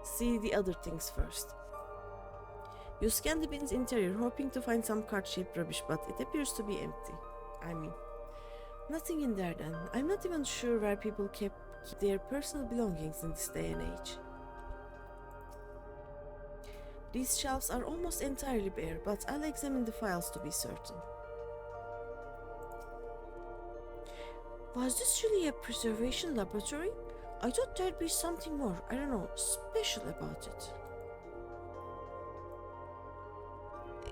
see the other things first. You scan the bin's interior, hoping to find some card-shaped rubbish, but it appears to be empty. I mean, nothing in there then. I'm not even sure where people keep their personal belongings in this day and age. These shelves are almost entirely bare, but I'll examine the files to be certain. Was this really a preservation laboratory? I thought there'd be something more, I don't know, special about it.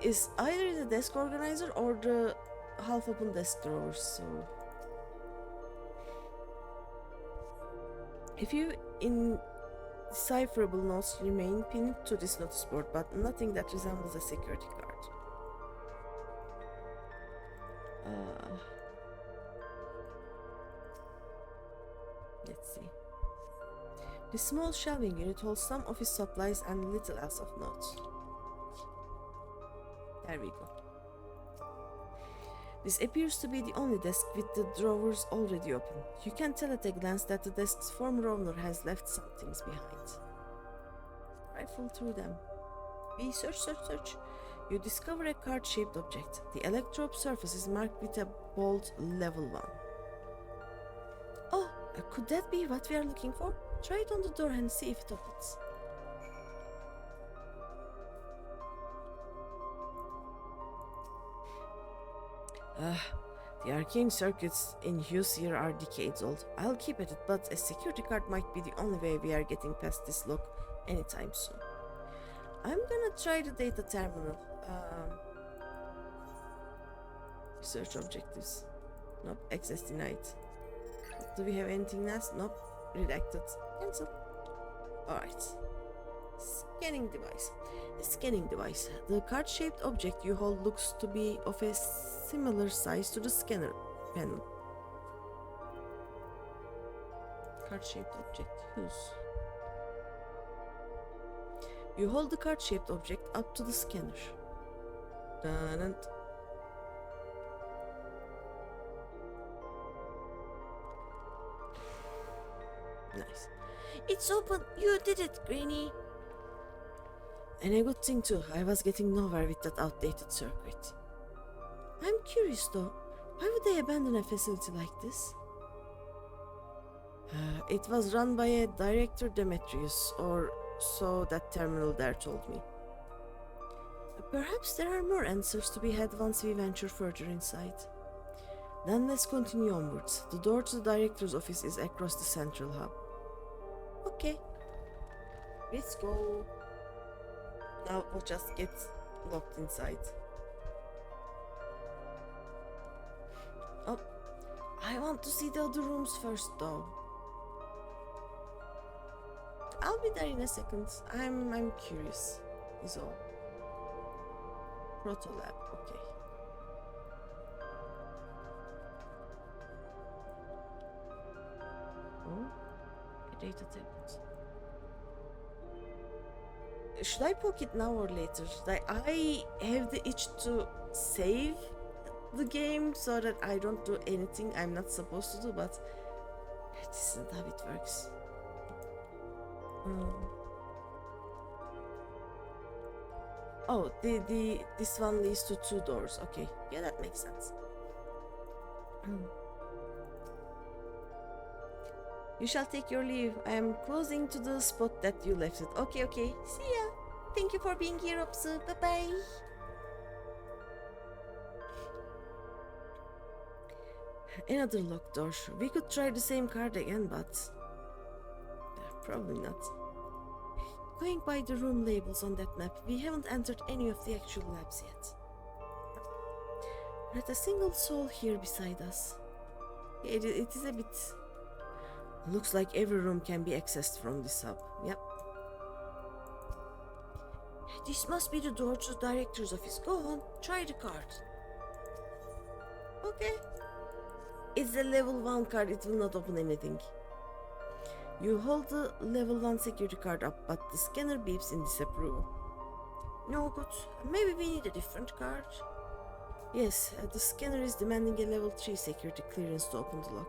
Is either the desk organizer or the half-open desk drawers, so... A few indecipherable notes remain pinned to this notice board, but nothing that resembles a security card. Let's see. The small shelving unit holds some office supplies and little else of note. There we go. This appears to be the only desk with the drawers already open. You can tell at a glance that the desk's former owner has left some things behind. Rifle through them. Search. You discover a card-shaped object. The electrode surface is marked with a bold level 1. Oh, could that be what we are looking for? Try it on the door and see if it opens. The arcane circuits in Hughes here are decades old. I'll keep at it, but a security card might be the only way we are getting past this lock anytime soon. I'm gonna try the data terminal. Research objectives. Nope, access denied. Do we have anything else? Nope, redacted. Cancel. Alright. Scanning device. A scanning device. The card-shaped object you hold looks to be of a similar size to the scanner panel. Card-shaped object. Whose? You hold the card-shaped object up to the scanner. Dun. Nice. It's open. You did it, Greeny. And a good thing too. I was getting nowhere with that outdated circuit. I'm curious though. Why would they abandon a facility like this? It was run by a director Demetrius, or so that terminal there told me. Perhaps there are more answers to be had once we venture further inside. Then let's continue onwards. The door to the director's office is across the central hub. Okay. Let's go. Now we'll just get locked inside. Oh, I want to see the other rooms first though. I'll be there in a second. I'm curious, is all. Protolab, okay. Oh, a data tablet. Should I poke it now or later? I have the itch to save the game so that I don't do anything I'm not supposed to do, but this isn't how it works. Oh, this one leads to 2 doors. Okay, yeah, that makes sense. You shall take your leave. I am closing to the spot that you left it. Okay, okay. See ya. Thank you for being here, Opsu. Bye-bye. Another locked door. We could try the same card again, but probably not. Going by the room labels on that map, we haven't entered any of the actual labs yet. Not a single soul here beside us. It is a bit... Looks like every room can be accessed from this hub. Yep. This must be the door to the director's office. Go on, try the card. Okay. It's a level 1 card, it will not open anything. You hold the level 1 security card up, but the scanner beeps in disapproval. No good. Maybe we need a different card. Yes, the scanner is demanding a level 3 security clearance to open the lock.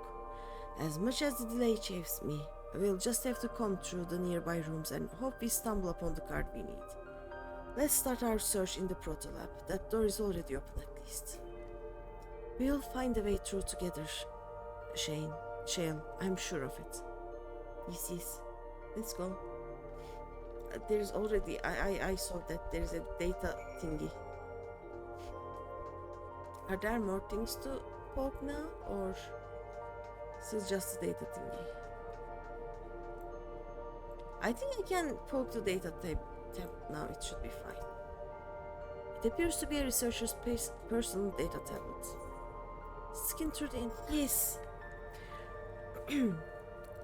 As much as the delay chafes me, we'll just have to comb through the nearby rooms and hope we stumble upon the card we need. Let's start our search in the Protolab. That door is already open at least. We'll find a way through together, Shale, I'm sure of it. Yes, let's go. There's already, I saw that there's a data thingy. Are there more things to poke now, or this is just a data thingy? I think I can poke the data tab now, it should be fine. It appears to be a researcher's personal data tablet. Skin through the... Yes!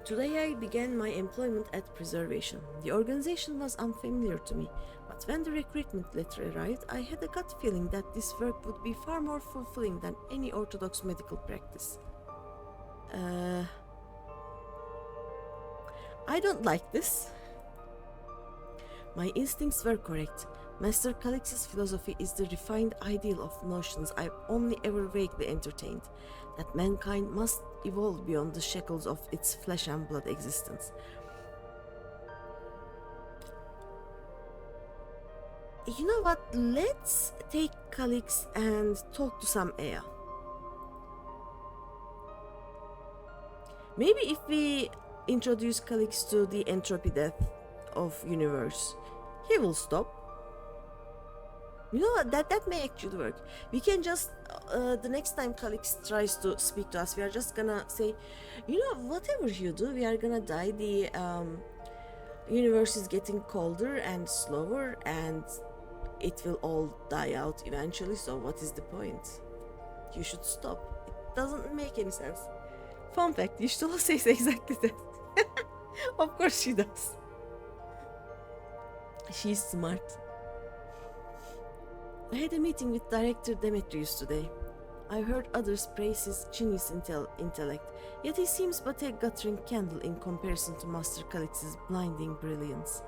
Today I began my employment at Preservation. The organization was unfamiliar to me, but when the recruitment letter arrived, I had a gut feeling that this work would be far more fulfilling than any orthodox medical practice. I don't like this. My instincts were correct. Master Calix's philosophy is the refined ideal of notions I've only ever vaguely entertained, that mankind must evolve beyond the shackles of its flesh and blood existence. You know what? Let's take Calix and talk to some Ea. Maybe if we introduce Calix to the entropy death of universe, he will stop. You know what? That may actually work. We can just the next time Calix tries to speak to us, we are just gonna say, you know, whatever you do, we are gonna die. The universe is getting colder and slower, and it will all die out eventually. So what is the point? You should stop. It doesn't make any sense. Fun fact: Yishtolo says exactly that. Of course she does. She's smart. I had a meeting with director Demetrius today. I heard others praise his genius intellect, yet he seems but a guttering candle in comparison to Master Calix's blinding brilliance.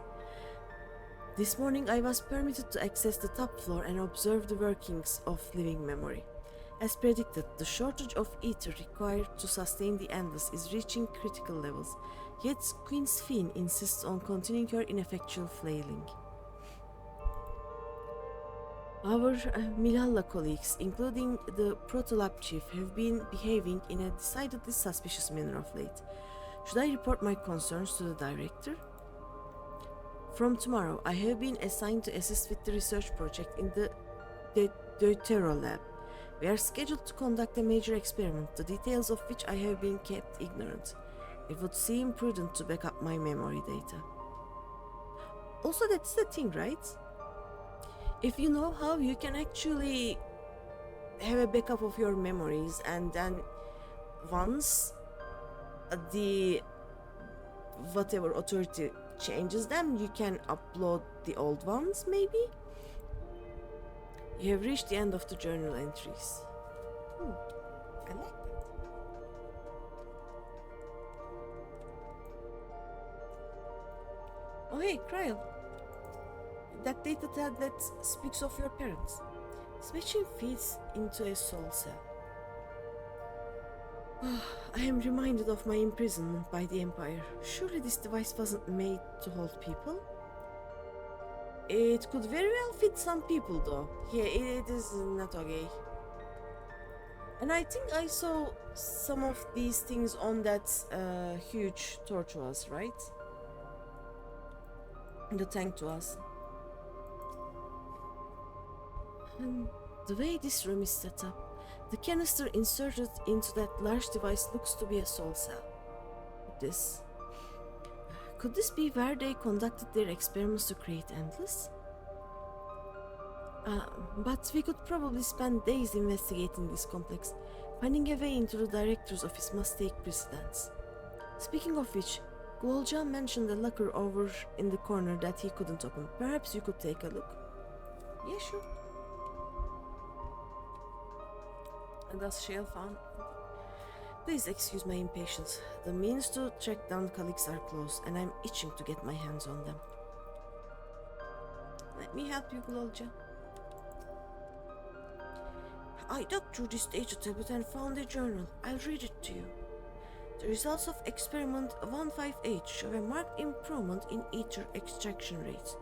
This morning I was permitted to access the top floor and observe the workings of living memory. As predicted, the shortage of ether required to sustain the Endless is reaching critical levels, yet Queen Sphene insists on continuing her ineffectual flailing. Our Milalla colleagues, including the Protolab chief, have been behaving in a decidedly suspicious manner of late. Should I report my concerns to the director? From tomorrow, I have been assigned to assist with the research project in the Deutero lab. We are scheduled to conduct a major experiment, the details of which I have been kept ignorant. It would seem prudent to back up my memory data. Also, that's the thing, right? If you know how, you can actually have a backup of your memories, and then once the whatever authority changes them, you can upload the old ones, maybe? You have reached the end of the journal entries. I like that. Oh hey, Kryl. That data tablet speaks of your parents. This machine feeds into a soul cell. I am reminded of my imprisonment by the Empire. Surely this device wasn't made to hold people? It could very well fit some people though. Yeah, it is not okay. And I think I saw some of these things on that huge torch was, right? The tank to us. And the way this room is set up, the canister inserted into that large device looks to be a soul cell. Could this be where they conducted their experiments to create Endless? But we could probably spend days investigating this complex. Finding a way into the director's office must take precedence. Speaking of which, Guolja mentioned a locker over in the corner that he couldn't open. Perhaps you could take a look? Yeah, sure. And does Shale found? Please excuse my impatience. The means to track down Calix are close, and I'm itching to get my hands on them. Let me help you, Guolja. I dug through this data tablet and found a journal. I'll read it to you. The results of experiment 158 show a marked improvement in ether extraction rates.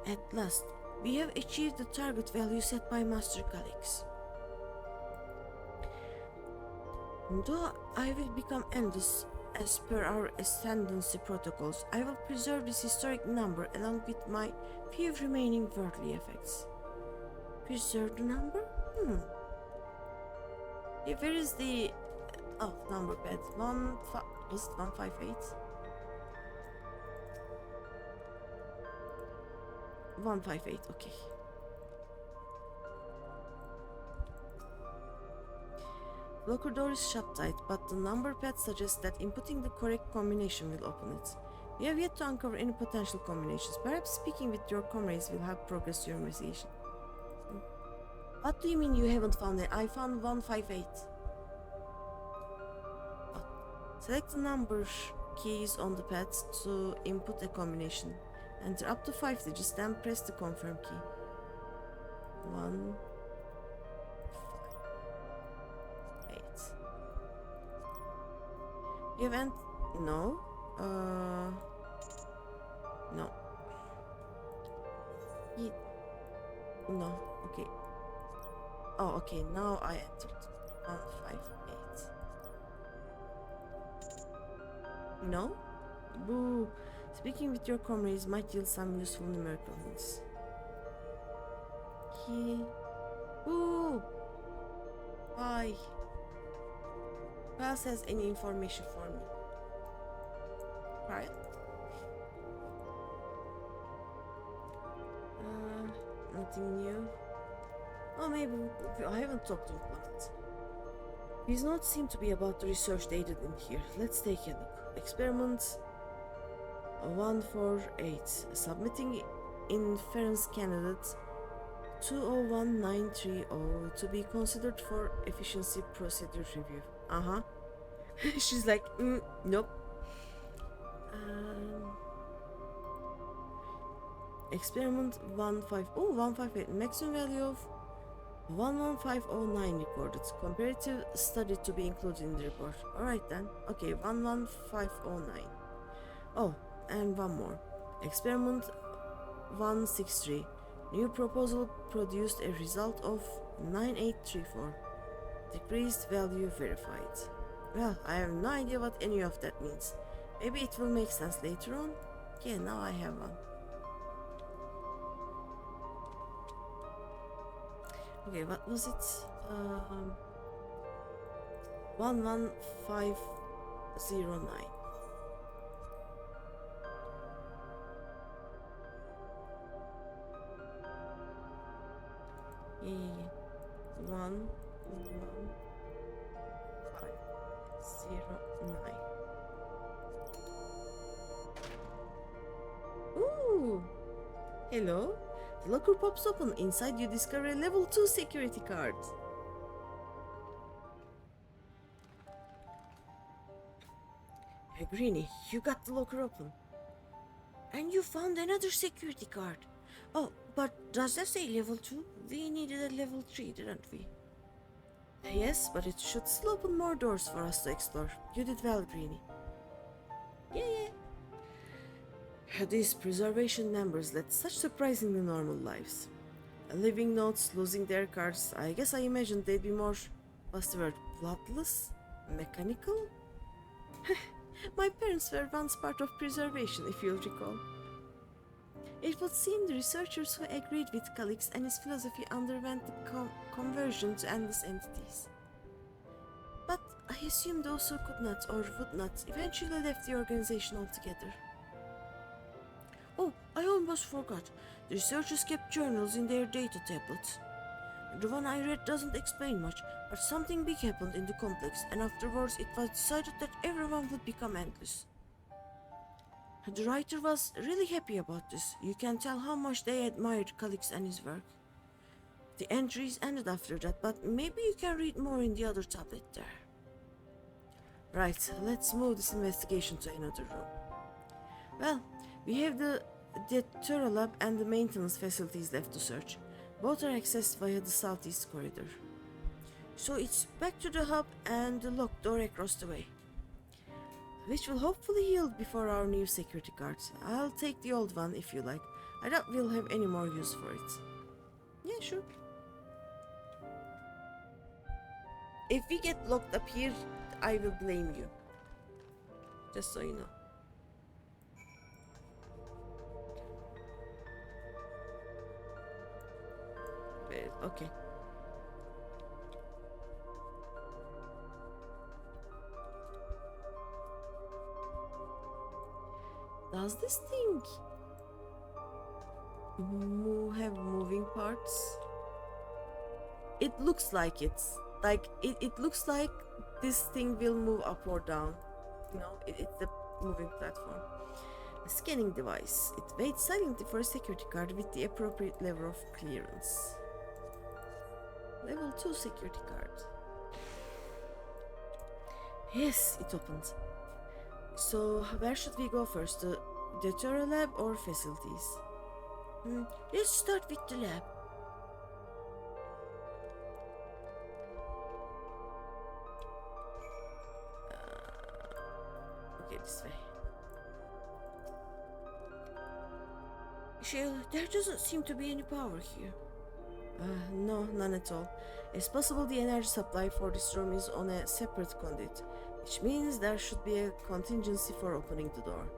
At last, we have achieved the target value set by Master Calix. Though I will become endless as per our ascendancy protocols, I will preserve this historic number along with my few remaining worldly effects. Preserve the number? Yeah, where is the number pad? Was it 158? 158, okay. Locker door is shut tight, but the number pad suggests that inputting the correct combination will open it. We have yet to uncover any potential combinations. Perhaps speaking with your comrades will help progress your investigation. What do you mean you haven't found it? I found 158. Select the number keys on the pad to input a combination. Enter up to 5 digits, then press the confirm key. 1, 5, 8. You haven't? No. No. No. Okay. Oh, okay. Now I entered 158. No? Boo. Speaking with your comrades might yield some useful numerical hints. Okay. Boo. Hi. Who else has any information for me? Right? Nothing new. Oh, maybe I haven't talked to Plant. His notes seem to be about the research they did in here. Let's take a look. Experiment 148. Submitting inference candidate 201930 to be considered for efficiency procedure review. Uh-huh. She's like, nope. Experiment 158. Maximum value of 11509 recorded. Comparative study to be included in the report. Alright then. Okay, 11509. Oh, and one more. Experiment 163. New proposal produced a result of 9834. Decreased value verified. Well, I have no idea what any of that means. Maybe it will make sense later on. Yeah, now I have one. Okay, what was it? 11509. Yeah. 11509. Ooh! Hello? The locker pops open. Inside you discover a level 2 security card. Hey Greeny, you got the locker open. And you found another security card. Oh, but does that say level 2? We needed a level 3, didn't we? Yes, but it should still open more doors for us to explore. You did well, Greeny. Yeah. These preservation members led such surprisingly normal lives. Living notes, losing their cards. I guess I imagined they'd be more, what's the word, bloodless? Mechanical? My parents were once part of preservation, if you'll recall. It would seem the researchers who agreed with Calix and his philosophy underwent the conversion to endless entities. But I assume those who could not or would not eventually left the organization altogether. Oh, I almost forgot. The researchers kept journals in their data tablets. The one I read doesn't explain much, but something big happened in the complex, and afterwards it was decided that everyone would become endless. The writer was really happy about this. You can tell how much they admired Calix and his work. The entries ended after that, but maybe you can read more in the other tablet there. Right, let's move this investigation to another room. Well, we have the Deterra lab and the maintenance facilities left to search. Both are accessed via the southeast corridor. So it's back to the hub and the locked door across the way, which will hopefully yield before our new security cards. I'll take the old one if you like. I doubt we'll have any more use for it. Yeah, sure. If we get locked up here, I will blame you. Just so you know. Okay. Does this thing have moving parts? It looks like it's like it looks like this thing will move up or down. You know, it's the moving platform. A scanning device. It waits silently for a security card with the appropriate level of clearance. Level 2 security card. Yes, it opened. So, where should we go first? The Deterra lab or facilities? Let's start with the lab. Okay, this way. Shale, there doesn't seem to be any power here. No, none at all. It's possible the energy supply for this room is on a separate conduit, which means there should be a contingency for opening the door.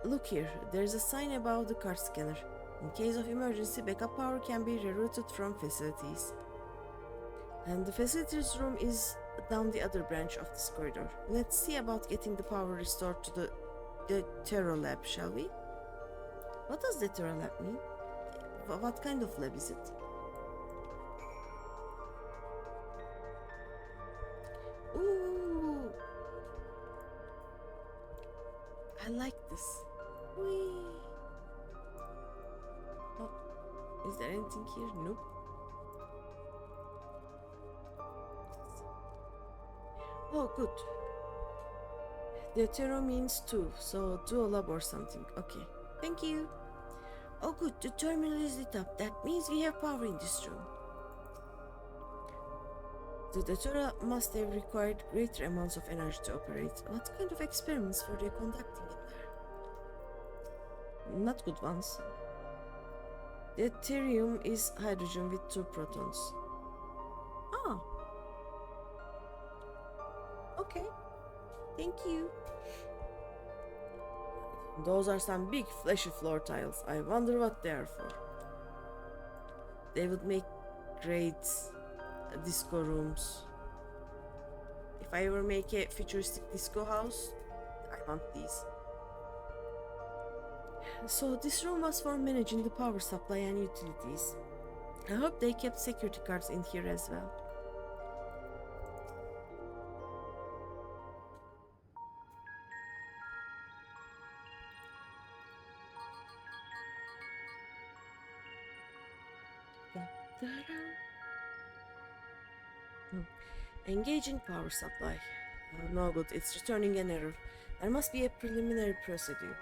Look here, there's a sign above the card scanner. In case of emergency, backup power can be rerouted from facilities. And the facilities room is down the other branch of this corridor. Let's see about getting the power restored to the Deutero lab, shall we? What does Deutero lab mean? What kind of lab is it? Ooh! I like this. Whee! Oh, is there anything here? Nope. Oh, good. Deutero means two, so duolab or something. Okay, thank you. Oh, good. The terminal is lit up. That means we have power in this room. The Deutero must have required greater amounts of energy to operate. What kind of experiments were they conducting in there? Not good ones. Deuterium is hydrogen with 2 protons. Ah. Okay. Thank you. Those are some big fleshy floor tiles. I wonder what they are for. They would make great disco rooms. If I ever make a futuristic disco house, I want these. So this room was for managing the power supply and utilities. I hope they kept security guards in here as well. Engaging power supply. Oh, no good, it's returning an error. There must be a preliminary procedure.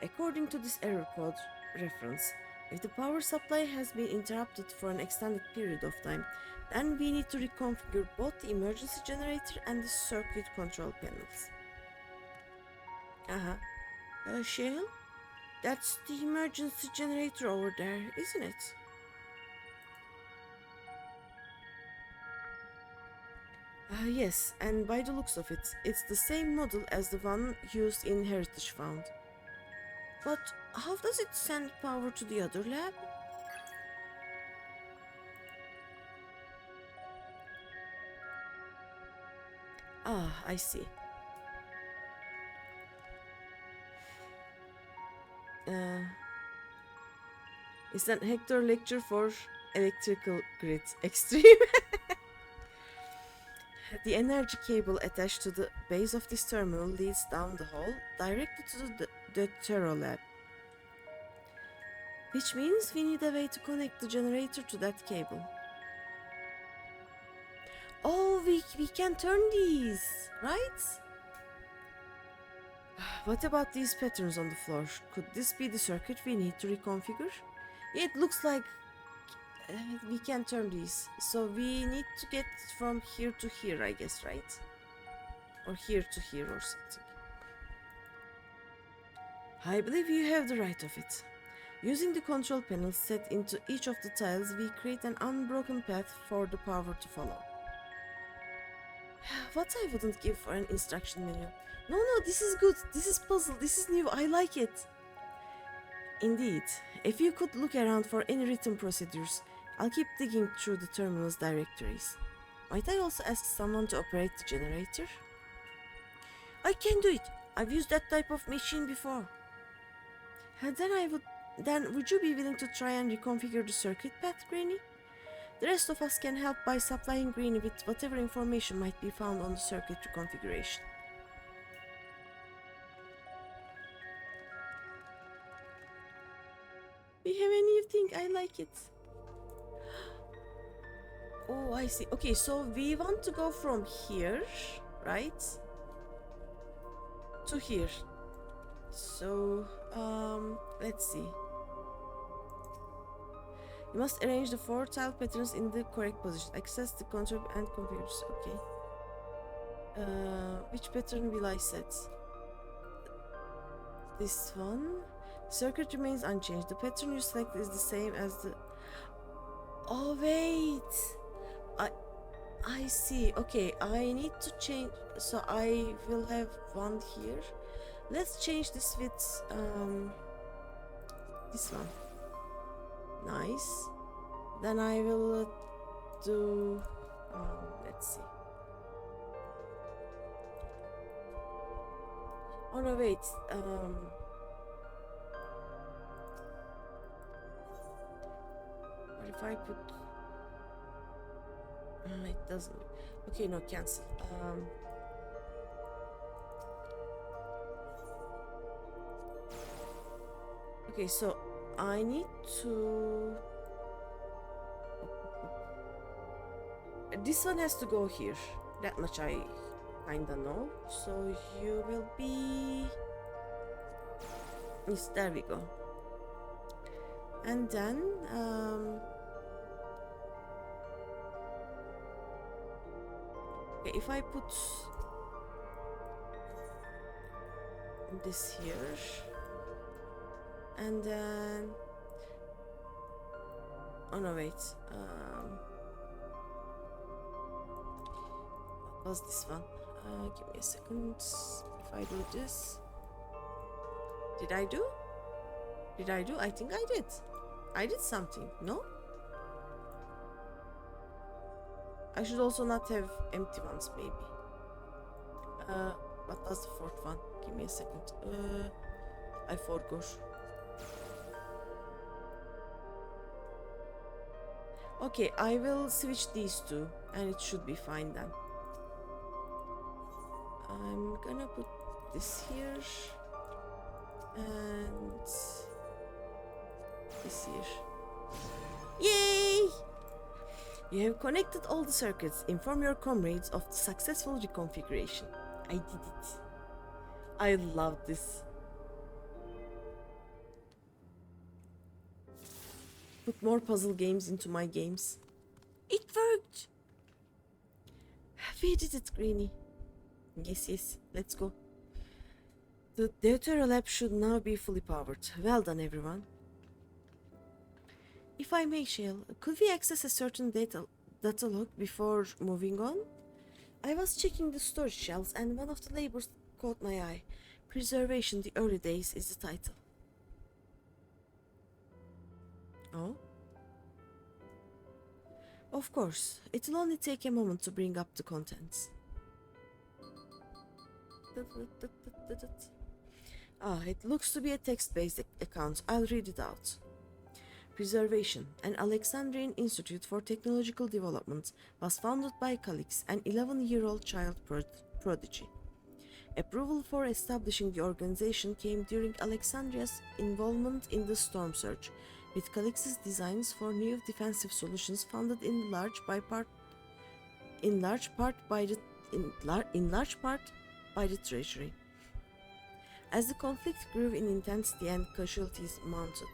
According to this error code reference, if the power supply has been interrupted for an extended period of time, then we need to reconfigure both the emergency generator and the circuit control panels. Shale? That's the emergency generator over there, isn't it? Yes, and by the looks of it, it's the same model as the one used in Heritage Found. But how does it send power to the other lab? Ah, I see. It's an Hector lecture for electrical grid extreme. The energy cable attached to the base of this terminal leads down the hall directly to the Deutero lab. Which means we need a way to connect the generator to that cable. Oh, we can turn these, right? What about these patterns on the floor? Could this be the circuit we need to reconfigure? It looks like we can turn these. So we need to get from here to here, I guess, right? Or here to here or something. I believe you have the right of it. Using the control panels set into each of the tiles, we create an unbroken path for the power to follow. What I wouldn't give for an instruction manual. No, this is good. This is puzzle. This is new. I like it. Indeed. If you could look around for any written procedures, I'll keep digging through the terminal's directories. Might I also ask someone to operate the generator? I can do it. I've used that type of machine before. Then would you be willing to try and reconfigure the circuit path, Greeny? The rest of us can help by supplying Greeny with whatever information might be found on the circuit reconfiguration. We have a new thing, I like it. Oh, I see. Okay, so we want to go from here, right? To here. So, let's see. You must arrange the 4 tile patterns in the correct position. Access the control and configures. Okay. Which pattern will I set? This one. Circuit remains unchanged. The pattern you select is the same as the... Oh, wait. I see. Okay, I need to change. So I will have one here. Let's change this with this one. Nice. Then I will do... let's see. Oh no, wait. What if I put... it doesn't... Okay, no, cancel. Okay, so I need to... This one has to go here. That much I kinda know. So you will be... Yes, there we go. And then... Okay, if I put this here, and then... Oh no, wait. What was this one? Give me a second. If I do this... Did I do? Did I do? I think I did. I did something, no? I should also not have empty ones, maybe. What was the fourth one? Give me a second. I forgot. Okay, I will switch these two, and it should be fine then. I'm gonna put this here, and this here. Yay! You have connected all the circuits. Inform your comrades of the successful reconfiguration. I did it. I love this. Put more puzzle games into my games. It worked! We did it, Greeny. Yes, yes, let's go. The Deutero lab should now be fully powered. Well done, everyone. If I may, Shale, could we access a certain data log before moving on? I was checking the storage shelves and one of the labels caught my eye. Preservation, the early days is the title. Oh? Of course, it'll only take a moment to bring up the contents. It looks to be a text-based account. I'll read it out. Preservation, an Alexandrian Institute for Technological Development, was founded by Calix, an 11-year-old child prodigy. Approval for establishing the organization came during Alexandria's involvement in the Storm Surge, with Calix's designs for new defensive solutions funded in large part by the Treasury. As the conflict grew in intensity and casualties mounted,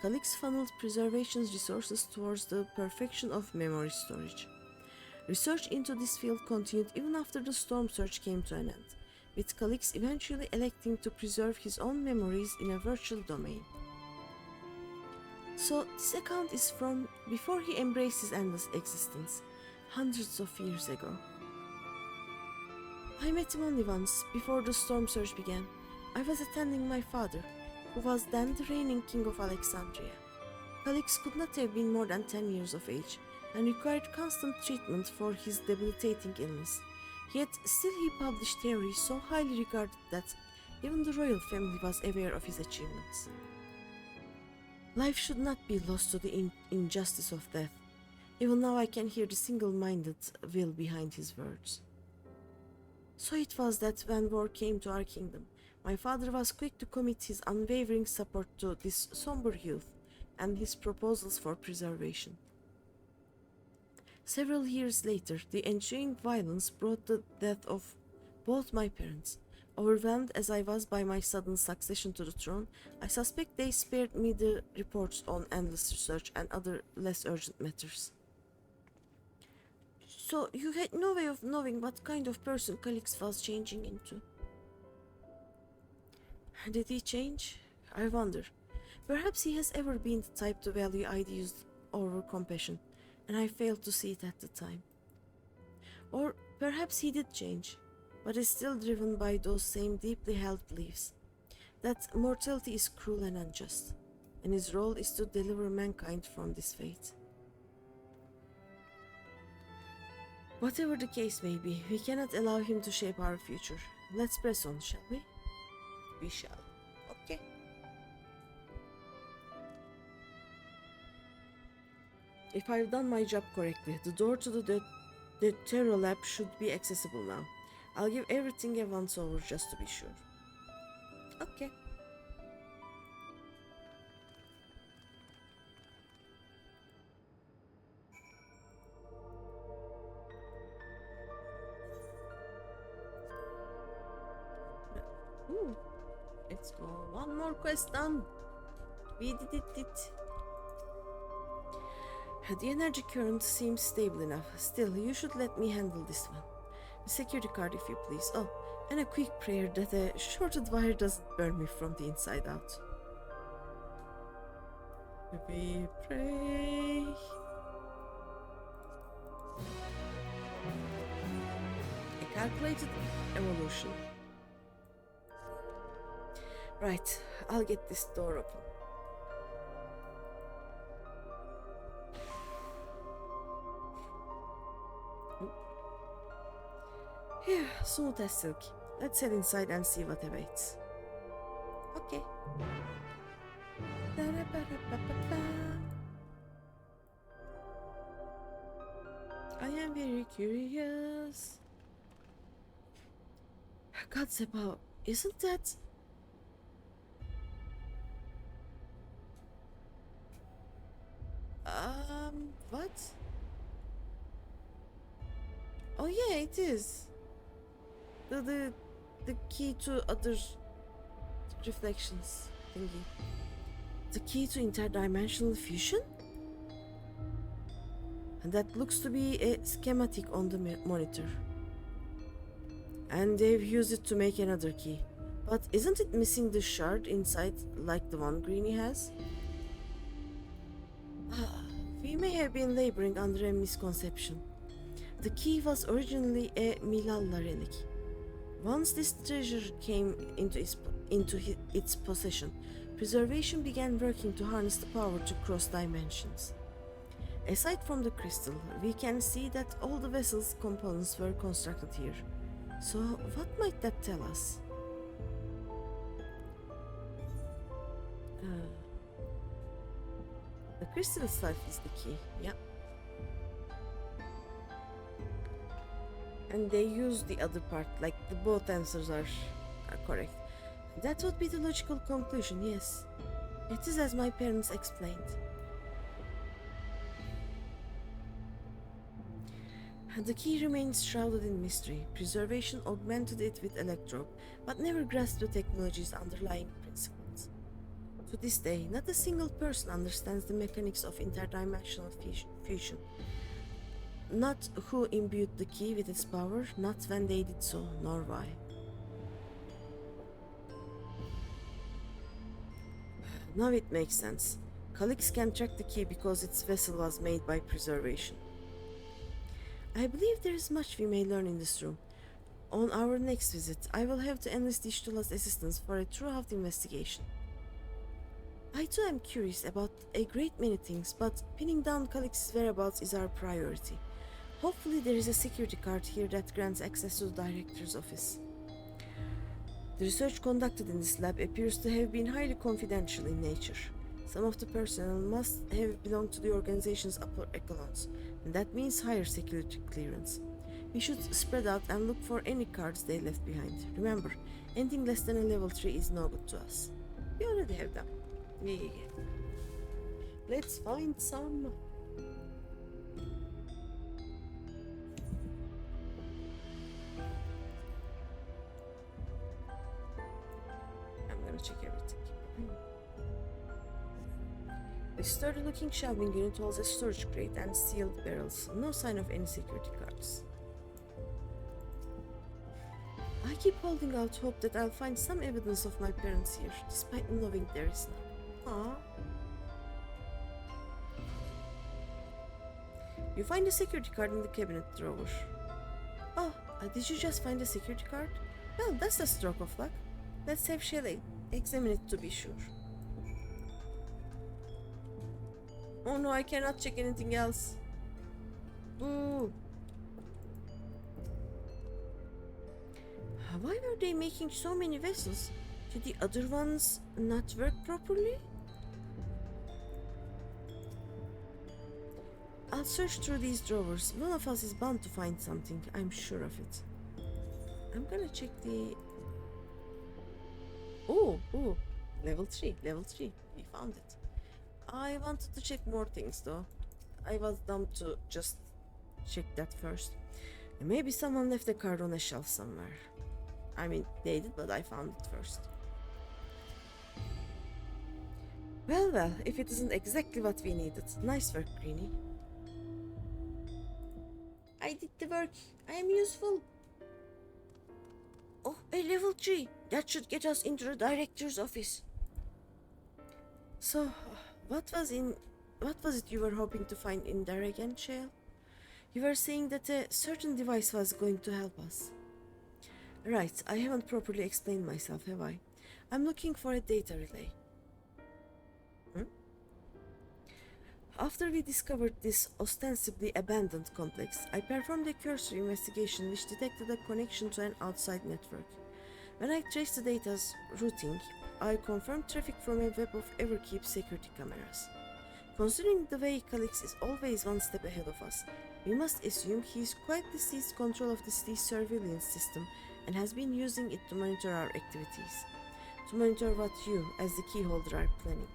Calix funneled Preservation's resources towards the perfection of memory storage. Research into this field continued even after the Storm Surge came to an end, with Calix eventually electing to preserve his own memories in a virtual domain. So this account is from before he embraced his endless existence, hundreds of years ago. I met him only once, before the Storm Surge began. I was attending my father, who was then the reigning king of Alexandria. Calix could not have been more than 10 years of age, and required constant treatment for his debilitating illness. Yet still he published theories so highly regarded that even the royal family was aware of his achievements. Life should not be lost to the injustice of death. Even now I can hear the single-minded will behind his words. So it was that when war came to our kingdom, my father was quick to commit his unwavering support to this somber youth and his proposals for preservation. Several years later, the ensuing violence brought the death of both my parents. Overwhelmed as I was by my sudden succession to the throne, I suspect they spared me the reports on endless research and other less urgent matters. So you had no way of knowing what kind of person Calix was changing into. Did he change? I wonder. Perhaps he has ever been the type to value ideas over compassion, and I failed to see it at the time. Or perhaps he did change, but is still driven by those same deeply held beliefs, that mortality is cruel and unjust, and his role is to deliver mankind from this fate. Whatever the case may be, we cannot allow him to shape our future. Let's press on, shall we? We shall. Okay. If I've done my job correctly, the door to the Terror Lab should be accessible now. I'll give everything a once over just to be sure. Okay. Ooh. Let's go. One more quest done. We did it. The energy current seems stable enough. Still, you should let me handle this one. A security card, if you please. Oh, and a quick prayer that a shorted wire doesn't burn me from the inside out. We pray. A calculated evolution. Right, I'll get this door open. Here, smooth as silk. Let's head inside and see what awaits. Okay. I am very curious. Gods above, isn't that... what? Oh yeah, it is. The key to other reflections thingy. The key to interdimensional fusion? And that looks to be a schematic on the monitor. And they've used it to make another key. But isn't it missing the shard inside like the one Greeny has? We may have been laboring under a misconception. The key was originally a Milalla relic. Once this treasure came into its possession, preservation began working to harness the power to cross dimensions. Aside from the crystal, we can see that all the vessel's components were constructed here. So, what might that tell us? The crystal itself is the key, yeah. And they use the other part, like the both answers are correct. That would be the logical conclusion, yes. It is as my parents explained. The key remains shrouded in mystery. Preservation augmented it with electrode, but never grasped the technology's underlying principles. To this day, not a single person understands the mechanics of interdimensional fusion. Not who imbued the key with its power, not when they did so, nor why. Now it makes sense. Calyx can track the key because its vessel was made by preservation. I believe there is much we may learn in this room. On our next visit, I will have to enlist Ishtula's assistance for a thorough investigation. I too am curious about a great many things, but pinning down Calyx's whereabouts is our priority. Hopefully there is a security card here that grants access to the director's office. The research conducted in this lab appears to have been highly confidential in nature. Some of the personnel must have belonged to the organization's upper echelons, and that means higher security clearance. We should spread out and look for any cards they left behind. Remember, anything less than a level 3 is no good to us. We already have them. Yeah. Let's find some. I'm gonna check everything. A sturdy-looking shelving unit holds a storage crate and sealed barrels. No sign of any security cards. I keep holding out hope that I'll find some evidence of my parents here, despite knowing there is none. Aww. You find a security card in the cabinet drawer. Oh, did you just find a security card? Well, that's a stroke of luck. Let's have Shelley examine it to be sure. Oh no, I cannot check anything else. Boo! Why were they making so many vessels? Did the other ones not work properly? I'll search through these drawers. One of us is bound to find something. I'm sure of it. I'm gonna check the... Oh, level 3, level 3. We found it. I wanted to check more things though. I was dumb to just check that first. And maybe someone left a card on a shelf somewhere. I mean, they did, but I found it first. Well, if it isn't exactly what we needed. Nice work, Greeny. I did the work. I am useful. Oh, a level 3. That should get us into the director's office. So, what was it you were hoping to find in there again, Shale? You were saying that a certain device was going to help us. Right, I haven't properly explained myself, have I? I'm looking for a data relay. After we discovered this ostensibly abandoned complex, I performed a cursory investigation which detected a connection to an outside network. When I traced the data's routing, I confirmed traffic from a web of Everkeep security cameras. Considering the way Calix is always one step ahead of us, we must assume he's quietly seized control of the city's surveillance system and has been using it to monitor our activities. To monitor what you, as the keyholder, are planning.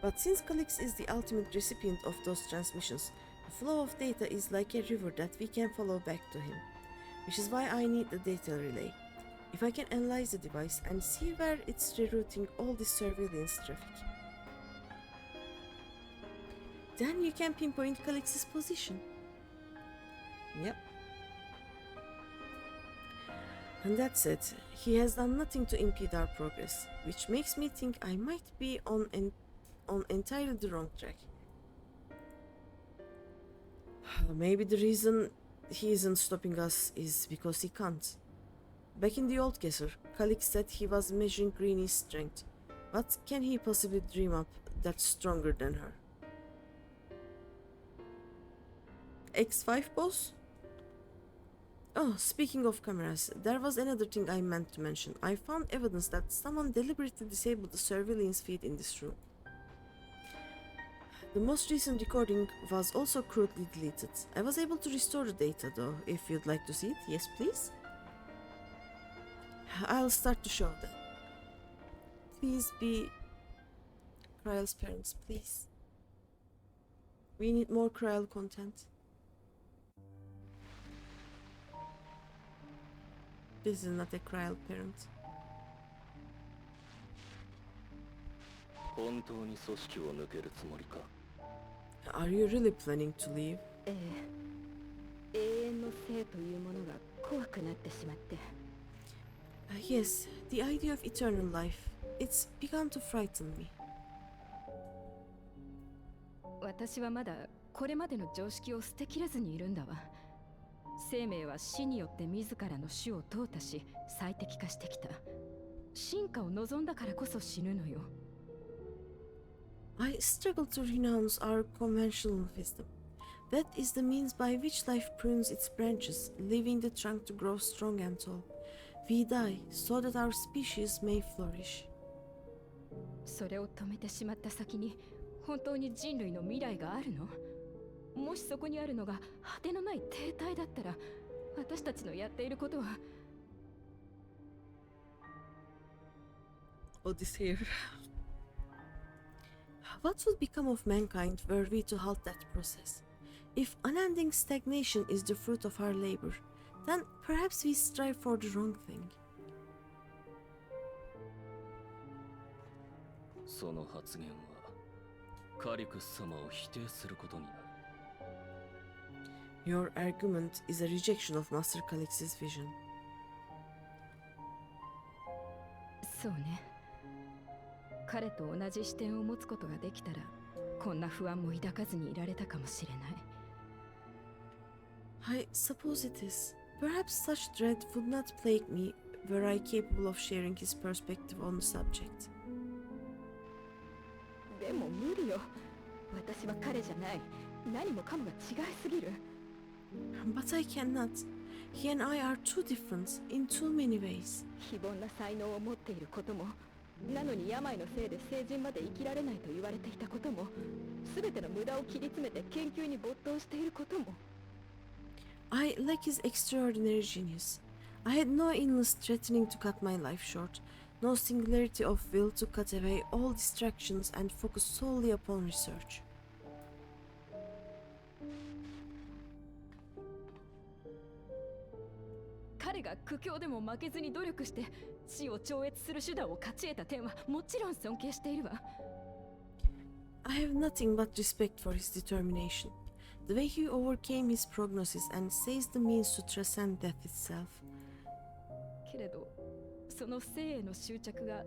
But since Calix is the ultimate recipient of those transmissions, the flow of data is like a river that we can follow back to him. Which is why I need the data relay. If I can analyze the device and see where it's rerouting all this surveillance traffic, then you can pinpoint Calix's position. Yep. And that's it. He has done nothing to impede our progress, which makes me think I might be on entirely the wrong track. Maybe the reason he isn't stopping us is because he can't. Back in the old Gesser, Calix said he was measuring Greeny's strength. What can he possibly dream up that's stronger than her? X5 boss? Oh, speaking of cameras, there was another thing I meant to mention. I found evidence that someone deliberately disabled the surveillance feed in this room. The most recent recording was also crudely deleted. I was able to restore the data though, if you'd like to see it. Yes, please? I'll start the show then. Please be Kryle's parents, please. We need more Kryle content. This is not a Kryle parent. 本当に組織を抜けるつもりか Are you really planning to leave? ええ、永遠の生というものが怖くなってしまって。Yes, the idea of eternal life. It's begun to frighten me. 私はまだこれまでの常識を捨てきれずにいるんだわ。生命は死によって自らの種を淘汰し最適化してきた。進化を望んだからこそ死ぬのよ。I struggle to renounce our conventional wisdom. That is the means by which life prunes its branches, leaving the trunk to grow strong and tall. We die so that our species may flourish. それを止めてしまった先に本当に人類の未来があるの？もしそこにあるのが果てのない停滞だったら、私たちのやっていることは。Oh, this hair. What would become of mankind were we to halt that process? If unending stagnation is the fruit of our labor, then perhaps we strive for the wrong thing. その発言はカリクス様を否定することになる Your argument is a rejection of Master Calix's vision. そうね。彼と同じ視点を持つことができたら、こんな不安も抱かずにいられたかもしれない。I suppose it is. Perhaps such dread would not plague me were I capable of sharing his perspective on the subject. でも無理よ。私は彼じゃない。何もかもが違いすぎる。But I cannot. He and I are too different in too many ways. 非凡な才能を持っていることも、なのに病のせいで成人まで生きられないと言われていたことも、全ての無駄を切り詰めて研究に没頭していることも。I lack his extraordinary genius. I had no illness threatening to cut my life short, no singularity of will to cut away all distractions and focus solely upon research. 彼が苦境でも負けずに努力して死を超越する手段を勝ち得た点はもちろん尊敬しているわ。I have nothing but respect for his determination, the way he overcame his prognosis and seized the means to transcend death itself. けれどその生への執着が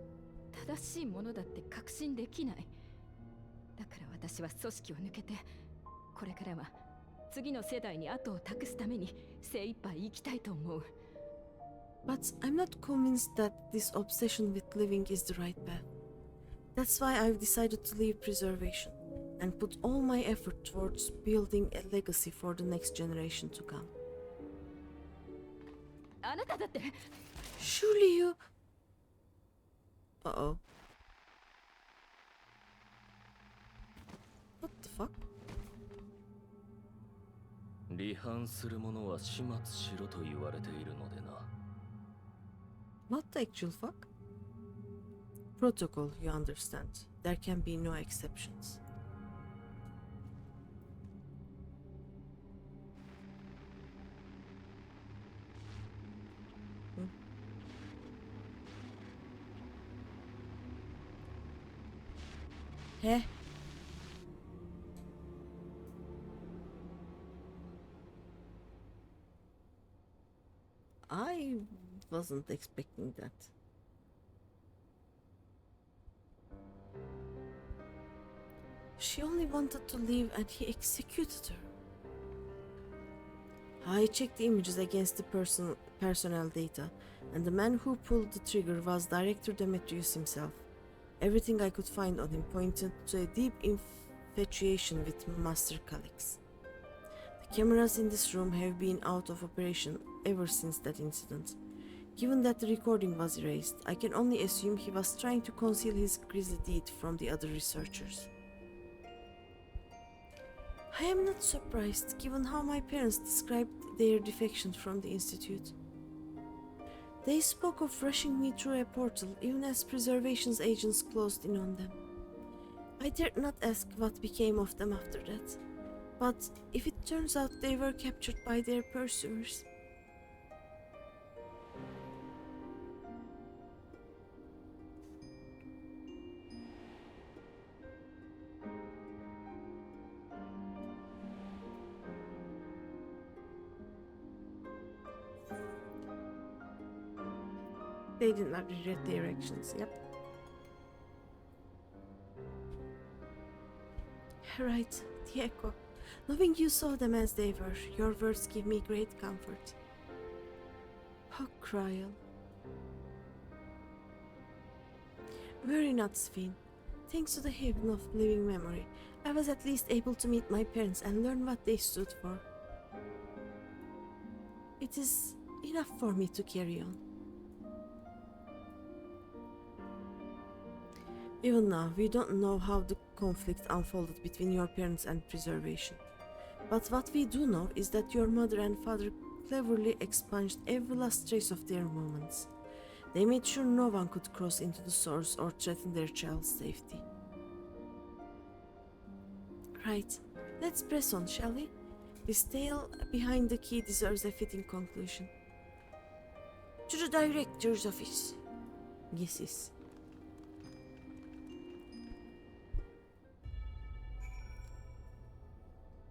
正しいものだって確信できない。だから私は組織を抜けてこれからは次の世代に後を託すために精一杯生きたいと思う。But I'm not convinced that this obsession with living is the right path. That's why I've decided to leave preservation and put all my effort towards building a legacy for the next generation to come. あなただって Surely you... Uh-oh. What the fuck? 離反する者は始末しろと言われているのでな。What the actual fuck? Protocol, you understand. There can be no exceptions. Heh. I wasn't expecting that. She only wanted to leave and he executed her. I checked the images against the personnel data, and the man who pulled the trigger was Director Demetrius himself. Everything I could find on him pointed to a deep infatuation with Master Calix. The cameras in this room have been out of operation ever since that incident. Given that the recording was erased, I can only assume he was trying to conceal his grisly deed from the other researchers. I am not surprised, given how my parents described their defection from the Institute. They spoke of rushing me through a portal even as preservation's agents closed in on them. I dared not ask what became of them after that, but if it turns out they were captured by their pursuers... They did not regret their actions, yep. Right, Diego. Knowing you saw them as they were, your words give me great comfort. Oh, Kryl. Worry not, Sven. Thanks to the heaven of living memory, I was at least able to meet my parents and learn what they stood for. It is enough for me to carry on. Even now, we don't know how the conflict unfolded between your parents and preservation. But what we do know is that your mother and father cleverly expunged every last trace of their movements. They made sure no one could cross into the source or threaten their child's safety. Right, let's press on, shall we? This tale behind the key deserves a fitting conclusion. To the director's office. Yes.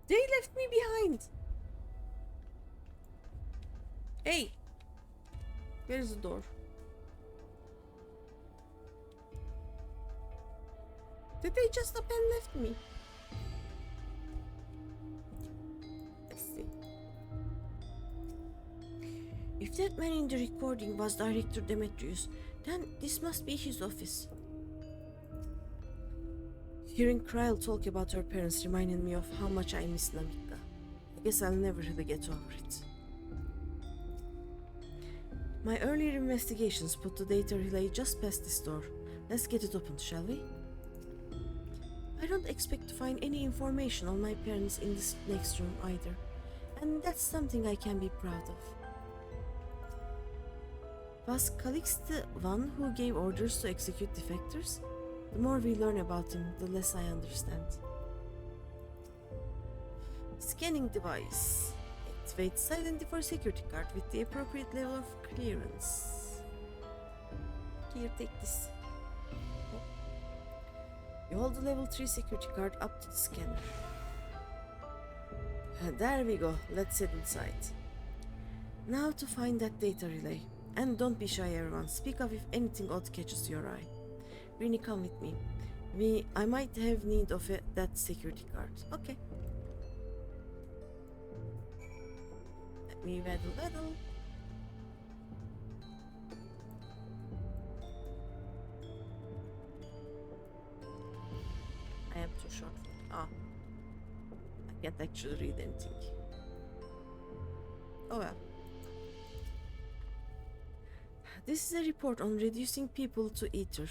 They left me behind. Hey, where's the door? Did they just up and left me? Let's see. If that man in the recording was Director Demetrius, then this must be his office. Hearing Kryl talk about her parents reminded me of how much I miss Namika. I guess I'll never really get over it. My earlier investigations put the data relay just past this door. Let's get it opened, shall we? I don't expect to find any information on my parents in this next room either, and that's something I can be proud of. Was Calix the one who gave orders to execute defectors? The more we learn about him, the less I understand. Scanning device. Activate silently for security card with the appropriate level of clearance. Here, take this. You hold the level 3 security card up to the scanner. There we go, let's head inside. Now to find that data relay. And don't be shy everyone, speak up if anything odd catches your eye. Greeny, come with me. I might have need of that security card. Okay. Let me waddle. I am too short. I can't actually read anything. Oh well. This is a report on reducing people to ether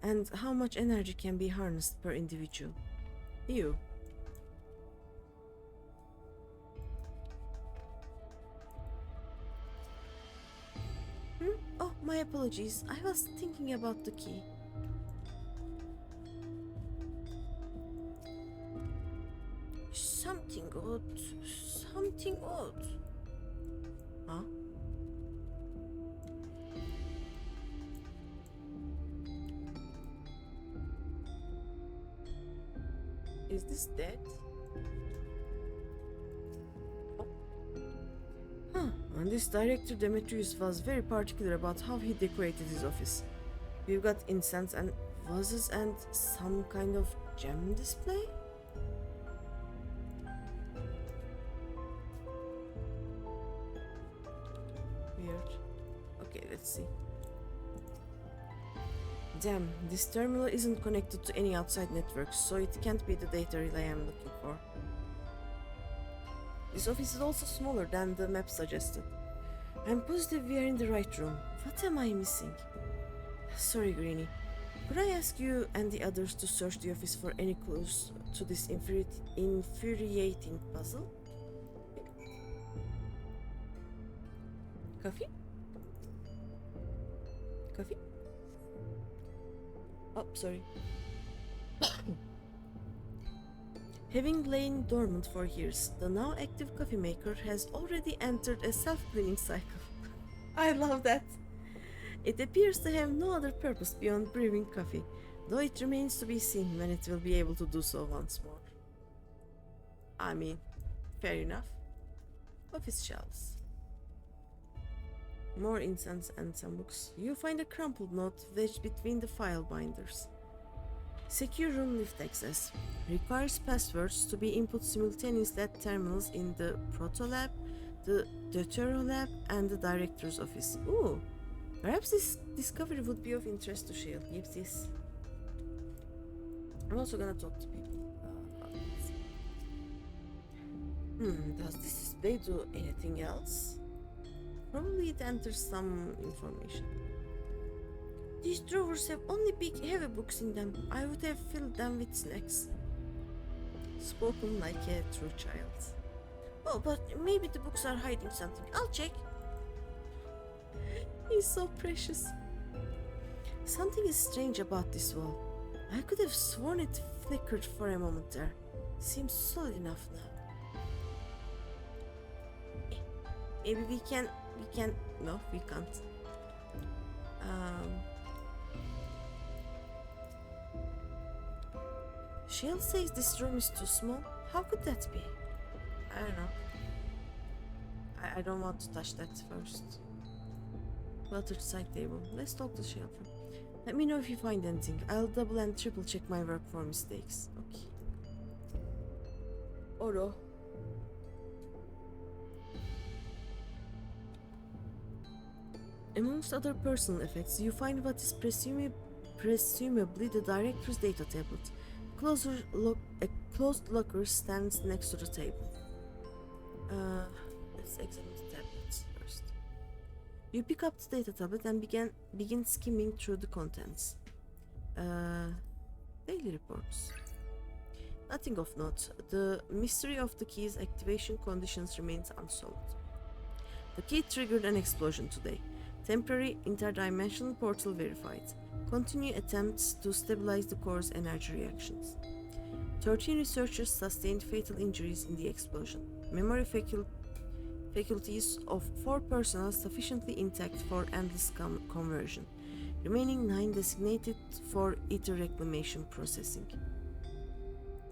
and how much energy can be harnessed per individual. Ew. Oh, my apologies. I was thinking about the key. Something odd. Huh? Is this dead? And this director Demetrius was very particular about how he decorated his office. We've got incense and vases and some kind of gem display? Weird. Okay, let's see. Damn, this terminal isn't connected to any outside networks, so it can't be the data relay I'm looking for. This office is also smaller than the map suggested. I'm positive we are in the right room. What am I missing? Sorry, Greeny. Could I ask you and the others to search the office for any clues to this infuriating puzzle? Coffee? Coffee? Oh, sorry. Having lain dormant for years, the now active coffee maker has already entered a self-cleaning cycle. I love that. It appears to have no other purpose beyond brewing coffee, though it remains to be seen when it will be able to do so once more. I mean, fair enough. Office shelves. More incense and some books. You find a crumpled note wedged between the file binders. Secure room lift access. Requires passwords to be input simultaneously at terminals in the Proto Lab, the Deutero Lab, and the Director's office. Ooh! Perhaps this discovery would be of interest to Shield. Yes. I'm also gonna talk to people. Does this display do anything else? Probably it enters some information. These drawers have only big heavy books in them. I would have filled them with snacks. Spoken like a true child. Oh, but maybe the books are hiding something. I'll check. He's so precious. Something is strange about this wall. I could have sworn it flickered for a moment there. Seems solid enough now. Maybe we can... No, we can't. Shell says this room is too small. How could that be? I don't know. I don't want to touch that first. Cluttered side table. Let's talk to Shell. Let me know if you find anything. I'll double and triple check my work for mistakes. Okay. Oro. Amongst other personal effects, you find what is presumably the director's data tablet. A closed locker stands next to the table. Let's examine the tablets first. You pick up the data tablet and begin skimming through the contents. Daily reports. Nothing of note. The mystery of the key's activation conditions remains unsolved. The key triggered an explosion today. Temporary interdimensional portal verified. Continue attempts to stabilize the core's energy reactions. 13 researchers sustained fatal injuries in the explosion. Memory faculties of 4 personnel sufficiently intact for endless conversion. Remaining 9 designated for ether reclamation processing.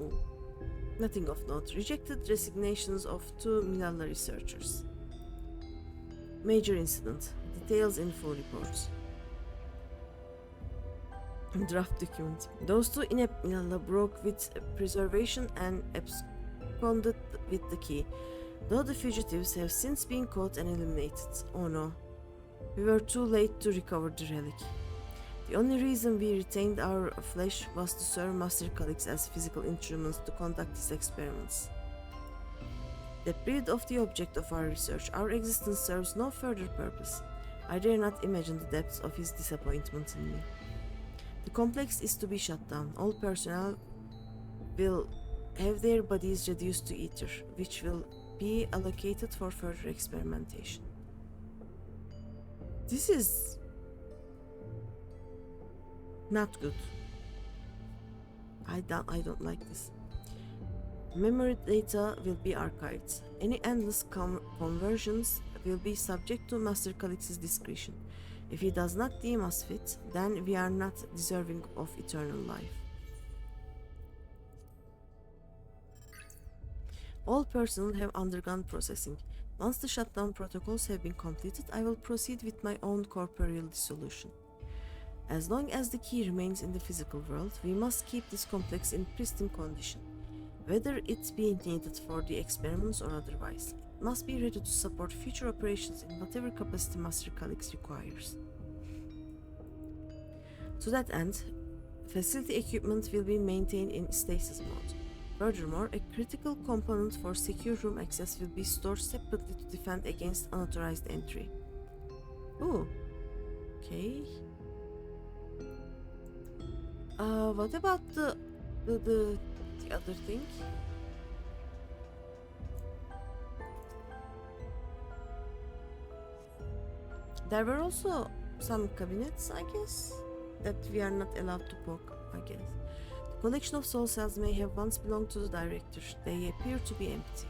Ooh. Nothing of note. Rejected resignations of 2 Milala researchers. Major incident. Details in full reports. Draft document. Those 2 inept Milala broke with preservation and absconded with the key. Though the fugitives have since been caught and eliminated. Oh no. We were too late to recover the relic. The only reason we retained our flesh was to serve Master Calix as physical instruments to conduct his experiments. Deprived of the object of our research, our existence serves no further purpose. I dare not imagine the depths of his disappointment in me. The complex is to be shut down. All personnel will have their bodies reduced to ether, which will be allocated for further experimentation. This is not good. I don't like this. Memory data will be archived. Any endless conversions will be subject to Master Calix's discretion. If he does not deem us fit, then we are not deserving of eternal life. All personnel have undergone processing. Once the shutdown protocols have been completed, I will proceed with my own corporeal dissolution. As long as the key remains in the physical world, we must keep this complex in pristine condition. Whether it be needed for the experiments or otherwise, it must be ready to support future operations in whatever capacity Master Calix requires. To that end, facility equipment will be maintained in stasis mode. Furthermore, a critical component for secure room access will be stored separately to defend against unauthorized entry. Oh, okay. What about the other thing? There were also some cabinets, I guess, that we are not allowed to poke, I guess. The collection of soul cells may have once belonged to the director. They appear to be empty.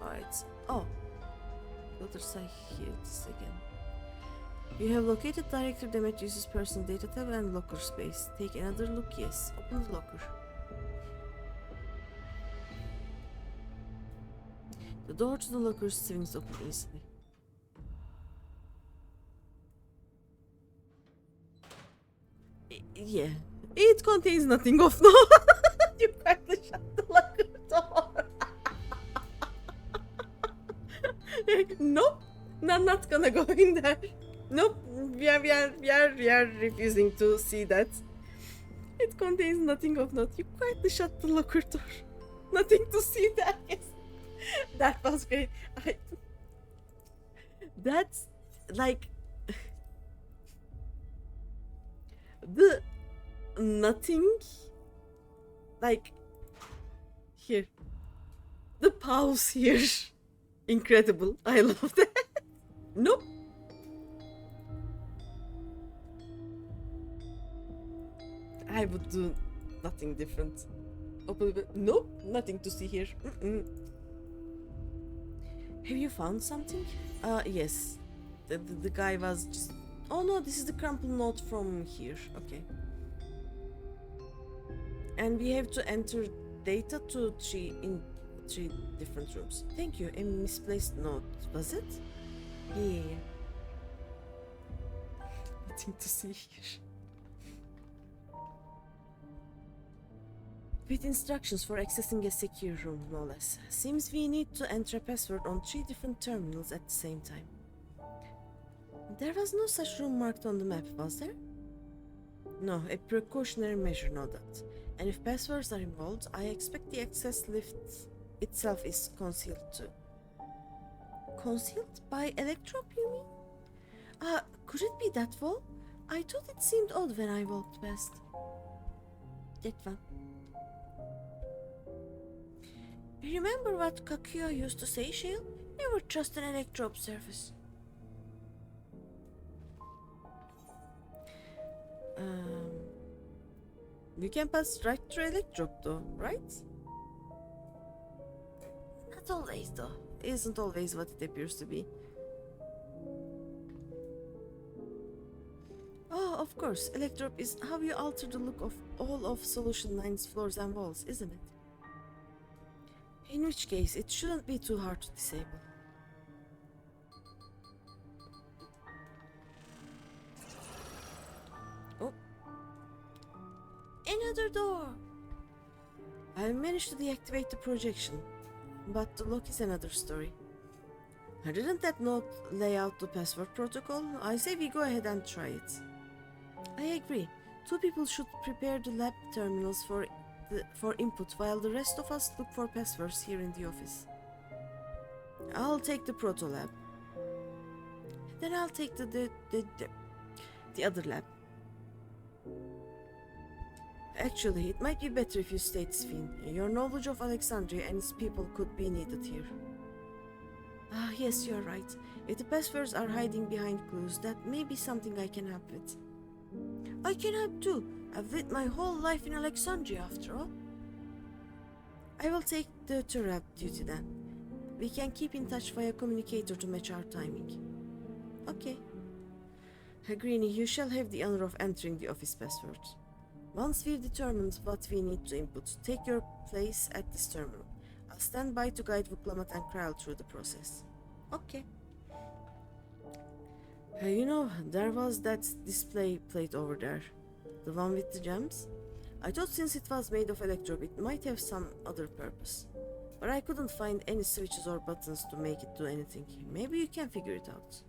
Alright. Oh. The other side here, this again. You have located Director Demetrius' personal data tab and locker space. Take another look, yes. Open the locker. The door to the locker swings open easily. Yeah. It contains nothing of no. You quietly shut the locker door. Nope. Not gonna go in there. Nope, we are refusing to see that. It contains nothing of note. You quietly shut the locker door. Nothing to see there. Yes. That was great. That's like the nothing. Like here, the pause here. Incredible. I love that. Nope. I would do nothing different. Open the... Nope, nothing to see here. Have you found something? Yes. The guy was just... Oh no, this is the crumpled note from here. Okay. And we have to enter data to in 3 different rooms. Thank you. A misplaced note. Was it? Yeah. Nothing to see here. With instructions for accessing a secure room, no less. Seems we need to enter a password on 3 different terminals at the same time. There was no such room marked on the map, was there? No, a precautionary measure, no doubt. And if passwords are involved, I expect the access lift itself is concealed too. Concealed by electrope, you mean? Could it be that wall? I thought it seemed odd when I walked past. That one. Remember what Kakuya used to say, Shale? Never trust an electrope surface. We can pass right through electrope though, right? Not always though. Isn't always what it appears to be. Oh, of course, electrope is how you alter the look of all of Solution 9's floors and walls, isn't it? In which case, it shouldn't be too hard to disable. Oh. Another door! I managed to deactivate the projection, but the lock is another story. Didn't that note lay out the password protocol? I say we go ahead and try it. I agree. 2 people should prepare the lab terminals for input while the rest of us look for passwords here in the office. I'll take the proto lab. Then I'll take the other lab. Actually, it might be better if you stayed, Sven. Your knowledge of Alexandria and its people could be needed here. Ah, yes, you're right. If the passwords are hiding behind clues, that may be something I can help with. I can help too. I've lived my whole life in Alexandria after all. I will take the tour duty then. We can keep in touch via communicator to match our timing. Okay. Greeny, you shall have the honor of entering the office password. Once we've determined what we need to input, take your place at this terminal. I'll stand by to guide Vuklamat and Kral through the process. Okay. You know, there was that display plate over there. The one with the gems? I thought since it was made of electrope, it might have some other purpose. But I couldn't find any switches or buttons to make it do anything. Maybe you can figure it out.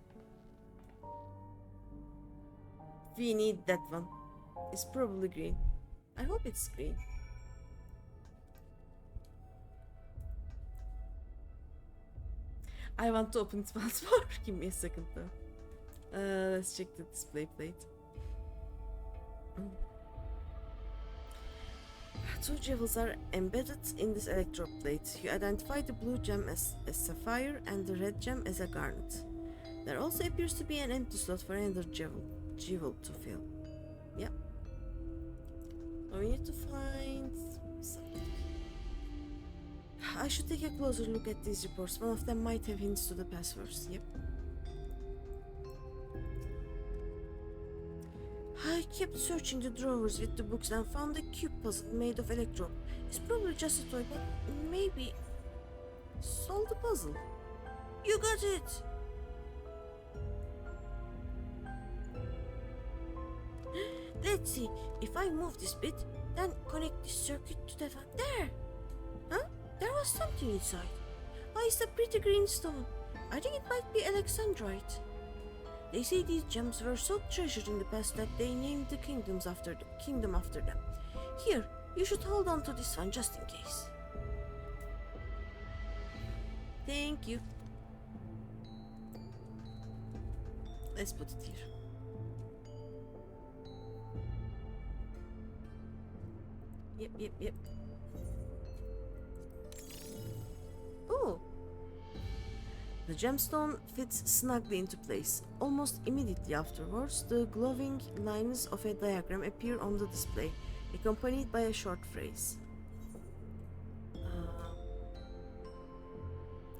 We need that one. It's probably green. I hope it's green. I want to open it once more. Give me a second though. Let's check the display plate. 2 jewels are embedded in this electrode plate. You identify the blue gem as a sapphire and the red gem as a garnet. There also appears to be an empty slot for another jewel to fill. Yep. So we need to find something. I should take a closer look at these reports. One of them might have hints to the passwords. Yep. I kept searching the drawers with the books and found a cube puzzle made of electrope. It's probably just a toy, but maybe solve the puzzle. You got it! Let's see, if I move this bit, then connect this circuit to that one. There! Huh? There was something inside. Oh, it's a pretty green stone. I think it might be Alexandrite. They say these gems were so treasured in the past that they named the kingdom after them. Here, you should hold on to this one just in case. Thank you. Let's put it here. Yep. Oh! The gemstone fits snugly into place. Almost immediately afterwards, the glowing lines of a diagram appear on the display, accompanied by a short phrase.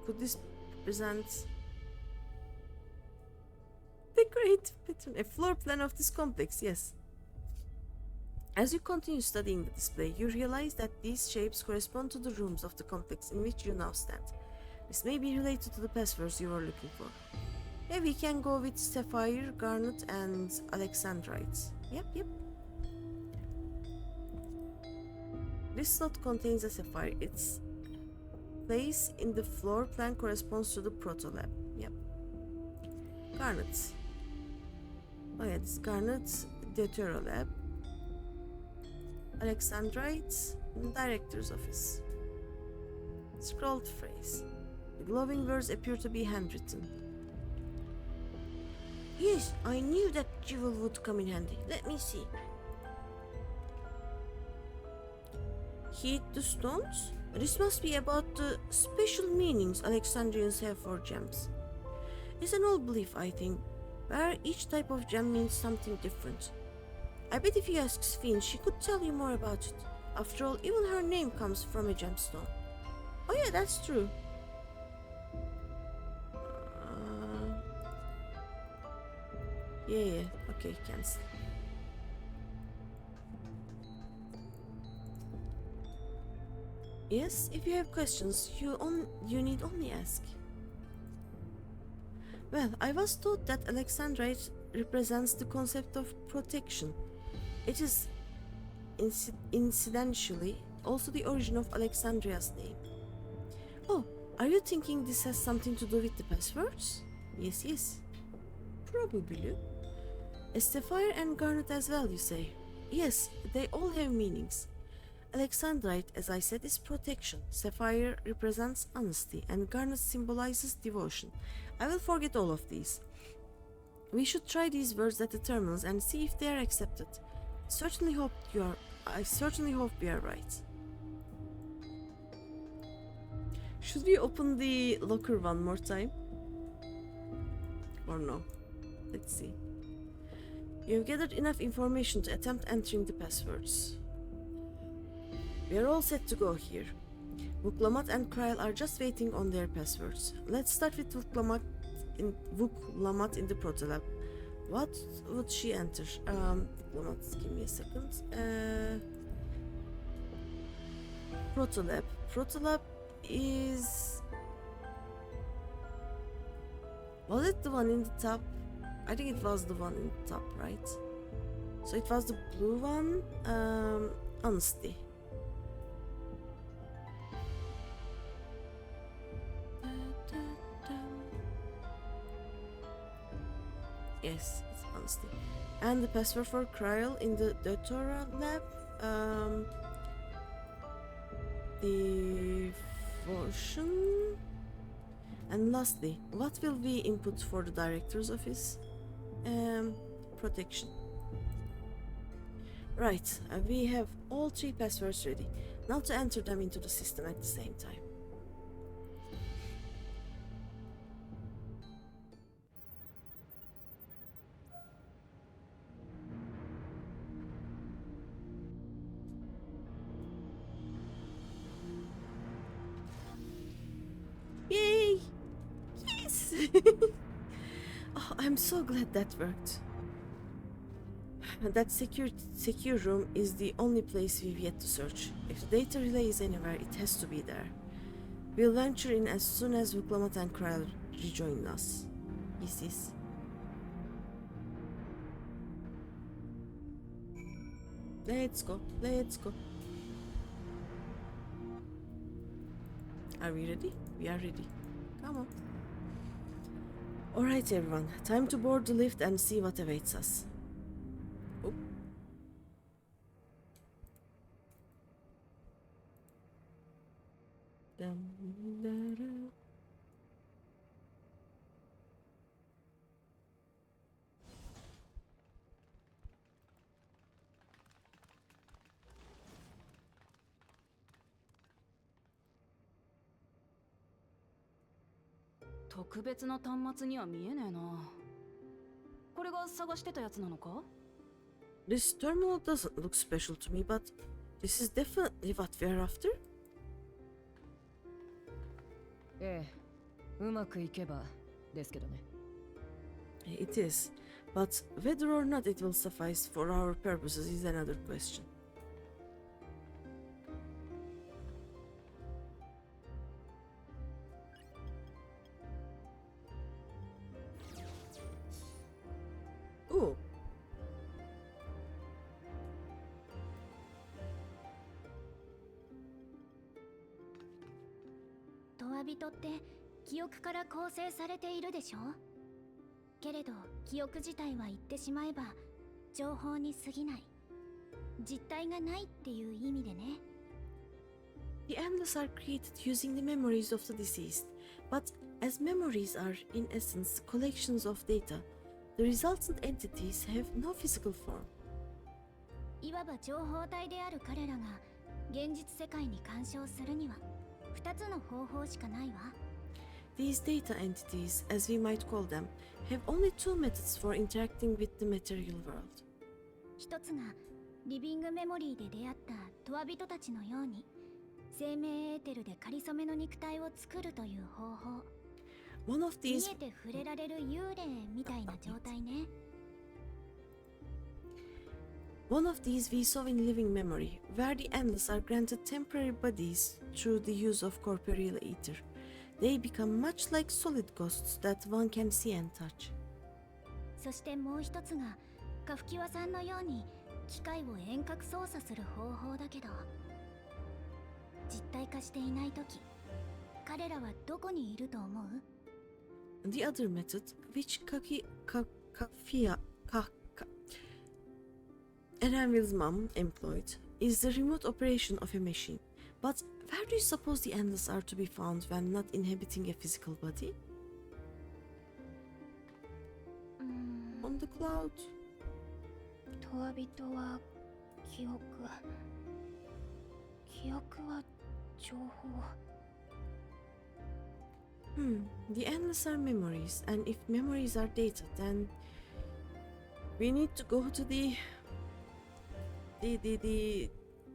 Could this represent the great pattern? A floor plan of this complex, yes. As you continue studying the display, you realize that these shapes correspond to the rooms of the complex in which you now stand. This may be related to the passwords you are looking for. Yeah, we can go with sapphire, garnet, and alexandrite. Yep. This slot contains a sapphire. Its place in the floor plan corresponds to the proto lab. Yep. Garnet. Oh yeah, this garnet, deutero lab. Alexandrite, director's office. Scrolled phrase. The glowing words appear to be handwritten. Yes, I knew that jewel would come in handy. Let me see. Heed the stones? This must be about the special meanings Alexandrians have for gems. It's an old belief, I think, where each type of gem means something different. I bet if you ask Sphene, she could tell you more about it. After all, even her name comes from a gemstone. Oh yeah, that's true. Yeah, okay, cancel. Yes, if you have questions, you need only ask. Well, I was taught that Alexandrite represents the concept of protection. It is incidentally also the origin of Alexandria's name. Oh, are you thinking this has something to do with the passwords? Yes. Probably. A sapphire and garnet as well, you say? Yes, they all have meanings. Alexandrite, as I said, is protection. Sapphire represents honesty, and garnet symbolizes devotion. I will forget all of these. We should try these words at the terminals and see if they are accepted. I certainly hope we are right. Should we open the locker one more time? Or no? Let's see. You have gathered enough information to attempt entering the passwords. We are all set to go here. Vuklamat and Kryl are just waiting on their passwords. Let's start with Vuklamat in the protolab. What would she enter? Vuklamat, give me a second. Protolab. Protolab is... Was it the one in the top? I think it was the one in the top, right? So it was the blue one. Honesty. Yes, it's honesty. And the password for Kryl in the Deutera lab, devotion. And lastly, what will we input for the director's office? Protection. Right, we have all 3 passwords ready. Now to enter them into the system at the same time. Yay! Yes! Oh, I'm so glad that worked. That secure room is the only place we've yet to search. If the data relay is anywhere, it has to be there. We'll venture in as soon as Vuklamat and Kryl rejoin us. Yes. Let's go. Are we ready? We are ready. Come on. Alright everyone, time to board the lift and see what awaits us. Oh. "特別な端末には見えねえな。これが探してたやつなのか?" This terminal doesn't look special to me, but this is definitely what we are after. ええ、うまくいけばですけどね。It is, but whether or not it will suffice for our purposes is another question. Ooh. トワビトって記憶から構成されているでしょ。けれど記憶自体は言ってしまえば情報に過ぎない、実体がないっていう意味でね。The endless are created using the memories of the deceased, but as memories are, in essence, collections of data, the resultant entities have no physical form. いわば情報体である彼らが現実世界に干渉するには2つの方法しかないわ。 These data entities, as we might call them, have only two methods for interacting with the material world. 一つがリビングメモリーで出会ったトワ人たちのように生命エーテルで仮初めの肉体を作るという方法。 One of 見 these えて触れられる幽霊みたいな状態ね。One of these we saw in living memory, where the endless are granted temporary bodies through the use of corporeal ether. They become much like solid ghosts that one can see and touch. そしてもう一つがカフキワさんのように機械を遠隔操作する方法だけど、実体化していないとき、彼らはどこにいると思う？ The other method, which Erenvil's mom employed, is the remote operation of a machine. But where do you suppose the endless are to be found when not inhabiting a physical body? On the cloud. トワ人は記憶は情報。 The endless are memories, and if memories are data, then we need to go to the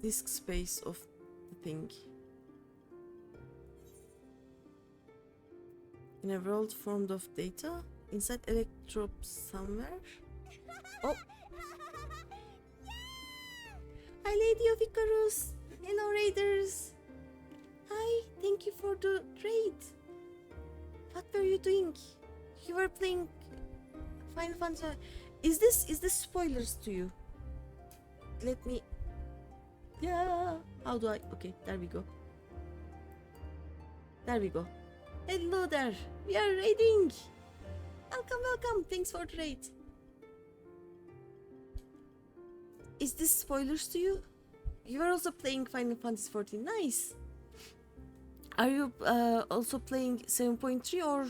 disk space of the thing. In a world formed of data, inside electropes somewhere. Oh! Hi, Lady of Icarus! Hello, Raiders! Hi, thank you for the raid! What were you doing? You were playing Final Fantasy. Is this spoilers to you? Let me. Yeah. How do I? Okay, there we go. There we go. Hello there. We are raiding. Welcome. Thanks for the raid. Is this spoilers to you? You are also playing Final Fantasy 14. Nice. Are you also playing 7.3 or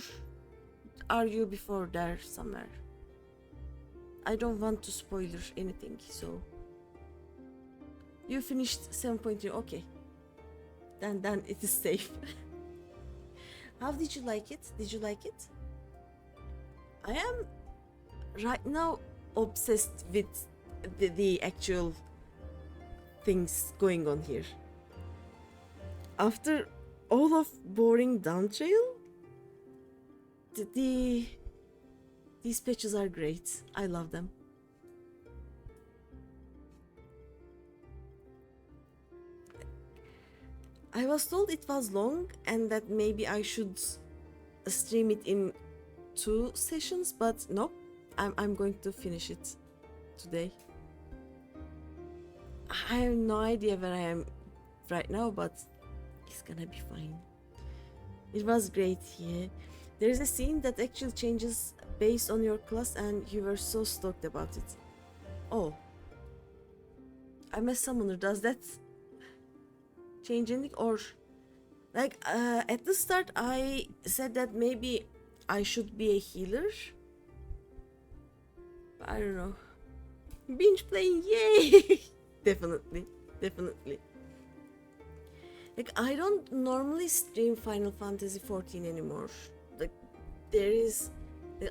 are you before there somewhere? I don't want to spoiler anything, so you finished 7.3. Okay, then it is safe. How did you like it? Did you like it? I am right now obsessed with the actual things going on here. After all of boring down trail, these patches are great. I love them. I was told it was long and that maybe I should stream it in 2 sessions, but no, I'm going to finish it today. I have no idea where I am right now, but it's gonna be fine. It was great, yeah. There is a scene that actually changes based on your class and you were so stoked about it. Oh. I'm a summoner, does that change anything? Or like at the start I said that maybe I should be a healer. I don't know. Binge playing, yay! Definitely. Like, I don't normally stream Final Fantasy 14 anymore. Like,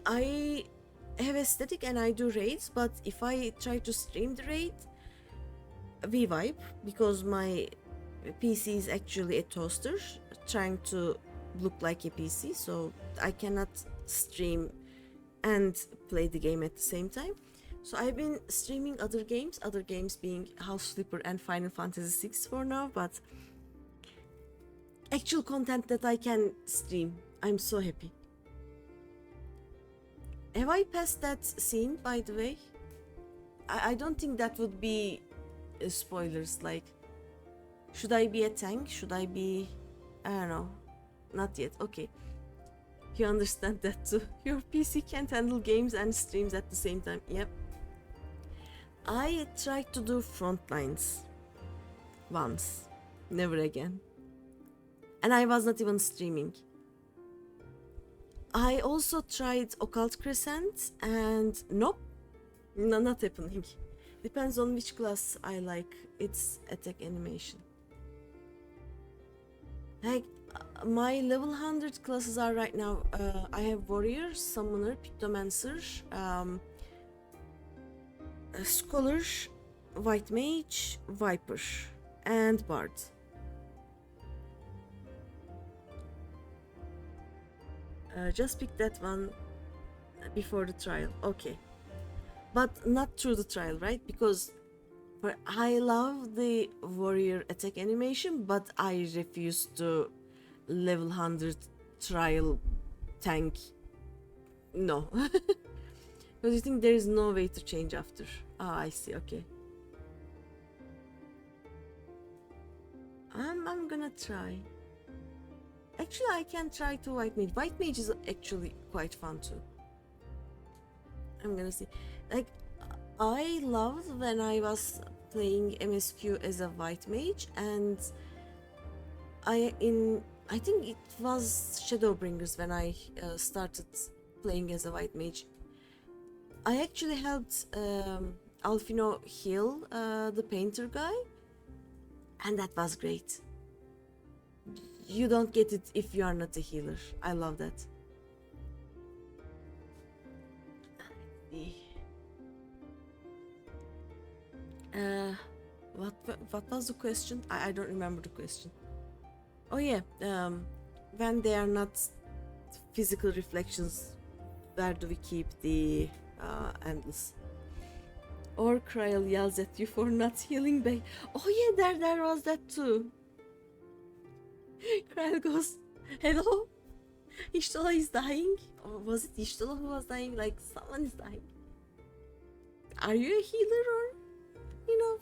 I have aesthetic and I do raids, but if I try to stream the raid, we vibe, because my PC is actually a toaster trying to look like a PC, so I cannot stream and play the game at the same time. So I've been streaming other games being House Flipper and Final Fantasy 6 for now, but actual content that I can stream, I'm so happy. Have I passed that scene, by the way? I don't think that would be spoilers. Like, should I be a tank? Should I be... I don't know. Not yet. Okay. You understand that too. Your PC can't handle games and streams at the same time. Yep. I tried to do Frontlines once. Never again. and I was not even streaming. I also tried Occult Crescent, and nope, not happening. Depends on which class I like its attack animation. Like my level 100 classes are right now. I have Warrior, Summoner, Pictomancer, Scholar, White Mage, Viper, and Bard. Just pick that one before the trial. Okay. But not through the trial, right? Because I love the warrior attack animation, but I refuse to level 100 trial tank. No. Because you think there is no way to change after. Ah, I see, okay. I'm gonna try. Actually, I can try to White Mage. White Mage is actually quite fun too. I'm gonna see. Like, I loved when I was playing MSQ as a White Mage, and I think it was Shadowbringers when I started playing as a White Mage. I actually helped Alfino heal the painter guy, and that was great. You don't get it if you are not a healer. I love that. What was the question? I don't remember the question. Oh yeah, when they are not physical reflections, where do we keep the endless? Or Kryl yells at you for not healing back. Oh yeah, there was that too. Kryl goes, hello? Ishtola is dying? Or was it Ishtola who was dying? Like, someone is dying. Are you a healer, or, you know,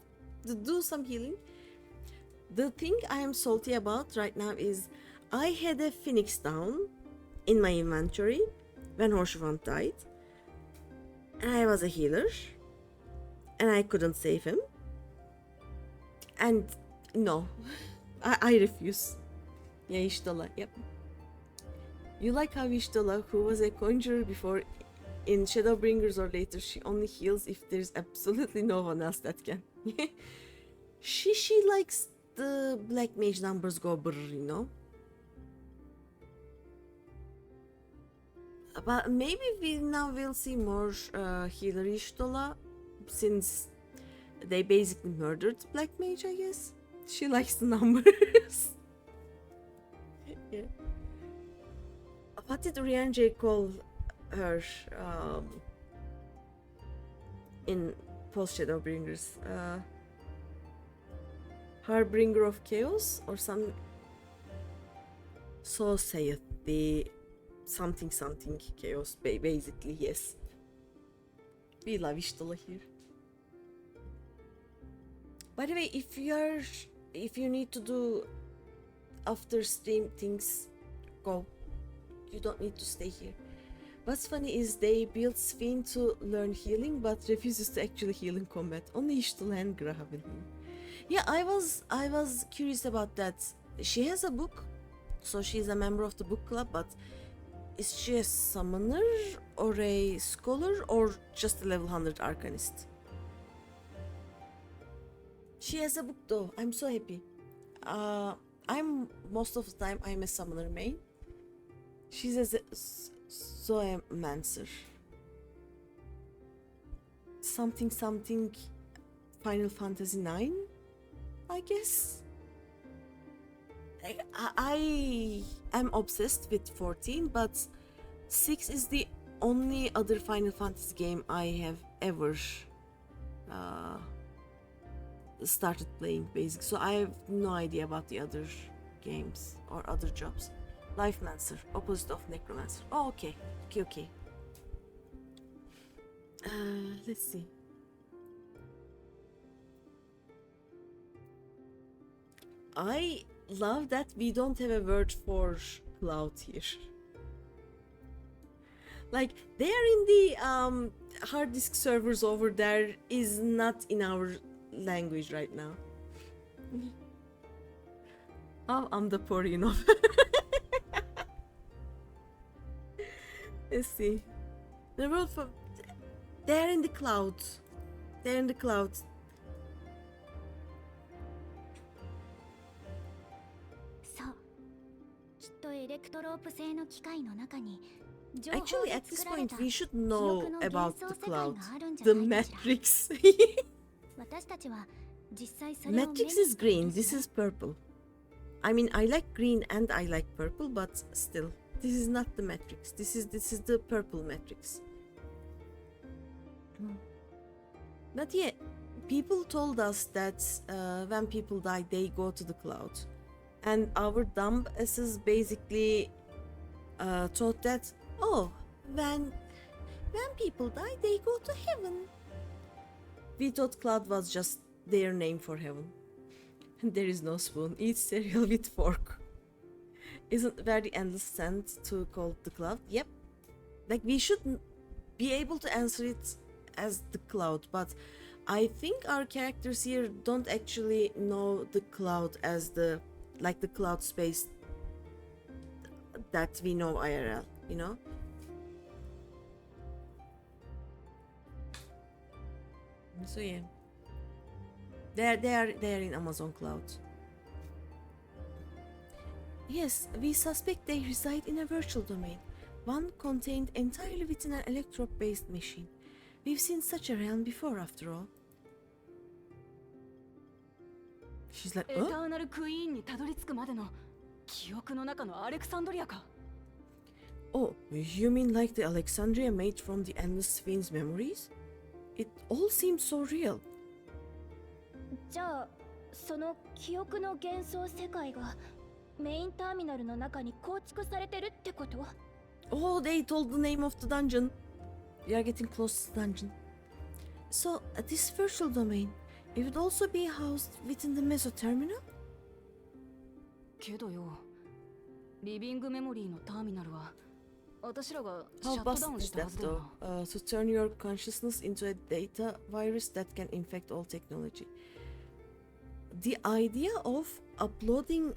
to do some healing? The thing I am salty about right now is I had a Phoenix down in my inventory when Hoshvant died, and I was a healer, and I couldn't save him. And no, I refuse. Yeah, Ishtola, yep. You like how Ishtola, who was a conjurer before in Shadowbringers or later, she only heals if there's absolutely no one else that can. she likes the black mage numbers go brr, you know. But maybe we now will see more healer Ishtola, since they basically murdered black mage, I guess. She likes the numbers. Yeah. What did Rian J call her in post Shadowbringers? Harbinger of Chaos or some. So saith the something chaos. Basically, yes. We love Ishtola here. By the way, if you need to do after stream things, go. You don't need to stay here. What's funny is they built Sven to learn healing, but refuses to actually heal in combat. Only Ishtola and Graha will heal. Yeah, I was curious about that. She has a book, so she's a member of the book club, but is she a summoner or a scholar or just a level 100 arcanist? She has a book though. I'm so happy. I'm most of the time I'm a summoner main. She's a Zoemancer. Something Final Fantasy 9, I guess. I am obsessed with 14, but 6 is the only other Final Fantasy game I have ever started playing, basically. So I have no idea about the other games or other jobs. Lifemancer, opposite of Necromancer. Oh, okay. Let's see. I love that we don't have a word for cloud here. Like, they are in the hard disk servers over there, is not in our language right now. Oh, I'm the poor, you know. Let's see. The world for they're in the clouds. They're in the clouds. そうきっとエレクトロープ製の機械の中に Actually, at this point, we should know 記憶の about 幻想 the 世界 cloud, があるんじゃ the ないかしら。 Matrix. 私たちは実際それを目に Matrix is している green. んです This ね。 is purple. I mean, I like green and I like purple, but still, this is not the Matrix. This is the purple Matrix. But yeah, people told us that when people die, they go to the cloud, and our dumb asses basically thought that when people die, they go to heaven. We thought cloud was just their name for heaven. And there is no spoon. Eat cereal with fork. Isn't very endless sense to call the cloud? Yep. Like we should be able to answer it as the cloud, but I think our characters here don't actually know the cloud as the cloud space that we know IRL, you know? So yeah. They are in Amazon cloud. Yes, we suspect they reside in a virtual domain, one contained entirely within an electrode-based machine. We've seen such a realm before, after all. She's like, エターナルクイーンにたどり着くまでの記憶の中のアレクサンドリアか。 Oh, you mean like the Alexandria made from the endless fiend's memories? It all seems so real. じゃあその記憶の幻想世界がメインターミナルの中に構築されてるってこと？ Oh, they told the name of the dungeon. We are getting close to the dungeon. So, this virtual domain, it would also be housed within the Meso terminal? けどよ、リビングメモリーのターミナルは私らがシャ How ットダ busted ウン is したは that ずだよ though? な。 To turn your consciousness into a data virus that can infect all technology. The idea of uploading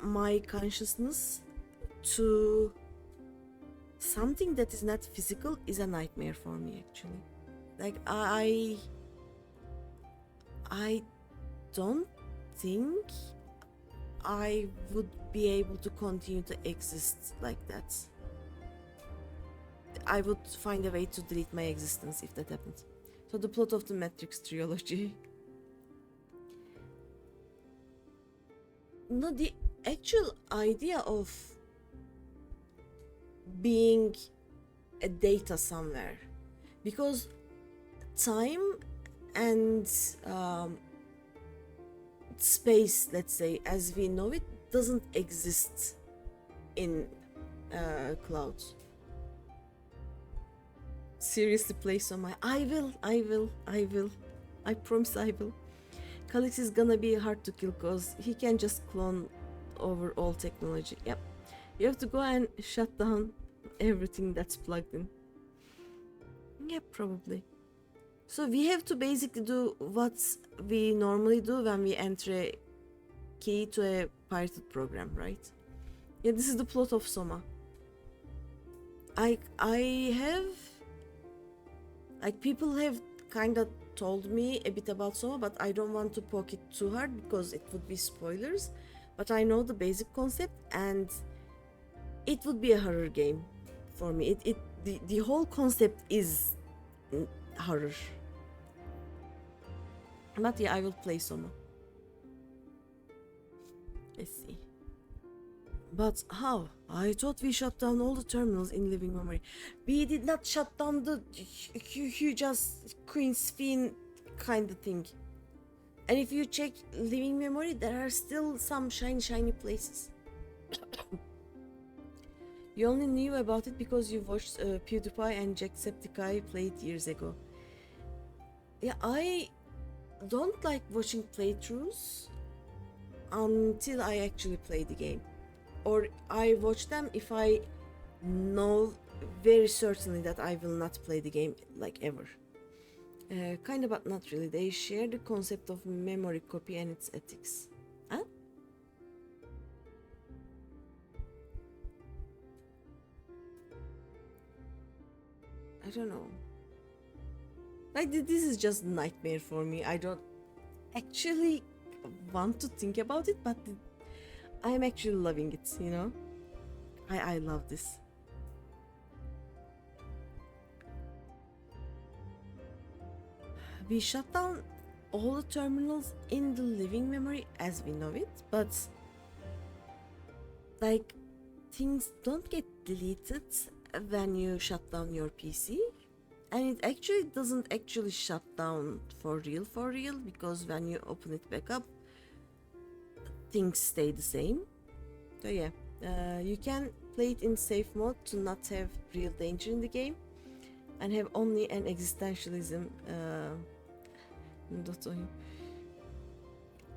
my consciousness to something that is not physical is a nightmare for me, actually. Like I don't think I would be able to continue to exist like that. I would find a way to delete my existence if that happens. So the plot of the Matrix trilogy. No, the actual idea of being a data somewhere, because time and space, let's say, as we know it, doesn't exist in clouds. Seriously, play some. I will. I promise I will. Calix is gonna be hard to kill cause he can just clone over all technology. Yep. You have to go and shut down everything that's plugged in. Yep, probably. So we have to basically do what we normally do when we enter a key to a pirated program, right? Yeah, this is the plot of Soma. I have, like, people have kind of told me a bit about Soma, but I don't want to poke it too hard because it would be spoilers. But I know the basic concept, and it would be a horror game for me. The whole concept is horror. But yeah, I will play Soma. Let's see. But how? I thought we shut down all the terminals in living memory. We did not shut down the huge ass Queen's Fiend kind of thing. And if you check living memory, there are still some shiny places. You only knew about it because you watched PewDiePie and Jacksepticeye played years ago. Yeah, I don't like watching playthroughs until I actually play the game. Or I watch them if I know very certainly that I will not play the game like ever. Kinda, but not really. They share the concept of memory copy and its ethics. Huh? don't know. Like this is just nightmare for me. I don't actually want to think about it, but I'm actually loving it, you know? I love this. We shut down all the terminals in the living memory as we know it, but like things don't get deleted when you shut down your PC, and it actually doesn't actually shut down for real because when you open it back up things stay the same. So yeah, you can play it in safe mode to not have real danger in the game and have only an existentialism.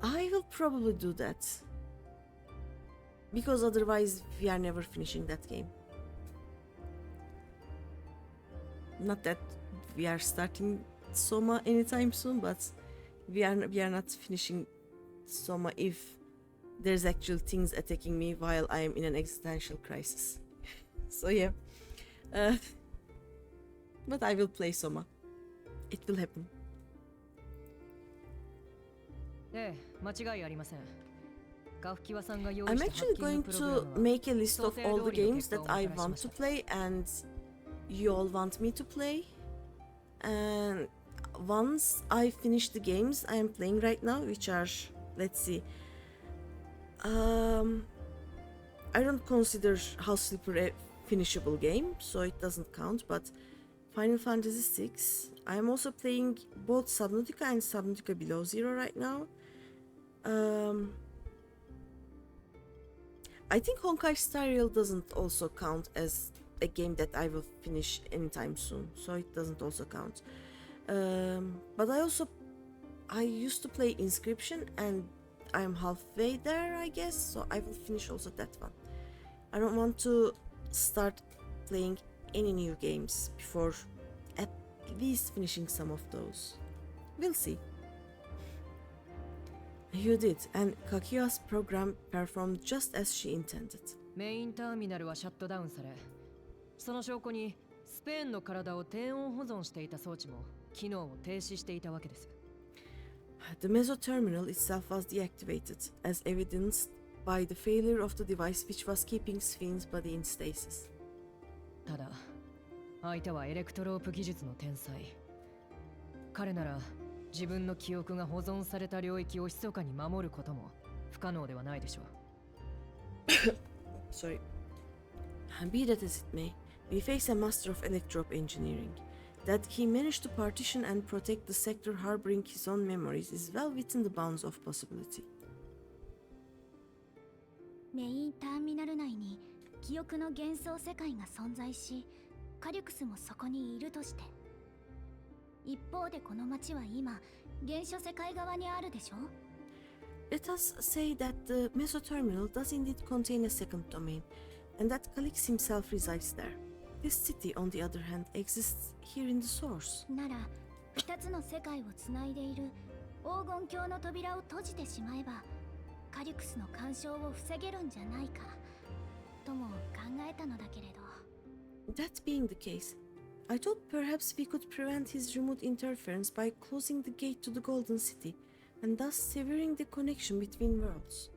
I will probably do that because otherwise we are never finishing that game. Not that we are starting Soma anytime soon, but we are not finishing Soma if there's actual things attacking me while I am in an existential crisis. So yeah, but I will play Soma. It will happen. ええ、間違いありません。ガフキワさんが用意 I'm したハッ actually キング going プログラ to ムは make a list of 想定 all the 通りの games 結果 that を I もたらし want まし to た。 play and you all want me to play. And once I finish the games I am playing right now, which are, let's see, I don't consider House Slipper a finishable game, so it doesn't count, but Final Fantasy VI. I'm also playing both Subnautica and Subnautica Below Zero right now. I think Honkai Star Rail doesn't also count as a game that I will finish anytime soon, so it doesn't also count. But I used to play Inscription and I'm halfway there, I guess, so I will finish also that one. I don't want to start playing any new games before at least finishing some of those. We'll see. You did, and Kakia's program performed just as she intended. メインターミナルはシャットダウンされ、その証拠にスペーンの体を低温保存していた装置も機能を停止していたわけです。The meso terminal itself was deactivated, as evidenced by the failure of the device which was keeping Sphinx's body in stasis. ただ、相手はエレクトロープ技術の天才。彼なら自分の記憶が保存された領域を密かに守ることも不可能ではないでしょう。Sorry. Be that as it may, we face a master of electro-op engineering. That he managed to partition and protect the sector harboring his own memories is well within the bounds of possibility. メインターミナル内に記憶の幻想世界が存在し、カリュクスもそこにいるとして。一方でこの町は今、原初世界側にあるでしょ? Let us say that the meso terminal does indeed contain a second domain, and that Calix himself resides there. This city, on the other hand, exists here in the source. なら、二つの世界をつないでいる黄金鏡の扉を閉じてしまえば、カリュクスの干渉を防げるんじゃないか、とも考えたのだけれど。That being the case, I thought perhaps we could prevent his remote interference by closing the gate to the Golden City, and thus severing the connection between worlds.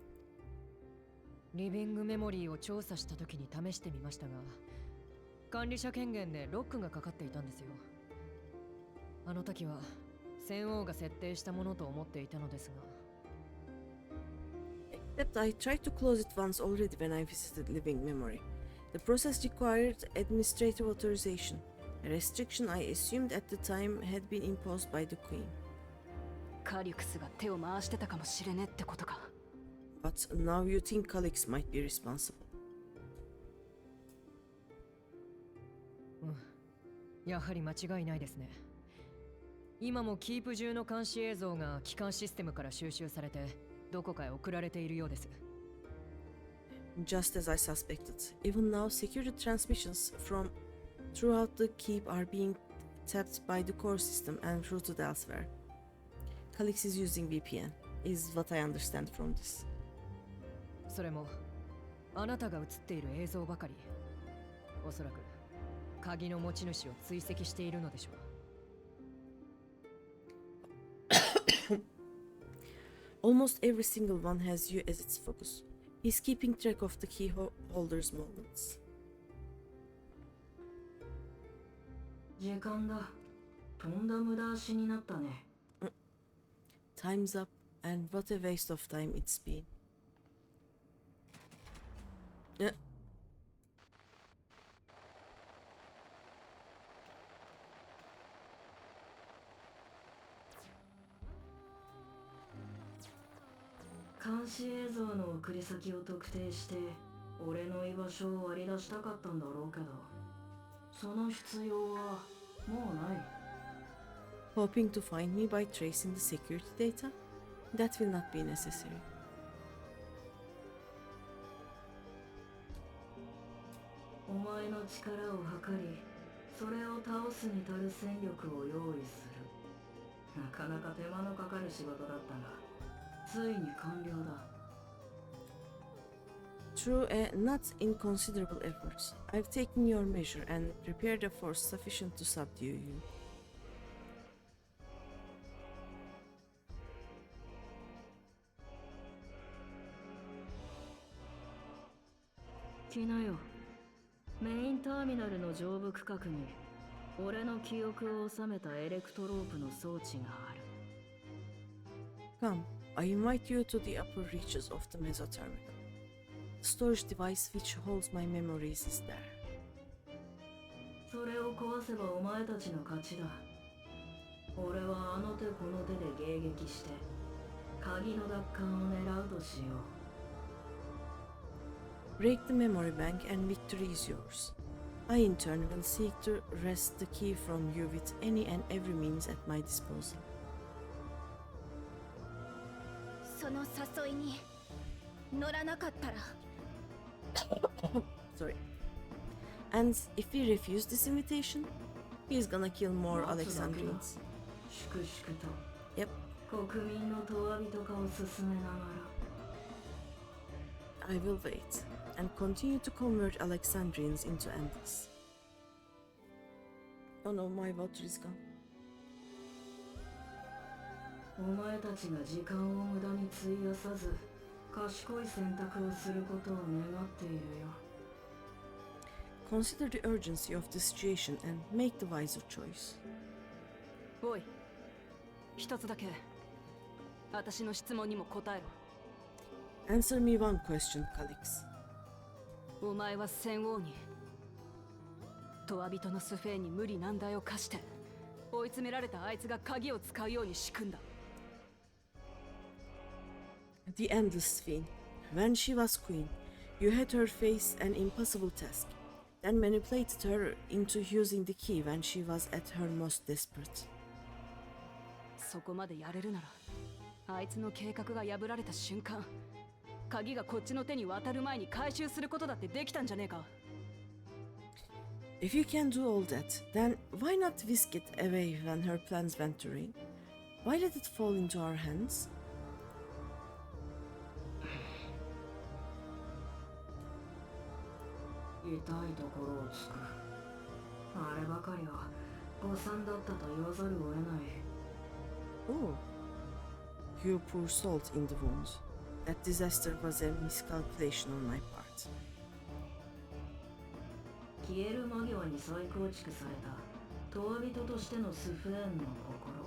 リビングメモリーを調査した時に試してみましたが、管理者権限でロックがかかっていたんですよ。あの時は戦王が設定したものと思っていたのですが。Except I tried to close it once already when I visited Living Memory. The process required administrative authorization, a restriction I assumed at the time had been imposed by the Queen. カリュクスが手を回してたかもしれねってことか。But now you think Calix might be responsible. やはり間違いないですね。今もキープ中の監視映像が機関システムから収集されてどこかへ送られているようです。Just as I suspected, even now security transmissions from throughout the keep are being tapped by the core system and routed elsewhere. Calix is using VPN, is what I understand from this. それもあなたが映っている映像ばかり。おそらく鍵の持ち主を追跡しているのでしょう。Almost every single one has you as its focus. He's keeping track of the key holder's movements. 時間だ。とんだ無駄足になったね。Time's up, and what a waste of time it's been. 監視映像の送り先を特定して俺の居場所を割り出したかったんだろうけど、その必要はもうない。 Hoping to find me by tracing the security data? That will not be necessary. お前の力を測り、それを倒すに足る戦力を用意する。なかなか手間のかかる仕事だったが、ついに完了だ。 Through a not inconsiderable effort, I've taken your measure and prepared a force sufficient to subdue you. 来なよ。メインターミナルの上部区画に俺の記憶を収めたエレクトロープの装置がある。 Come, I invite you to the upper reaches of the mesoterminal. The storage device which holds my memories is there. それを壊せばお前たちの勝ちだ。俺はあの手この手で迎撃して鍵の奪還を狙うとしよう。 Break the memory bank and victory is yours. I in turn will seek to wrest the key from you with any and every means at my disposal. その誘いに乗らなかったら Sorry. And if we refuse this invitation, he's gonna kill more Alexandrians. 粛々と Yep, 国民のとわびとかを進めながら。 I will wait and continue to convert Alexandrians into Andals. Oh no, my water is gone. お前たちが時間を無駄に費やさず賢い選択をすることを願っているよ。 Consider the urgency of the situation and make the wiser choice. おい、一つだけ私の質問にも答えろ。 Answer me one question, Calix. お前は戦王にトワビトのスフェーンに無理難題を課して追い詰められたあいつが鍵を使うように仕組んだ。 The Endless Fiend. When she was queen, you had her face an impossible task, then manipulated her into using the key when she was at her most desperate. そこまでやれるならあいつの計画が破られた瞬間、鍵がこっちの手に渡る前に回収することだってできたんじゃねえか。 If you can do all that, then why not whisk it away when her plans went to ruin? Why let it fall into our hands? 痛いところをつく。あればかりは誤算だったと言わざるを得ない。 Oh, you pour salt in the wound. That disaster was a miscalculation on my part. 消える間際に再構築されたトワビトとしてのスフェーンの心。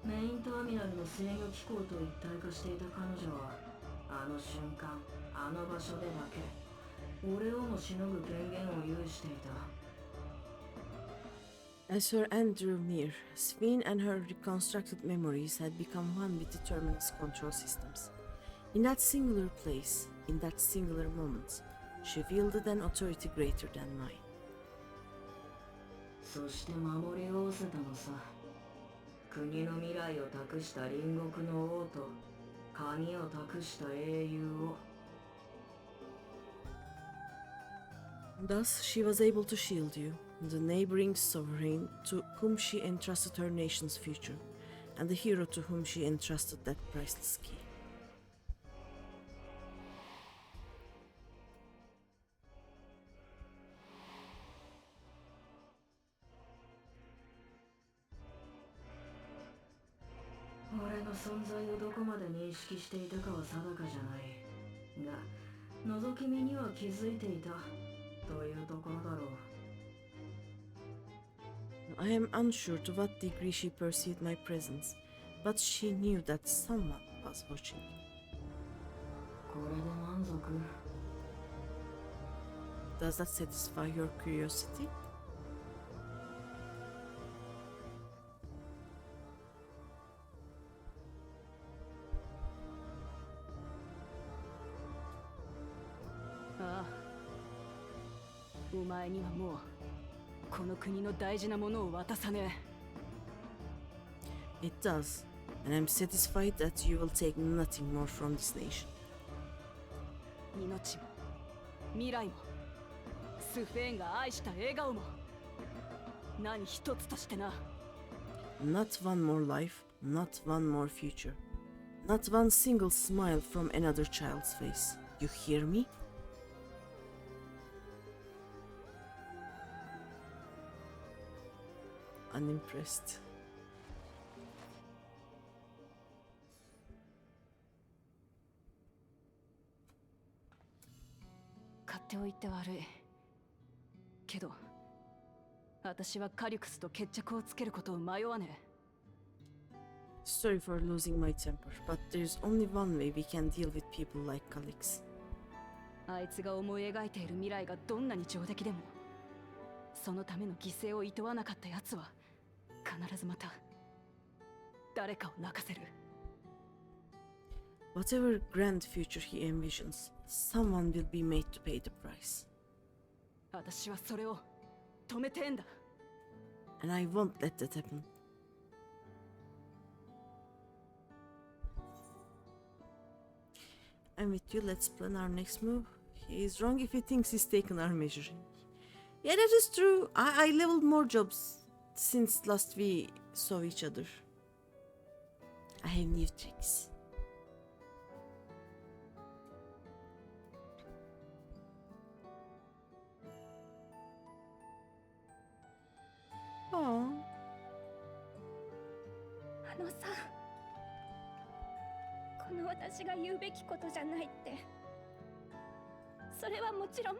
メインターミナルの制御機構と一体化していた彼女はあの瞬間あの場所でだけ俺をもしのぐ権限を有していた。 As her end drew near, Sphene and her reconstructed memories had become one with the terminal's control systems. In that singular place, in that singular moment, she wielded an authority greater than mine. そして守りおせたのさ。国の未来を託した隣国の王と鍵を託した英雄を。 Thus, she was able to shield you, the neighboring sovereign to whom she entrusted her nation's future, and the hero to whom she entrusted that priceless key. 存在をどこまで認識していたかは定かじゃない。が、覗き見には気づいていたというところだろう。I am unsure to what degree she perceived my presence, but she knew that someone was watching. これで満足？ Does that satisfy your curiosity? Ah. お前にはもうこの国の大事なものを渡さねえ。 It does, and I'm satisfied that you will take nothing more from this nation. 命も未来もスフェーンが愛した笑顔も何一つとしてな。 Not one more life, not one more future, not one single smile from another child's face. You hear me? Unimpressed. 買っておいて悪いけど私はカリュクスと決着をつけることを迷わねえ。 Sorry for losing my temper, but there's only one way we can deal with people like Calix. あいつが思い描いている未来がどんなに上出来でもそのための犠牲を厭わなかった奴は必ずまた誰かを泣かせる。 Whatever grand future he envisions, someone will be made to pay the price. 私はそれを止めてんだ。 And I won't let that happen. I'm with you, let's plan our next move. He is wrong if he thinks he's taken our measure. Yeah, that is true. I leveled more jobs since last we saw each other. I have new tricks. Aww. あのさ、この私が言うべきことじゃないって、それはもちろん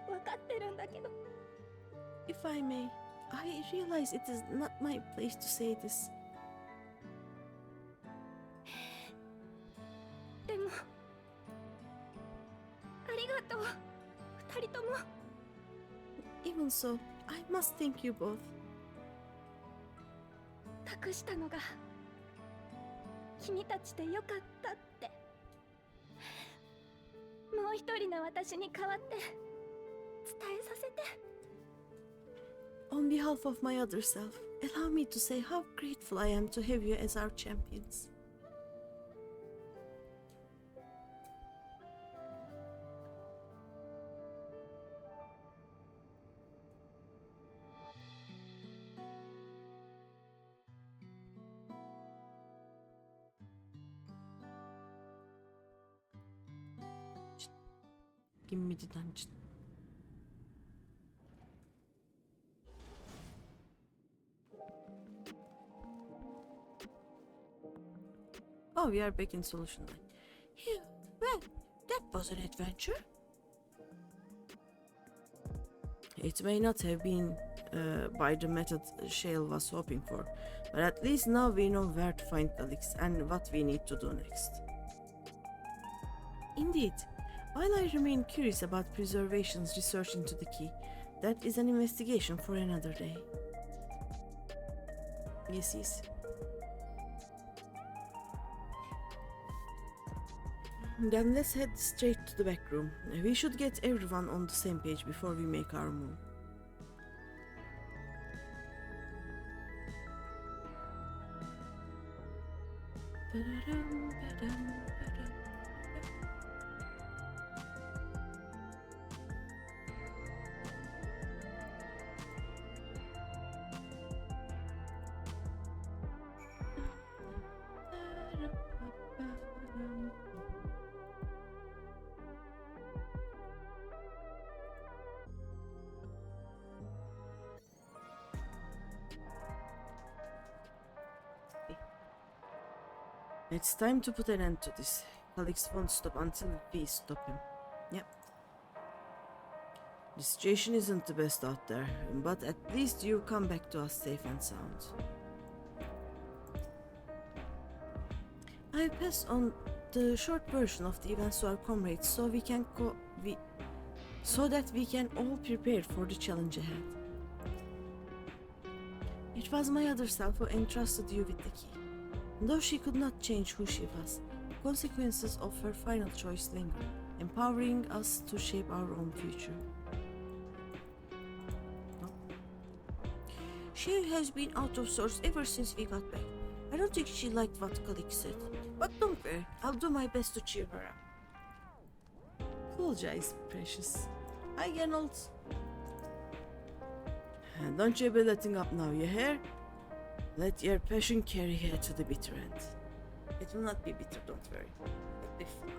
分かってるんだけど。 If I may, I realize it is not my place to say this. でもありがとう、二人とも。 Even so, I must thank you both. 託したのが君たちでよかったって。もう一人の私に代わって伝えさせて。 On behalf of my other self, allow me to say how grateful I am to have you as our champions. Give me the dungeon. Oh, we are back in solution line. Yeah, well, that was an adventure. It may not have been by the method Shale was hoping for, but at least now we know where to find Calix and what we need to do next. Indeed, while I remain curious about Preservation's research into the key, that is an investigation for another day. Yes. Then let's head straight to the back room. We should get everyone on the same page before we make our move. It's time to put an end to this. Calix won't stop until we stop him. Yep. The situation isn't the best out there, but at least you come back to us safe and sound. I passed on the short version of the events to our comrades so that we can all prepare for the challenge ahead. It was my other self who entrusted you with the key. Though she could not change who she was, the consequences of her final choice linger, empowering us to shape our own future. She has been out of sorts ever since we got back. I don't think she liked what Calix said. But don't worry, I'll do my best to cheer her up. Apologize, precious. Hi, Gernold. And don't you be letting up now, you hear? Let your passion carry her to the bitter end. It will not be bitter, don't worry. It'll be fine.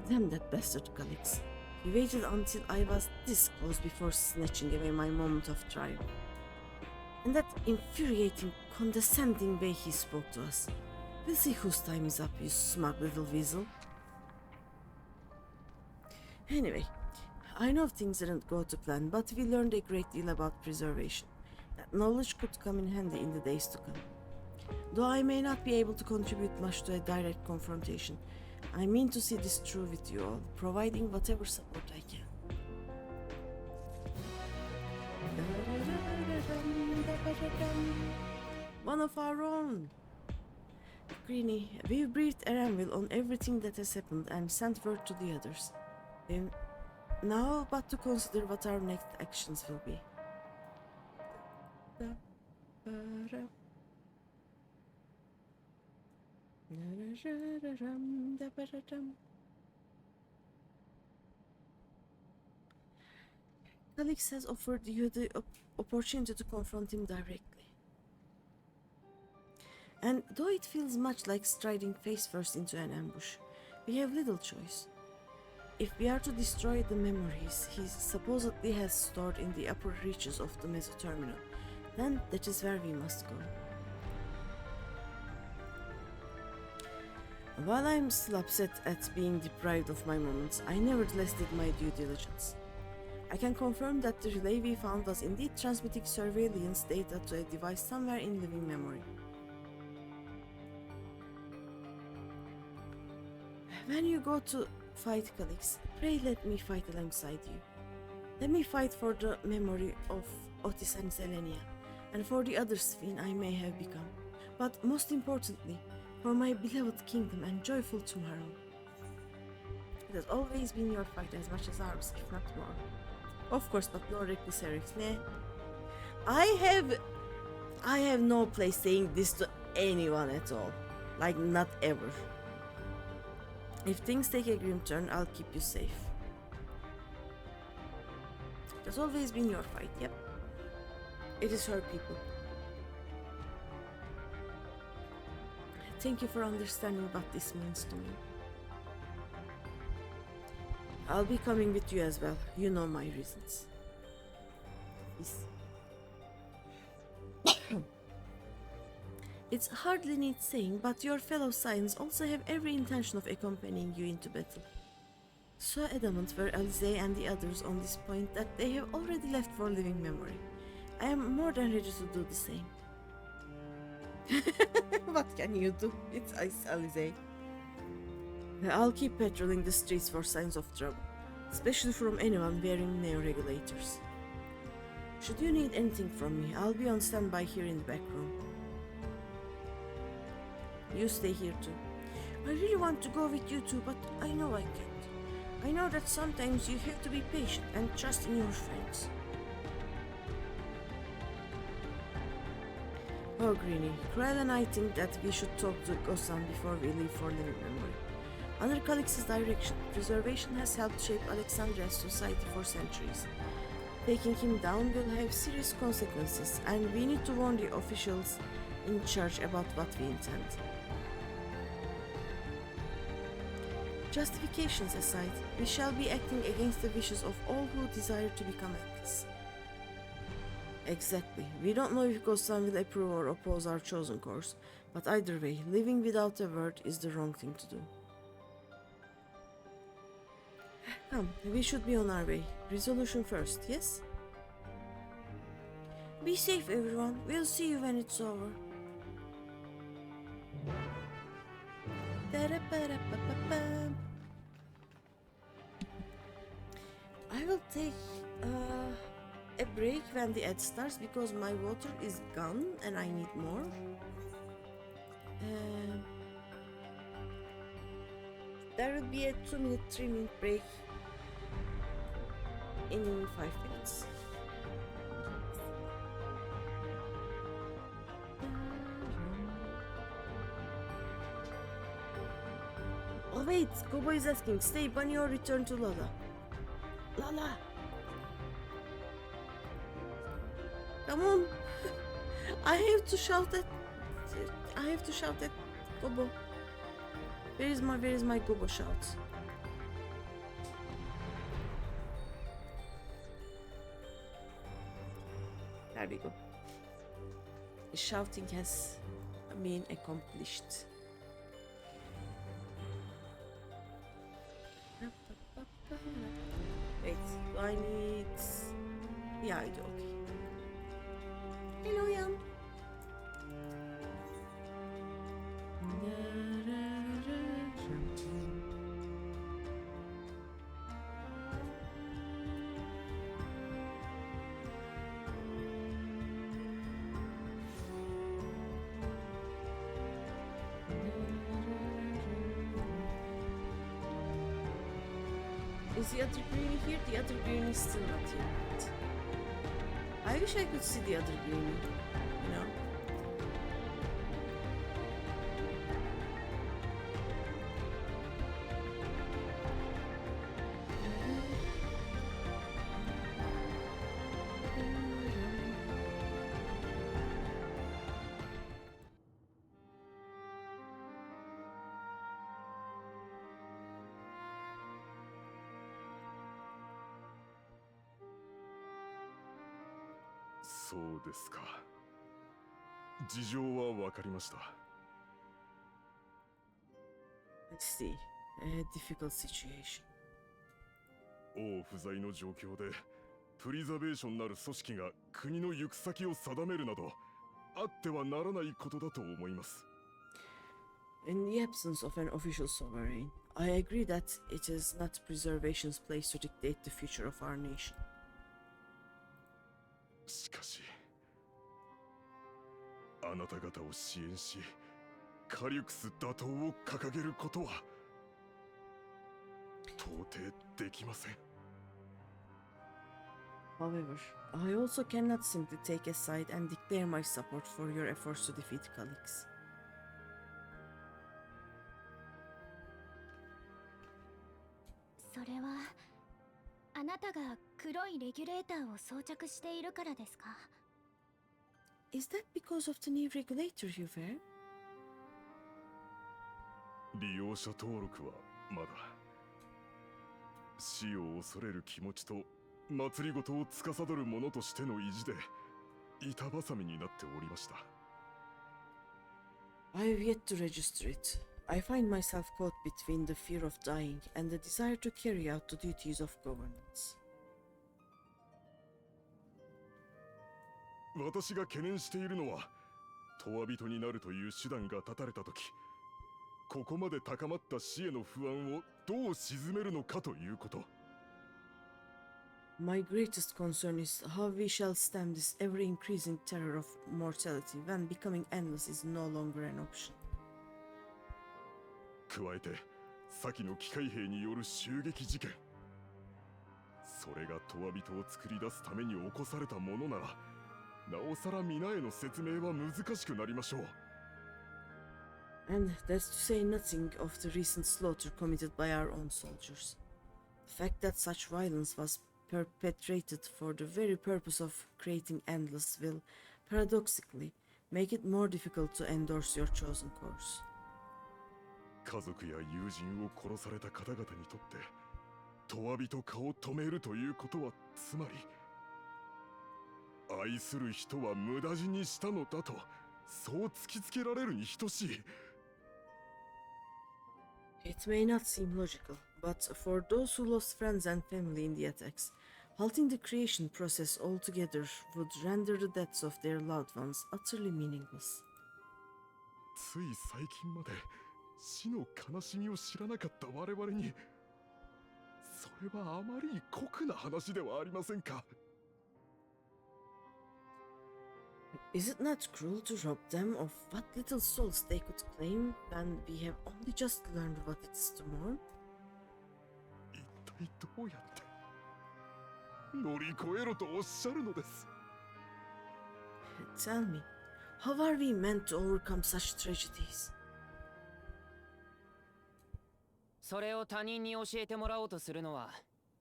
Damn that bastard Calix. He waited until I was this close before snatching away my moment of triumph. And that infuriating, condescending way he spoke to us. We'll see whose time is up, you smug little weasel. Anyway, I know things didn't go to plan, but we learned a great deal about preservation. That knowledge could come in handy in the days to come. Though I may not be able to contribute much to a direct confrontation, I mean to see this through with you all, providing whatever support I can. One of our own! Greeny, we've briefed Aranville on everything that has happened and sent word to the others. Now but to consider what our next actions will be. Calix has offered you the opportunity to confront him directly. And though it feels much like striding face first into an ambush, we have little choice. If we are to destroy the memories he supposedly has stored in the upper reaches of the Mesoterminal, then that is where we must go. While I'm still upset at being deprived of my moments, I nevertheless did my due diligence. I can confirm that the relay we found was indeed transmitting surveillance data to a device somewhere in living memory. When you go to fight Calix, pray let me fight alongside you. Let me fight for the memory of Otis and Selenia, and for the other Sphin I may have become, but most importantly, for my beloved kingdom and joyful tomorrow. It has always been your fight as much as ours, if not more. Of course, but no reckless heroics, nah. I have no place saying this to anyone at all. Like, not ever. If things take a grim turn, I'll keep you safe. It has always been your fight, yep. It is her people. Thank you for understanding what this means to me. I'll be coming with you as well. You know my reasons. Peace. It's hardly needs saying, but your fellow Scions also have every intention of accompanying you into battle. So adamant were Alize and the others on this point that they have already left for living memory. I am more than ready to do the same. What can you do? It's ice, Alize. I'll keep patrolling the streets for signs of trouble, especially from anyone wearing neo-regulators. Should you need anything from me, I'll be on standby here in the back room. You stay here too. I really want to go with you too, but I know I can't. I know that sometimes you have to be patient and trust in your friends. Oh, Greeny, Krell and I think that we should talk to Gosan before we leave for living memory. Under Calix's direction, preservation has helped shape Alexandria's society for centuries. Taking him down will have serious consequences, and we need to warn the officials in charge about what we intend. Justifications aside, we shall be acting against the wishes of all who desire to become Atlas. Exactly. We don't know if Gossan will approve or oppose our chosen course, but either way, living without a word is the wrong thing to do. Come, we should be on our way. Resolution first, yes? Be safe, everyone. We'll see you when it's over. Da-da-ba-da-ba-ba-bam. I will take a break when the ad starts because my water is gone and I need more. There will be a 2-minute, 3-minute break in 5 minutes. Oh wait, Kobo is asking, stay bunny or return to Lala? Lala! Come on! I have to shout at Kobo. Where is my Kobo shout? There we go. The shouting has been accomplished. Wait, do I need... Yeah, I do, okay. Hello, Jan. Is the other Greeny here? The other Greeny is still not here. I wish I could see the other Greeny, you know?そうですか。事情はわかりました。Let's see. A difficult situation. 王不在の状況でプリザベーションなる組織が国の行く先を定めるなどあってはならないことだと思います。In the absence of an official sovereign, I agree that it is not preservation's place to dictate the future of our nation. しかし、あなた方を支援し、カリュクス打倒を掲げることは到底できません。However, I also cannot simply take a side and declare my support for your efforts to defeat Calyx. それはあなたが黒いレギュレーターを装着しているからですか？ Is that because of the new regulator you wear? 利用者登録はまだ。死を恐れる気持ちと祭りごとを司る者としての意地で板挟みになっておりました。I have yet to register it. I find myself caught between the fear of dying and the desire to carry out the duties of governance. 私が懸念しているのは、永遠人になるという手段が断たれたとき、ここまで高まった死への不安をどう鎮めるのかということ。My greatest concern is how we shall stem this ever-increasing terror of mortality when becoming endless is no longer an option. 加えて、先の機械兵による襲撃事件。それが永遠人を作り出すために起こされたものなら、なおさら皆への説明は難しくなりましょう。And that's to say nothing of the recent slaughter committed by our own soldiers. The fact that such violence was perpetrated for the very purpose of creating endless will, paradoxically, make it more difficult to endorse your chosen course. 家族や友人を殺された方々にとって、永遠人化を止めるということは、つまり愛する人は無駄死にしたのだと、そう突きつけられるに等しい。It may not seem logical, but for those who lost friends and family in the attacks, halting the creation process altogether would render the deaths of their loved ones utterly meaningless. つい最近まで死の悲しみを知らなかった我々に、それはあまりに酷な話ではありませんか。Is it not cruel to rob them of what little souls they could claim when we have only just learned what it is to mourn? 一体どうやって乗り越えろとおっしゃるのです。Tell me, how are we meant to overcome such tragedies? それを他人に教えてもらおうとするのは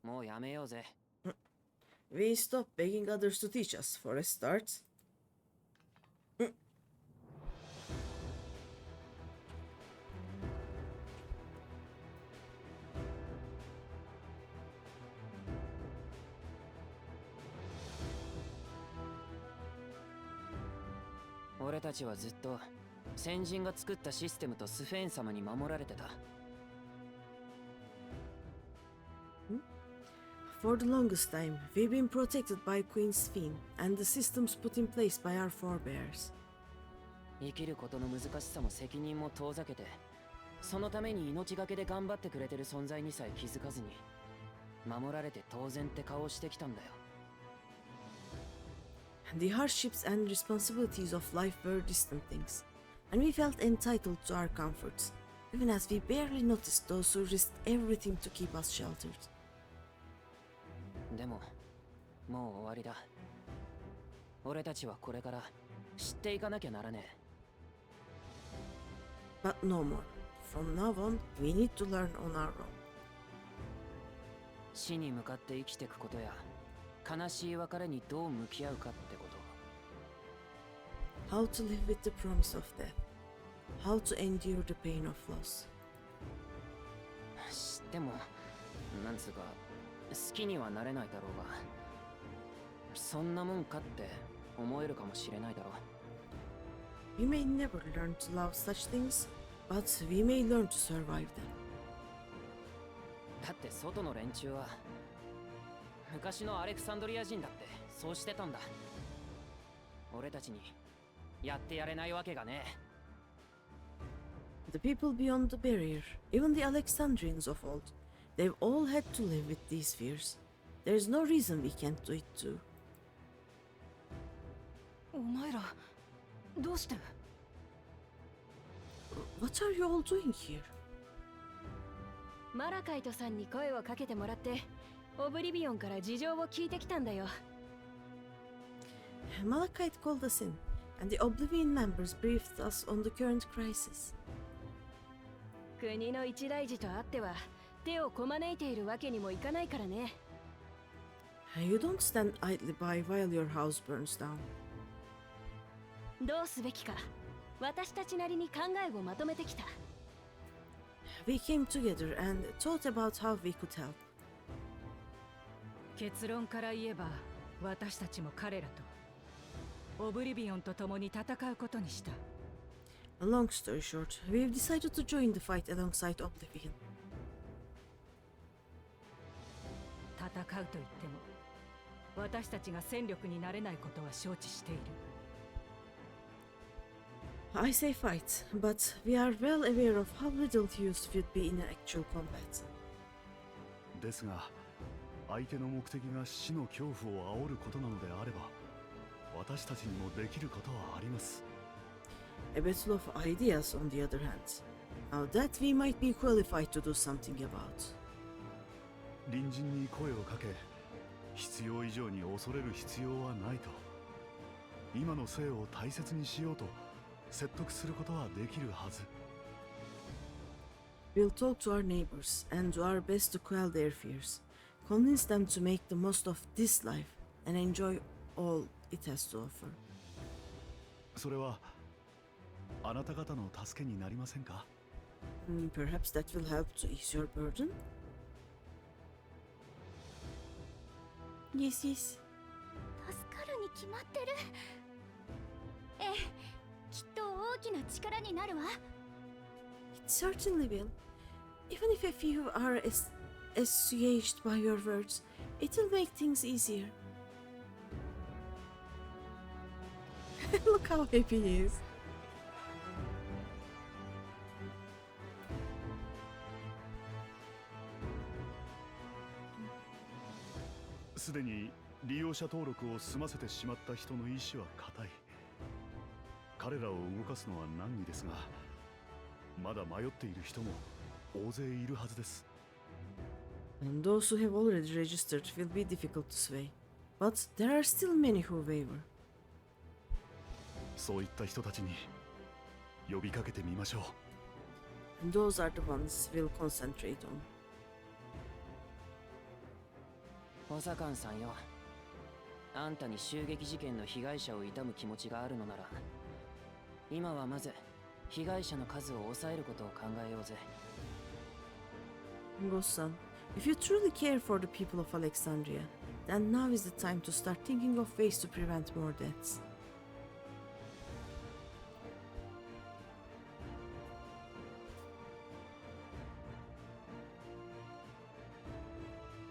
もうやめようぜ。We stop begging others to teach us for a start. 俺たちはずっと先人が作ったシステムとスフェーン様に守られてた。For the longest time, we've been protected by Queen Sphene and the systems put in place by our forebears. 生きることの難しさも責任も遠ざけて、そのために命がけで頑張ってくれてる存在にさえ気づかずに、守られて当然って顔をしてきたんだよ。The hardships and responsibilities of life were distant things, and we felt entitled to our comforts, even as we barely noticed those who risked everything to keep us sheltered. でも、もう終わりだ。俺たちはこれから知っていかなきゃならねえ。But no more. From now on, we need to learn on our own. 死に向かって生きていくことや、悲しい別れにどう向き合うかってこと。How to live with the promise of death. How to endure the pain of loss. 知っても、なんつうか、好きにはなれないだろうが、そんなもんかって思えるかもしれないだろう。We may never learn to love such things, but we may learn to survive them. だって外の連中は、昔のアレクサンドリア人だってそうしてたんだ。俺たちにやってやれないわけがねThe people beyond the barrier, even the Alexandrians of old, they've all had to live with these fears. There's no reason we can't do it too. お前らどうして？ What are you all doing here? マラカイトさんに声をかけてもらってオブリビオンから事情を聞いてきたんだよ。Malachite called us in, and the Oblivion members briefed us on the current crisis. 国の一大事とあっては手をこまねいているわけにもいかないからね。You don't stand idly by while your house burns down. どうすべきか私たちなりに考えをまとめてきた。We came together and thought about how we could help. 結論から言えば私たちも彼らとオブリビオンと共に戦うことにした。 Long story short, we've decided to join the fight alongside Oblivion. 戦うと言っても私たちが戦力になれないことは承知している。 I say fight, but we are well aware of how little use would be in actual combat. ですが、相手の目的が死の恐怖を煽ることなのであれば、私たちにもできることはあります。A battle of ideas, on the other hand. Now that we might be qualified to do something about. 隣人に声をかけ、必要以上に恐れる必要はないと。今の生を大切にしようと説得することはできるはず。We'll talk to our neighbors and do our best to quell their fears. Convince them to make the most of this life and enjoy all it has to offer. それはあなた方の助けになりませんか？ Perhaps that will help to ease your burden? Yes, yes. 助かるに決まってる。ええ、きっと大きな力になるわ。It certainly will. Even if a few are assuaged by your words, it will make things easier. Look how happy he is. すでに利用者登録を済ませてしまった人の意志は固い。彼らを動かすのは難儀ですが、まだ迷っている人も大勢いるはずです。And those who have already registered will be difficult to sway. But there are still many who waver. そういった人たちに呼びかけてみましょう。And those are the ones we'll concentrate on. 補佐官さんよ。あんたに襲撃事件の被害者を悼む気持ちがあるのなら、今はまず被害者の数を抑えることを考えようぜ。Ghost-san, if you truly care for the people of Alexandria, then now is the time to start thinking of ways to prevent more deaths.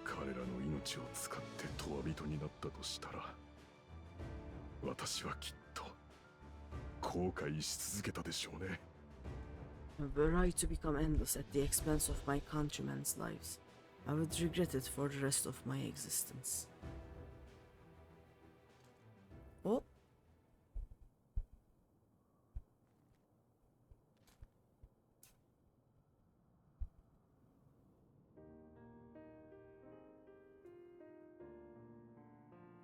彼らの命を使って永人になったとしたら、私はきっと後悔し続けたでしょうね。Were I to become endless at the expense of my countrymen's lives, I would regret it for the rest of my existence. Oh.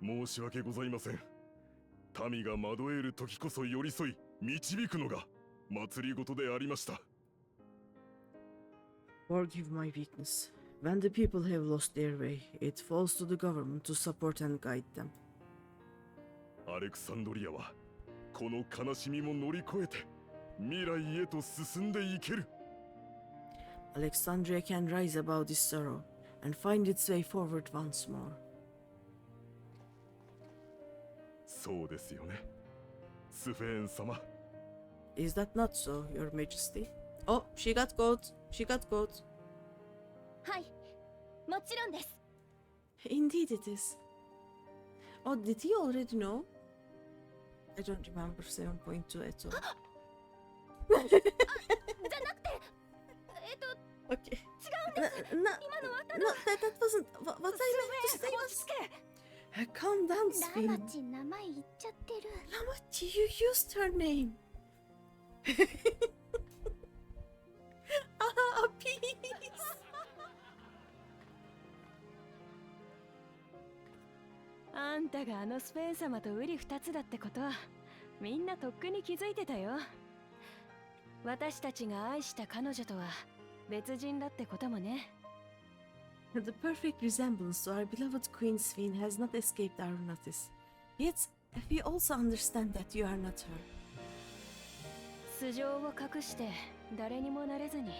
申し訳ございません。民が惑える時こそ寄り添い導くのが祭りごとでありました。Forgive my weakness. When the people have lost their way, it falls to the government to support and guide them. アレクサンドリアはこの悲しみも乗り越えて未来へと進んでいける。Alexandria can rise above this sorrow and find its way forward once more. そうですよね、スフェーン様。Is that not so, Your Majesty? Oh, she got caught. She got caught. はい、もちろんです。Indeed it is. Oh, did he already know? I don't remember 7.2 at all. じゃなくて、Okay. 違うんです。No, that wasn't what I meant to say was... Calm down, ラマ Spin. チ名前言っちゃってる。 Lamachi, you used her name. Ah, peace. あんたがあのスペン様と瓜二つだってことはみんなとっくに気づいてたよ。私たちが愛した彼女とは別人だってこともね。The perfect resemblance to our beloved Queen Sveen has not escaped our notice. Yet, we also understand that you are not her. 素性を隠して誰にもなれずに。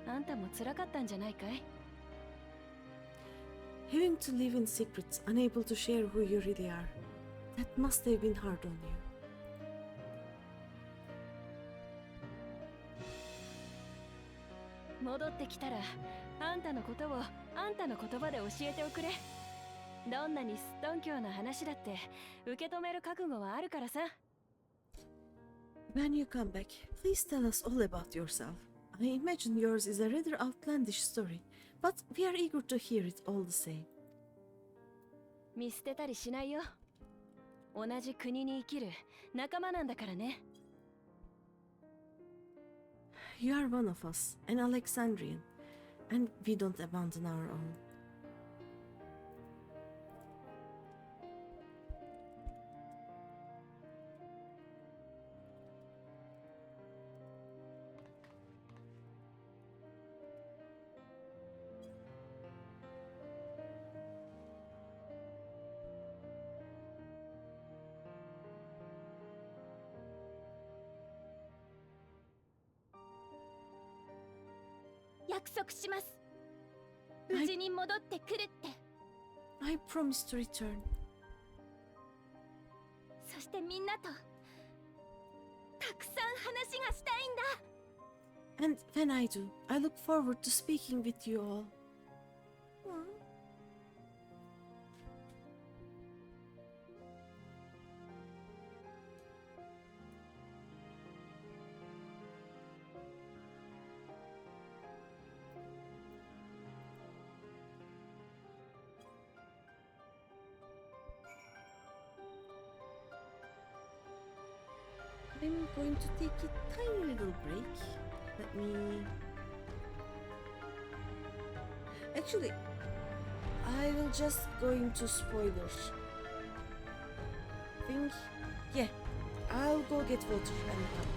あんたも辛かったんじゃないかい？ Having to live in secret, unable to share who you really are. That must have been hard on you. 戻ってきたらあんたのことをあんたの言葉で教えておくれ。どんなにすっとんきょうな話だって受け止める覚悟はあるからさ。 When you come back, please tell us all about yourself. I imagine yours is a rather outlandish story, but we are eager to hear it all the same. 見捨てたりしないよ。同じ国に生きる仲間なんだからね。You are one of us, an Alexandrian, and we don't abandon our own. 約束します。無事に戻ってくるって。 I promise to return. してみんなとたくさん話がしたいんだ。 And when I do, I look forward to speaking with you all. Aw. I'm going to take a tiny little break. Let me... Actually, I will just go into spoilers. Think... Yeah, I'll go get water and come.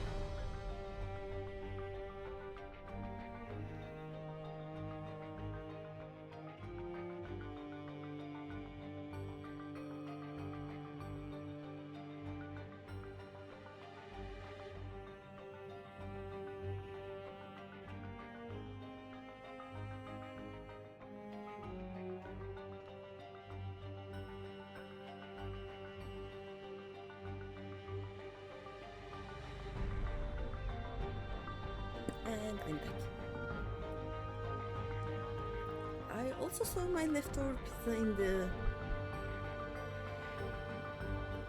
And I'm back. I also saw my leftover pizza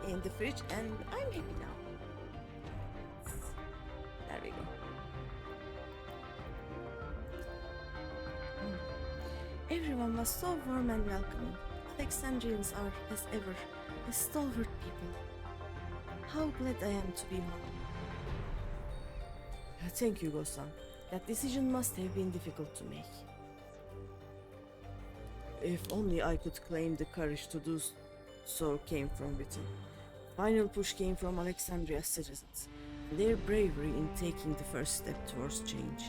in the fridge, and I'm happy now. There we go. Everyone was so warm and welcoming. Alexandrians are, as ever, a stalwart people. How glad I am to be home. Thank you, Ghost-san. That decision must have been difficult to make. If only I could claim the courage to do so came from within. Final push came from Alexandria's citizens, and their bravery in taking the first step towards change.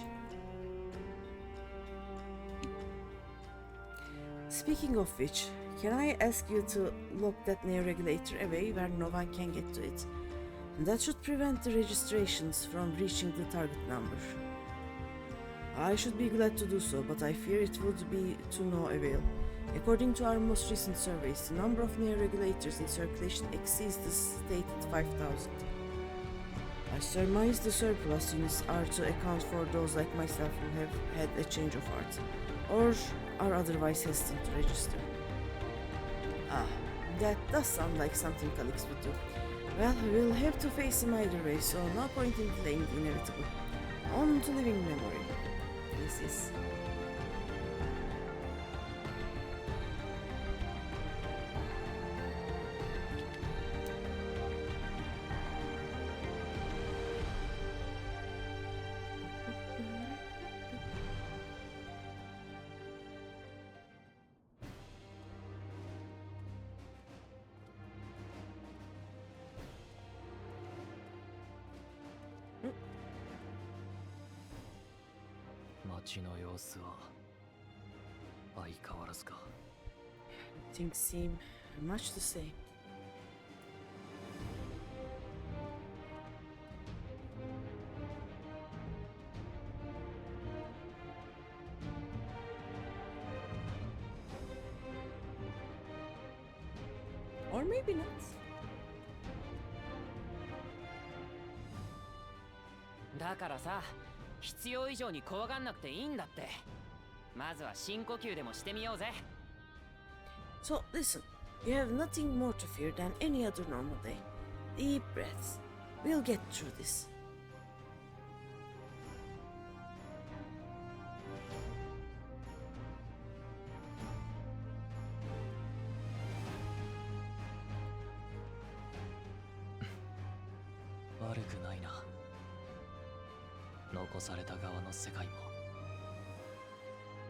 Speaking of which, can I ask you to lock that new regulator away where no one can get to it? That should prevent the registrations from reaching the target number. I should be glad to do so, but I fear it would be to no avail. According to our most recent surveys, the number of neo-regulators in circulation exceeds the stated 5,000. I surmise the surplus units are to account for those like myself who have had a change of heart, or are otherwise hesitant to register. Ah, that does sound like something colleagues would do. Well, we'll have to face him either way, so no point in delaying the inevitable. On to living memory. This is... Things seem much the same. Or maybe not. だからさ、必要以上に怖がんなくていいんだって。まずは深呼吸でもしてみようぜ。So, listen, you have nothing more to fear than any other normal day. Deep breaths. We'll get through this.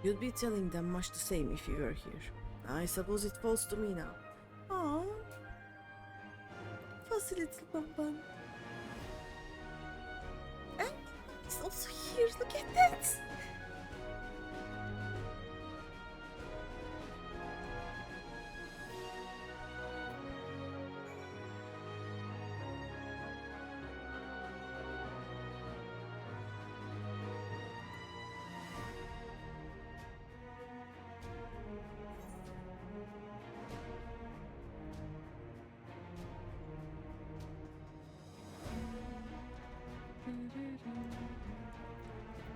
You'd be telling them much the same if you were here. I suppose it falls to me now. Aww. Fuzzy little bum. And it's also here, look at that!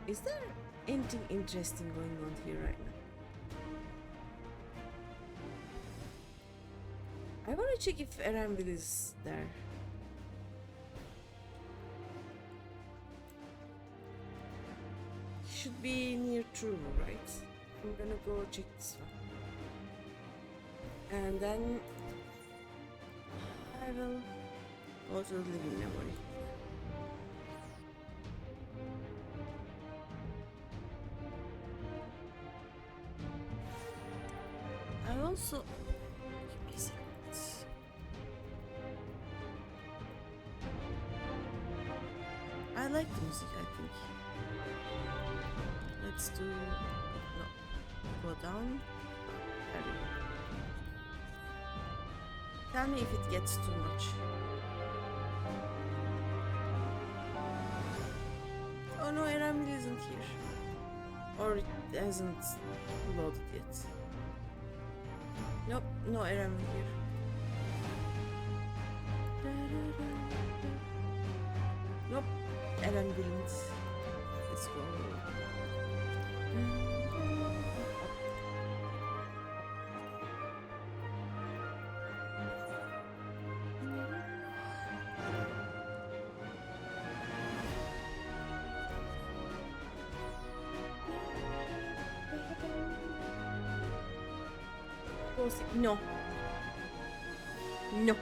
Is there anything interesting going on here right now? I want to check if Aranville is there. He should be near True, right? I'm gonna go check this one. And then I will go to the living memory. I also... Give me a second. I like the music, I think. Let's do... No. Go down. There we go. Tell me if it gets too much. Oh no, Aramil isn't here. Or it hasn't loaded yet. Nope, no Aramil here. Nope, Aramil didn't. Let's go. No. No.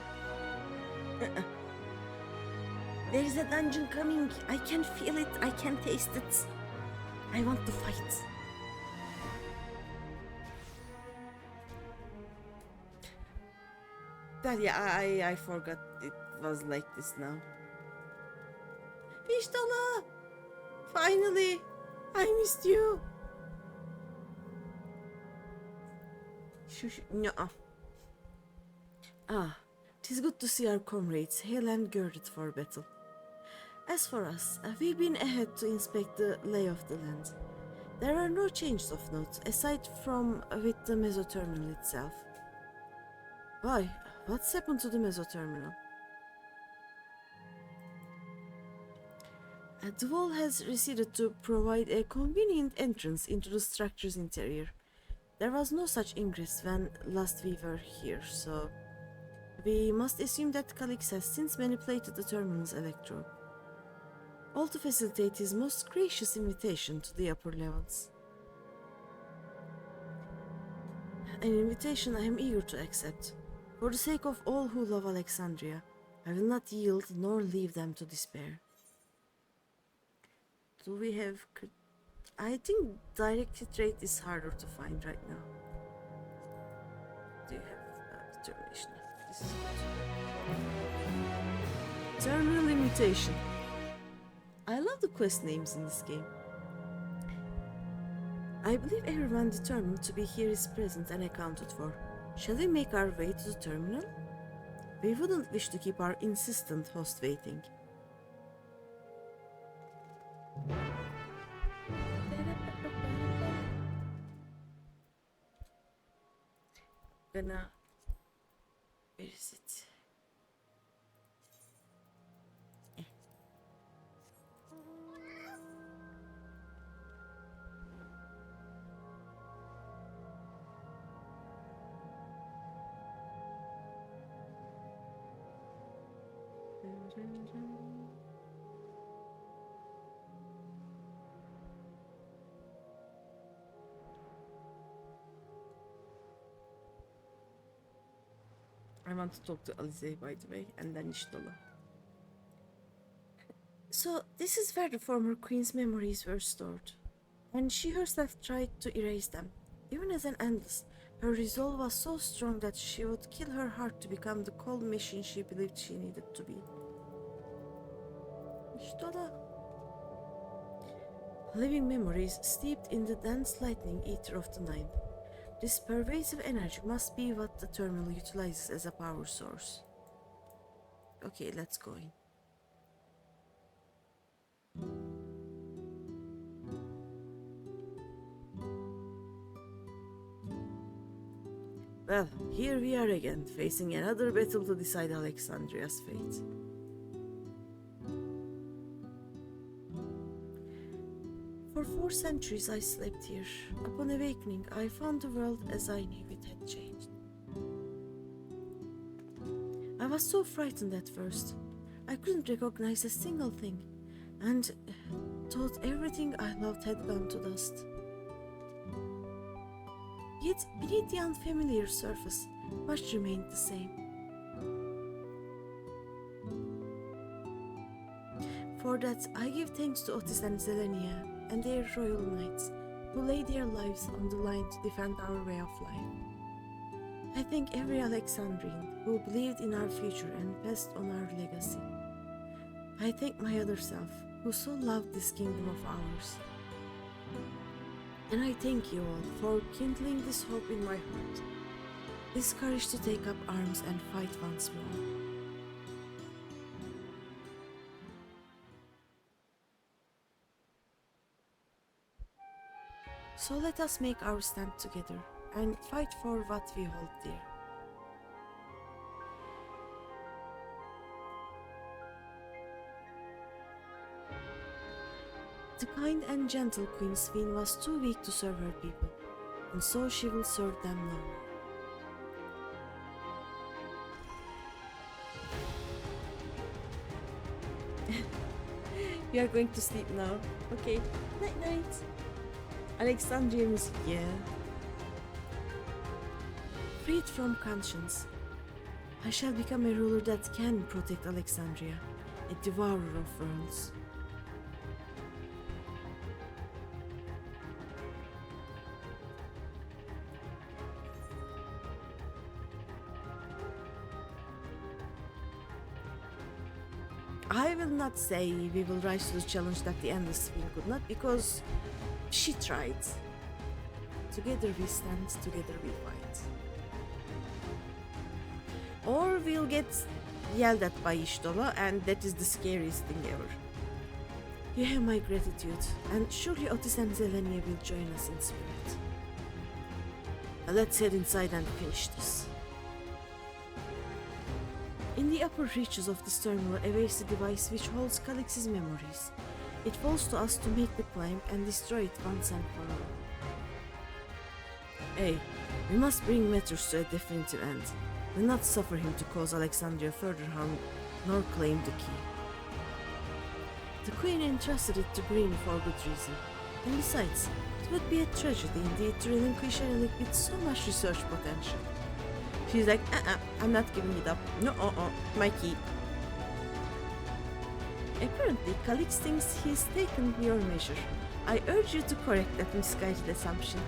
There is a dungeon coming. I can feel it. I can taste it. I want to fight. But yeah, I forgot it was like this now. Vishtola! Finally! I missed you! No. Ah, 'tis good to see our comrades hale and girded for battle. As for us, we've been ahead to inspect the lay of the land. There are no changes of note, aside from with the mesoterminal itself. Why? What's happened to the mesoterminal? The wall has receded to provide a convenient entrance into the structure's interior. There was no such ingress when last we were here, so we must assume that Calix has since manipulated the terminal's electro. All to facilitate his most gracious invitation to the upper levels. An invitation I am eager to accept. For the sake of all who love Alexandria, I will not yield nor leave them to despair. Do we have... I think direct hit rate is harder to find right now. Do you have determination? This is good. Terminal invitation. I love the quest names in this game. I believe everyone determined to be here is present and accounted for. Shall we make our way to the terminal? We wouldn't wish to keep our insistent host waiting. Where is it? I want to talk to Alize, by the way, and then Ishtola. So, this is where the former queen's memories were stored, and she herself tried to erase them. Even as an endless, her resolve was so strong that she would kill her heart to become the cold machine she believed she needed to be. Ishtola. Living memories steeped in the dense lightning ether of the night. This pervasive energy must be what the terminal utilizes as a power source. Okay, let's go in. Well, here we are again, facing another battle to decide Alexandria's fate. For 4 centuries I slept here. Upon awakening, I found the world as I knew it had changed. I was so frightened at first. I couldn't recognize a single thing, and thought everything I loved had gone to dust. Yet, beneath the unfamiliar surface, much remained the same. For that, I give thanks to Otis and Zelenia and their royal knights, who laid their lives on the line to defend our way of life. I thank every Alexandrian who believed in our future and passed on our legacy. I thank my other self, who so loved this kingdom of ours. And I thank you all for kindling this hope in my heart, this courage to take up arms and fight once more. So let us make our stand together and fight for what we hold dear. The kind and gentle Queen Sveen was too weak to serve her people, and so she will serve them no more. You are going to sleep now? Okay, night night. Alexandria music, yeah. Freed from conscience, I shall become a ruler that can protect Alexandria, a devourer of worlds. I will not say we will rise to the challenge that the endless Sphere could not, because she tried. Together we stand, together we fight. Or we'll get yelled at by Ishtola, and that is the scariest thing ever. You have my gratitude, and surely Otis and Zelenia will join us in spirit. Now let's head inside and finish this. In the upper reaches of this terminal awaits the device which holds Calix's memories. It falls to us to make the climb and destroy it once and for all. Hey, we must bring matters to a definitive end. We'll not suffer him to cause Alexandria further harm, nor claim the key. The Queen entrusted it to Greeny for good reason. And besides, it would be a tragedy indeed to relinquish a relic with so much research potential. She's like, I'm not giving it up. No, my key. Apparently, Calix thinks he's taken your measure. I urge you to correct that misguided assumption.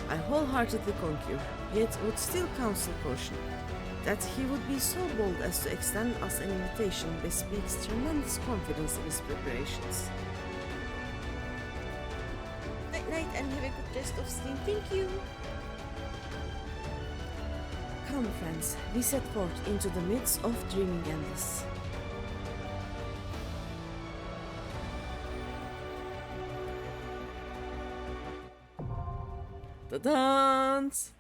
I wholeheartedly concur, yet would still counsel caution. That he would be so bold as to extend us an invitation bespeaks tremendous confidence in his preparations. Night night and have a good rest of sleep. Thank you. Come friends, we set forth into the midst of dreaming endless. The dance!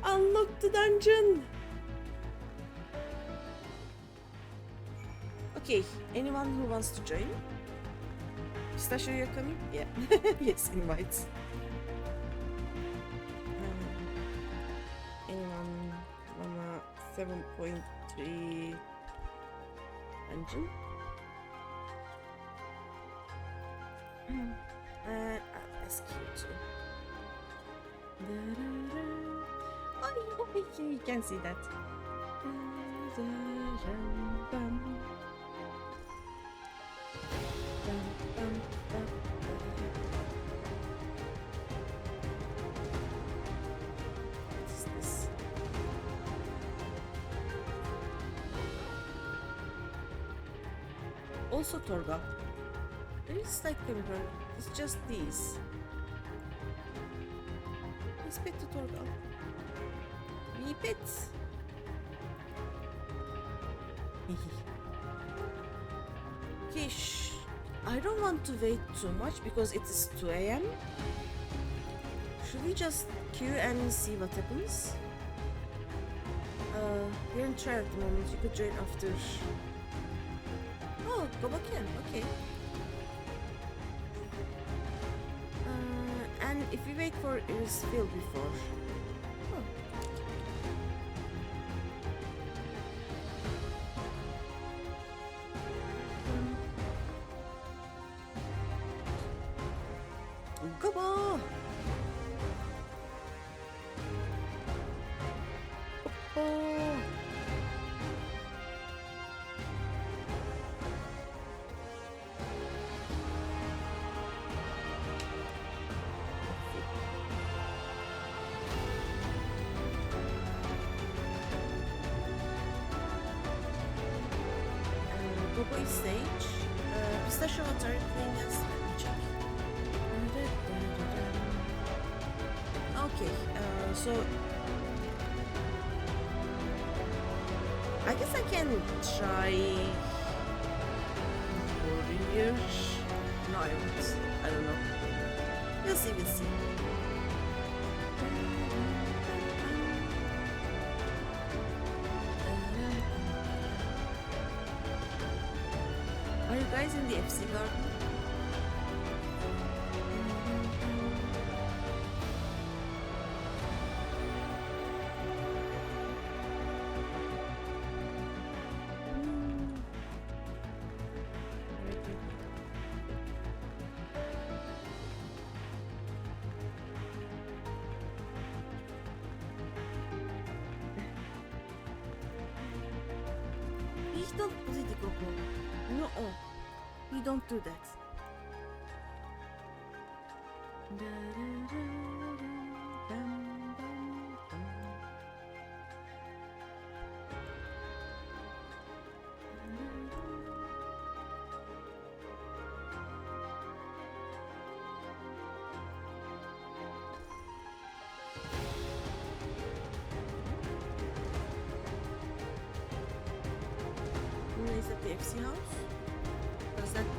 Unlock the dungeon! Okay, anyone who wants to join? Pistachio, you're coming? Yeah. Yes, invites. Anyone wanna 7.3 dungeon? I'll ask you to. Oh, you can see that. What is this? Also Torgal. There is slight camera. It's just these. Respect to Torgal. We pets. Okay, I don't want to wait too much because it is 2 AM. Should we just queue and see what happens? We're in trial at the moment. You could join after. Oh, Gobo can, okay. And if we wait for his fill before. Oh. Gobo! Oh! Gobo is sage. Pistachio water cleanness. Let me check. Okay, so I guess I can try warrior. No, I won't. I don't know. We'll see, we'll see. Are you guys in the FC garden? Please don't bully the Gobo. No, we don't do that. Is that the FC house? Does that matter?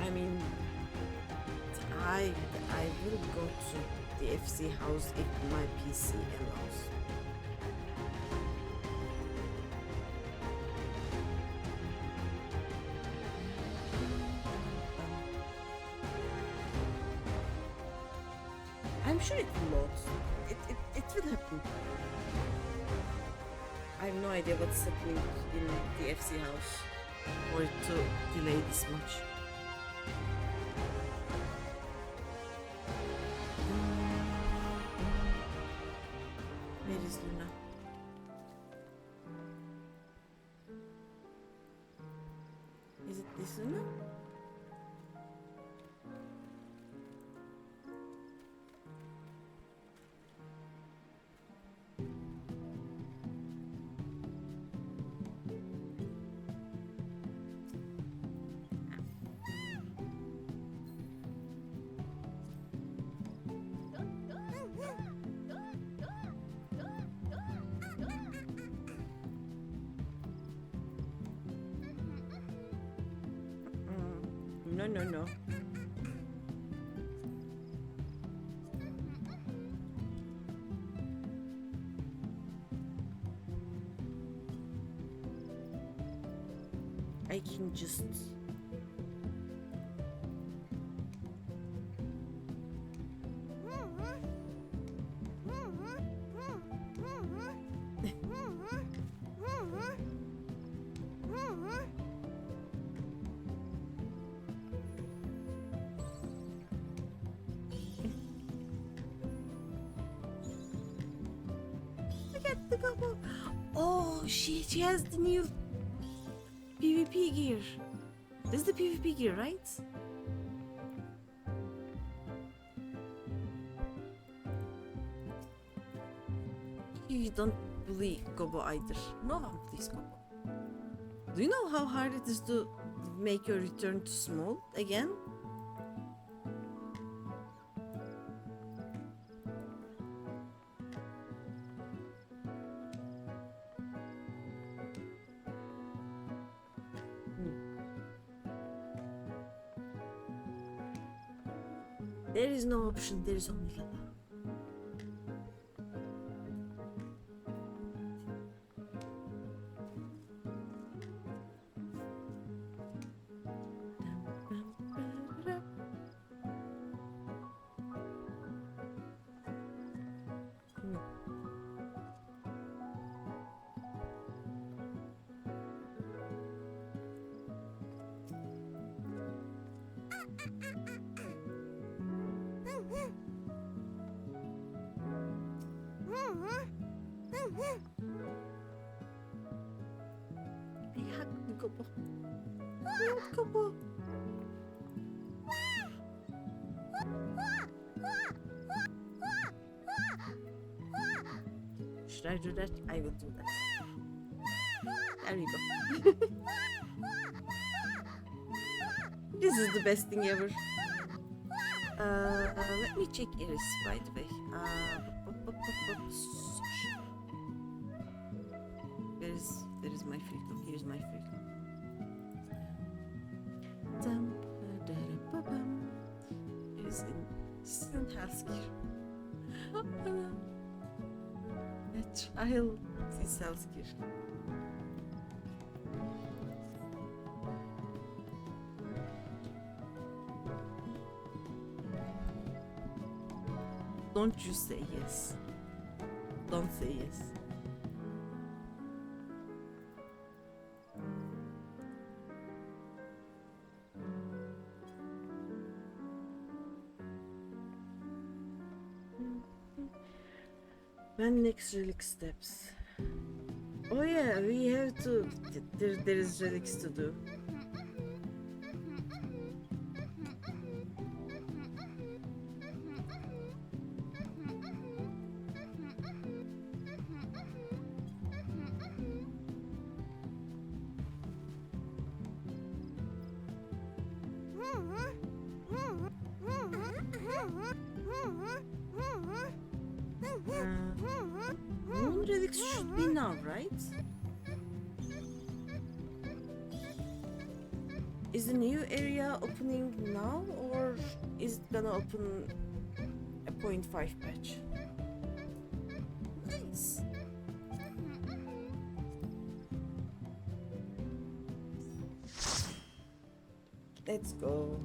I mean, I will go to the FC house if my PC allows. I'm sure it will load. It will happen. I have no idea what's happening in the FC house for it to delay this much. Where is Luna? Is it this Luna? No. I can just... Look at the couple. Oh, she has the new PvP gear. This is the PvP gear, right? You don't bully Gobo either. No one please Gobo. Do you know how hard it is to make your return to small again? There is no option, there is only lava. Ay, ko po. Ayot ko po. Should I do that? I will do that. There we go. This is the best thing ever. Let me check Iris right away. Where is my freedom? Here's my freedom. Is in Haskir. A child is Haskir. Don't you say yes. Don't say yes. When next relic steps? Oh yeah, we have to. There is relics to do. Moon relics should be now, right? Is the new area opening now, or is it gonna open a 0.5 patch? Nice. Let's go.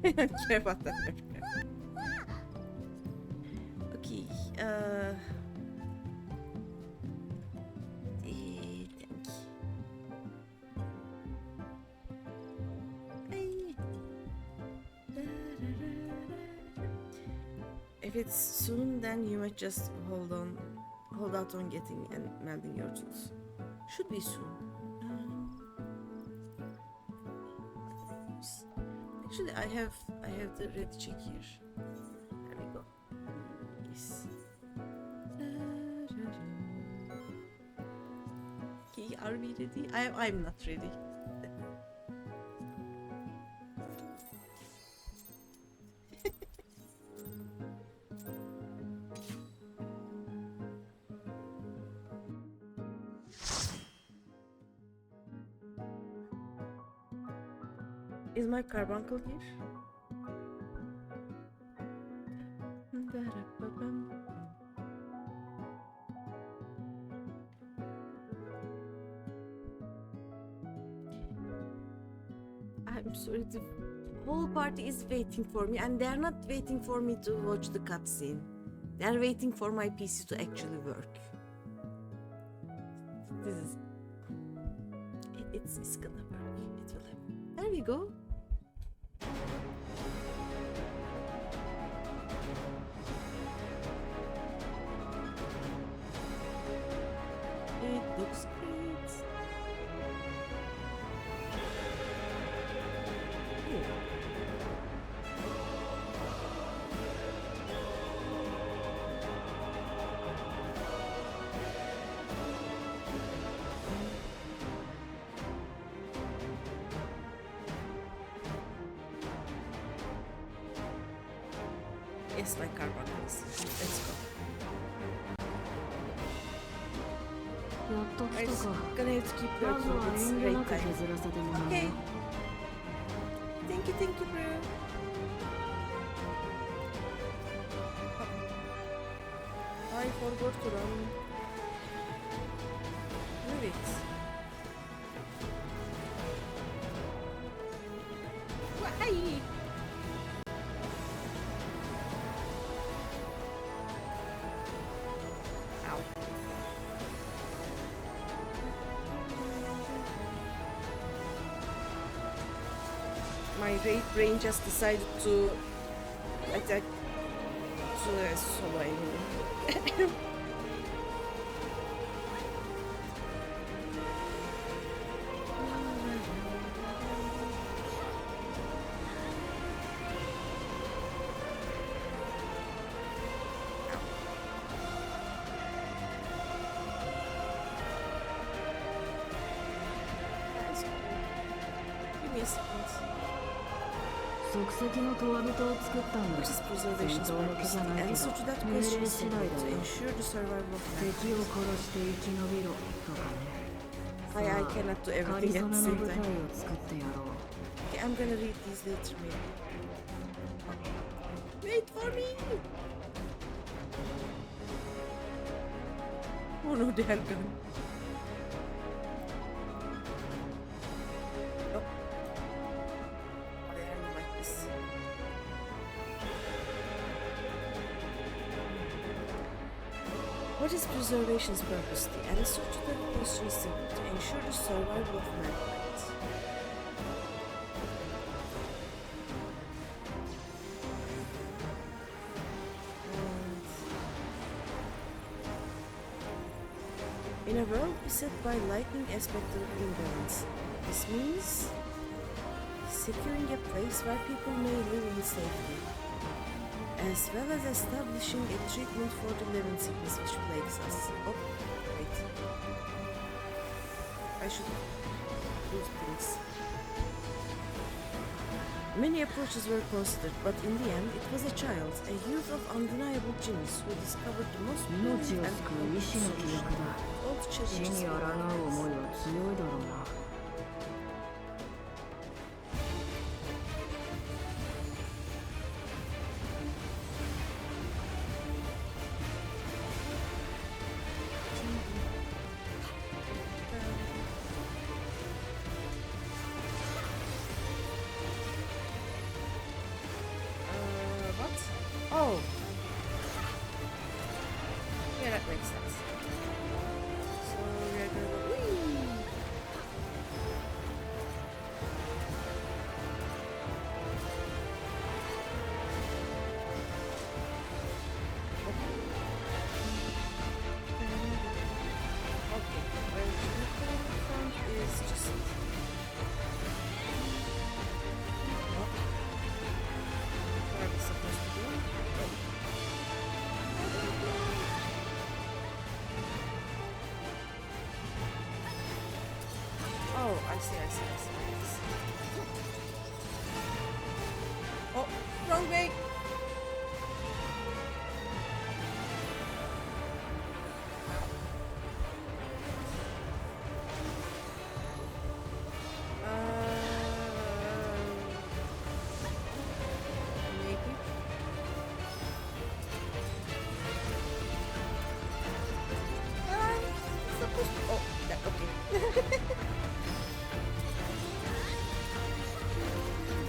I don't care about that. Okay. If it's soon, then you might just hold out on getting and melding your tools. Should be soon. Actually, I have the red check here. There we go. Yes. Okay, are we ready? I'm not ready. Is my carbuncle here? I'm sorry, the whole party is waiting for me, and they're not waiting for me to watch the cutscene. They're waiting for my PC to actually work. This is... It's gonna work. It will happen. There we go. It looks great. Yes, my car buttons. Let's go. やっと I'm 来たか。 gonna have to keep まず working. は It's 遠慮 great なく time. 削らせてもらうよ。 Okay. Thank you, bro. Oh. I forgot to run. Move it. Why? Ow. My brain just decided to attack to a solo enemy. Give me a second. 即席のトワビトを作ったんだ。 Which is preservation's 戦闘の気 purpose. じゃ The ないけど answer to that 命 question 令 is 次 simple 第 to だよ。 ensure the survival of 敵 man. を殺して生き延びろとかね。 I cannot do かり everything そ at め the の same 舞台 time. を作ってやろう。 Okay, I'm gonna read these later maybe. Wait for me! Oh no, they are gone. Oh. They are like this. What is preservation's purpose? The answer to that question is simple: to ensure the survival of mankind. In a world beset by lightning aspect of imbalance, this means securing a place where people may live in safety, as well as establishing a treatment for the living sickness which plagues us. Oh, wait. I should do things. Many approaches were considered, but in the end it was a child, a youth of undeniable genius, who discovered the most 命 brilliant を救 and う意志の記 solution. 憶だ。 All 死 challenges に抗う were 思いは強いだろうな。 What? Oh. Yeah, that makes sense. So we're gonna go. Whee! Okay, well, the front is just. What? What are we supposed to do? Oh, I see. Oh, wrong way! Maybe. Supposed to. Oh, that okay.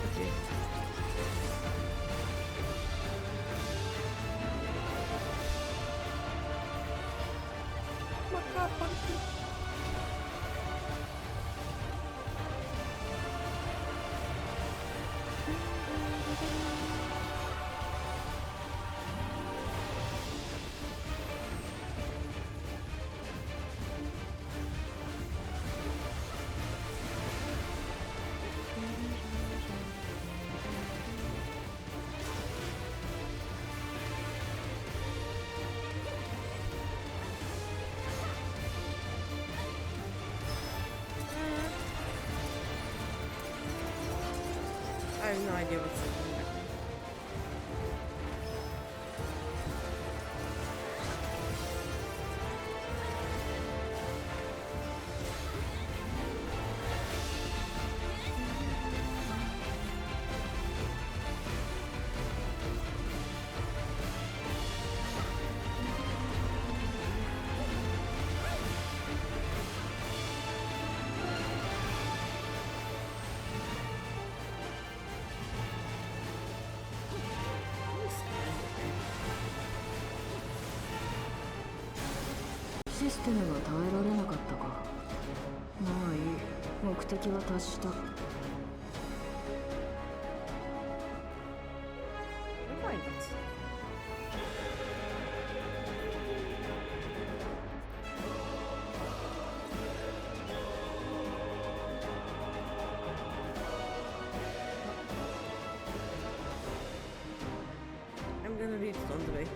Okay. Makapagod. I have no idea what's happening. システムが耐えられなかったか。まあいい、目的は達した。Right. I'm gonna read it on the way.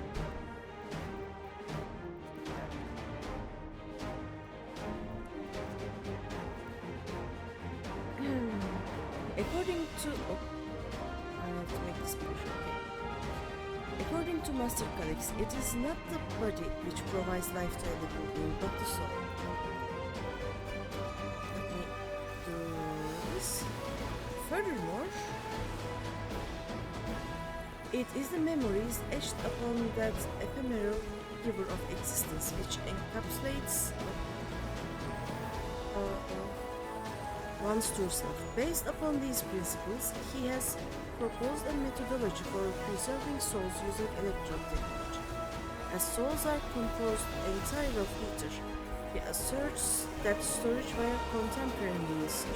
According to... Oh, I have to make this push, okay. According to Master Calix, it is not the body which provides life to a living being, but the soul. Let me do this. Furthermore, it is the memories etched upon that ephemeral river of existence which encapsulates one's true self. Based upon these principles, he has proposed a methodology for preserving souls using electron technology. As souls are composed entirely of ether, he asserts that storage via contemporary means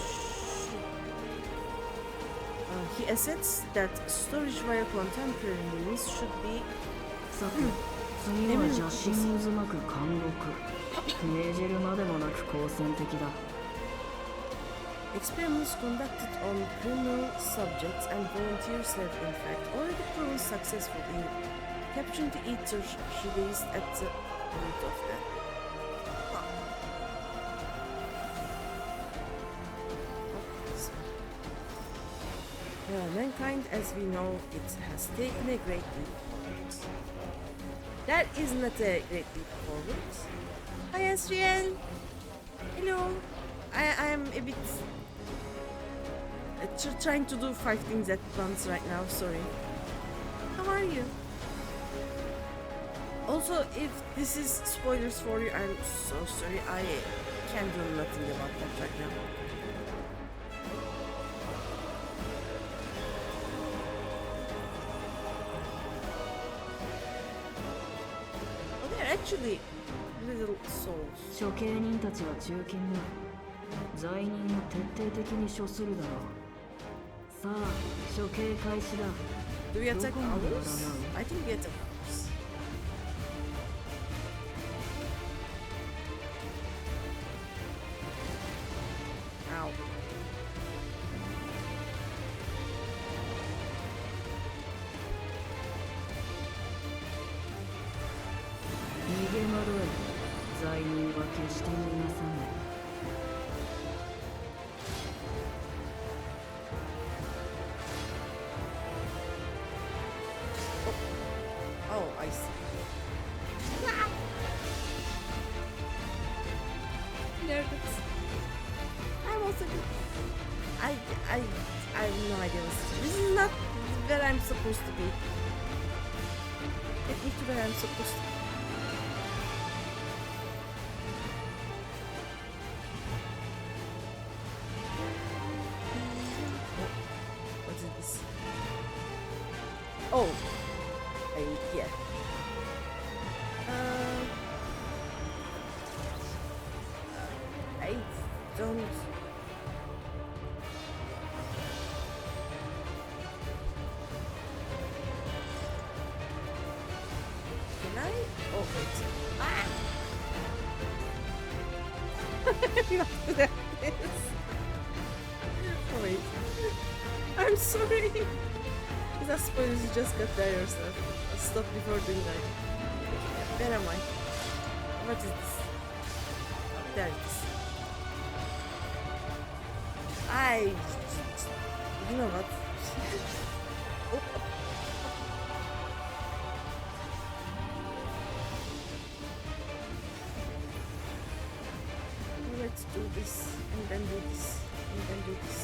he assets that storage via contemporary means should be さて、次は邪神渦巻く監獄。命じるまでもなく好戦的だ。Experiments conducted on criminal subjects and volunteers have in fact already proven successful in capturing the ether released at the root of them. Mankind, as we know, it has taken a great leap forward. That is not a great leap forward. Hi, Asriel. Hello. I am a bit trying to do 5 things at once right now. Sorry. How are you? Also, if this is spoilers for you, I'm so sorry. I can't do nothing about that right now. Oh, they're actually little souls. 処刑人たちは中勤だ。罪人を徹底的に処するだろう。さあ、処刑開始だ。 Do we attack どこまで others? 占う？ I think we attack others. Ow. Oh, I see. Nervous. I'm also good. I have no idea this is not where I'm supposed to be. Get me to where I'm supposed to be. What is this? Oh, yeah. I don't. Can I? Oh wait. Ah! I'm not good at this. Oh wait. I'm sorry. That spoilers, you just got there yourself. I'll stop before doing that. Where am I? What is this? There it is. You know what? Oh. Let's do this, and then do this, and then do this.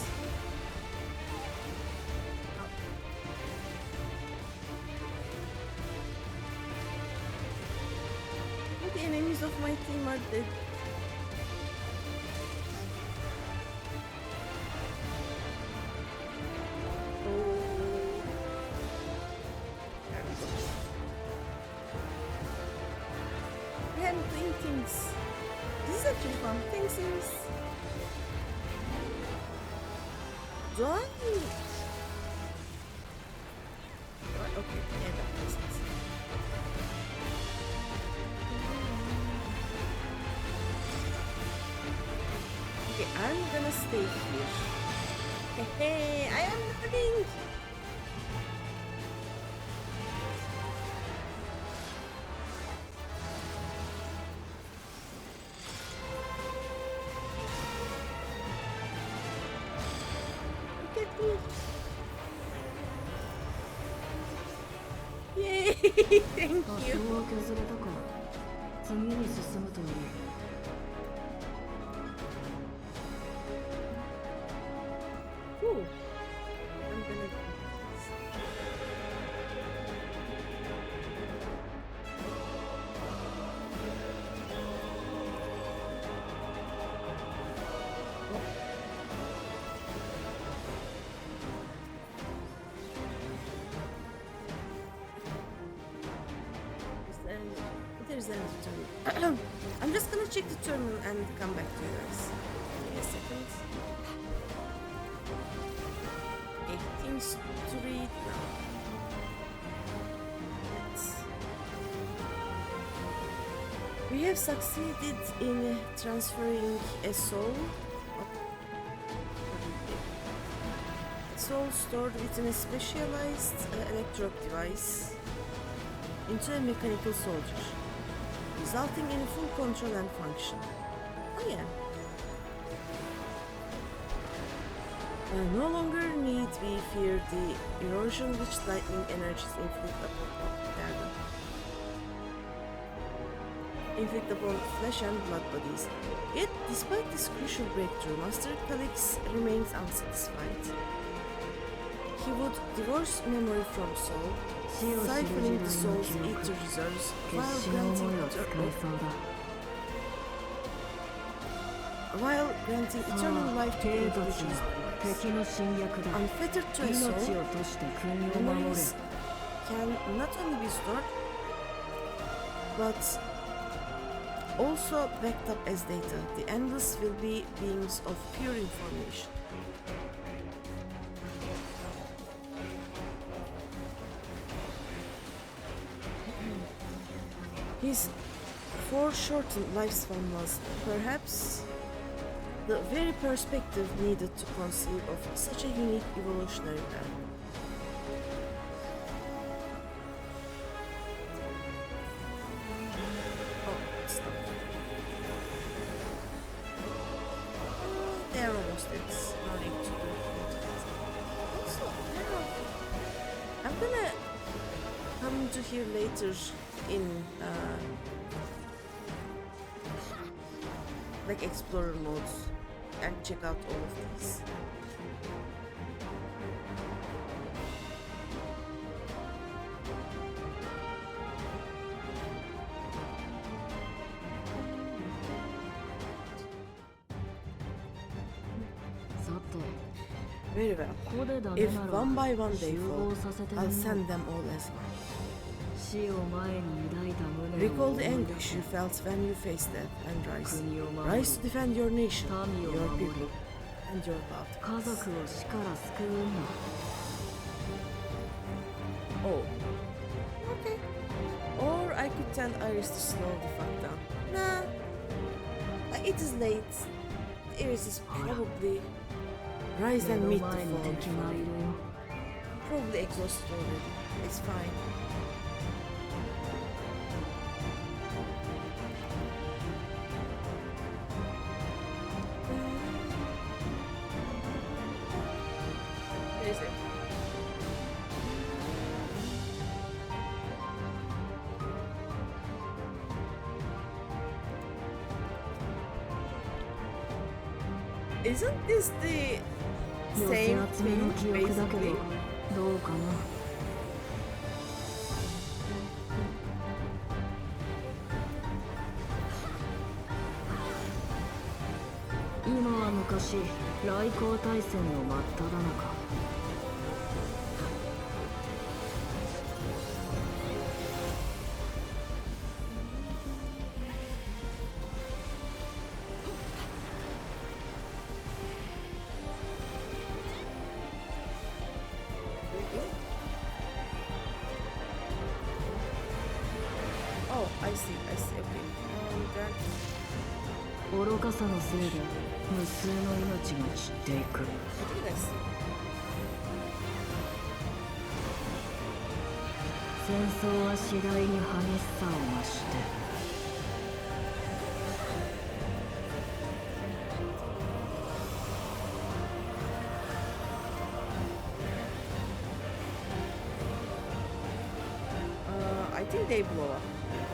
All the enemies of my team are dead. doing things. This is actually fun. Thanks, Iris. Do I? Okay, yeah, that makes sense. Okay, I'm gonna stay here. Hey, I am learning! Look at me! Yay! Thank 場 you! 所を削れたか。次に進むといい。Cool. I'm gonna do this. There's an terminal. I'm just gonna check the terminal and come back to you guys. Give me a second. Okay, things to read now. We have succeeded in transferring a soul stored within a specialized electrode device into a mechanical soldier, resulting in full control and function. Oh yeah. No longer need we fear the erosion which lightning energies inflict upon flesh and blood bodies. Yet, despite this crucial breakthrough, Master Calix remains unsatisfied. He would divorce memory from soul, siphoning the soul's ether reserves while granting eternal life to the individuals. 敵の侵略だ。 Unfettered to a 命 soul, を賭して国を守れ。 memories can not only be stored, but also backed up as data. The endless will be beings of pure information. His foreshortened lifespan was perhaps the very perspective needed to conceive of such a unique evolutionary path. Oh, stop. They're almost dead. No need to do it. Also, I'm gonna come to here later in like explorer modes and check out all of these. Very well. If one by one they fall, I'll send them all as one. Recall the anguish you felt when you faced death and rise. Rise to defend your nation, your people, and your loved ones. Oh. Okay. Or I could tell Iris to slow the fuck down. Nah. It is late. Iris is probably rise and meet the fall. Probably exhausted already. It's fine. Where is it? Isn't this the same thing, basically? どうかな。今は昔、来航大戦の真っ只中。Oh, I see, okay. And then 愚かさのせいで無数の命が散っていく。 I think I see. 戦争は次第に激しさを増して I think they blow up. Oh.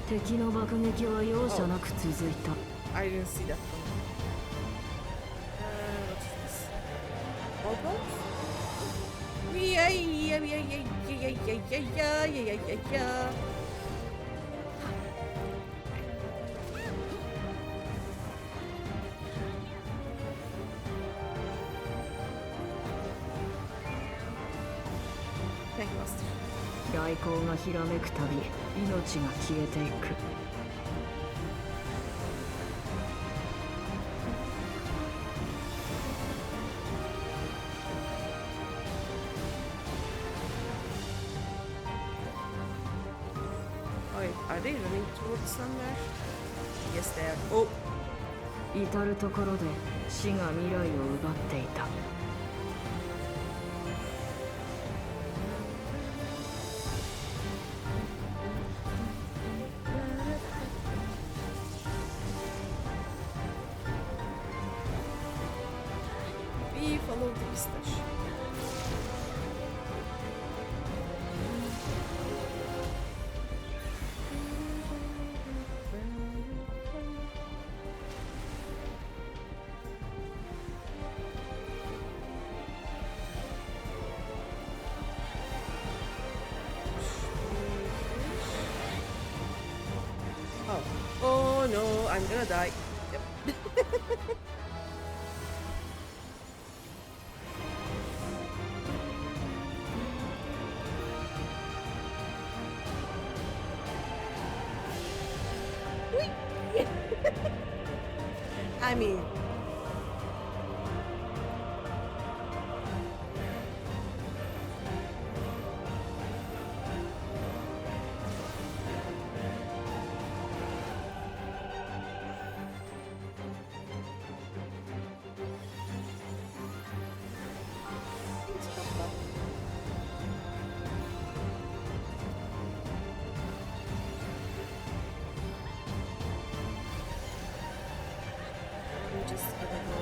敵の爆撃は容赦なく続いた。 I didn't see that one. What's this? More bombs? Yeah. Tankmaster. 雷光がひらめくたび命が消えていく。 Wait, are they running towards somewhere? Yes, they are. Oh, 至る所で死が未来を奪っていた。 we follow the pistache. Oh no, I'm gonna die. Yep. I mean, I'm just gonna go.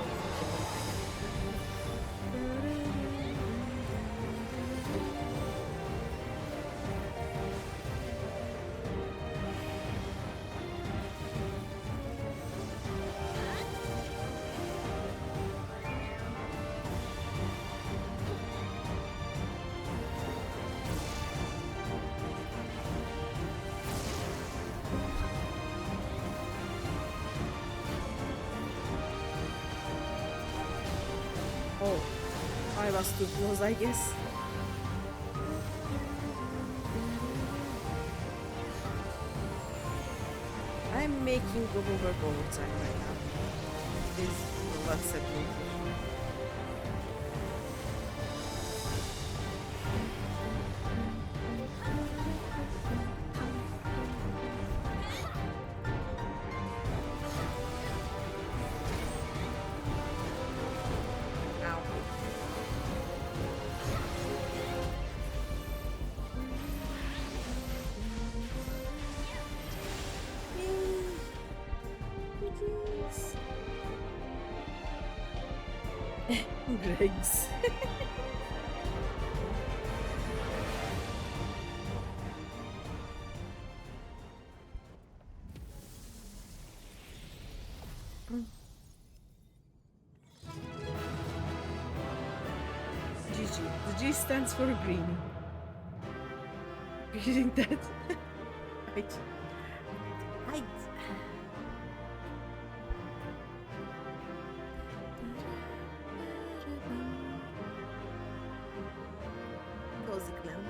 Oh, I was too close, I guess. I'm making global work overtime right now. This is what's happening here. Ow. Dregs. GG. The G stands for Greeny. Reading that. Right. Right. Cozy clown.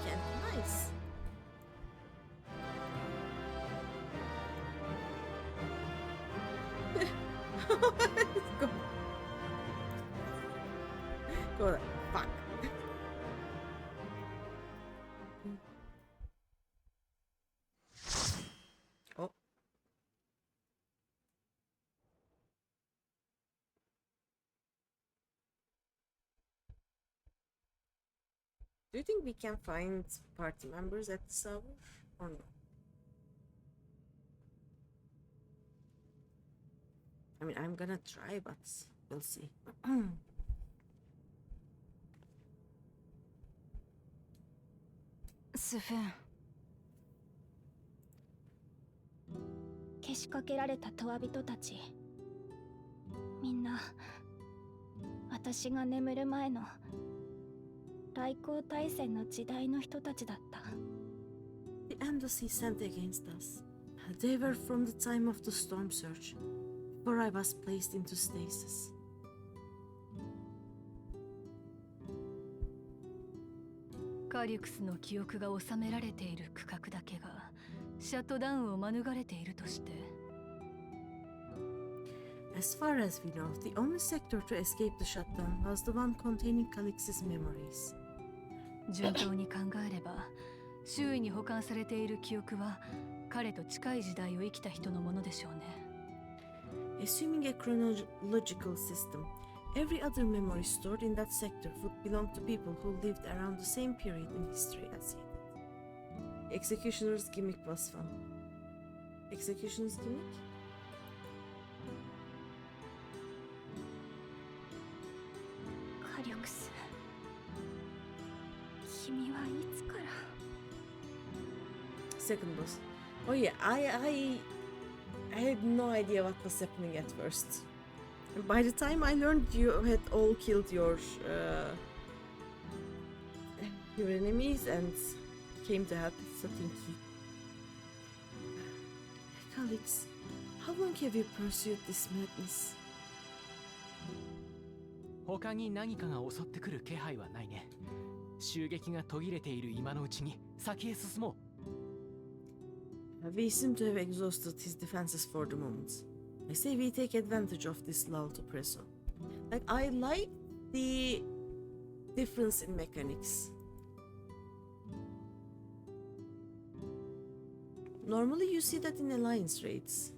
Can't deny nice. Go. Go. Fuck. Oh. Do you think we can find party members at the server or no? I mean, I'm gonna try, but we'll see.スフェン、けしかけられたトワ人たち、みんな私が眠る前の来航大戦の時代の人たちだった。 The embassy sent against us. They were from the time of the storm surge, before I was placed into stasis. カリュクスの記憶が収められている区画だけがシャットダウンを免れているとして。 As far as we know, the only sector to escape the shutdown was the one containing Calix's memories. 順当に考えれば周囲に保管されている記憶は彼と近い時代を生きた人のものでしょうね。 Assuming a chronological system, every other memory stored in that sector would belong to people who lived around the same period in history as he did. Executioner's gimmick was fun. Executioner's gimmick? カリュクス、君はいつから。 Second boss. Oh yeah, I had no idea what was happening at first. By the time I learned you had all killed your enemies and came to help, so thank you. Calix, how long have you pursued this madness? 他に何かが襲ってくる気配はないね。襲撃が途切れている今のうちに先へ進もう。We seem to have exhausted his defenses for the moment. I say we take advantage of this lull to press on. Like, I like the difference in mechanics. Normally you see that in alliance raids.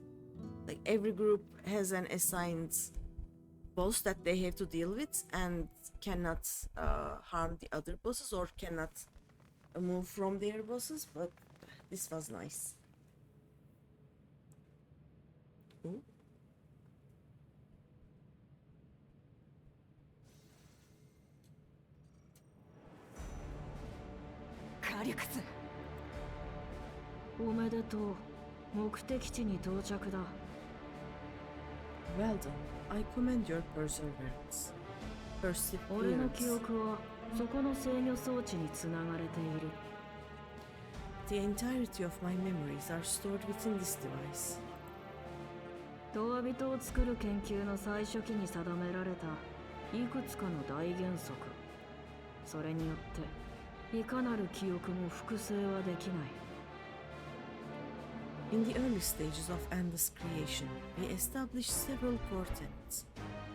Like, every group has an assigned boss that they have to deal with and cannot harm the other bosses or cannot move from their bosses, but this was nice. Ooh. カリュクス、おめでとう。目的地に到着だ。Well done. I commend your perseverance. 俺の記憶はそこの制御装置につながれている。The entirety of my memories are stored within this device. トワ人を作る研究の最初期に定められたいくつかの大原則。それによっていかなる記憶も複製はできない。In the early stages of Anda's creation, we established several core tenets.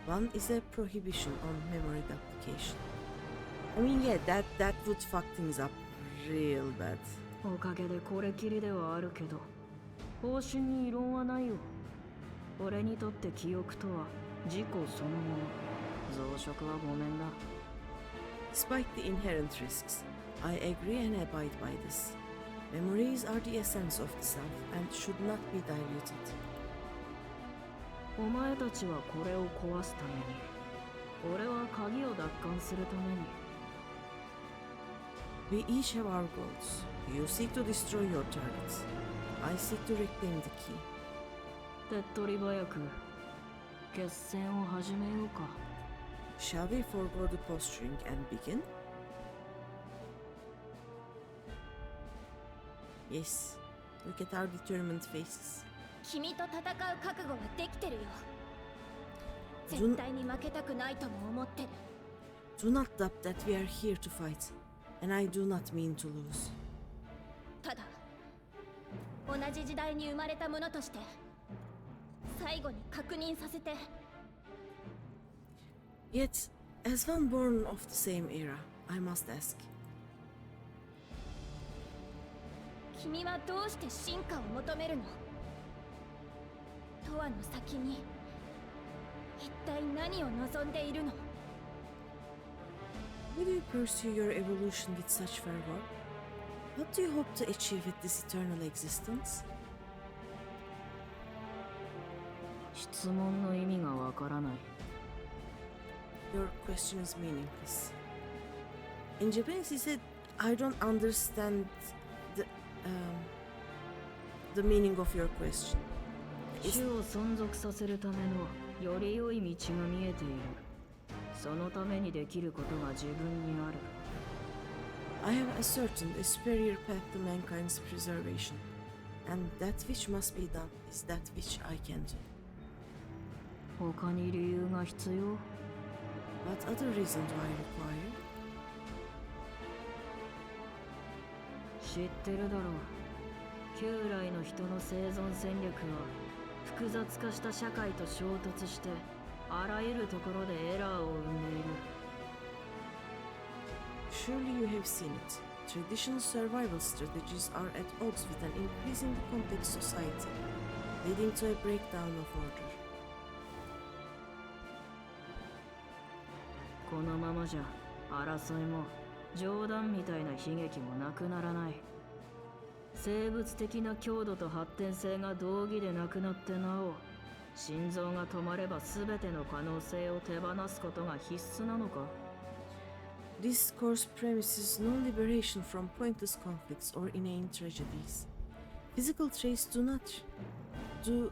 One is a prohibition on memory duplication. I mean, yeah, that would fuck things up real bad. おかげでこれきりではあるけど、方針に異論はないよ。俺にとって記憶とは自己そのもの。増殖はごめんだ。Despite the inherent risks, I agree and abide by this. Memories are the essence of the self and should not be diluted. お前たちはこれを壊すために、俺は鍵を奪還するために。We each have our goals. You seek to destroy your targets. I seek to reclaim the key. 手っ取り早く決戦を始めようか。Shall we forego the posturing and begin? Yes. Look at our determined faces. 君と戦う覚悟はできてるよ。絶対に負けたくないとも思ってる。 Do not doubt that we are here to fight, and I do not mean to lose. ただ同じ時代に生まれたものとして最後に確認させて。 Yet, as one born of the same era, I must ask, 君はどうして進化を求めるの？永遠の先に一体何を望んでいるの？ will you pursue your evolution with such fervor? What do you hope to achieve with this eternal existence? 質問の意味がわからない。Your question is meaningless. In Japanese, he said, I don't understand the meaning of your question. 種を存続させるためのより良い道が見えている。そのためにできることが自分にある。I have ascertained a superior path to mankind's preservation, and that which must be done is that which I can do. 他に理由が必要？ What other reason do I require? 知ってるだろう。旧来の人の生存戦略は複雑化した社会と衝突してあらゆるところでエラーを生んでいる。Surely you have seen it. Traditional survival strategies are at odds with an increasingly complex society, leading to a breakdown of order. このままじゃ争いも冗談みたいな悲劇もなくならない。生物的な強度と発展性が同義でなくなってなお、心臓が止まれば全ての可能性を手放すことが必須なのか？ This course premises no liberation from pointless conflicts or inane tragedies. Physical traits do not to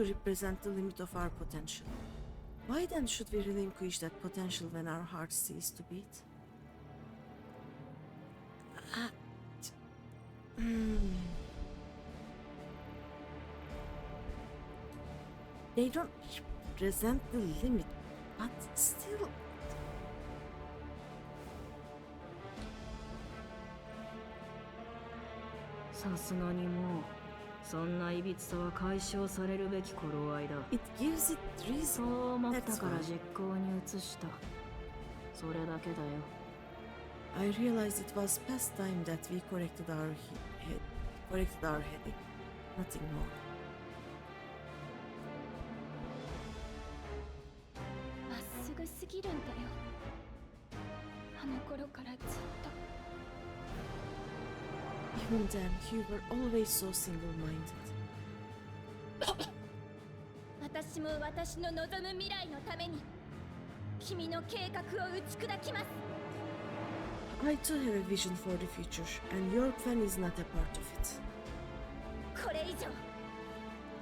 represent the limit of our potential. Why then should we relinquish that potential when our hearts cease to beat? They don't represent the limit, but still. さすがにもうそんないびつさは解消されるべき頃合いだ。 It gives it reason. そう思ったから That's why. 実行に移した。それだけだよ。 I realized it was past time that we corrected our heading. Nothing more. まっすぐすぎるんだよ。あの頃からずっと。 Even then, you were always so single-minded. 私も私の望む未来のために君の計画を打ち砕きます。 I too have a vision for the future, and your plan is not a part of it. これ以上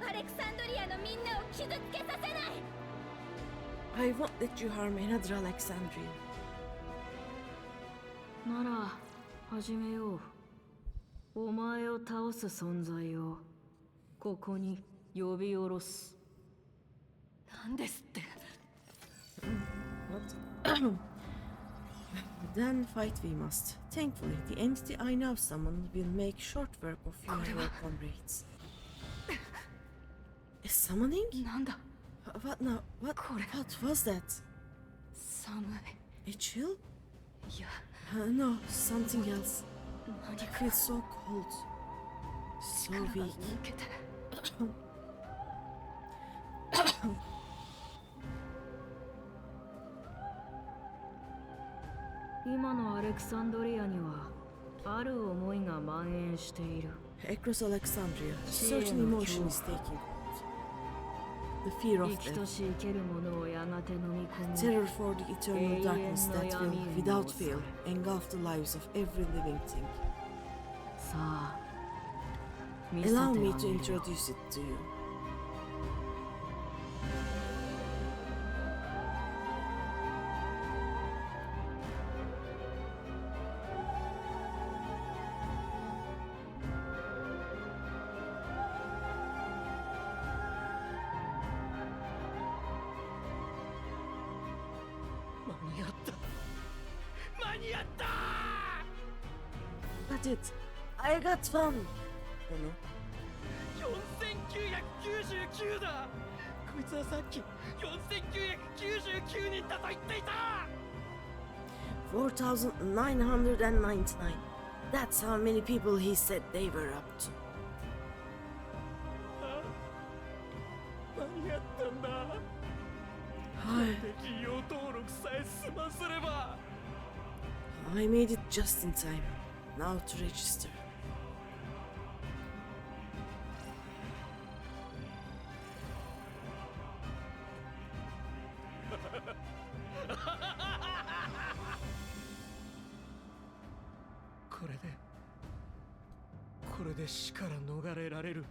アレクサンドリアのみんなを傷つけさせない。 I won't let you harm another Alexandria. なら始めよう。お前を倒す存在をここに呼び下ろす。なんですって。 What? Then fight we must. Thankfully, the entity I now summon will make short work of your comrades. A summoning? なんだ What now? What was that? 寒 A chill? い。いや、 No, something else. 何 I か feel so cold. So 力が weak. 抜けて。今のアレクサンドリアにはある思いが蔓延している。 Across Alexandria, certain emotion is taking hold. The fear of 生き death. とし生けるものをやがて飲み込む。 Terror for the eternal darkness that will, without fail, engulf the lives of every living thing. さあ、見せてあ Allow げ me よ to う。 introduce it to you. But it, I got one! Oh no. 4999だ。こいつはさっき4999人だと言っていた。4,999. That's how many people he said they were up to. 間に合ったんだ。はい。利用登録さえ済ませれば。I made it just in time. Now to register. これで死から逃れられる。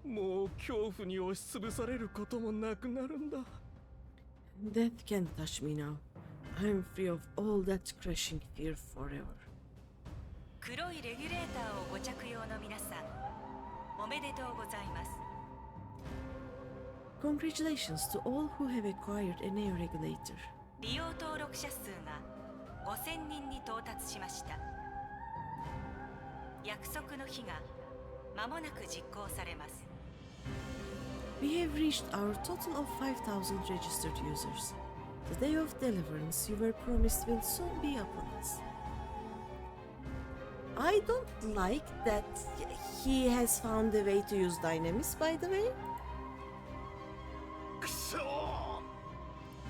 もう恐怖に押しつぶされることもなくなるんだ。Death can't touch me now. I'm free of all that crushing fear forever. 黒いレギュレーターをご着用の皆さん、おめでとうございます。Congratulations to all who have acquired a new regulator. 利用登録者数が5000人に到達しました。約束の日が間もなく実行されます。We have reached our total of 5,000 registered users. The day of deliverance you were promised will soon be upon us. I don't like that he has found a way to use Dynamis, by the way.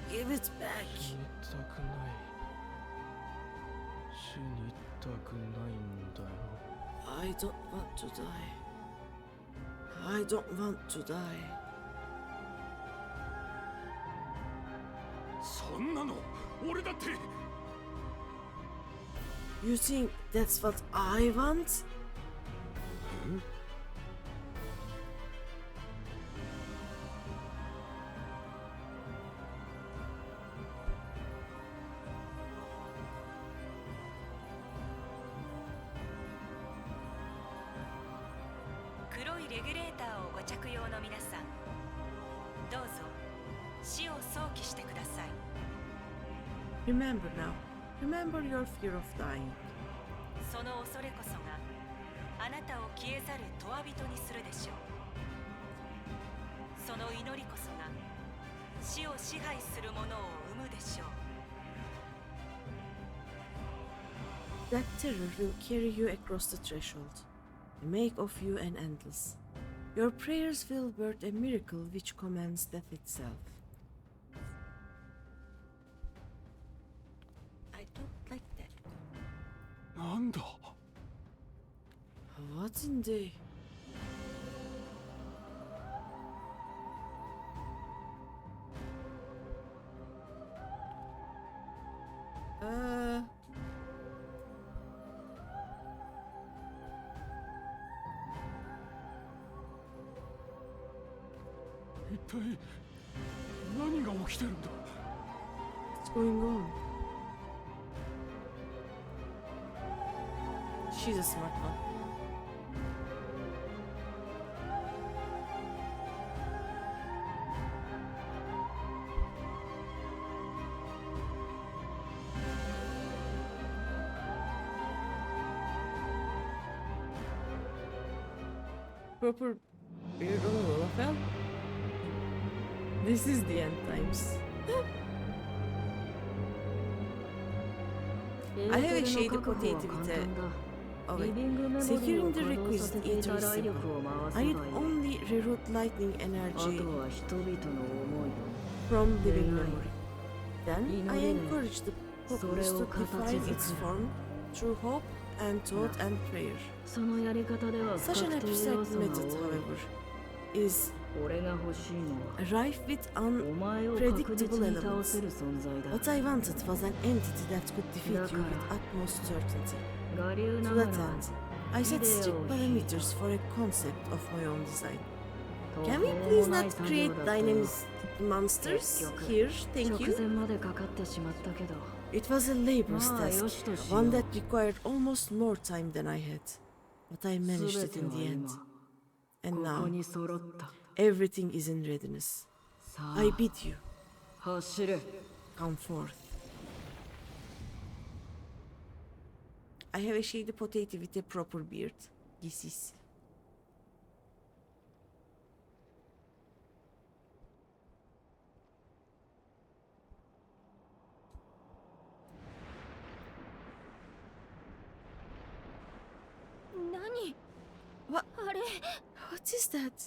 Give it back. 死にたくない。死にたくないんだよ。I don't want to die. I don't want to die. そんなの俺だって。 You think that's what I want? Hmm? 黒いレギュレーターをご着用の皆さん、どうぞ死を想起してください。 Remember now. Remember your fear of dying. その恐れこそがあなたを消えざる永遠人にするでしょう。その祈りこそが死を支配するものを生むでしょう。 That terror will carry you across the threshold and make of you an endless. Your prayers will birth a miracle which commands death itself. I don't like that. なんだ。 What in the...一体何が起きてるんだ。 What's going on? She's a smart one. Proper Olafel? This is the end times. I have a shady potato with a... Oh wait. Securing the requisite ether is simple. I need only reroute lightning energy from living memory. Then I encourage the populace to define its form through hope and thought and prayer. Such an abstract method, however, is rife with unpredictable elements. What I wanted was an entity that could defeat you with utmost certainty. To that end, I set strict parameters for a concept of my own design. Can we please not create dynamic monsters here? Thank you. It was a laborious task, one that required almost more time than I had. But I managed it in the end. And now, everything is in readiness. I bid you, come forth. I have a shady potato with a proper beard. This is. What? What is that?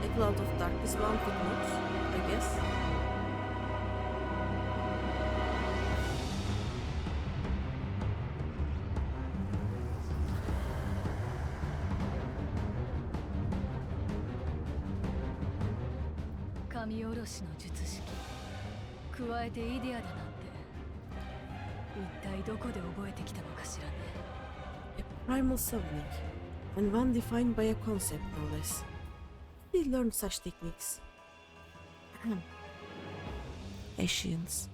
A cloud of darkness, one footnote, I guess.神おろしの術式加えてイデアだなんて一体どこで覚えてきたのかしらね。 A primal summoning, and one defined by a concept, no less. They learned such techniques. Asians.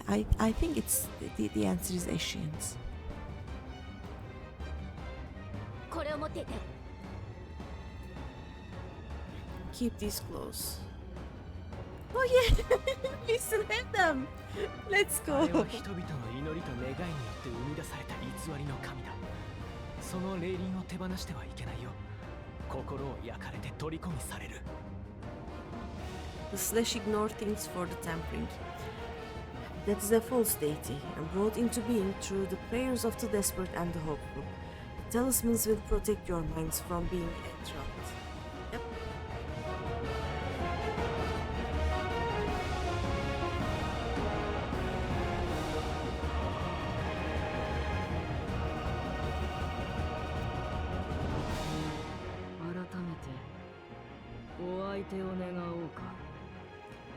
I think it's the answer is Asians. これを持っていて。 Keep these close. Oh yeah, we still have them. Let's あれ go. は人々の祈りと願いによって生み出された偽りの神だ。その霊輪を手放してはいけないよ。心を焼かれて虜にされる。 The slash ignore things for the tampering. That is a false deity, and brought into being through the prayers of the desperate and the hopeful. The talismans will protect your minds from being entrapped. Yep.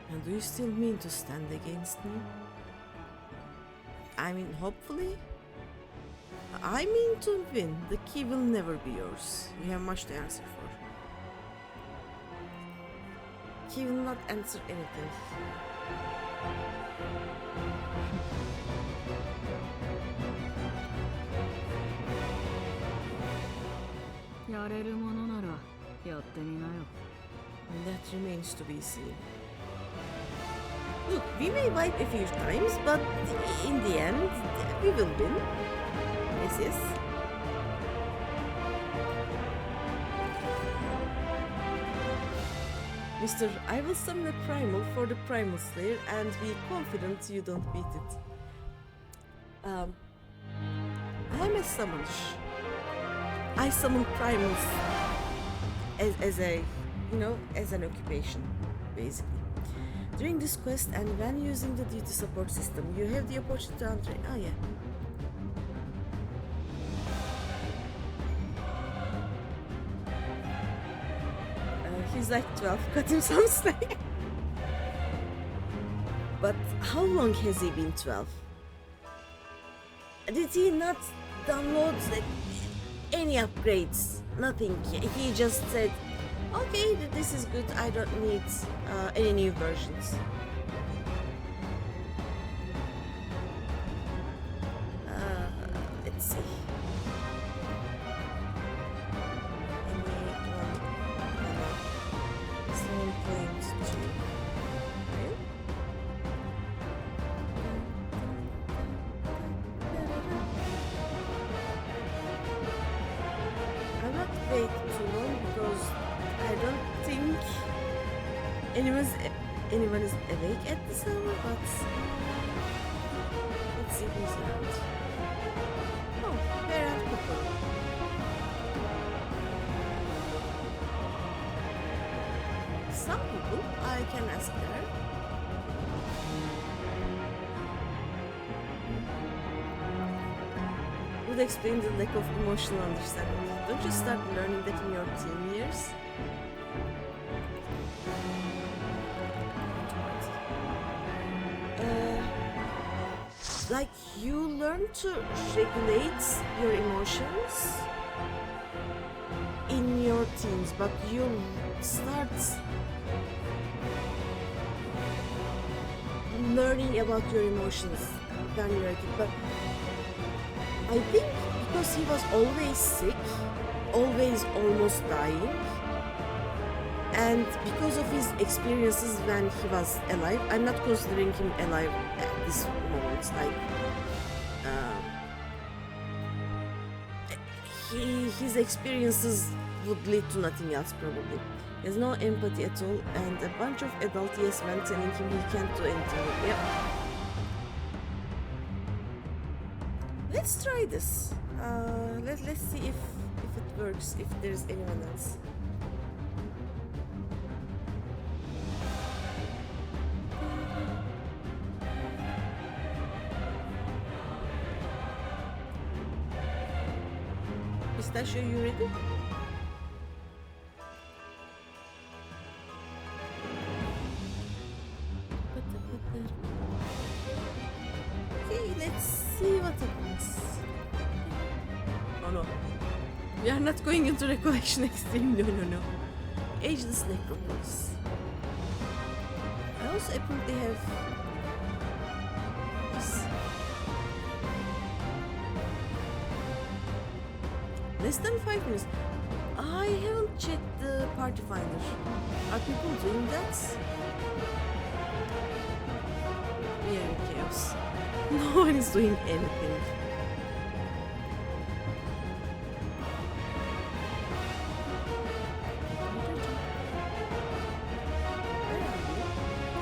And do you still mean to stand against me? I mean, hopefully? I mean to win. The key will never be yours. You have much to answer for. He will not answer anything. That remains to be seen. Look, we may wipe a few times, but in the end, we will win. Yes, yes. Mister, I will summon a primal for the primal slayer and be confident you don't beat it. I'm a summoner. I summon primals as a, you know, as an occupation, basically. During this quest and when using the duty support system, you have the opportunity to untrain. Oh yeah. He's like 12, cut him some slack. But how long has he been 12? Did he not download any upgrades? Nothing. He just said, okay, this is good, I don't need any new versions. Let's see. I'm not wait too long because I don't think anyone is awake at this hour, but let's see who's around. Oh, where are people? Some people I can ask there. Would explain the lack of emotional understanding. Don't you start learning that in your teen years? Like you learn to regulate your emotions in your teens, but you start learning about your emotions when you're a kid. But I think because he was always sick, always almost dying, And because of his experiences when he was alive, I'm not considering him alive at this moment. Like, his experiences would lead to nothing else probably. He has no empathy at all, and a bunch of adult yes men telling him he can't do anything. Yep. Let's try this. Let's see if it works. If there's anyone else. Pistachio, you ready? Okay, let's see what happens. Oh no. We are not going into recollection extreme. No. Ageless necropolis. I also apparently have this. Less than 5 minutes. I haven't checked the party finder. Are people doing that? We are in chaos. No one is doing anything.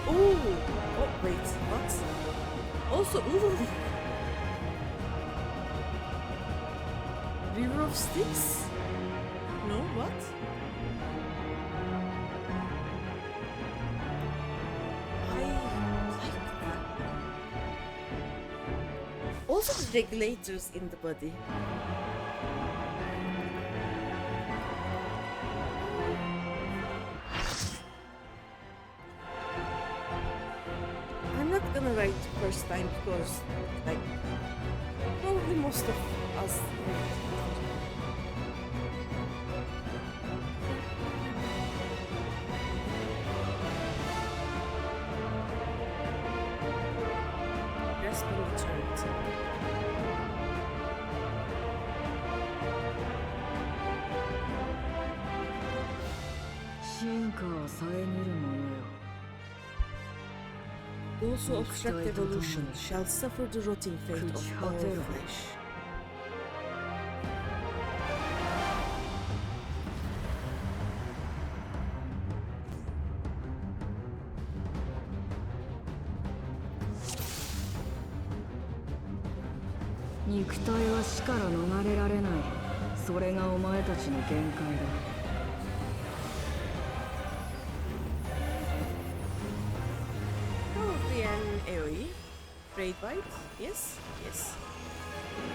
Ooh! Oh, wait, what? Also, ooh! River of Sticks? No, what? I like that. Also the regulators in the body. I'm not gonna write first time because, like, probably most of us. Grasping returned. Those who obstruct evolution shall suffer the rotting fate of all flesh. Probably an AoE. Braid bite? Yes? Yes.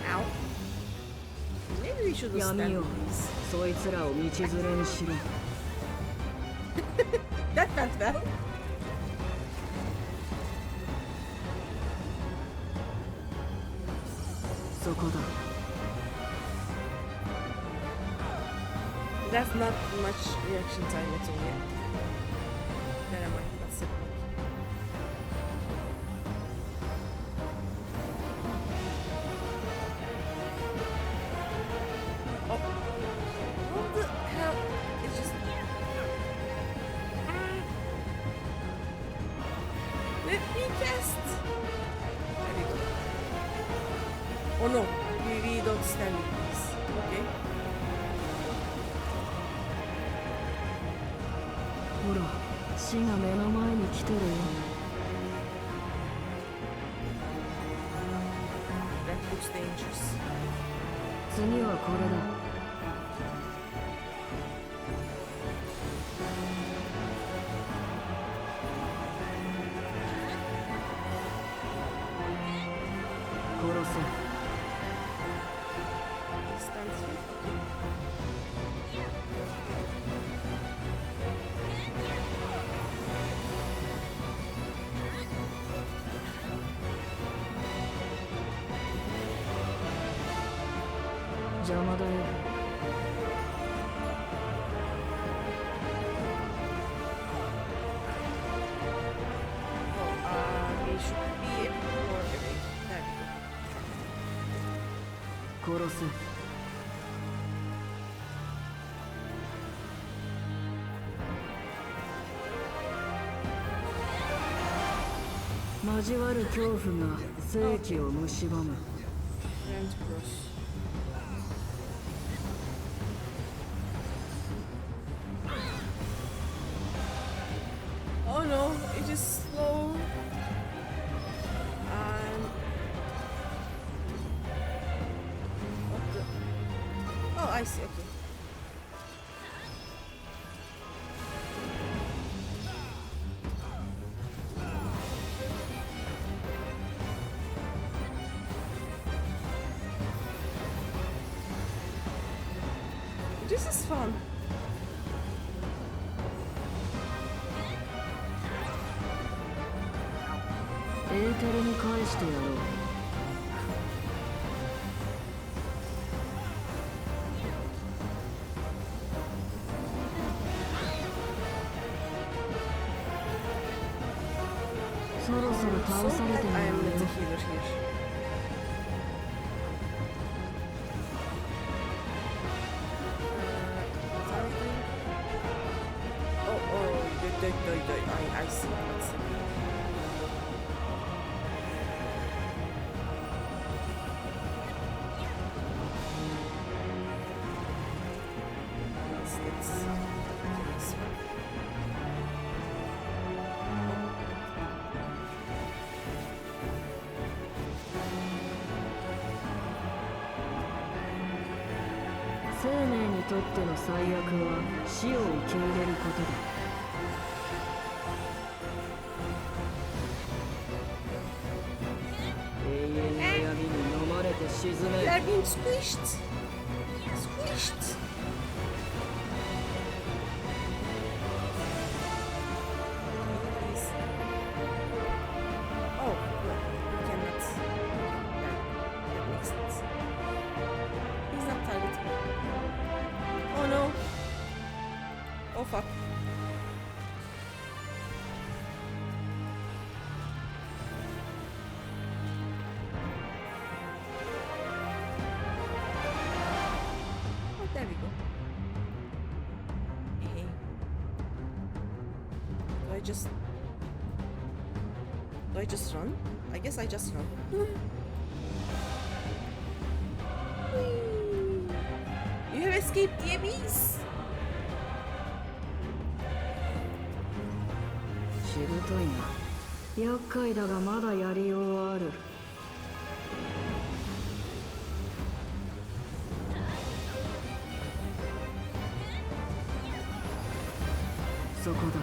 Ow. Maybe we should stand these. That went well. That's not much reaction time at all yet. Never mind, that's it. Oh. What the hell? It's just... Let me cast! There we go. Oh no, we really don't stand with this. Okay. That looks dangerous. Stand here. We should be a bit more away. There we go. 交わる恐怖が世紀を蝕む。 Grand Cross. Oh no, it is slow. And what the? Oh, I see. Okay. This is fun. エーテルに返してやろう。そろそろ倒されてもらうよ。 I see. Let's 生命にとっての最悪は死を受け入れることだ。永遠の闇に飲まれて沈め。 You are being squished. Squished. Oh, no, you cannot. Yeah, that makes sense. He's not targeting. Oh no. Oh fuck. Oh, there we go. Hey. Do I just run? I guess I just run. You have escaped the abyss. しぶといな。厄介だがまだやりようはある。そこだ。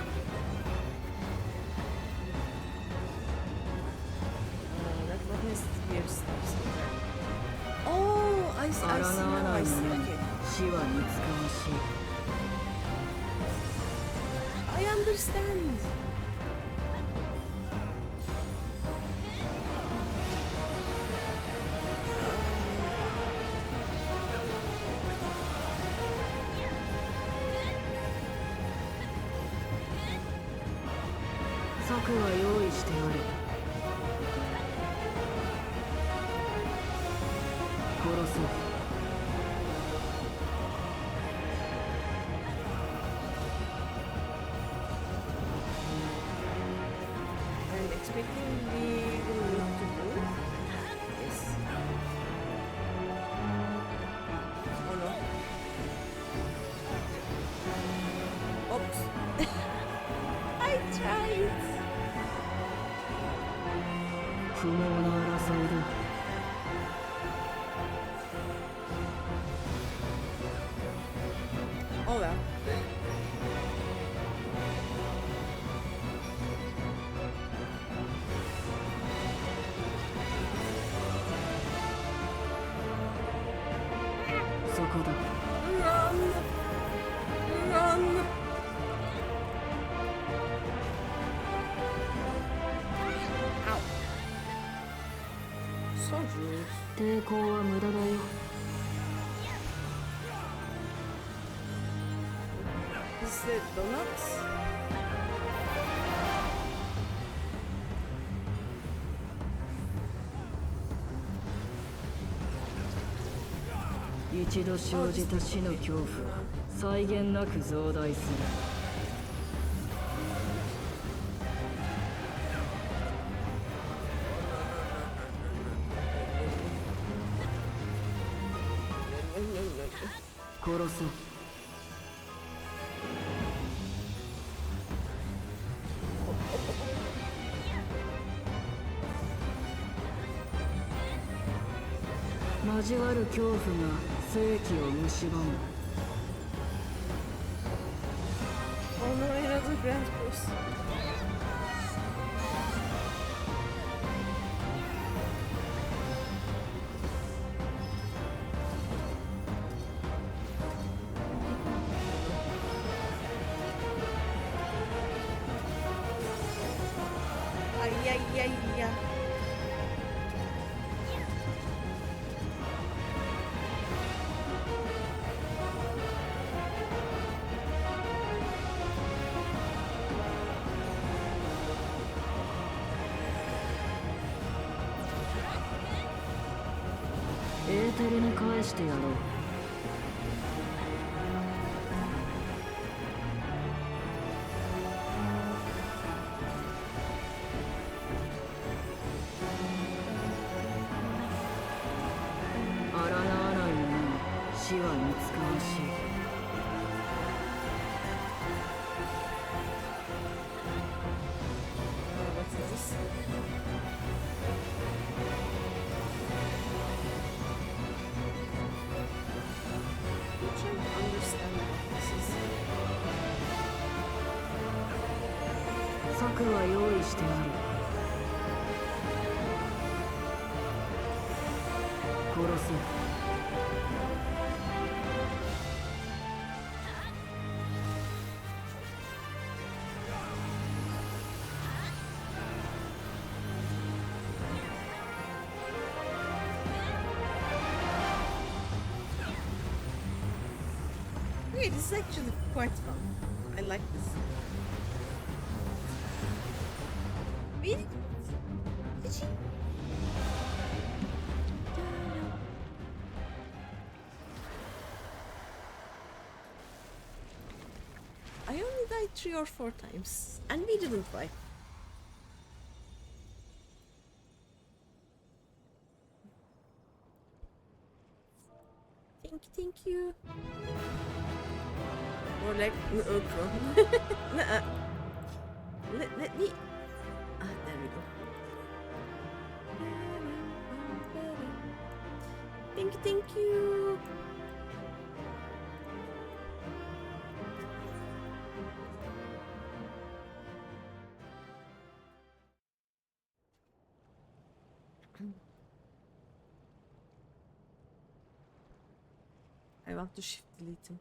Oh, I see. 抗 I わ see. な Now い I see. 者に Okay. 死は似つかわしい。 I understand.策は用意してある。殺そう。 I'm expecting the group to do. Yes. Oh no. Oops. I tried. 不毛な争いだ。 Oh well. Run! Run! Ow. So rude. 抵抗は無駄だよ。 Is it donuts? 一度生じた死の恐怖は際限なく増大する。殺せ。交わる恐怖が世紀を蝕む。Oh no, another grand boss. Ay, ay, ay, ay.エーテルに返してやろう。抗わない者に死は似つかわしい。What is this? I'm trying to understand what this is. 策は用意してある。殺せ。Okay, this is actually quite fun. I like this. Really? Did she? I only died 3 or 4 times, and we didn't fight. Thank you. Or like, nuh-uh. Let me. Ah, there we go. Thank you. I want to shift delete him.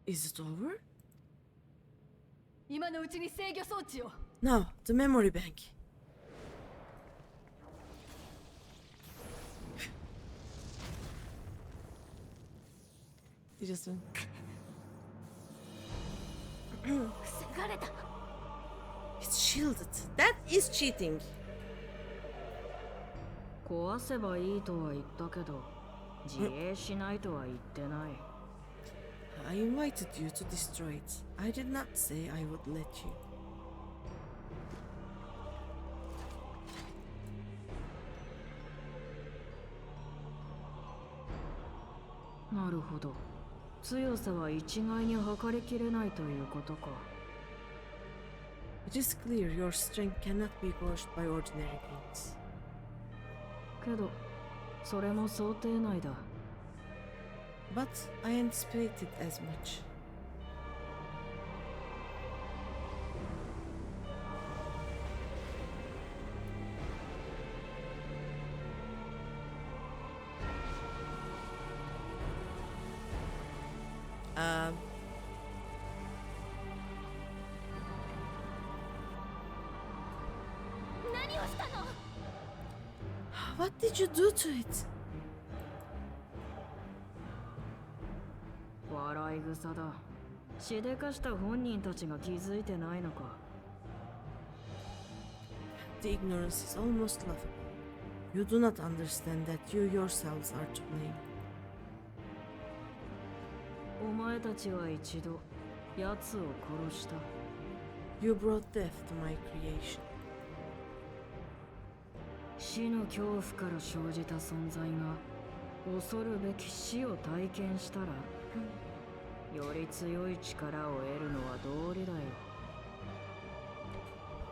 Is it over? 今のうちに制御装置を。 Now, the memory bank. He just went. 防がれた。 It's shielded. That is cheating. 壊せばいいとは言ったけど、自衛しないとは言ってない。I invited you to destroy it. I did not say I would let you. なるほど。強さは一概に測りきれないということか。It is clear your strength cannot be gauged by ordinary means. けど、それも想定内だ。But I anticipated as much. What did you do to it? 笑い草だ。しでかした本人たちが気づいてないのか。the ignorance is almost laughable. You do not understand that you yourselves are to blame. お前たちは一度奴を殺した。 You brought death to my creation. 死の恐怖から生じた存在が恐るべき死を体験したら、より強い力を得るのは道理だよ。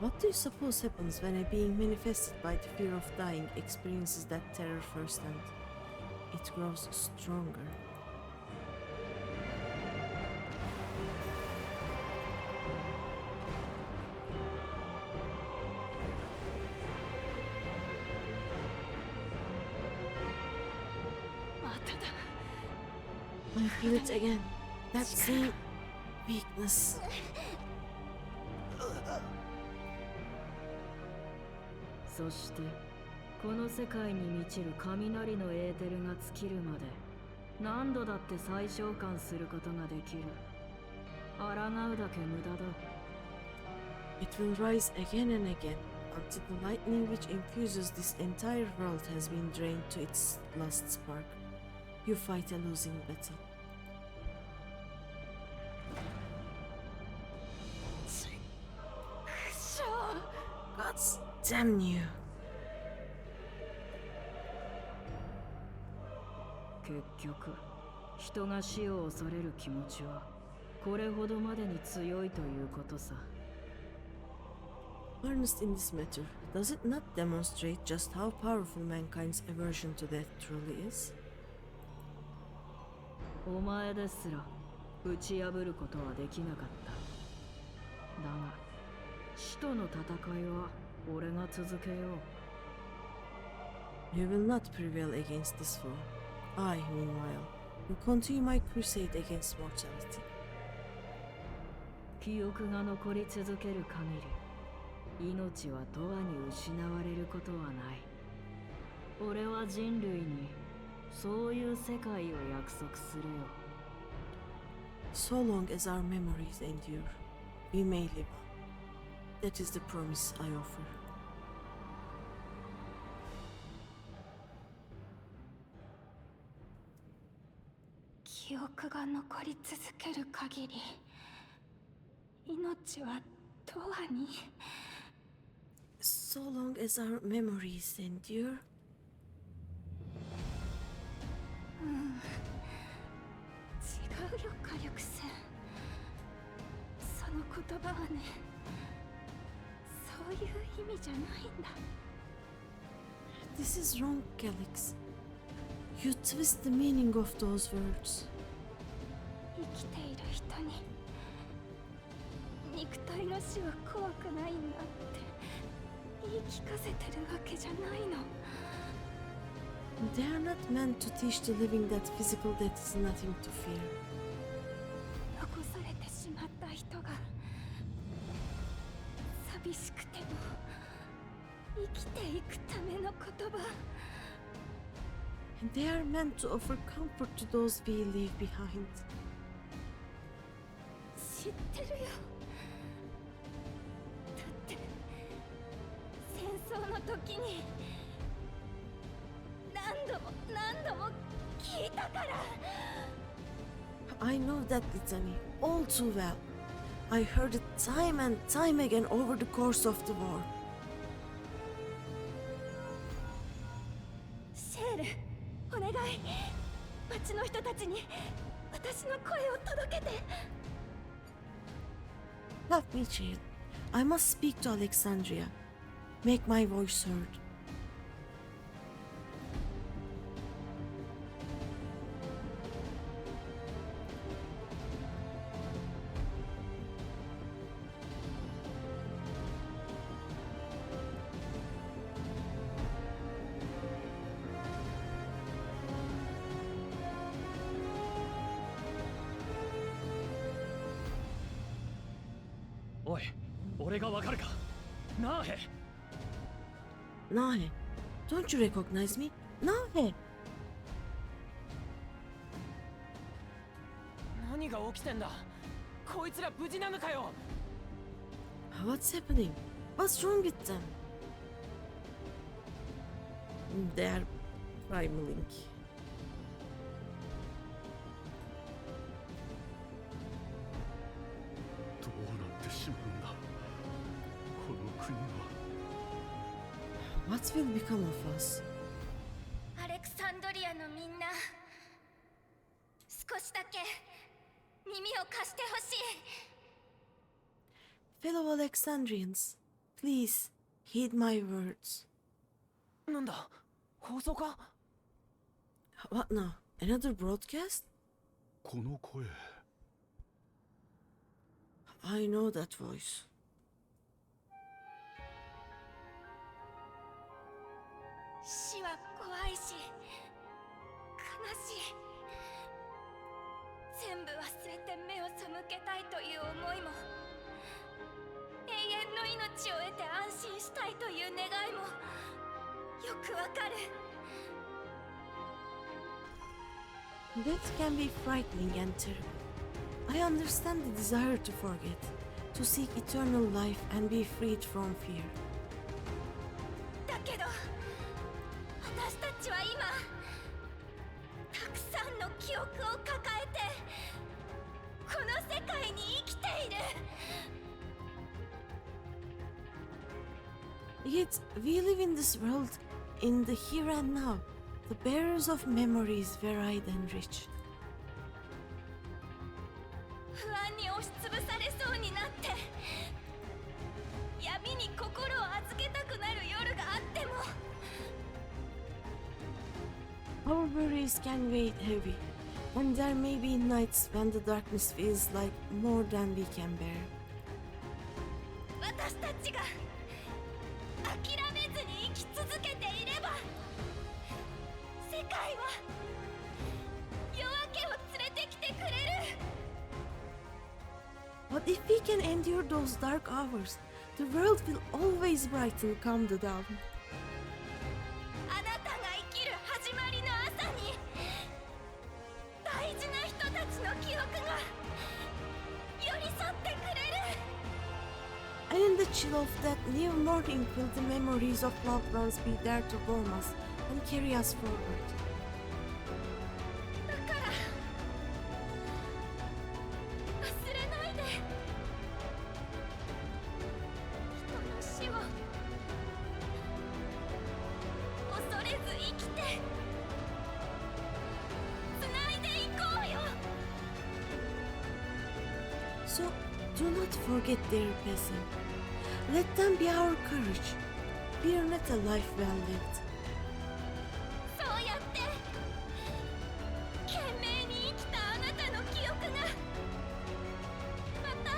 What do you suppose happens when a being manifested by the fear of dying experiences that terror firsthand? It grows stronger. I feel it again. That same weakness. そしてこの世界に満ちる雷のエーテルが尽きるまで何度だって再召喚することができる。抗うだけ無駄だ。 It will rise again and again until the lightning which infuses this entire world has been drained to its last spark. You fight a losing battle. Gods damn you. 結局人が死を恐れる気持ちはこれほどまでに強いということさ。 Earnest in this matter, does it not demonstrate just how powerful mankind's aversion to death truly is? お前ですら打ち破ることはできなかった。だが死との戦いは俺が続けよう。 You will not prevail against this foe. I, meanwhile, will continue my crusade against mortality. 記憶が残り続ける限り命は永遠に失われることはない。俺は人類にそういう世界を約束するよ。 So long as our memories endure, we may live on. That is the promise I offer. 記憶が残り続ける限り命は永遠に So long as our memories endure. 違うよ火力戦。その言葉はね、そういう意味じゃないんだ。 This is wrong, Calyx. You twist the meaning of those words. 生きている人に肉体の死は怖くないんだって言い聞かせてるわけじゃないの。 They are not meant to teach the living that physical death is nothing to fear. 残されてしまった人が寂しくても生きていくための言葉。 And they are meant to offer comfort to those we leave behind. 知ってるよ。だって戦争の時に何度も聞いたから。 I know that litany all too well. I heard it time and time again over the course of the war. シェール、お願い。町の人たちに私の声を届けて。 Love me, child. I must speak to Alexandria. Make my voice heard. おい、俺がわかるか。ナーヘ。 Nahe, don't you recognize me? Nahe! 何が起きてんだ。こいつら無事なのかよ。 What's happening? What's wrong with them? They are primaling. どうなってしまうんだこの国は。 What will become of us? アレクサンドリアのみんな、少しだけ耳を貸してほしい。 Fellow Alexandrians, please heed my words. なんだ放送か What now? Another broadcast? この声。 I know that voice. 死は怖いし悲しい。全部忘れて目を背けたいという思いも、永遠の命を得て安心したいという願いもよくわかる。 That can be frightening and terrible. I understand the desire to forget, to seek eternal life and be freed from fear. だけど私たちは今たくさんの記憶を抱えてこの世界に生きている。 Yet we live in this world, in the here and now, the bearers of memories varied and rich. 不安に押しつぶされそうになって闇に心を預けたくなる夜があっても Our worries can weigh heavy, and there may be nights when the darkness feels like more than we can bear. 私たちが諦めずに生き続けていれば世界は夜明けを連れてきてくれる。 But if we can endure those dark hours, the world will always brighten come the dawn. あなたが生きる始まりの朝に大事な人たちの記憶が寄り添ってくれる。 And in the chill of that new morning will the memories of loved ones be there to warm us and carry us forward. だから忘れないで。人の死を恐れず生きて繋いでいこうよ。 So do not forget their passing. Let them be our courage. Fear not a life well lived. そうやって懸命に生きたあなたの記憶がまた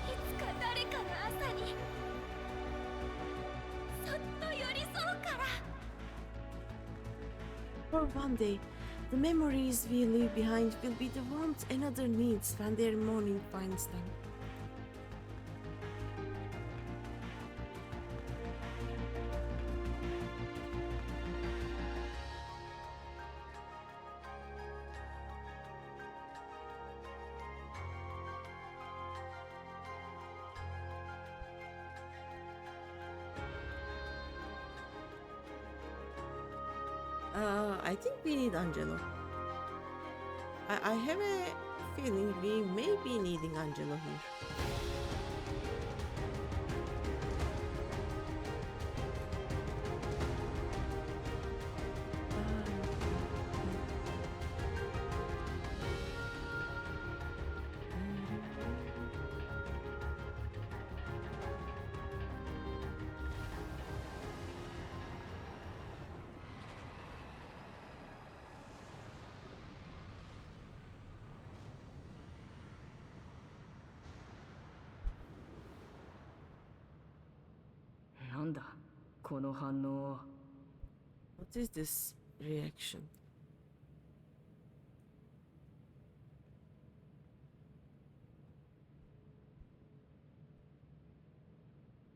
いつか誰かの朝にそっと寄り添うから。 For one day, the memories we leave behind will be the warmth another needs when their morning finds them. I think we need Angelo. I have a feeling we may be needing Angelo here. What is this reaction?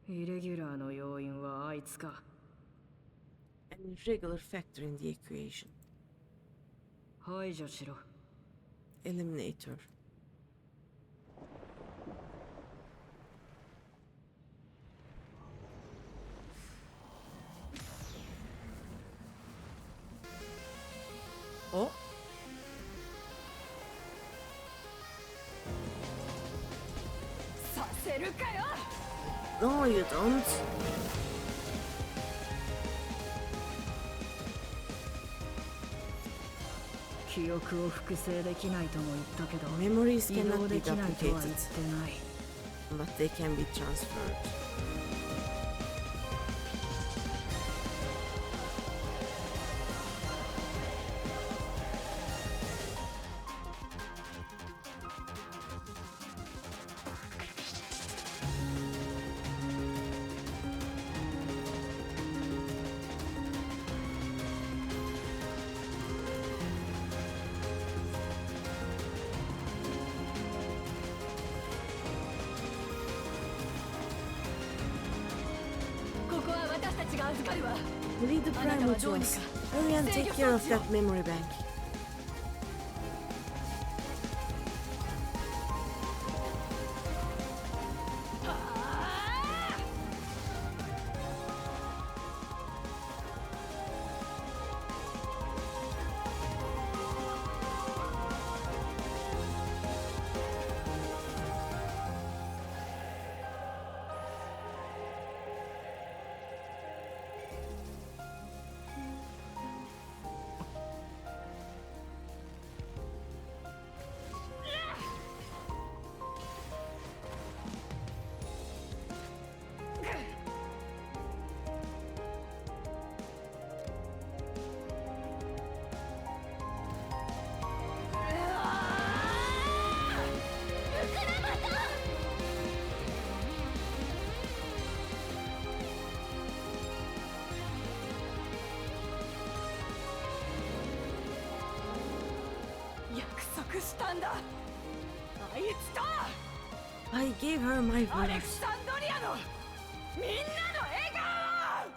イレギュラーの要因はあいつか。 An irregular factor in the equation. 排除しろ。Eliminator. てるかよ。 No, you don't. 記憶を複製できないとも言ったけど、 Memories 移 cannot 動 be できないとは言 duplicated, ってない。 but they can be transferred. Lead the primal to us. Hurry and take care of that memory bank. I gave her my word.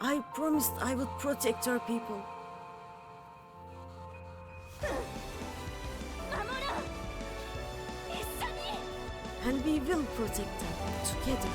I promised I would protect our people. And we will protect them together.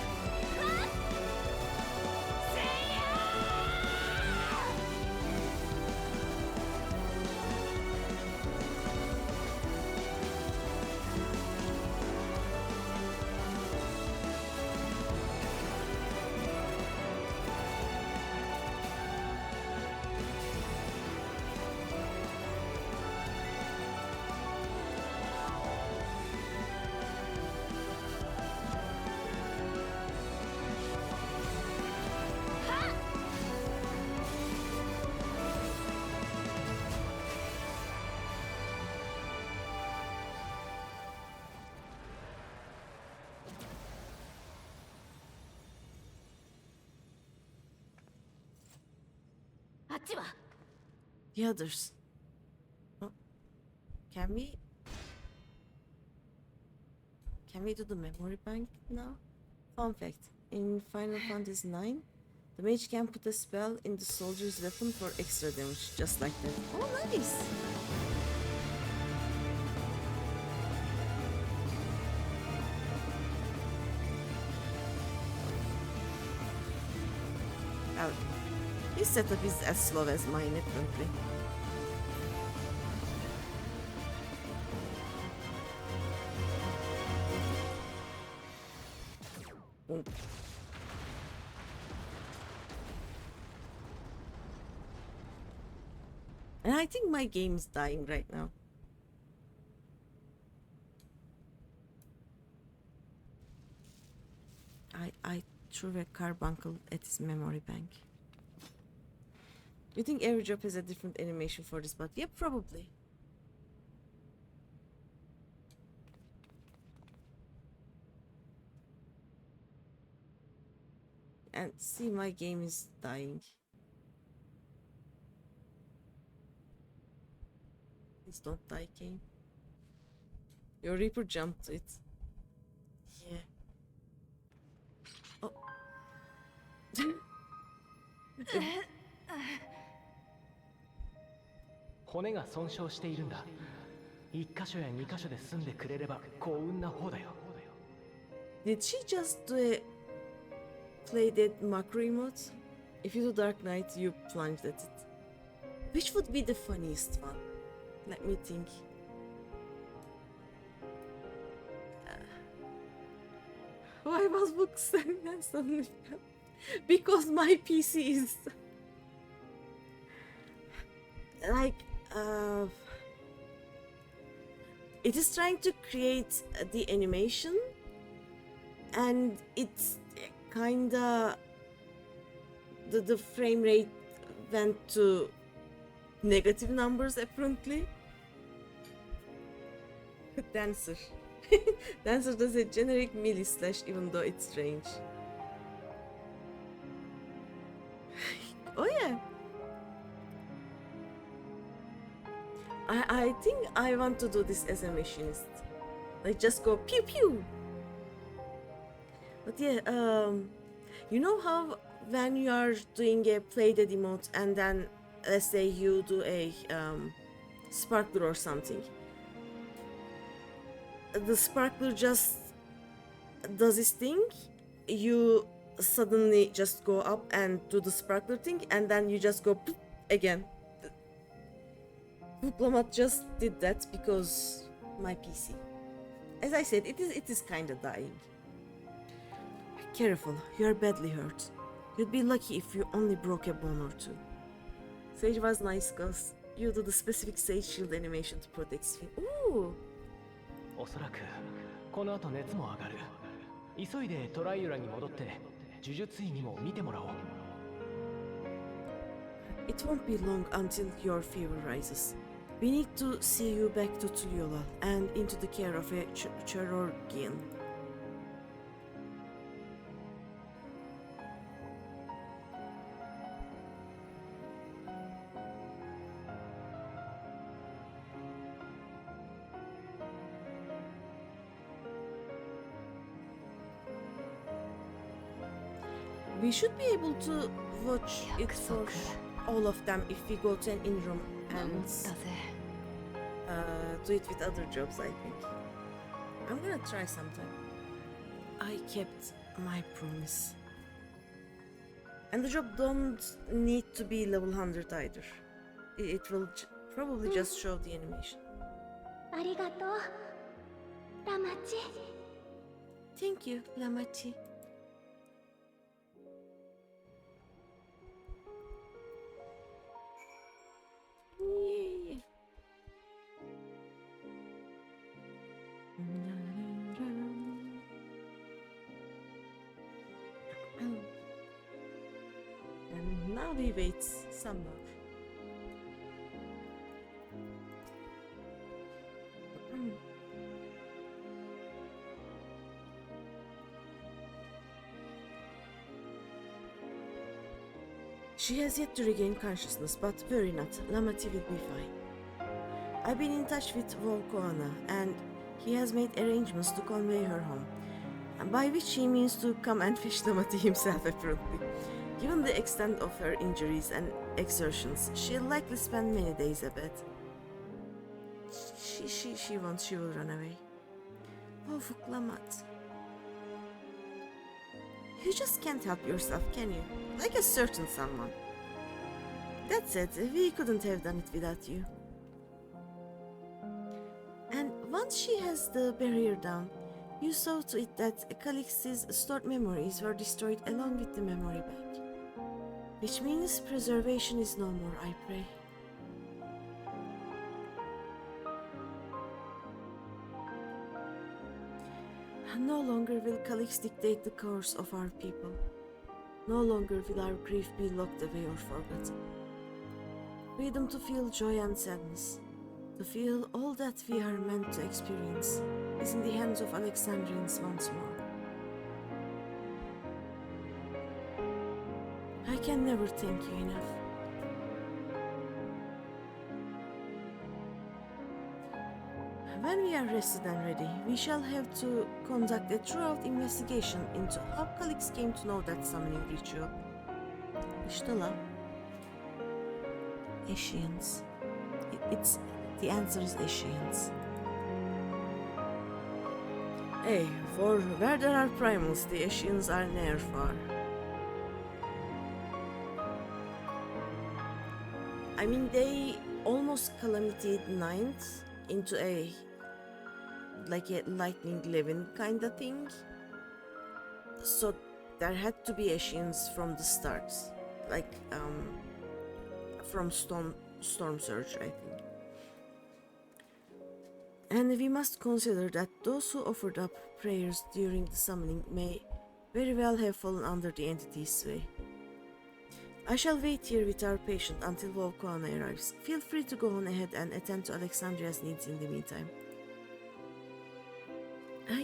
The others. Oh. Can we do the memory bank now? Fun fact, in Final Fantasy IX, the mage can put a spell in the soldier's weapon for extra damage, just like that. Oh, nice! Oh, his setup is as slow as mine, apparently. And I think my game is dying right now. I threw a carbuncle at his memory bank. You think every job has a different animation for this, but yeah, probably. And see, my game is dying. Please don't die, game. Your Reaper jumped it. Yeah. Oh. 骨が損傷しているんだ。1箇所や2箇所で済んでくれれば幸運な方だよ。Did she just play that mockery mode? If you do Dark Knight, you plunged at it. Which would be the funniest one? Let me think. Why was bu kısakken suddenly? Because my PC is like it is trying to create the animation, and it's kinda the frame rate went to negative numbers apparently. Dancer. Dancer does a generic melee slash even though it's strange. Oh yeah. I think I want to do this as a machinist. Like just go pew pew. But yeah, you know how when you are doing a play dead emote and then let's say you do a sparkler or something. The sparkler just does this thing, you suddenly just go up and do the sparkler thing, and then you just go poof again. Diplomat just did that because my PC. As I said, it is kind of dying. Careful, you are badly hurt. You'd be lucky if you only broke a bone or two. Sage was nice cause you do the specific Sage shield animation to protect Sphin. Ooh! おそらくこの後熱も上がる。急いでトライウラに戻って呪術院にも見てもらおう。It won't be long until your fever rises. We need to see you back to Tuliyola and into the care of a Chirurgian. We should be able to watch it for all of them if we go to an in-room and do it with other jobs, I think. I'm gonna try sometime. I kept my promise. And the job don't need to be level 100 either. It will probably just show the animation. ありがとう、ラマチ。 Thank you, Lamachi. Yay. And now we wait some more. She has yet to regain consciousness, but worry not, Lamati will be fine. I've been in touch with Volkoana, and he has made arrangements to convey her home, by which he means to come and fetch Lamati himself apparently. Given the extent of her injuries and exertions, she'll likely spend many days abed. She wants she will run away. Oh, Fuklamat. You just can't help yourself, can you? Like a certain someone. That said, we couldn't have done it without you. And once she has the barrier down, you saw to it that Calix's stored memories were destroyed along with the memory bank. Which means preservation is no more, I pray. No longer will Calix dictate the course of our people. No longer will our grief be locked away or forgotten. Freedom to feel joy and sadness, to feel all that we are meant to experience, is in the hands of Alexandrians once more. I can never thank you enough. When we are rested and ready, we shall have to conduct a thorough investigation into how Calix came to know that summoning ritual. İşte la. Ashians. It's the answer is Ashians. Hey, for where there are primals, the Ashians are near far. I mean, they almost calamity ninth into a like a lightning living kind of thing. So there had to be Ashians from the start, like from Storm Surge, I think. And we must consider that those who offered up prayers during the summoning may very well have fallen under the entity's sway. I shall wait here with our patient until Volcana arrives. Feel free to go on ahead and attend to Alexandria's needs in the meantime.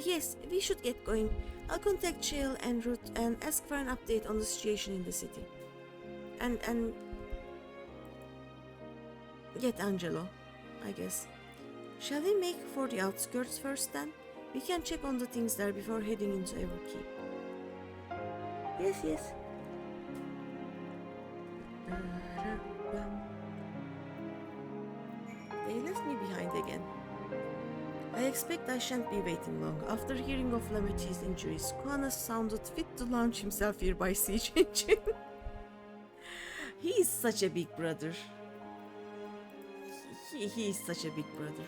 Yes, we should get going. I'll contact Shale and Ruth and ask for an update on the situation in the city. And get Angelo, I guess. Shall we make for the outskirts first then? We can check on the things there before heading into Everkeep. Yes. They left me behind again. I expect I shan't be waiting long. After hearing of Lameti's injuries, Kuana sounded fit to launch himself here by siege engine. He is such a big brother. He is such a big brother.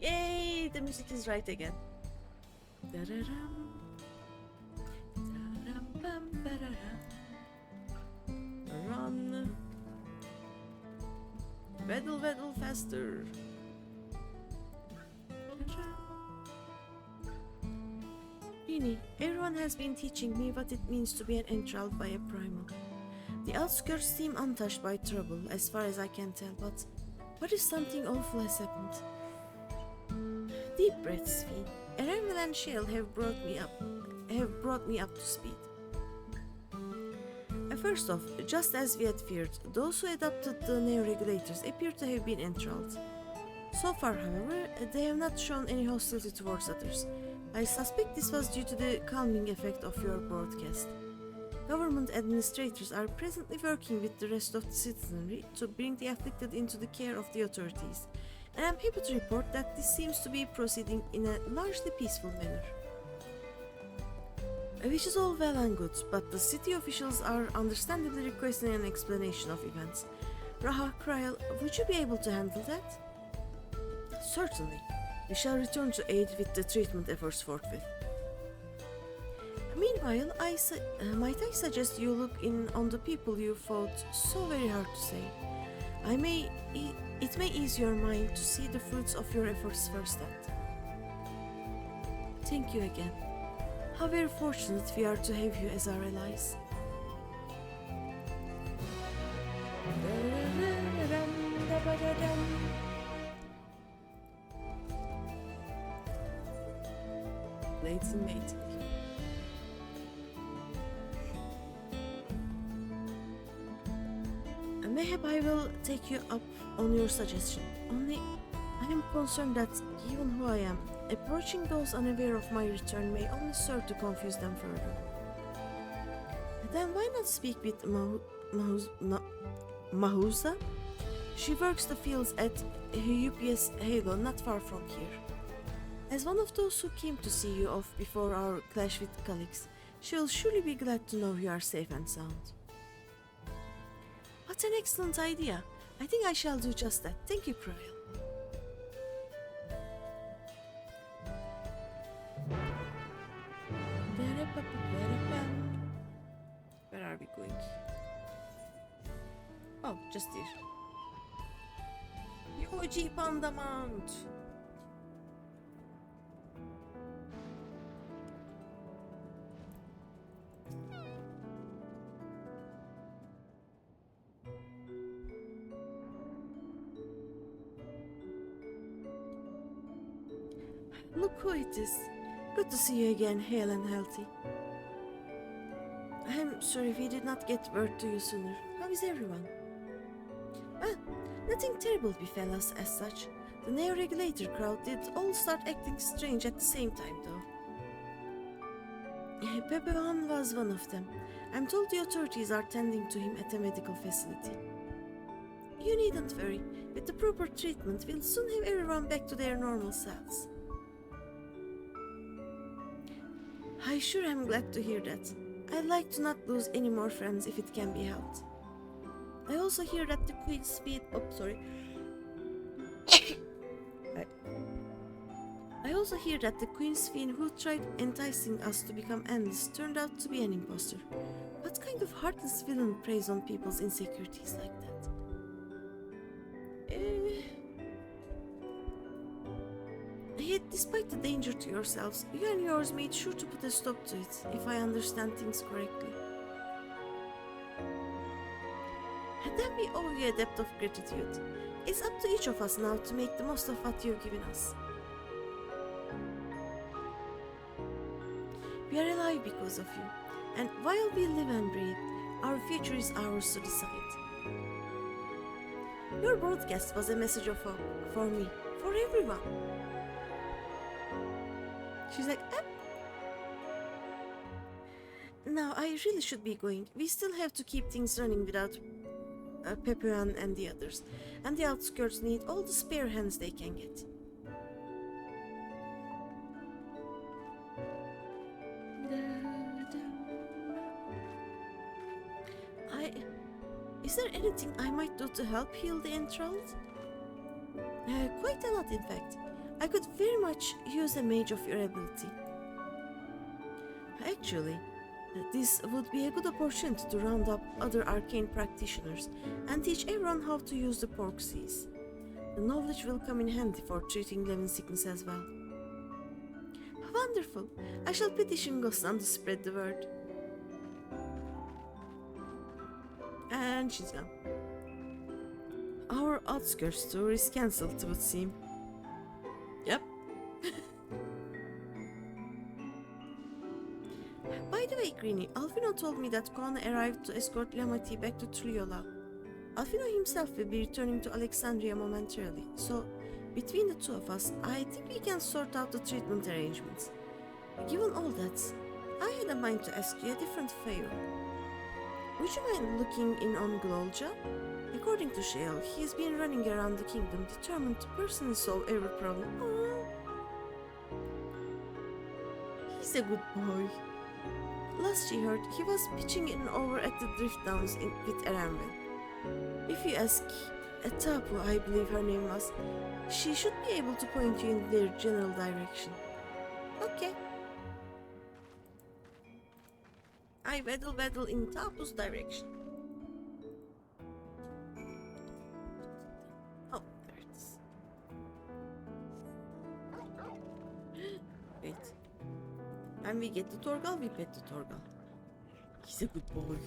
Yay! The music is right again. Run! Waddle faster! Greeny, everyone has been teaching me what it means to be enthralled by a primal. The outskirts seem untouched by trouble, as far as I can tell, but what if something awful has happened? Deep breaths, Finn. Erenvel and Shale have brought me up to speed. First off, just as we had feared, those who adopted the neo-regulators appear to have been enthralled. So far, however, they have not shown any hostility towards others. I suspect this was due to the calming effect of your broadcast. Government administrators are presently working with the rest of the citizenry to bring the afflicted into the care of the authorities, and I'm happy to report that this seems to be proceeding in a largely peaceful manner. Which is all well and good, but the city officials are understandably requesting an explanation of events. Raha, Kryl, would you be able to handle that? Certainly. We shall return to aid with the treatment efforts forthwith. Meanwhile, might I suggest you look in on the people you fought so very hard to save. It may ease your mind to see the fruits of your efforts firsthand. Thank you again. How very fortunate we are to have you as our allies. Blades and mating. Mayhap I will take you up on your suggestion. Only I am concerned that, given who I am, approaching those unaware of my return may only serve to confuse them further. Then why not speak with Mahusa? She works the fields at UPS Halo, not far from here. As one of those who came to see you off before our clash with Calix, she will surely be glad to know you are safe and sound. What an excellent idea! I think I shall do just that. Thank you, Kryl. Where are we going? Oh, just here. GreenyThePanda mount! Look who it is. Good to see you again, hale and healthy. I'm sorry we did not get word to you sooner. How is everyone? Well, nothing terrible befell us as such. The neo-regulator crowd did all start acting strange at the same time, though. Pepevan was one of them. I'm told the authorities are tending to him at a medical facility. You needn't worry. With the proper treatment, we'll soon have everyone back to their normal selves. I sure am glad to hear that. I'd like to not lose any more friends if it can be helped. I also hear that the Queen's speed... Oh, sorry. I also hear that the Queen's Fiend who tried enticing us to become endless turned out to be an imposter. What kind of heartless villain preys on people's insecurities like that? Yet, despite the danger to yourselves, you and yours made sure to put a stop to it, if I understand things correctly. And then we owe you a debt of gratitude. It's up to each of us now to make the most of what you've given us. We are alive because of you, and while we live and breathe, our future is ours to decide. Your broadcast was a message of hope, for me, for everyone. She's like, Now, I really should be going. We still have to keep things running without Pepean and the others, and the outskirts need all the spare hands they can get. Is there anything I might do to help heal the enthralled? Quite a lot, in fact. I could very much use a mage of your ability. Actually, this would be a good opportunity to round up other arcane practitioners and teach everyone how to use the porksies. The knowledge will come in handy for treating lemon sickness as well. Wonderful! I shall petition Goslan to spread the word. And she's gone. Our outskirts tour is cancelled, it would seem. Yep. By the way, Greeny, Alfino told me that Kona arrived to escort Lamati back to Triola. Alfino himself will be returning to Alexandria momentarily, so between the two of us, I think we can sort out the treatment arrangements. Given all that, I had a mind to ask you a different favor. Would you mind looking in on Glolja? According to Shale, he's been running around the kingdom determined to personally solve every problem. Aww. He's a good boy. Last she heard, he was pitching in over at the Drift Downs with Aranvel. If you ask Tapu, I believe her name was, she should be able to point you in their general direction. Okay. I waddle in Tapu's direction. Oh, there it is. Wait. When we get to Torgal, we pet the Torgal. He's a good boy.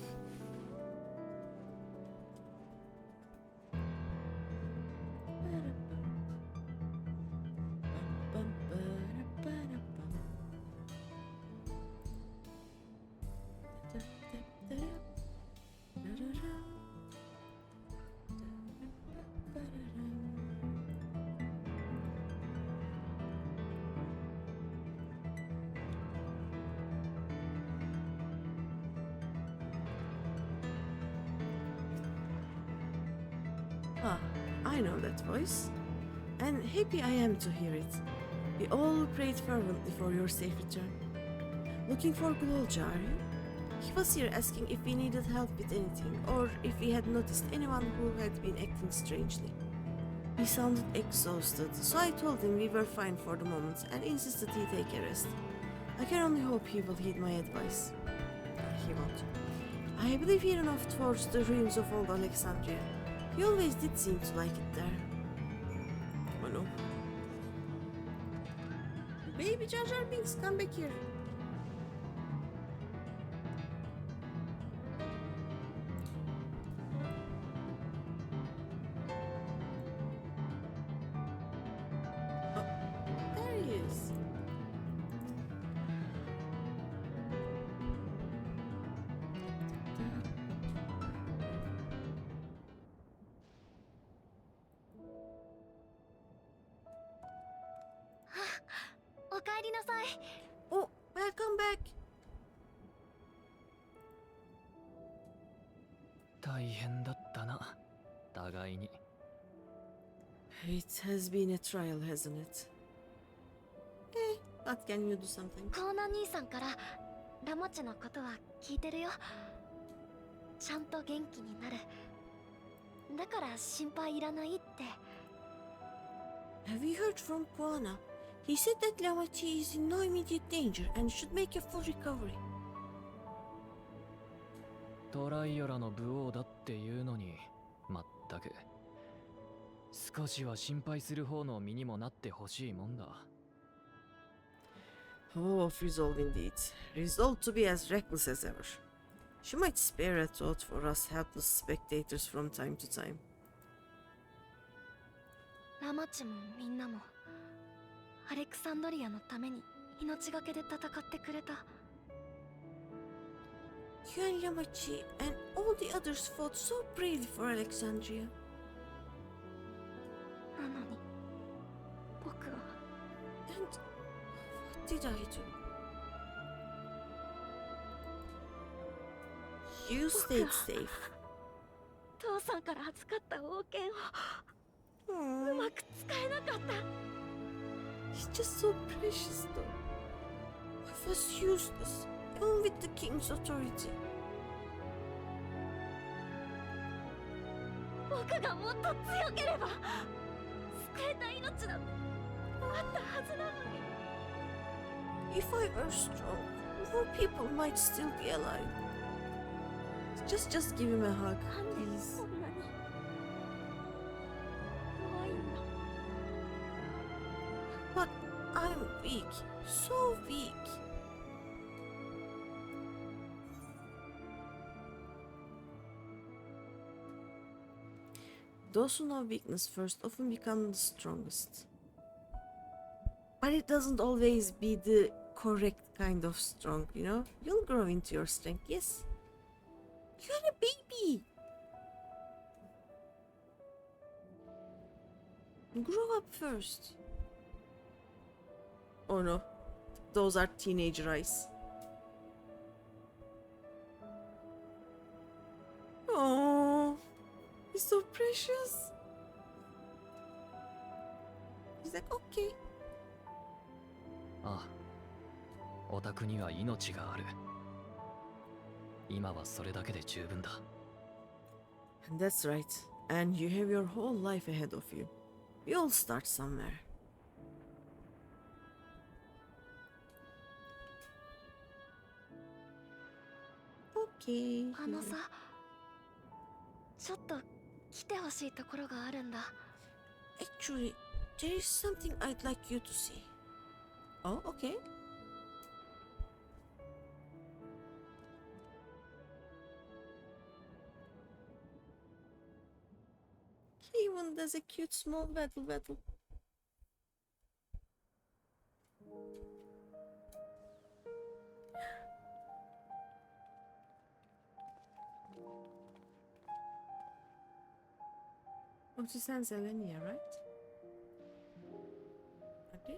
Ah, I know that voice, and happy I am to hear it. We all prayed fervently for your safe return. Looking for Glolja, are you? He was here asking if we needed help with anything, or if we had noticed anyone who had been acting strangely. He sounded exhausted, so I told him we were fine for the moment and insisted he take a rest. I can only hope he will heed my advice. He won't. I believe he ran off towards the ruins of old Alexandria. He always did seem to like it there. Oh no. Baby Jar Jar Binks, come back here. Oh, there he is. Oh, welcome back. 互いに。 It has been a trial, hasn't it? But can you do something? コーナ兄さんからラモチのことは聞いてるよ。ちゃんと元気になる。だから心配いらないって。 Have you heard from Kuana? He said that Lamachi is in no immediate danger and should make a full recovery. トライオラの武王だっていうのに、まったく。少しは心配する方の身にもなってほしいもんだ。 Oh, Frizzle indeed. Resolved to be as reckless as ever. She might spare a thought for us helpless spectators from time to time. ラマチもみんなもアレクサンドリアのために命がけで戦ってくれた。 You and Yamachi and all the others fought so bravely for Alexandria. なのに僕は。 And what did I do? You stayed safe. 父さんから預かった王権を Aww. うまく使えなかった。 He's just so precious though. I was useless, even with the king's authority. 僕がもっと強ければ救えた命だってあったはずなのに。 If I were strong, more people might still be alive. Just give him a hug, なんで please. こんなに弱いんだ。 But I'm weak, so weak. Those who know weakness first often become the strongest. But it doesn't always be the correct kind of strong, you know? You'll grow into your strength, yes? You're a baby! Grow up first. Oh no, those are teenager eyes. Oh, he's so precious. He's like, okay. ああ、オタクには命がある。今はそれだけで十分だ。 And that's right. And you have your whole life ahead of you. You'll start somewhere. Okay. あのさ、ちょっと来てほしいところがあるんだ。 Actually, there is something I'd like you to see. Oh, okay. He even does a cute small battle. Otis and Zelenia, right? Okay.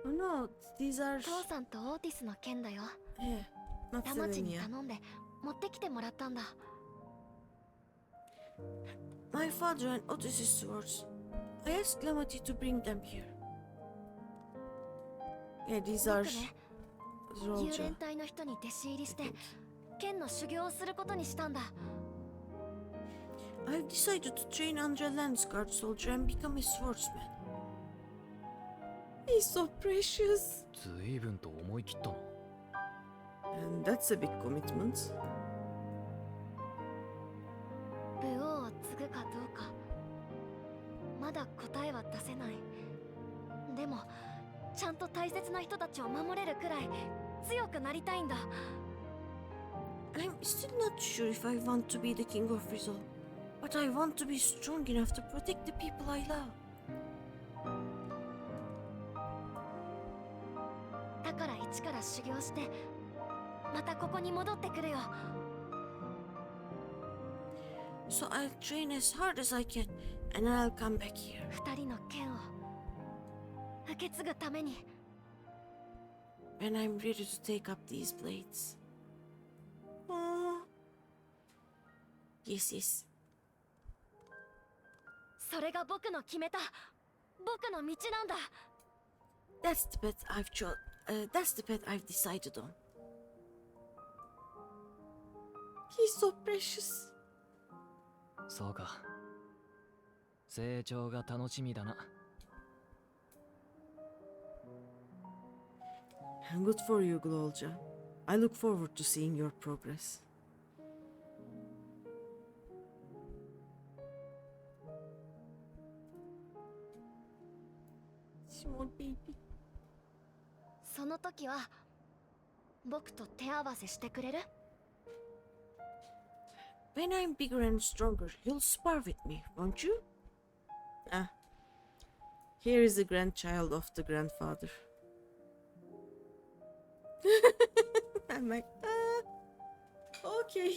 Oh no, these are... 父さんとオーティスの件だよ。 Yeah, not ラマチに Zelenia. 頼んで持ってきてもらったんだ。 My father and Otis's swords. I asked Lamati to bring them here. Yeah, these are 僕ね、 Rolja. 幽連隊の人に弟子入りして剣の修行をすることにしたんだ。 I've decided to train under a Landsguard soldier and become a swordsman. He's so precious. ずいぶんと思い切ったな。 And that's a big commitment. 武王を継ぐかどうかまだ答えは出せない。でもちゃんと大切な人たちを守れるくらい強くなりたいんだ。 I'm still not sure if I want to be the king of Rizal, but I want to be strong enough to protect the people I love. だから一から修行してまたここに戻ってくるよ。 So I'll train as hard as I can, and I'll come back here. 二人の剣を受け継ぐために。 When I'm ready to take up these blades. Oh. Yes. それが僕の決めた僕の道なんだ。 That's the path I've chose. That's the path I've decided on. He's so precious. そうか。成長が楽しみだな。Good for you, Glolja. I look forward to seeing your progress. Small baby. その時は僕と手合わせしてくれる？ When I'm bigger and stronger, you'll spar with me, won't you? Ah. Here is the grandchild of the grandfather. I'm like, okay.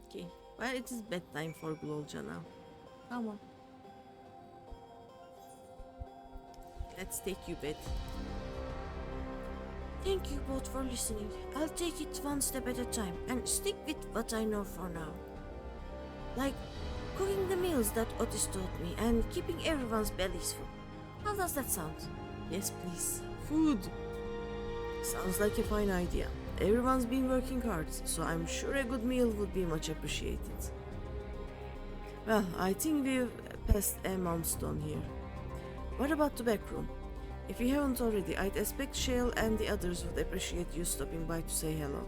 Okay, well, it is bedtime for Glolja now. Come on. Let's take you bed. Thank you both for listening. I'll take it one step at a time and stick with what I know for now. Like cooking the meals that Otis taught me and keeping everyone's bellies full. How does that sound? Yes, please. Food. Sounds like a fine idea. Everyone's been working hard, so I'm sure a good meal would be much appreciated. Well, I think we've passed a milestone here. What about the back room? If you haven't already, I'd expect Shale and the others would appreciate you stopping by to say hello.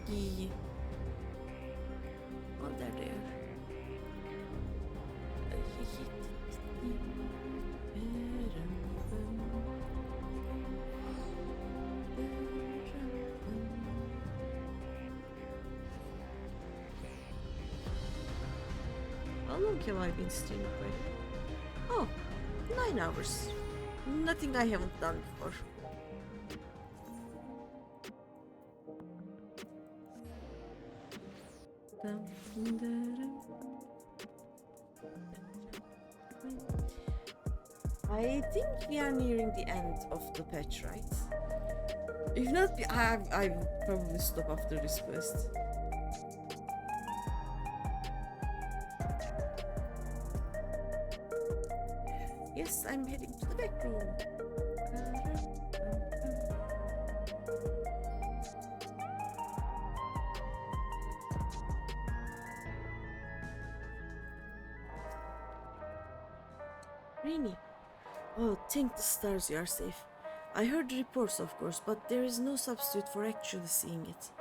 Yeah. Oh, there they are. How long have I been streaming for? Oh, 9 hours. Nothing I haven't done before. I think we are nearing the end of the patch, right? If not, I will probably stop after this quest. Yes, I'm heading to the back room. Greeny. Oh, thank the stars you are safe. I heard the reports, of course, but there is no substitute for actually seeing it.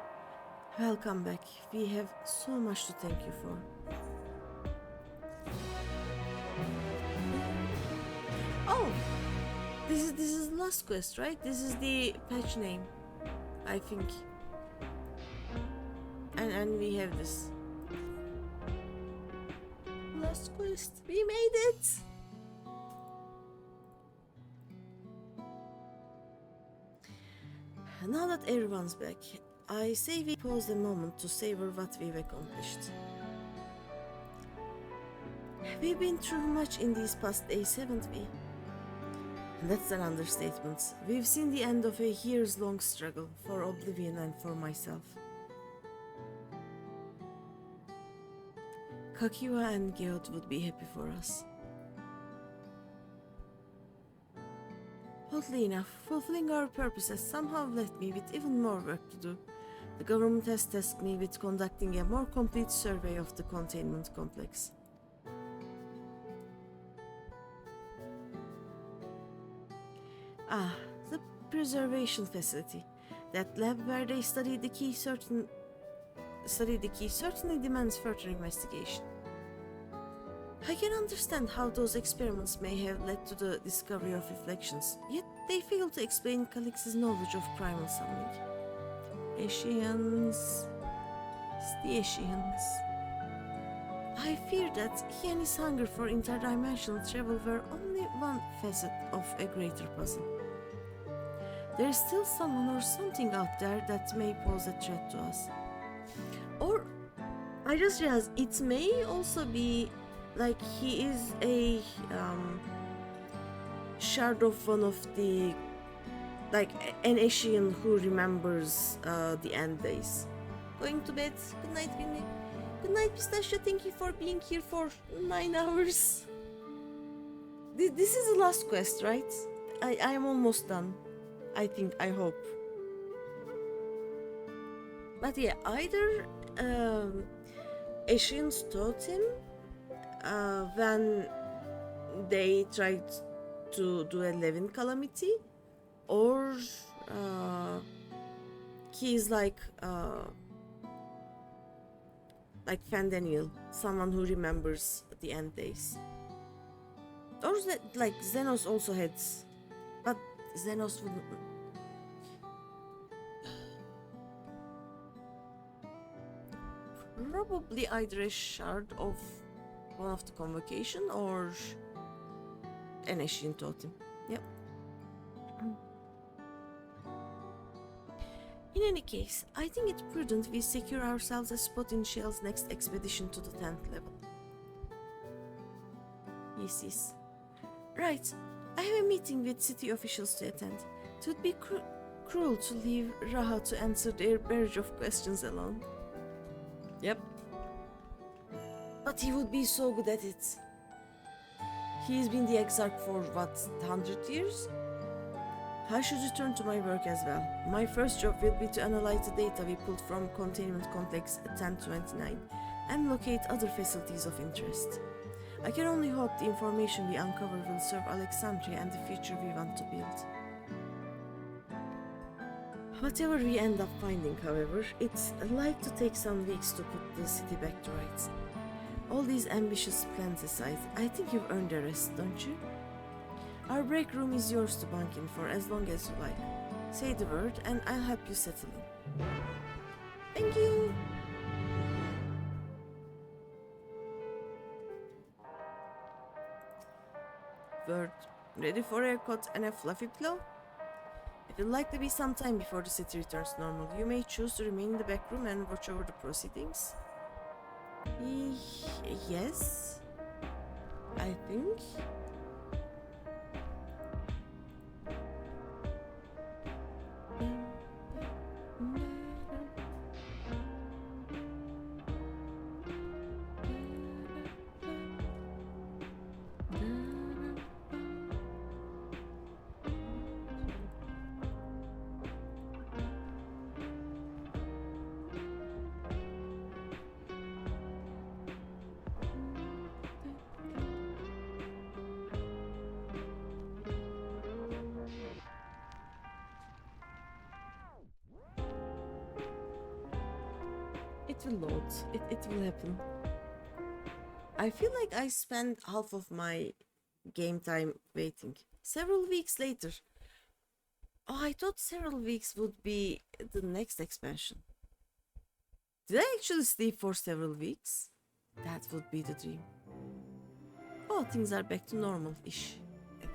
Welcome back. We have so much to thank you for. Oh, this is the last quest, right? This is the patch name, I think. And we have this last quest. We made it. Now that everyone's back, I say we pause a moment to savor what we've accomplished. We've been through much in these past days, haven't we? That's an understatement. We've seen the end of a years-long struggle for Oblivion and for myself. Kakiwa and Geot would be happy for us. Oddly enough, fulfilling our purpose has somehow left me with even more work to do. The government has tasked me with conducting a more complete survey of the containment complex. Ah, the preservation facility. That lab where they study the key certainly demands further investigation. I can understand how those experiments may have led to the discovery of reflections, yet they fail to explain Calix's knowledge of primal summoning. Ashians. It's the Ashians. I fear that he and his hunger for interdimensional travel were only one facet of a greater puzzle. There is still someone or something out there that may pose a threat to us. Or, I just realized, it may also be like he is a shard of one of the, like an Asian who remembers the end days. Going to bed. Good night, Vinny. Good night, Pistachio. Thank you for being here for 9 hours. This is the last quest, right? I am almost done. I think, I hope. But yeah, either Asians taught him when they tried to do a Levin calamity, or he's like Fandaniel, someone who remembers the end days. Or like Xenos also had, but Xenos wouldn't. Probably either a shard of one of the convocation or an Asian totem. Yep. In any case, I think it's prudent we secure ourselves a spot in Shell's next expedition to the 10th level. Yes. Right, I have a meeting with city officials to attend. It would be cruel to leave Raha to answer their barrage of questions alone. Yep. But he would be so good at it. He's been the Exarch for what, 100 years? I should return to my work as well. My first job will be to analyze the data we pulled from Containment Complex 1029 and locate other facilities of interest. I can only hope the information we uncover will serve Alexandria and the future we want to build. Whatever we end up finding, however, it's like to take some weeks to put the city back to rights. All these ambitious plans aside, I think you've earned a rest, don't you? Our break room is yours to bunk in for as long as you like. Say the word and I'll help you settle in. Thank you! Word. Ready for a haircut and a fluffy pillow? It will likely be some time before the city returns normal. You may choose to remain in the back room and watch over the proceedings. Yes, I think. It will load. It will happen. I feel like I spent half of my game time waiting. Several weeks later. Oh, I thought several weeks would be the next expansion. Did I actually sleep for several weeks? That would be the dream. Oh, things are back to normal-ish, I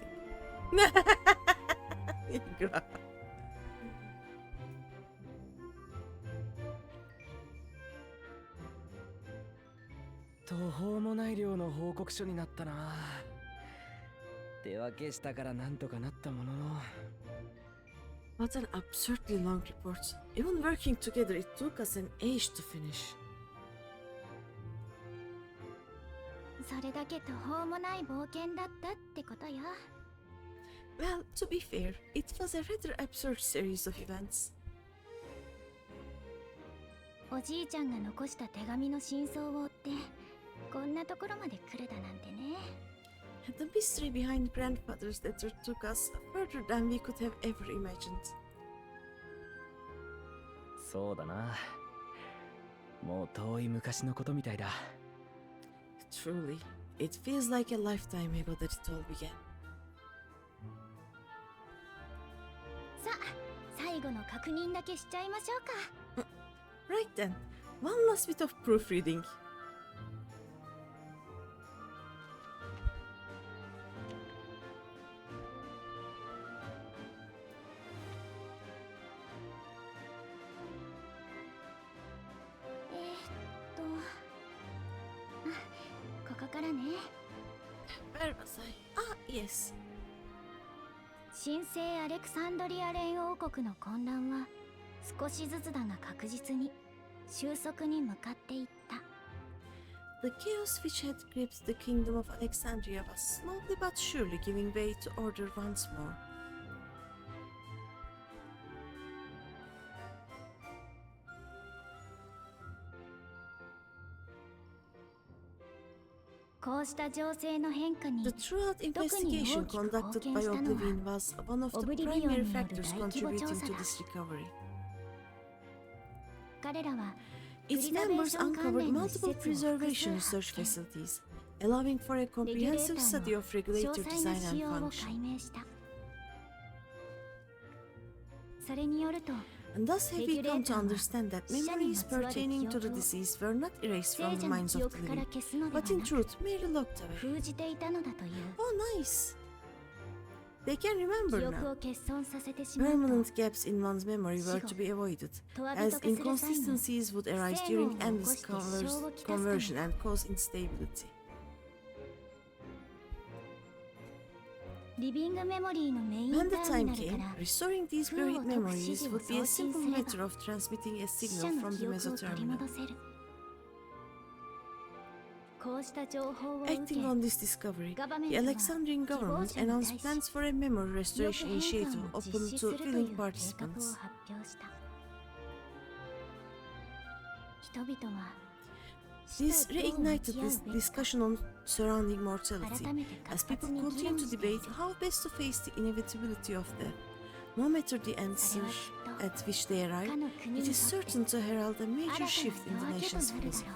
think. 途方もない量の報告書になったな。手分けしたからなんとかなったものの。What an absurdly long report. Even working together, it took us an age to finish. それだけ途方もない冒険だったってことよ。Well, to be fair, it was a rather absurd series of events. おじいちゃんが残した手紙の真相を追ってこんなところまで来るだなんてね。The mystery behind grandfather's letter took us further than we could have ever imagined. そうだな。もう遠い昔のことみたいだ。Truly, it feels like a lifetime ago that it all began. さあ、最後の確認だけしちゃいましょうか。Right then, one last bit of proofreading. Ah, ここからね。Where was I? Ah, yes. 神聖アレクサンドリア連王国の混乱は少しずつだが確実に収束に向かっていった。 The chaos which had gripped the kingdom of Alexandria was slowly but surely giving way to order once more. こうした情勢の変化に The throughout 特に investigation 大きく貢 conducted 献 by したのは Oblivion was one of the Oblivion primary による factors 大規模調 contributing 査 to だ。 this recovery. 彼らは Its グリザベー members ション関 uncovered 連の施 multiple 設を複数 preservation 発 research 見。 facilities, allowing for a レギュレータ comprehensive ー study の of 詳 regulator 細な design 仕 and 様を function. 解明した。それによると And thus have we come to Regulator は understand that 死者に memories まつわる記 pertaining to 憶 the を disease were not erased 聖 from the 者の minds 記 of the 憶から living, 消すのでは but in なく truth merely locked away. 封じていたのだという。 Oh, nice! They can remember 記憶 now. を欠損させてしまうと Permanent gaps in one's memory were to be avoided, 問わ as びとくする際に inconsistencies would arise 不整合を during 起 endless こして支障をきたすため conversion and cause instability. リビングメモリーのメイン When タ the ーミ time ナルか came, ら restoring these 封を buried 解く指 memories 示を would be a 送信 simple すれば matter of transmitting a 死 signal 者の from 記 the 憶を取り mesoterminal. 戻せる。こうした情報を受け Acting on this discovery, ガバメン the トは Alexandrian 希望 government 者に対 announced し plans for a memory 記憶 restoration 変 initiative 換を open 実施す to るという willing 計画を participants. 発表した。人々は This 死とどう向 reignited き合う this べきか discussion on surrounding mortality, 改めて as 活 people 発に議 continue 論 to してい debate る。 how best to face the inevitability of death. No matter the それ answer はきっと at which they arrive, 他の国 it に is とって certain to herald a 新 major たな shift in the 夜明けと nation's なるだ philosophy. ろう。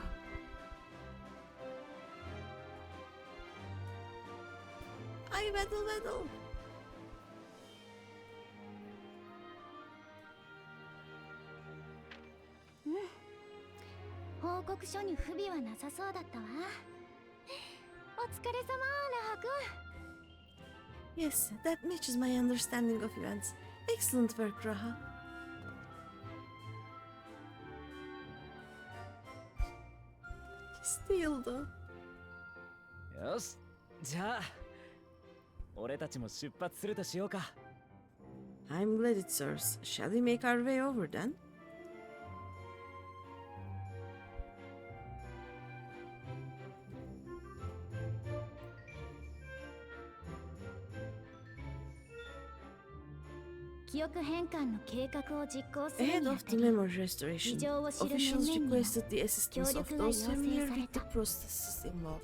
I battle! 報告書に不備はなさそうだったわ。お疲れ様、ラハ君。 Yes, that matches my understanding of events. Excellent work, Raha. Still though. よし、じゃあ俺たちも出発するとしようか。 I'm glad it serves. Shall we make our way over then? 記憶変換の計画を実行する Ahead にあ of た the り、 memory restoration, 事情を知る officials 面々にも requested the assistance of 協力が those 要請 familiar され with た。 the processes involved.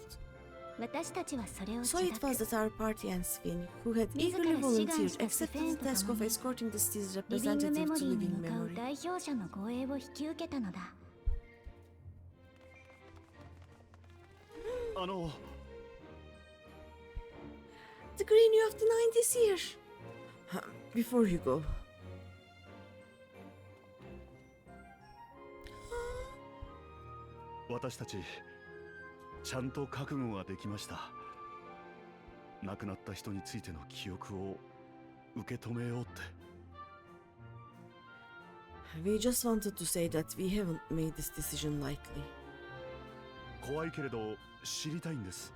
私たちはそれを So 承 it 諾。 was that our party and Sven, who had 自ら eagerly 志願 volunteered, したス accepted フェン the と task 共 of に escorting the city's リビング representative メモ to リーに living 向かう memory. 代表者の護衛を引き受けたのだ。The Greeny of the 90s year! Before you go, 私たちちゃんと覚悟ができました。亡くなった人についての記憶を受け止めようって。 we just wanted to say that we haven't made this decision lightly. 怖いけれど知りたいんです。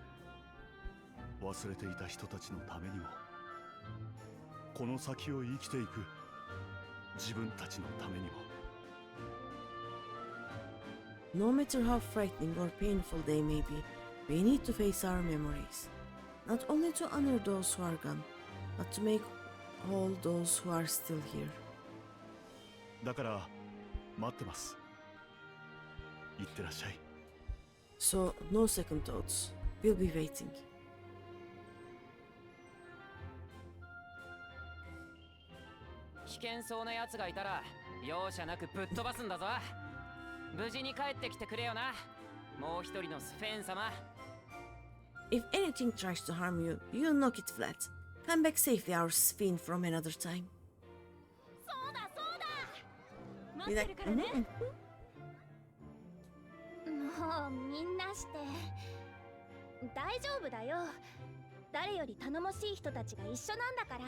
忘れていた人たちのためにも、この先を生きていく自分たちのためにも。 No matter how frightening or painful they may be, we need to face our memories. Not only to honor those who are gone, but to make whole those who are still here. だから待ってます。いってらっしゃい。 So, no second thoughts. We'll be waiting. 危険そうな奴がいたら容赦なくぶっ飛ばすんだぞ。無事に帰ってきてくれよな、もう一人のスフェーン様。 If anything tries to harm you, you knock it flat. Come back safely, our Sven, from another time. そうだそうだ。 Be 待って like, るからね。 "Mhm." もうみんなして大丈夫だよ。誰より頼もしい人たちが一緒なんだから。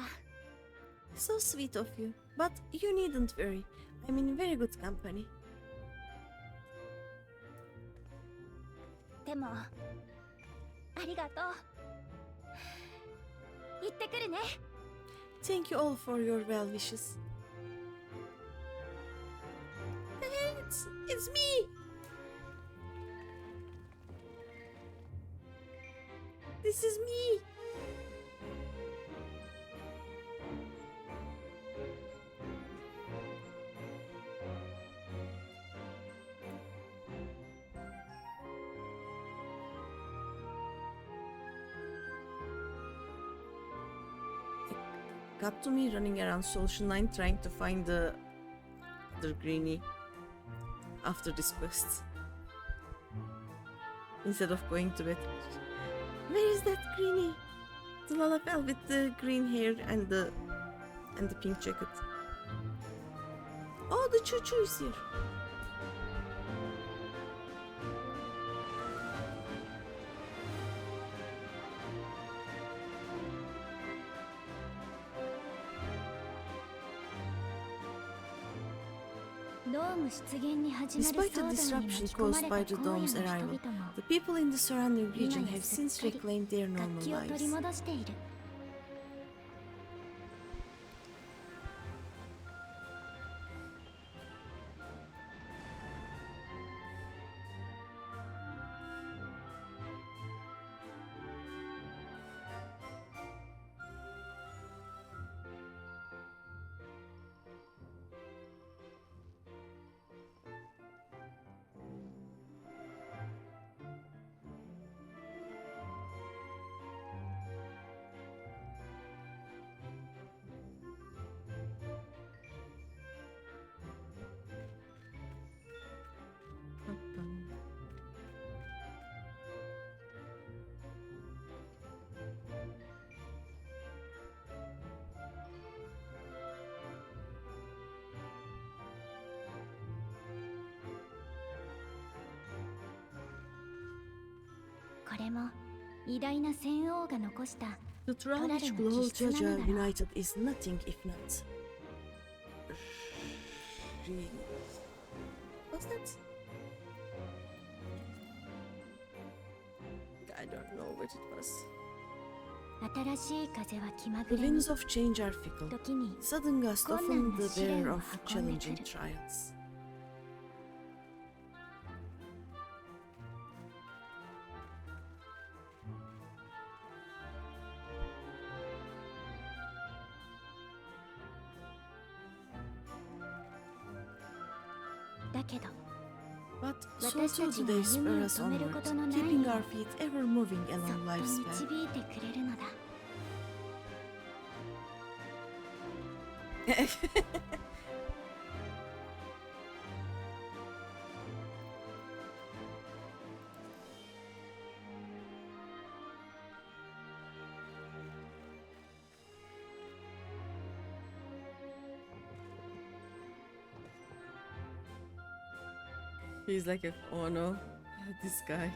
So sweet of you. But you needn't worry. I'm in very good company. でもありがとう。行ってくるね。Thank you all for your well wishes. It's me! This is me! Cut to me running around Solution 9 trying to find the other Greeny after this quest. Instead of going to bed. Where is that Greeny? The Lalafell with the green hair and the pink jacket. Oh, the choo-choo is here. Despite the disruption caused by the dome's arrival, the people in the surrounding region have since reclaimed their normal lives. The trial which will hold Jojo united is nothing if not... What's that? I don't know what it was. The winds of change are fickle. Sudden gusts often the bearer of challenging trials. But so too do they spur us onward, keeping our feet ever moving along life's path. He's like, oh no, this guy.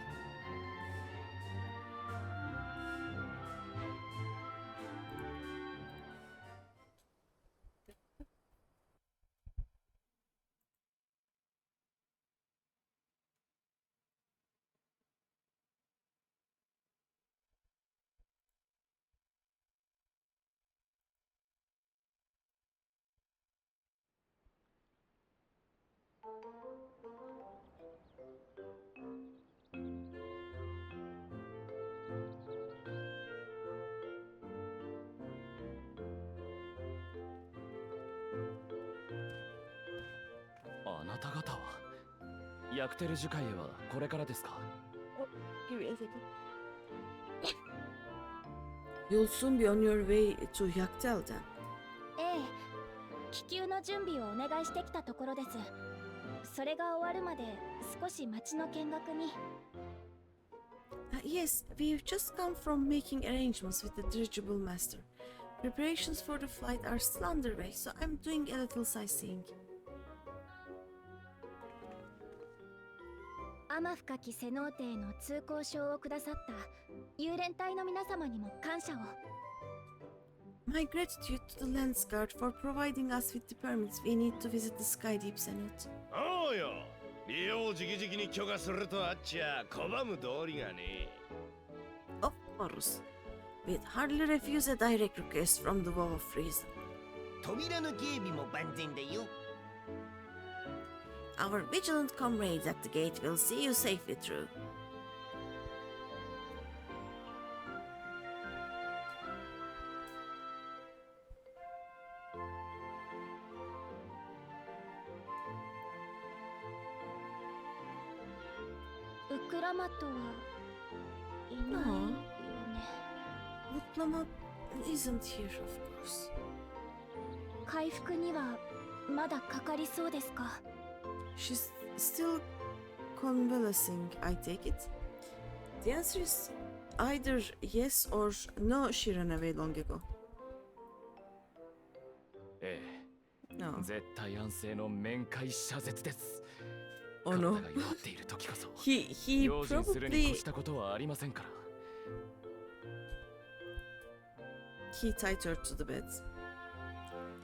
Give me a second. You'll soon be on your way to Yaktel then. Yes, we've just come from making arrangements with the dirigible master. Preparations for the flight are still underway, so I'm doing a little sightseeing. 天深きセノーテへの通行証をくださった幽連隊の皆様にも感謝を。My gratitude to the Lance Guard for providing us with the permits we need to visit the Skydeep Cenote. おうよ、利用を直々に許可するとあっちゃ拒む道理がね。Of course. We'd hardly refuse a direct request from the Vow of Reason. 扉の警備も万全だよ。 Our vigilant comrades at the gate will see you safely through. Uklama isn't here, of course. 回復にはまだかかりそうですか？ She's still convalescing, I take it. The answer is either yes or no, she ran away long ago. ええ、No. 絶対安静の面会謝絶です。 Oh no. 体が弱っている時こそ He 用心するに probably 越したことはありませんから。 he tied her to the bed.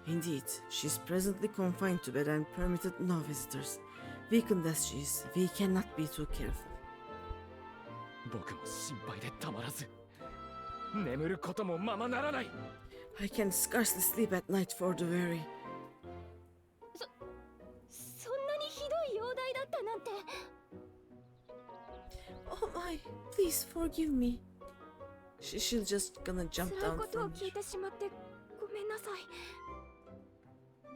Indeed, she's presently confined to bed and permitted no visitors. Weakened as she is, we cannot be too careful. 僕も心配でたまらず、眠ることもままならない。 I can scarcely sleep at night for the worry. そんなにひどい容体だったなんて。 Oh my, please forgive me. She'll just gonna jump 辛い down ことを from 聞い here. てしまってごめんなさい。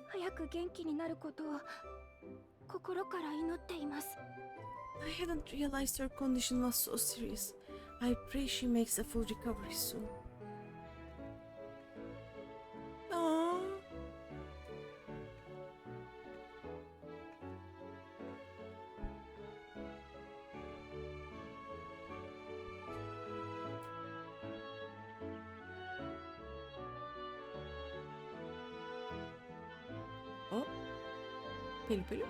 早く元気になることを心から祈っています。 I hadn't realized her condition was so serious. I pray she makes a full recovery soon. Aww. Oh. Pelu pelu.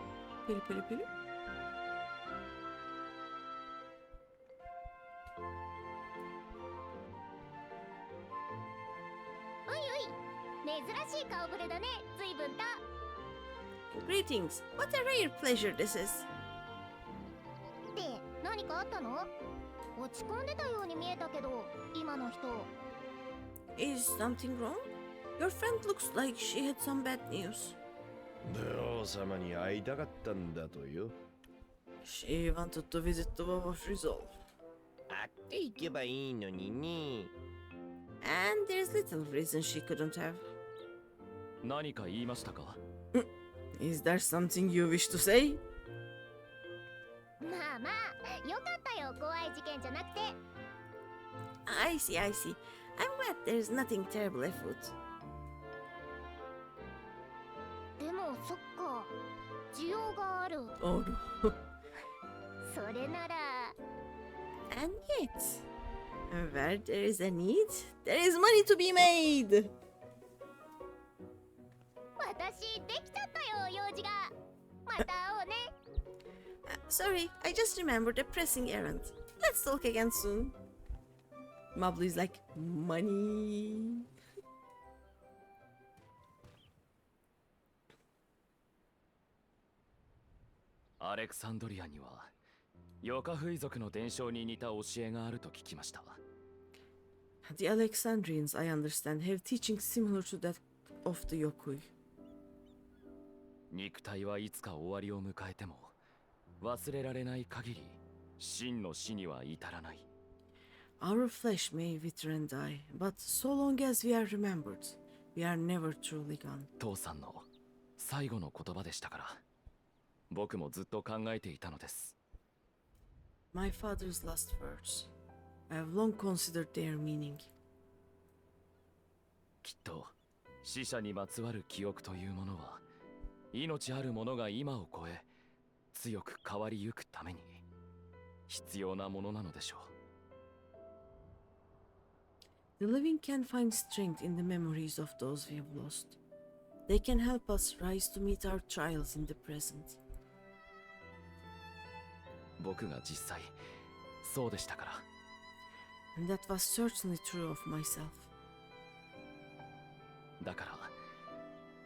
Pelu pelu pelu. おいおい、珍しい顔ぶれだね、随分と。 Greetings. What a rare pleasure this is. って何かあったの？落ち込んでたように見えたけど、今の人。 Is something wrong? Your friend looks like she had some bad news. 女王様に会いたかったんだとよ。 She wanted to visit the Vow of Resolve. 会っていけばいいのにね。 And there's little reason she couldn't have. 何か言いましたか？ Is there something you wish to say? まあまあ、よかったよ、怖い事件じゃなくて。 I see, I see. I'm glad there's nothing terrible afoot. でもそっか、需要がある。 Oh no. それなら。 And yet, where there is a need, there is money to be made. 私できちゃったよ、用事が。また会おうね。Sorry, I just remembered a pressing errand. Let's talk again soon. Mablu's like, money. アレクサンドリアにはヨカフイ族の伝承に似た教えがあると聞きました。 The Alexandrians, I understand, have teachings similar to that of the Yokui. 肉体はいつか終わりを迎えても忘れられない限り真の死には至らない。 Our flesh may wither and die, but so long as we are remembered, we are never truly gone. 父さんの最後の言葉でしたから僕もずっと考えていたのです。 My father's last words. I have long considered their meaning. きっと死者にまつわる記憶というものは命あるものが今を超え強く変わりゆくために必要なものなのでしょう。 The living can find strength in the memories of those we have lost. They can help us rise to meet our trials in the present. 僕が実際そうでしたから。 And that was certainly true of myself. だから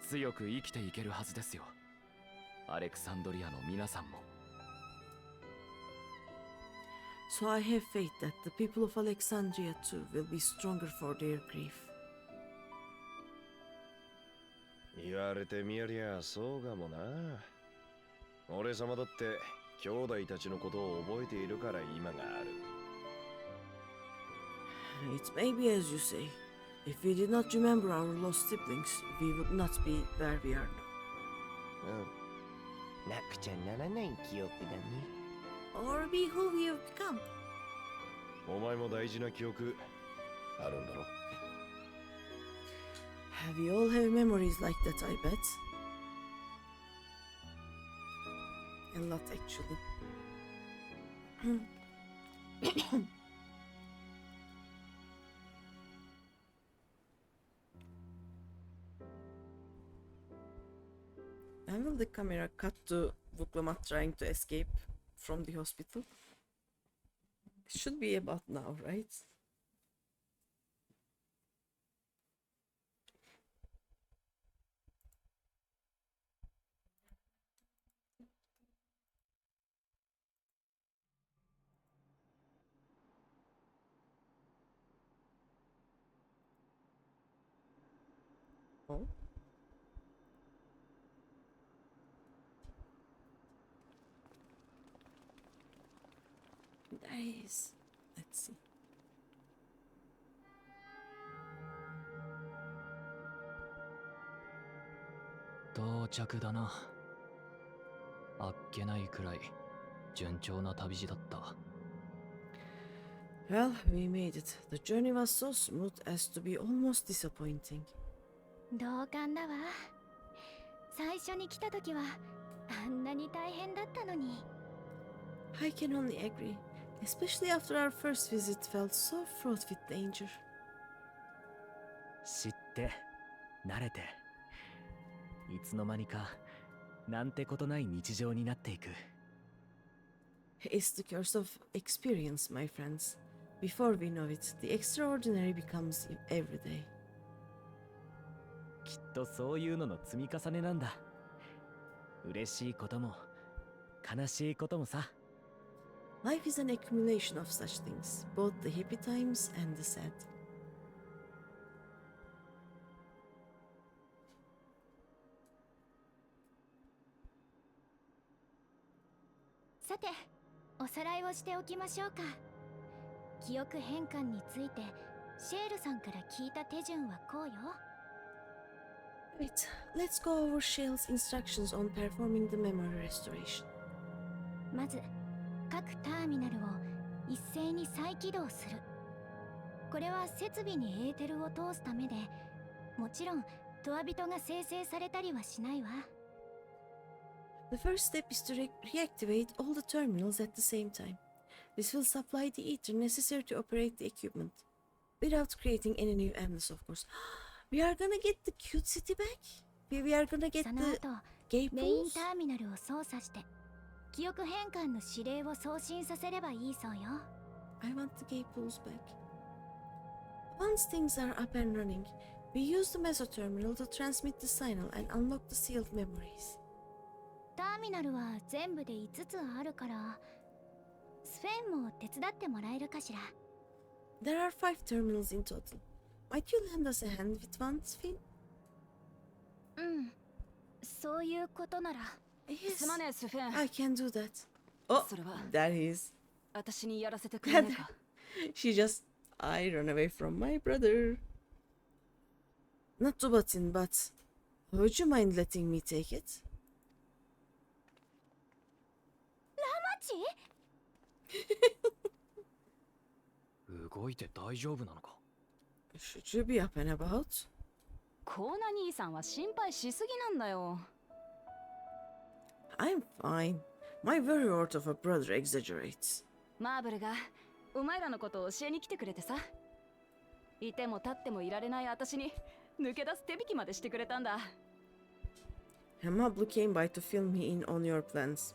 強く生きていけるはずですよ。アレクサンドリアの皆さんも。So I have faith that the people of Alexandria too will be stronger for their grief. 言われてみりゃそうかもな。俺様だって兄弟たちのことを覚えているから今がある。It may be as you say. If we did not remember our lost siblings, we would not be where we are now. うん。なくちゃならない記憶だね。Or be who we have become. お前も大事な記憶あるんだろ。We all have memories like that, I bet. A lot, actually. When will the camera cut to Vuklamat trying to escape from the hospital? It should be about now, right? Oh. There he is. Let's see. 到着だな。あっけないくらい順調な旅路だった。Well, we made it. The journey was so smooth as to be almost disappointing. 同感だわ。最初に来た時はあんなに大変だったのに。I can only agree. Especially after our first visit felt so fraught with danger. 知って慣れていつの間にかなんてことない日常になっていく。 It's the curse of experience, my friends. Before we know it, the extraordinary becomes every day. きっとそういうのの積み重ねなんだ。嬉しいことも悲しいこともさ。Life is an accumulation of such things, both the happy times and the sad. さて、おさらいをしておきましょうか。記憶変換についてシェールさんから聞いた手順はこうよ。Wait, let's go over Shale's instructions on performing the memory restoration. まず、各ターミナルを一斉に再起動する。これは設備にエーテルを通すためで、もちろんトアビトが生成されたりはしないわ。The first step is to reactivate all the terminals at the same time. This will supply the ether necessary to operate the equipment, without creating any new enemies, of course. We are gonna get the cute city back? We are gonna get その the 後、 gay メイン pools? ターミナルを操作して、記憶変換の指令を送信させればいいそうよ。I want the gay pools back. Once things are up and running, we use the meso terminal to transmit the signal and unlock the sealed memories. ターミナルは全部で5つあるから、スフェンも手伝ってもらえるかしら。There are 5 terminals in total. Might you lend us a hand with one, Sven? うん、そういうことなら。Yes. すまねえスフェン。 I can do that. Oh, それは there he is. 私にやらせてくれねえか。She just... I run away from my brother. Not to button, but... Would you mind letting me take it? ラマチ？動いて大丈夫なのか。 Should you be up and about? コーナ兄さんは心配しすぎなんだよ。I'm fine. My very word of a brother exaggerates. マーブルがお前らのことを教えに来てくれてさ。いても立ってもいられない私に抜け出す手引きまでしてくれたんだ。Mablu came by to fill me in on your plans.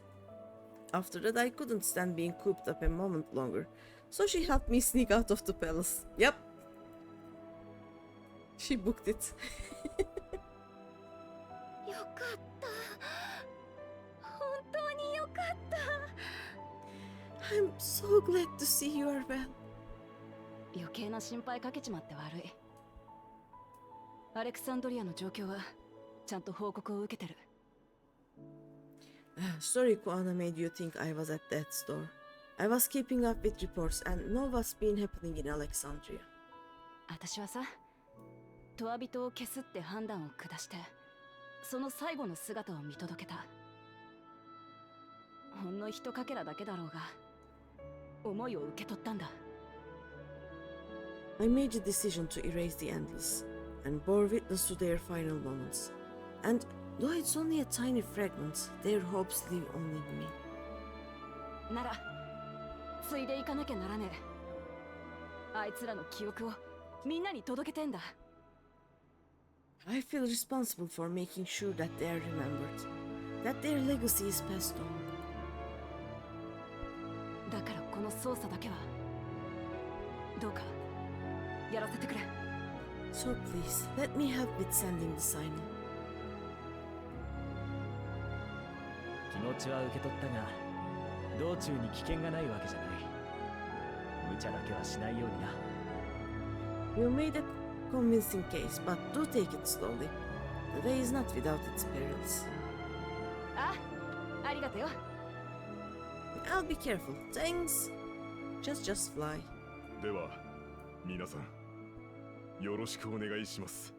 After that, I couldn't stand being cooped up a moment longer, so she helped me sneak out of the palace. Yep. She booked it. よかった。本当によかった。I'm so glad to see you are well. 余計な心配かけちまって悪い。アレクサンドリアの状況はちゃんと報告を受けてる。Sorry, Koana made you think I was at that store. I was keeping up with reports and know what's been happening in Alexandria. 私はさ、トア人を消すって判断を下して、その最後の姿を見届けた。ほんの一かけらだけだろうが、思いを受け取ったんだ。I made a decision to erase the endless and bore witness to their final moments. And though it's only a tiny fragment, their hopes live on in me. なら、ついでいかなきゃならねえ。あいつらの記憶をみんなに届けてんだ。I feel responsible for making sure that they are remembered, that their legacy is passed on. だからこの捜査だけはどうかやらせてくれ。So please, let me help with sending the signal. 気持ちは受け取ったが、道中に危険がないわけじゃない。無茶だけはしないようにな。You made a convincing case, but do take it slowly. The way is not without its perils. あ、ありがとよ。I'll be careful. Thanks. Just fly. では、皆さん、よろしくお願いします。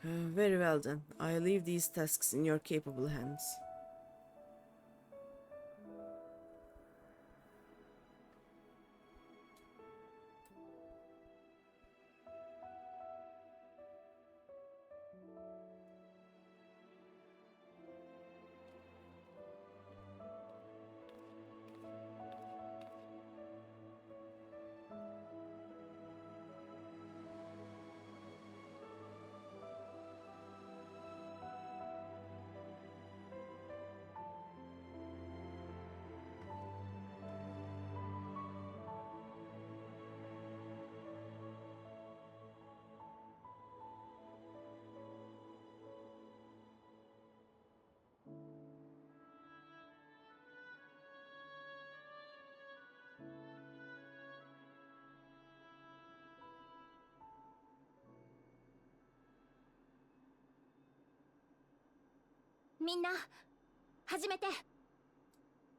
Very well then. I leave these tasks in your capable hands.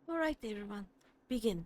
Alright everyone, begin.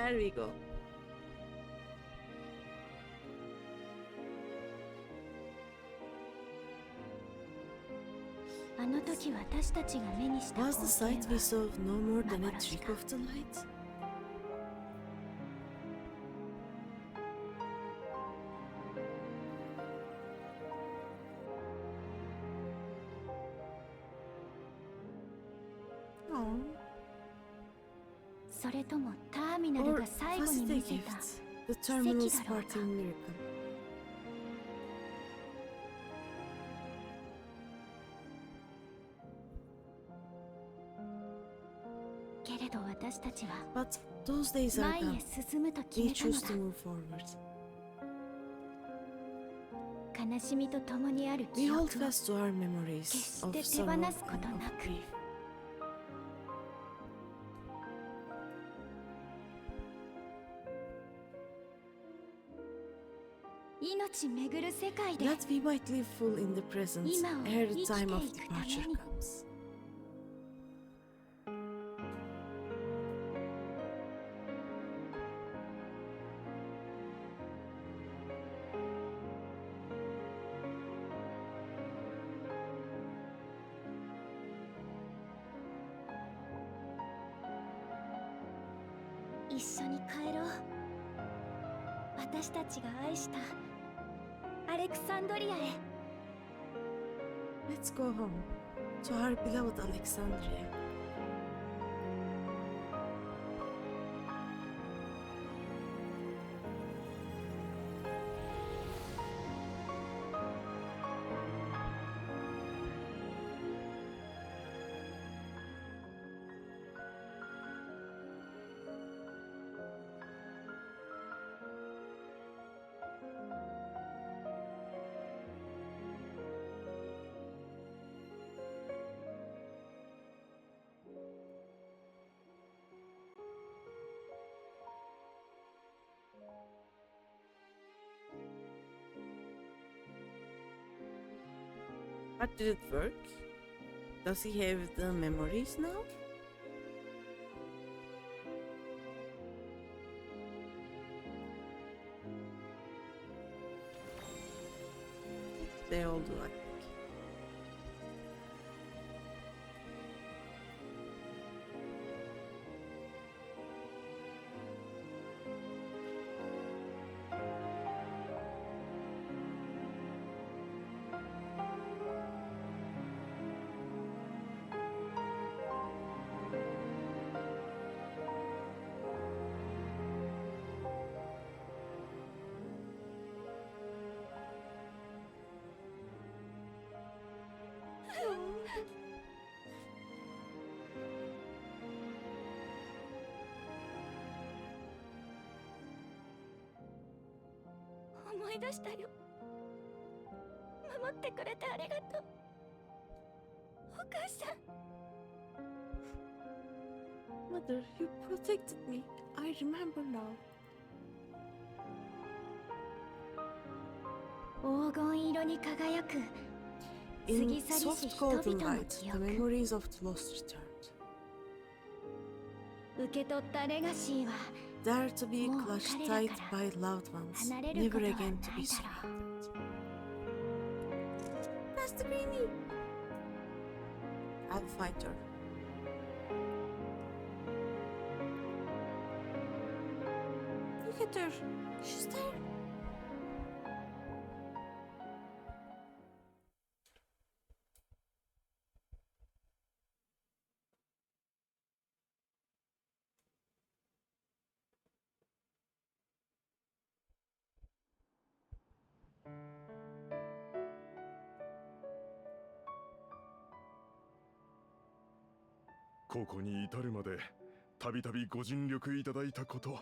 There we go. あの時私たちが目にした Was the sight we saw no more than a trick of the light? それともターミナル Or が最後 was に it a 見せた gift? The terminal's 奇跡だろうか parting miracle. けれど私たちは But those days are 前へ gone. 進むと決 We めたの choose だ to move forward. 悲しみと共にある We 記 hold 憶を fast to our 決 memories し of て手 sorrow 放 and すこと of なく grief. 命巡る世界で That we might live full in the present 今を ere the 生きて time of いくため departure に comes. 一緒に帰ろう。私たちが愛したアレクサンドリアへ。 Let's go home to our beloved Alexandria. But did it work? Does he have the memories now? They all do, I think. Oh, 思い出したよ。守ってくれてありがとう。お母さん。 Mother, you protected me. I remember now. 黄金色に輝く In 過ぎ去りし soft 人 golden 々の light, 記 the 憶。 memories of the lost returned. 受け取ったレガシーは There to be もう clutched 彼 tight らから by loved ones, 離れるこ never とはない again to be だろう。 surrounded. Master Greeny! I'll fight her. Look at her. She's there.「ここに至るまでたびたびご尽力いただいたこと、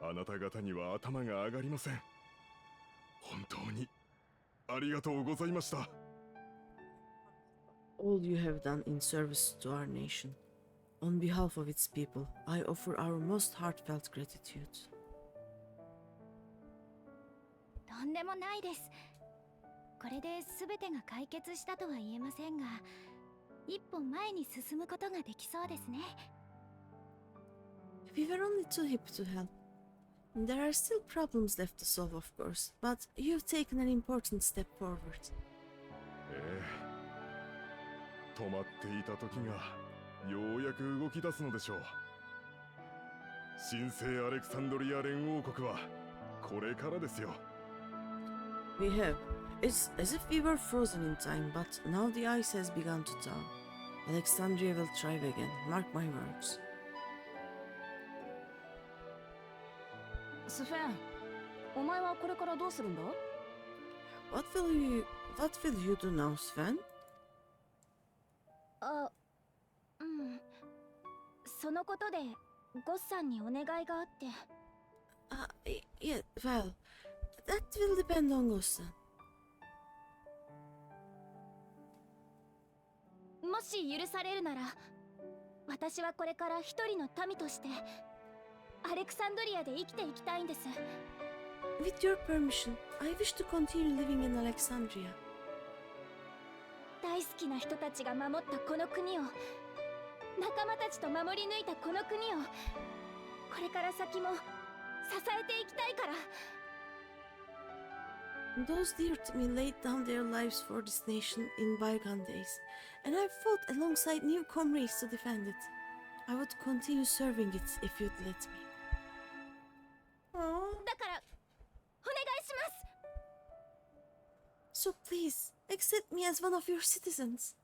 あなた方には頭が上がりません。本当にありがとうございました。 All you have done in service to our nation. On behalf of its people, I offer our most heartfelt gratitude. とんでもないです。これで全てが解決したとは言えませんが、一歩前に進むことができそうですね。 We were only too happy to help. There are still problems left to solve, of course, but you've taken an important step forward. ええ、止まっていた時がようやく動き出すのでしょう。神聖アレクサンドリア連王国はこれからですよ。 We have. It's as if we were frozen in time, but now the ice has begun to thaw. Alexandria will thrive again, mark my words. スフェン、お前はこれからどうするんだ？ What will you do now, Sven? あ、うん。そのことでゴッさんにお願いがあって。Yeah, well, that will depend on Ghost. もし許されるなら、私はこれから一人の民としてアレクサンドリアで生きていきたいんです。 With your permission, I wish to continue living in Alexandria. 大好きな人たちが守ったこの国を、仲間たちと守り抜いたこの国を、これから先も支えていきたいから。 Those dear to me laid down their lives for this nation in bygone days, and I've fought alongside new comrades to defend it. I would continue serving it if you'd let me. Aww. だからお願いします。 So please, accept me as one of your citizens.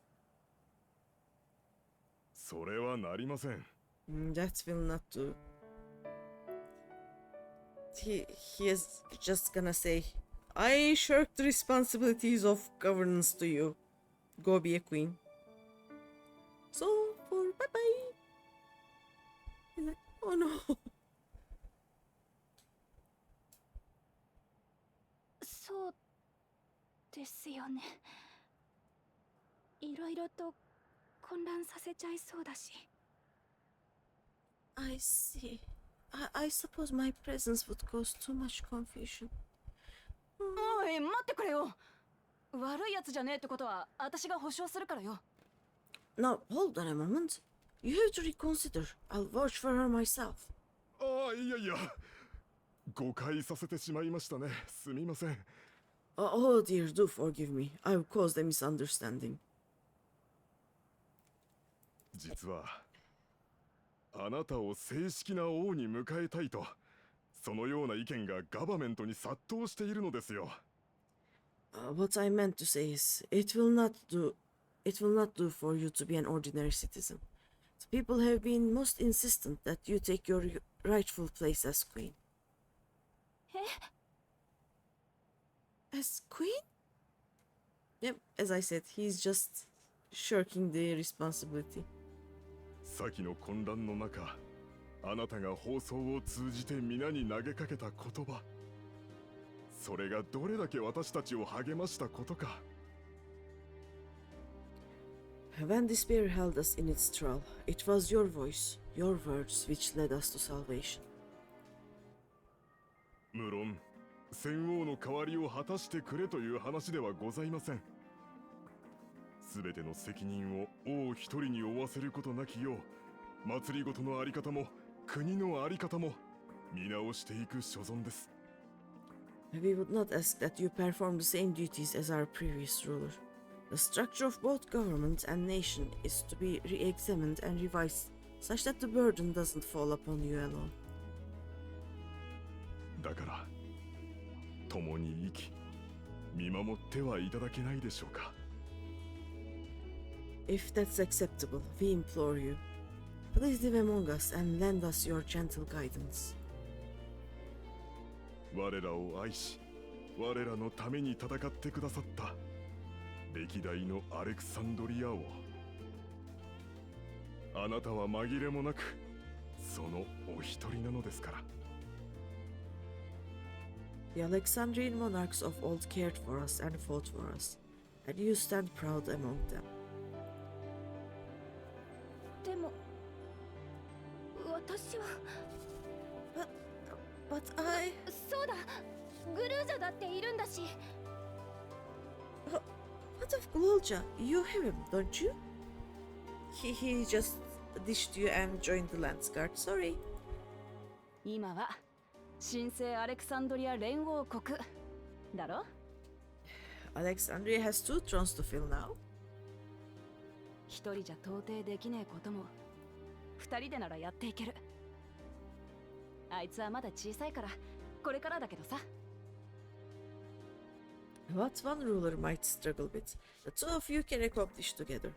それはなりません。That will not do. He is just gonna say, I shirk the responsibilities of governance to you. Go be a queen. So, for bye bye. He's like, oh no. そうですよね。いろいろと混乱させちゃいそうだし。I see. I suppose my presence would cause too much confusion. おい、待ってくれよ。悪いやつじゃねえってことは私が保証するからよ。Now, hold on a moment. You have to reconsider. I'll watch for her myself. ああ、いやいや。誤解させてしまいましたね。すみません。Oh dear, do forgive me. I've caused a misunderstanding. 実は、あなたを正式な王に迎えたいと、そのような意見がガバメントに殺到しているのですよ。What I meant to say is, it will not do for you to be an ordinary citizen. The people have been most insistent that you take your rightful place as queen. え As queen? Yep, as I said, he's just shirking the responsibility. 先の混乱の中、あなたが放送を通じて皆に投げかけた言葉、それがどれだけ私たちを励ましたことか。When despair held us in its thrall, it was your voice, your words which led us to salvation. 無論、戦王の代わりを果たしてくれという話ではございません。すべての責任を王一人に負わせることなきよう、祭りごとのあり方も国のあり方も見直していく所存です。We would not ask that you perform the same duties as our previous ruler. The structure of both government and nation is to be re-examined and revised, such that the burden doesn't fall upon you alone. だから、共に生き、見守ってはいただけないでしょうか。If that's acceptable, we implore you. Please live among us and lend us your gentle guidance. 我らを愛し、我らのために戦ってくださった歴代のアレクサンドリア王。あなたは紛れもなくそのお一人なのですから。The Alexandrian monarchs of old cared for us and fought for us, and you stand proud among them. でも私は But I... そうだ、グルージャだっているんだし。What of Glolja? You have him, don't you? He just dished you and joined the Landsguard. Sorry. 今は神聖アレクサンドリア連王国だろ。 Alexandria has 2 thrones to fill now. 一人じゃ到底できねえことも二人でならやっていける。あいつはまだ小さいからこれからだけどさ。 What one ruler might struggle with, the two of you can accomplish together.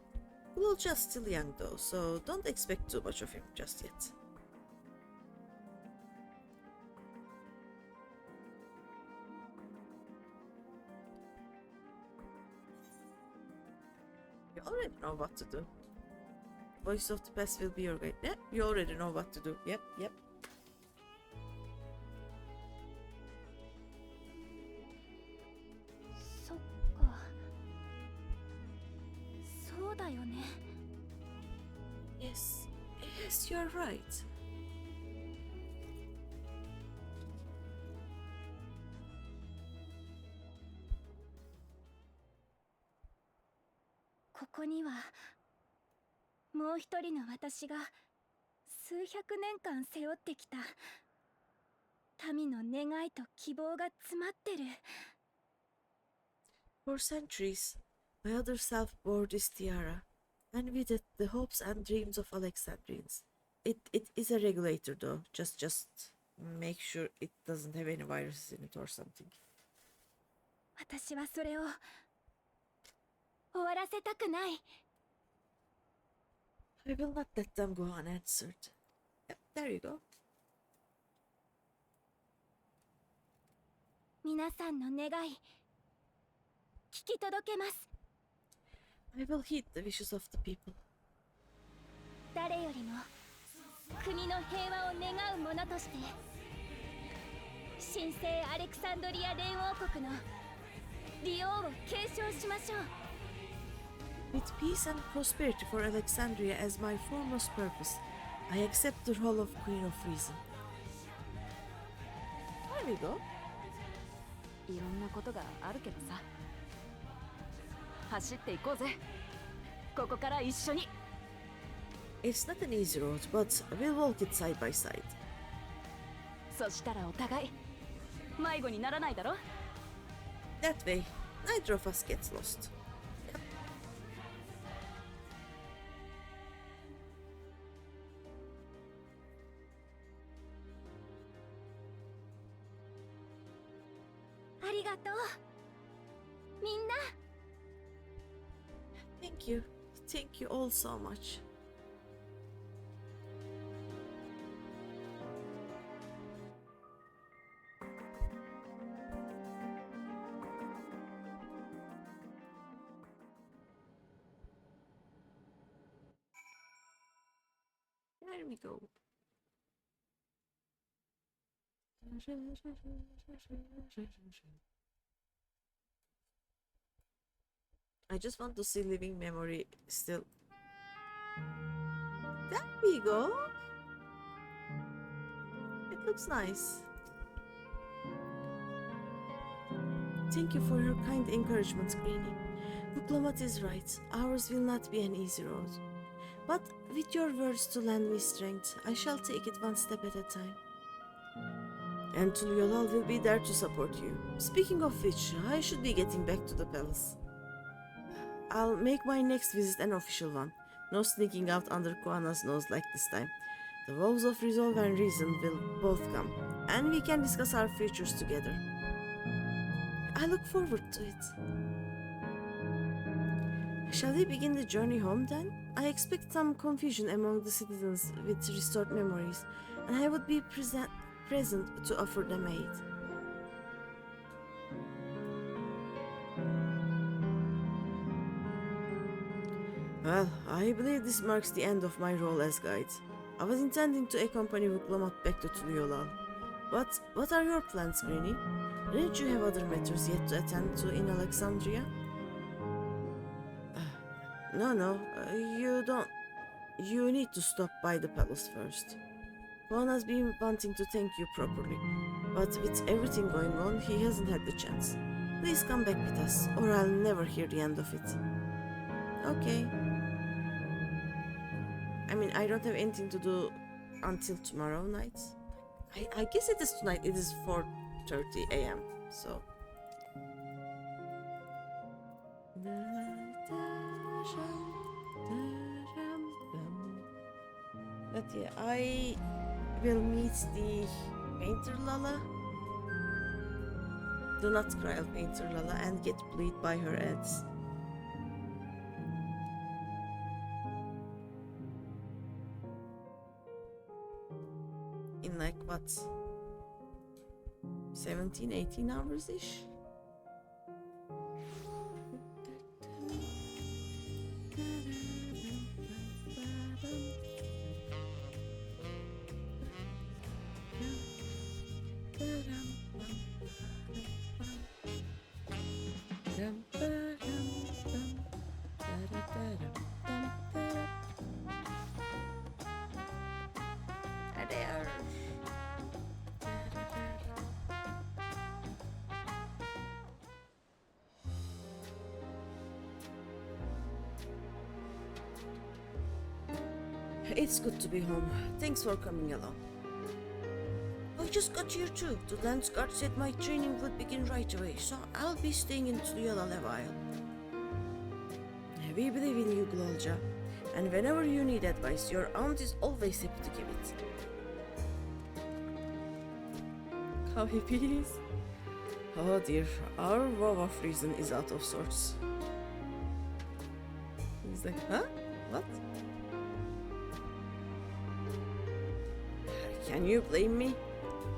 Glolja's still young though, so don't expect too much of him just yet. You already know what to do. Voice of the past will be your guide. Yeah, you already know what to do. Yep. そっか、そうだよね。 Yes, you're right. ここにはもう一人の私が数百年間背負ってきた民の願いと希望が詰まってる。 For centuries, my other self bore this tiara, and with it the hopes and dreams of Alexandrians. it is a regulator though. Just make sure it doesn't have any viruses in it or something. 私はそれを終わらせたくない。 I will not let them go unanswered. Yep, there you go. 皆さんの願い聞き届けます。 I will heed the wishes of the people. 誰よりも国の平和を願う者として神聖アレクサンドリア連王国の利王を継承しましょう。 With peace and prosperity for Alexandria as my foremost purpose, I accept the role of Queen of Reason. There we go. いろんなことがあるけどさ、走っていこうぜ。ここから一緒に。 It's not an easy road, but we'll walk it side by side. そしたらお互い迷子にならないだろ。 That way, neither of us gets lost. ありがとうみんな。 Thank you. Thank you all so much. There we go. I just want to see living memory still. There we go. It looks nice. Thank you for your kind encouragement, Greeny. Diplomat is right. Ours will not be an easy road. But with your words to lend me strength, I shall take it one step at a time. And Tulyolal will be there to support you. Speaking of which, I should be getting back to the palace. I'll make my next visit an official one. No sneaking out under Koana's nose like this time. The wolves of resolve and reason will both come, and we can discuss our futures together. I look forward to it. Shall we begin the journey home then? I expect some confusion among the citizens with restored memories, and I would be present to offer them aid. Well, I believe this marks the end of my role as guide. I was intending to accompany Diplomat back to Tulyolal. But what are your plans, Greeny? Didn't you have other matters yet to attend to in Alexandria? No, you don't. You need to stop by the palace first. Juan has been wanting to thank you properly, but with everything going on, he hasn't had the chance. Please come back with us, or I'll never hear the end of it. Okay. I mean, I don't have anything to do until tomorrow night. I guess it is tonight. It is 4:30 a.m. So. But yeah, I will meet the painter Lala. Do not cry, painter Lala, and get bullied by her ads. In like what? 17-18 hours ish? It's good to be home. Thanks for coming along. I just got here too. The Lance Guard said my training would begin right away, so I'll be staying in Tulyolal a while. We believe in you, Glolja, And whenever you need advice, your aunt is always happy to give it. How happy he is. Oh dear, our wow of reason is out of sorts. He's like, huh? What? Can you blame me?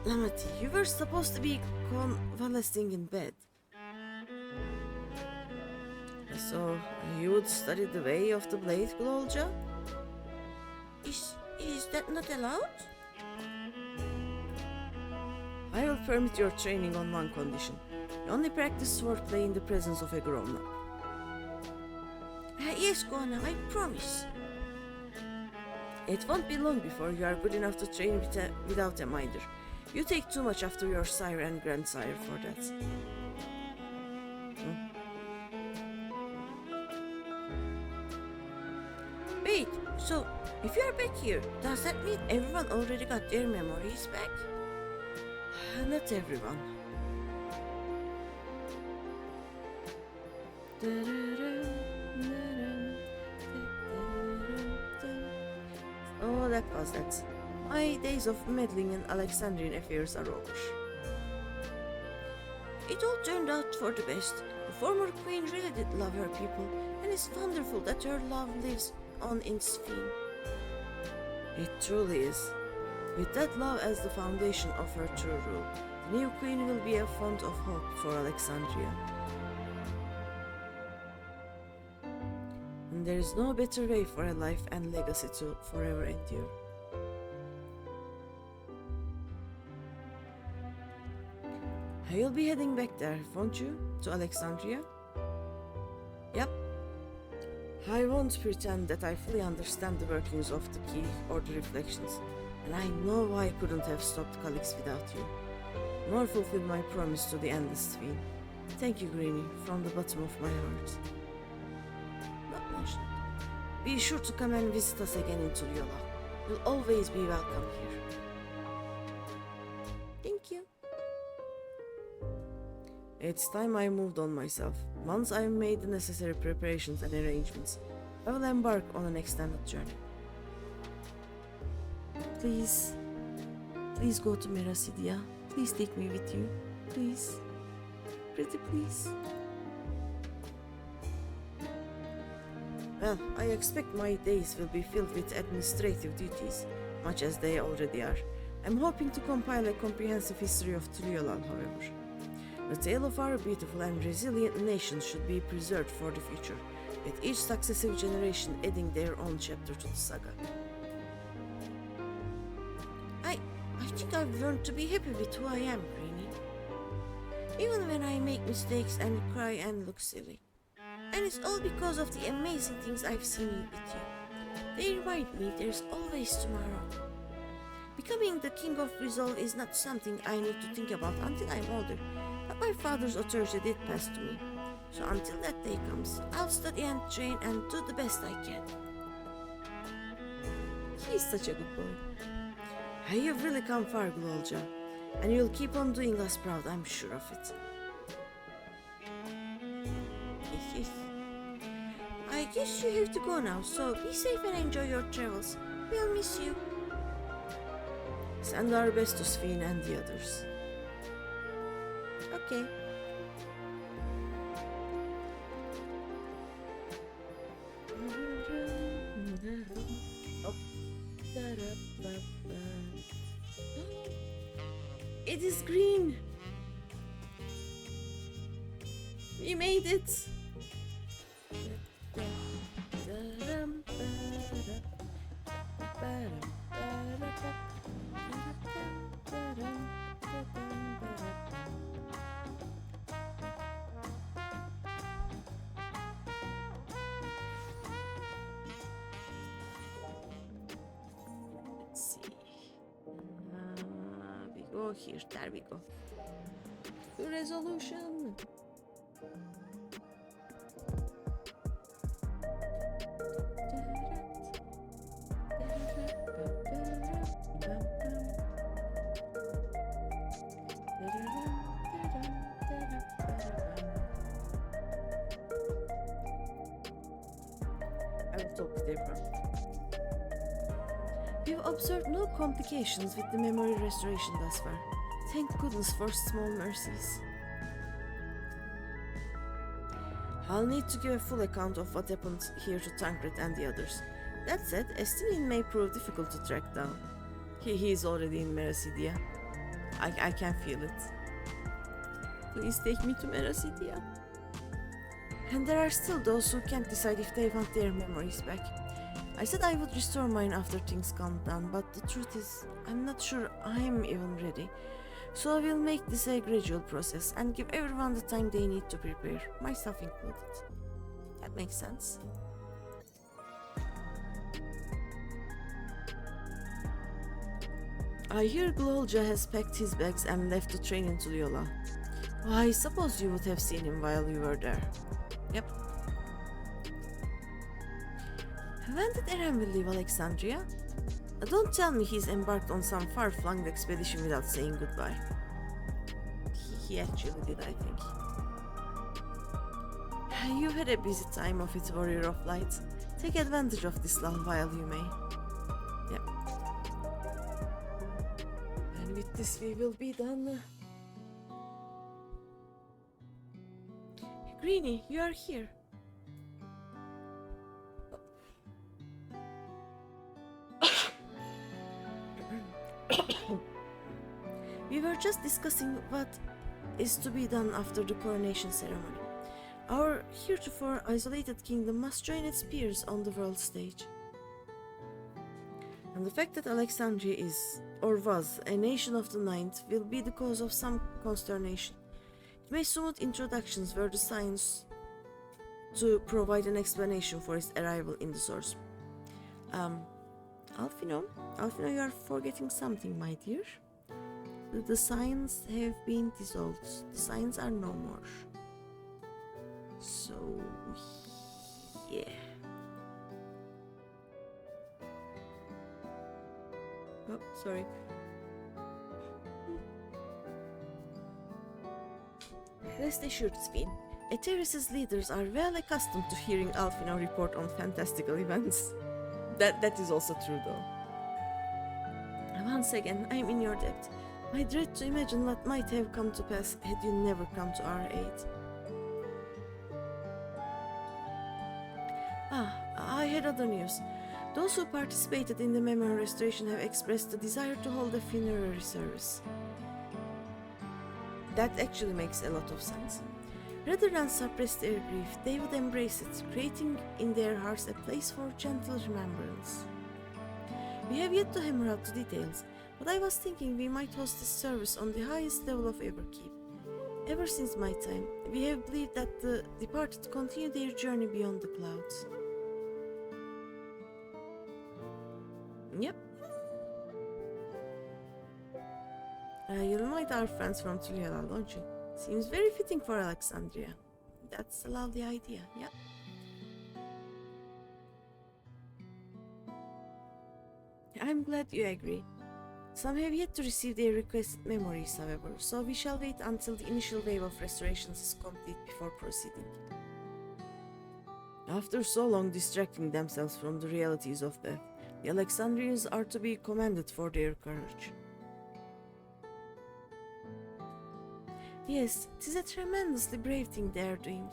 Lamati, you were supposed to be convalescing in bed. So, you would study the way of the blade, Glolja? Is that not allowed? I will permit your training on one condition. You only practice swordplay in the presence of a grown-up. Yes, Gona, I promise. It won't be long before you are good enough to train without a minder. You take too much after your sire and grandsire for that. Wait, so if you are back here, does that mean everyone already got their memories back? Not everyone. Oh, that was that. My days of meddling in Alexandrian affairs are over. It all turned out for the best. The former queen really did love her people, and it's wonderful that her love lives on in Sphene. It truly is. With that love as the foundation of her true rule, the new queen will be a font of hope for Alexandria. And there is no better way for a life and legacy to forever endure. You'll be heading back there, won't you? To Alexandria? Yep. I won't pretend that I fully understand the workings of the key or the reflections, and I know I couldn't have stopped Calix without you, nor fulfilled my promise to the endless Sphene. Thank you, Greeny, from the bottom of my heart. Not mentioned. Be sure to come and visit us again in Turiola. You'll always be welcome here. Thank you. It's time I moved on myself. Once I've made the necessary preparations and arrangements, I will embark on an extended journey. Please go to Merasidia. Please take me with you. Please. Pretty please. Well, I expect my days will be filled with administrative duties, much as they already are. I'm hoping to compile a comprehensive history of Triolan, however. The tale of our beautiful and resilient nation should be preserved for the future, with each successive generation adding their own chapter to the saga. I think I've learned to be happy with who I am, Greeny. Even when I make mistakes and cry and look silly. And it's all because of the amazing things I've seen with you. They remind me there's always tomorrow. Becoming the King of Resolve is not something I need to think about until I'm older, but my father's authority did pass to me. So until that day comes, I'll study and train and do the best I can. He's such a good boy. You've really come far, Glolja, and you'll keep on doing us proud, I'm sure of it. I guess you have to go now, so be safe and enjoy your travels. We'll miss you. Send our best to Sphene and the others. Okay. Oh. It is green. We made it. Let's see. We go here. There we go. The resolution. I will talk with everyone. We've observed no complications with the memory restoration thus far. Thank goodness for small mercies. I'll need to give a full account of what happened here to Tancred and the others. That said, Estinian may prove difficult to track down. He is already in Meracidia. I can feel it. Please take me to Meracidia. And there are still those who can't decide if they want their memories back. I said I would restore mine after things calm down, but the truth is, I'm not sure I'm even ready. So I will make this a gradual process and give everyone the time they need to prepare, myself included. That makes sense. I hear Glolja has packed his bags and left to train in Tuliola. I suppose you would have seen him while you were there. Yep. When did Eren leave Alexandria? Don't tell me he's embarked on some far-flung expedition without saying goodbye. He actually did, I think. You've had a busy time of it, Warrior of Light. Take advantage of this lull while you may. Yep. And with this we will be done. Greeny, you are here. We were just discussing what is to be done after the coronation ceremony. Our heretofore isolated kingdom must join its peers on the world stage. And the fact that Alexandria is, or was, a nation of the Ninth will be the cause of some consternation. It may smooth introductions were the signs to provide an explanation for its arrival in the source. Alfino, you are forgetting something, my dear. The signs have been dissolved. The signs are no more. So, yeah. Oh, sorry. Rest assured, Spin. Eteris' leaders are well accustomed to hearing Alfino report on fantastical events. That is also true, though. Once again, I'm in your debt. I dread to imagine what might have come to pass had you never come to our aid. I had other news. Those who participated in the memory restoration have expressed the desire to hold a funerary service. That actually makes a lot of sense. Rather than suppress their grief, they would embrace it, creating in their hearts a place for gentle remembrance. We have yet to hammer out the details, but I was thinking we might host this service on the highest level of Everkeep. Ever since my time, we have believed that the departed continue their journey beyond the clouds. Yep. You'll invite our friends from Tuliola, don't you? Seems very fitting for Alexandria. That's a lovely idea, yep. I'm glad you agree. Some have yet to receive their requested memories, however, so we shall wait until the initial wave of restorations is complete before proceeding. After so long distracting themselves from the realities of death, the Alexandrians are to be commended for their courage. Yes, 'tis a tremendously brave thing they are doing.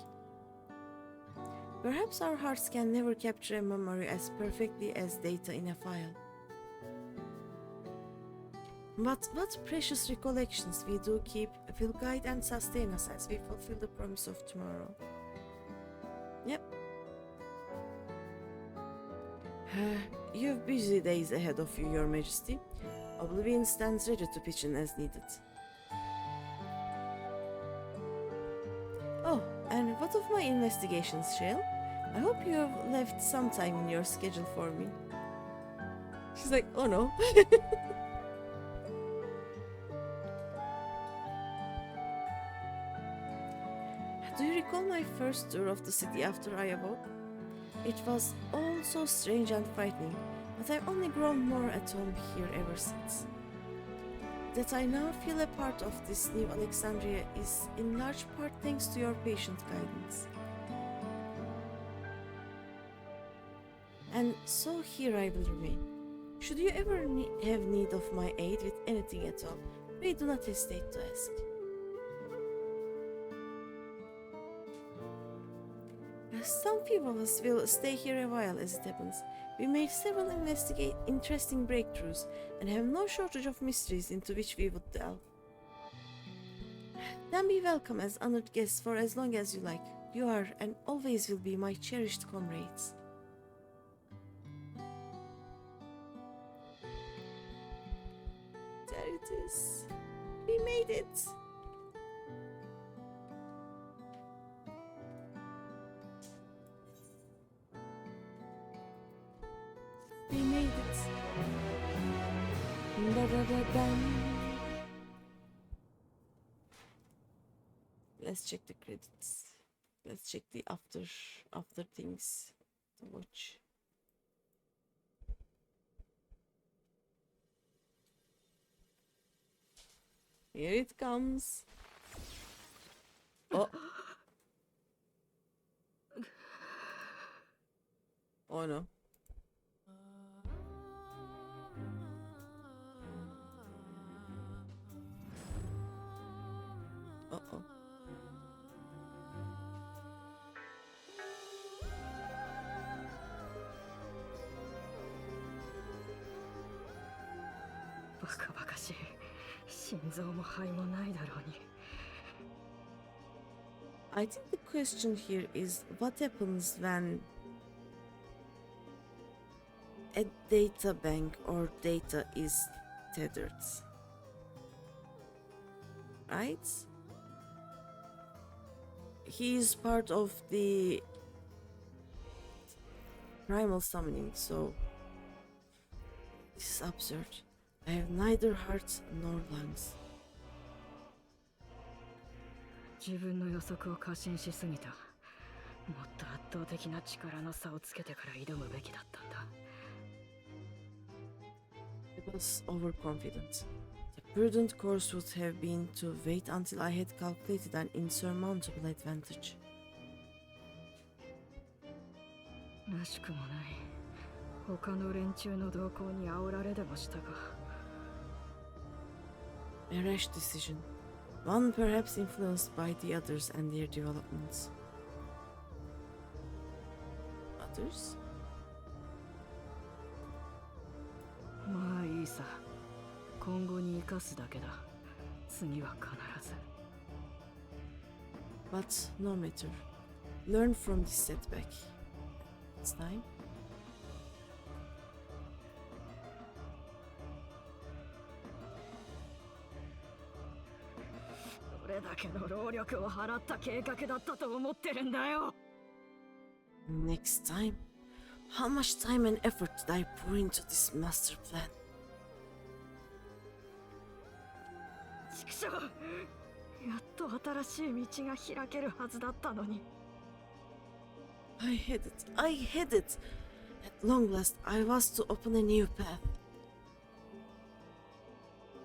Perhaps our hearts can never capture a memory as perfectly as data in a file. But what precious recollections we do keep will guide and sustain us as we fulfill the promise of tomorrow. Yep. You've busy days ahead of you, Your Majesty. Oblivion stands ready to pitch in as needed. Oh, and what of my investigations, Shale? I hope you have left some time in your schedule for me. She's like, oh no. Do you recall my first tour of the city after I awoke? It was all so strange and frightening, but I've only grown more at home here ever since. That I now feel a part of this new Alexandria is in large part thanks to your patient guidance. And so here I will remain. Should you ever have need of my aid with anything at all, please do not hesitate to ask. Some few of us will stay here a while as it happens. We made several interesting breakthroughs and have no shortage of mysteries into which we would delve. Then be welcome as honored guests for as long as you like. You are and always will be my cherished comrades. There it is. We made it. We made it. Da-da-da-dum. Let's check the credits. Let's check the after things to watch. Here it comes. Oh. Oh no. Uh-oh. Baka bakaしい。心臓も肺もないだろうに。I think the question here is what happens when a data bank or data is tethered, right? He is part of the primal summoning, so this is absurd. I have neither heart nor lungs. 自分の予測を過信しすぎた。もっと圧倒的な力の差をつけてから挑むべきだったんだ。I was overconfident. The prudent course would have been to wait until I had calculated an insurmountable advantage. らしくもない。他の連中の動向に煽られでもしたか。A rash decision. One perhaps influenced by the others and their developments. Others? まあいいさ。今後に生かすだけだ。次は必ず。But no matter. Learn from this setback. It's time. どれだけの労力を払った計画だったと思ってるんだよ。Next time. How much time and effort did I pour into this master plan? 畜生！やっと新しい道が開けるはずだったのに。I had it. I had it. At long last, I was to open a new path.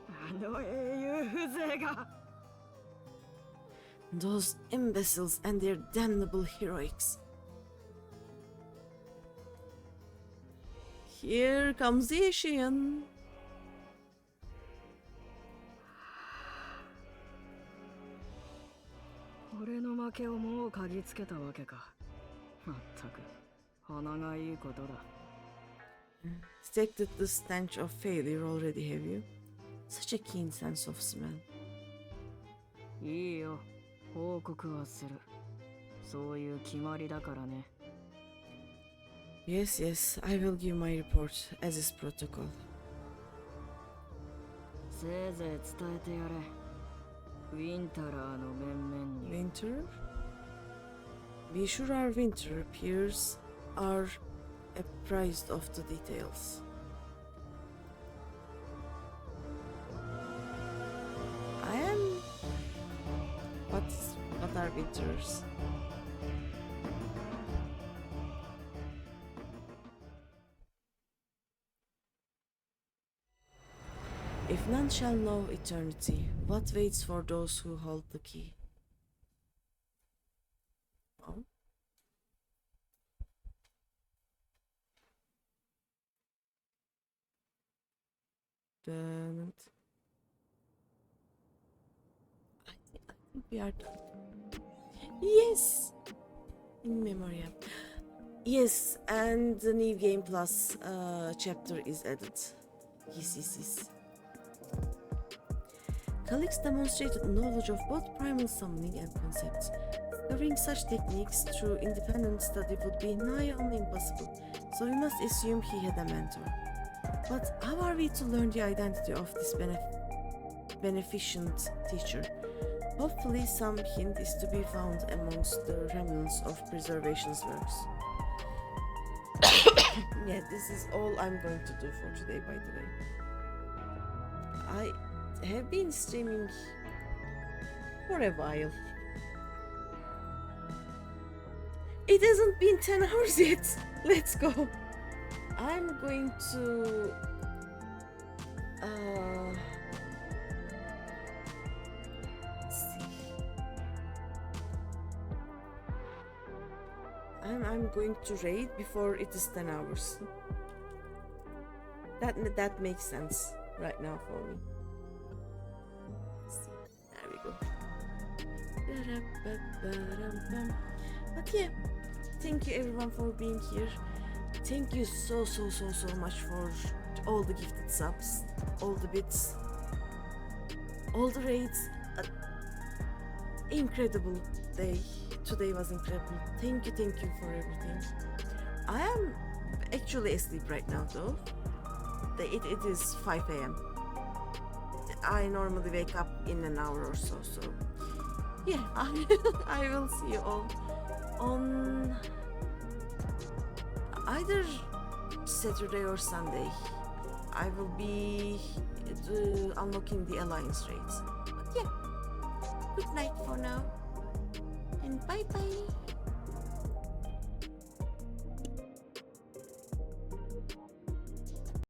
あの英雄風情が。Those imbeciles and their damnable heroics. Here comes the Asian. 俺の負けをもう嗅ぎつけたわけか。まったく、鼻がいいことだ。Detected the stench of failure already, have you? Such a keen sense of smell. いいよ、報告はする。そういう決まりだからね。Yes, yes, I will give my report as is protocol. せいぜい伝えてやれ。ウィンタラーの面々に。Winter? Be sure our winter peers are apprised of the details. I am... What are winters? If none shall know eternity, what waits for those who hold the key? Oh. happened. I think we are done. Yes! In memoriam. Yes, and the new Game Plus chapter is added. Yes. Colleagues demonstrated knowledge of both primal summoning and concepts. Discovering such techniques through independent study would be nigh on impossible, so we must assume he had a mentor. But how are we to learn the identity of this beneficent teacher? Hopefully some hint is to be found amongst the remnants of preservation's works. Yeah, this is all I'm going to do for today, by the way. I have been streaming for a while. It hasn't been 10 hours yet. Let's go. I'm going to I'm going to raid before it is 10 hours. That makes sense right now for me. There we go. But yeah, thank you everyone for being here. Thank you so much for all the gifted subs, all the bits, all the raids. Incredible day. Today was incredible. Thank you for everything. I am actually asleep right now though. It is 5 a.m. I normally wake up in an hour or so, so yeah, I will see you all on either Saturday or Sunday. I will be unlocking the alliance raids. But yeah, good night for now, and bye bye.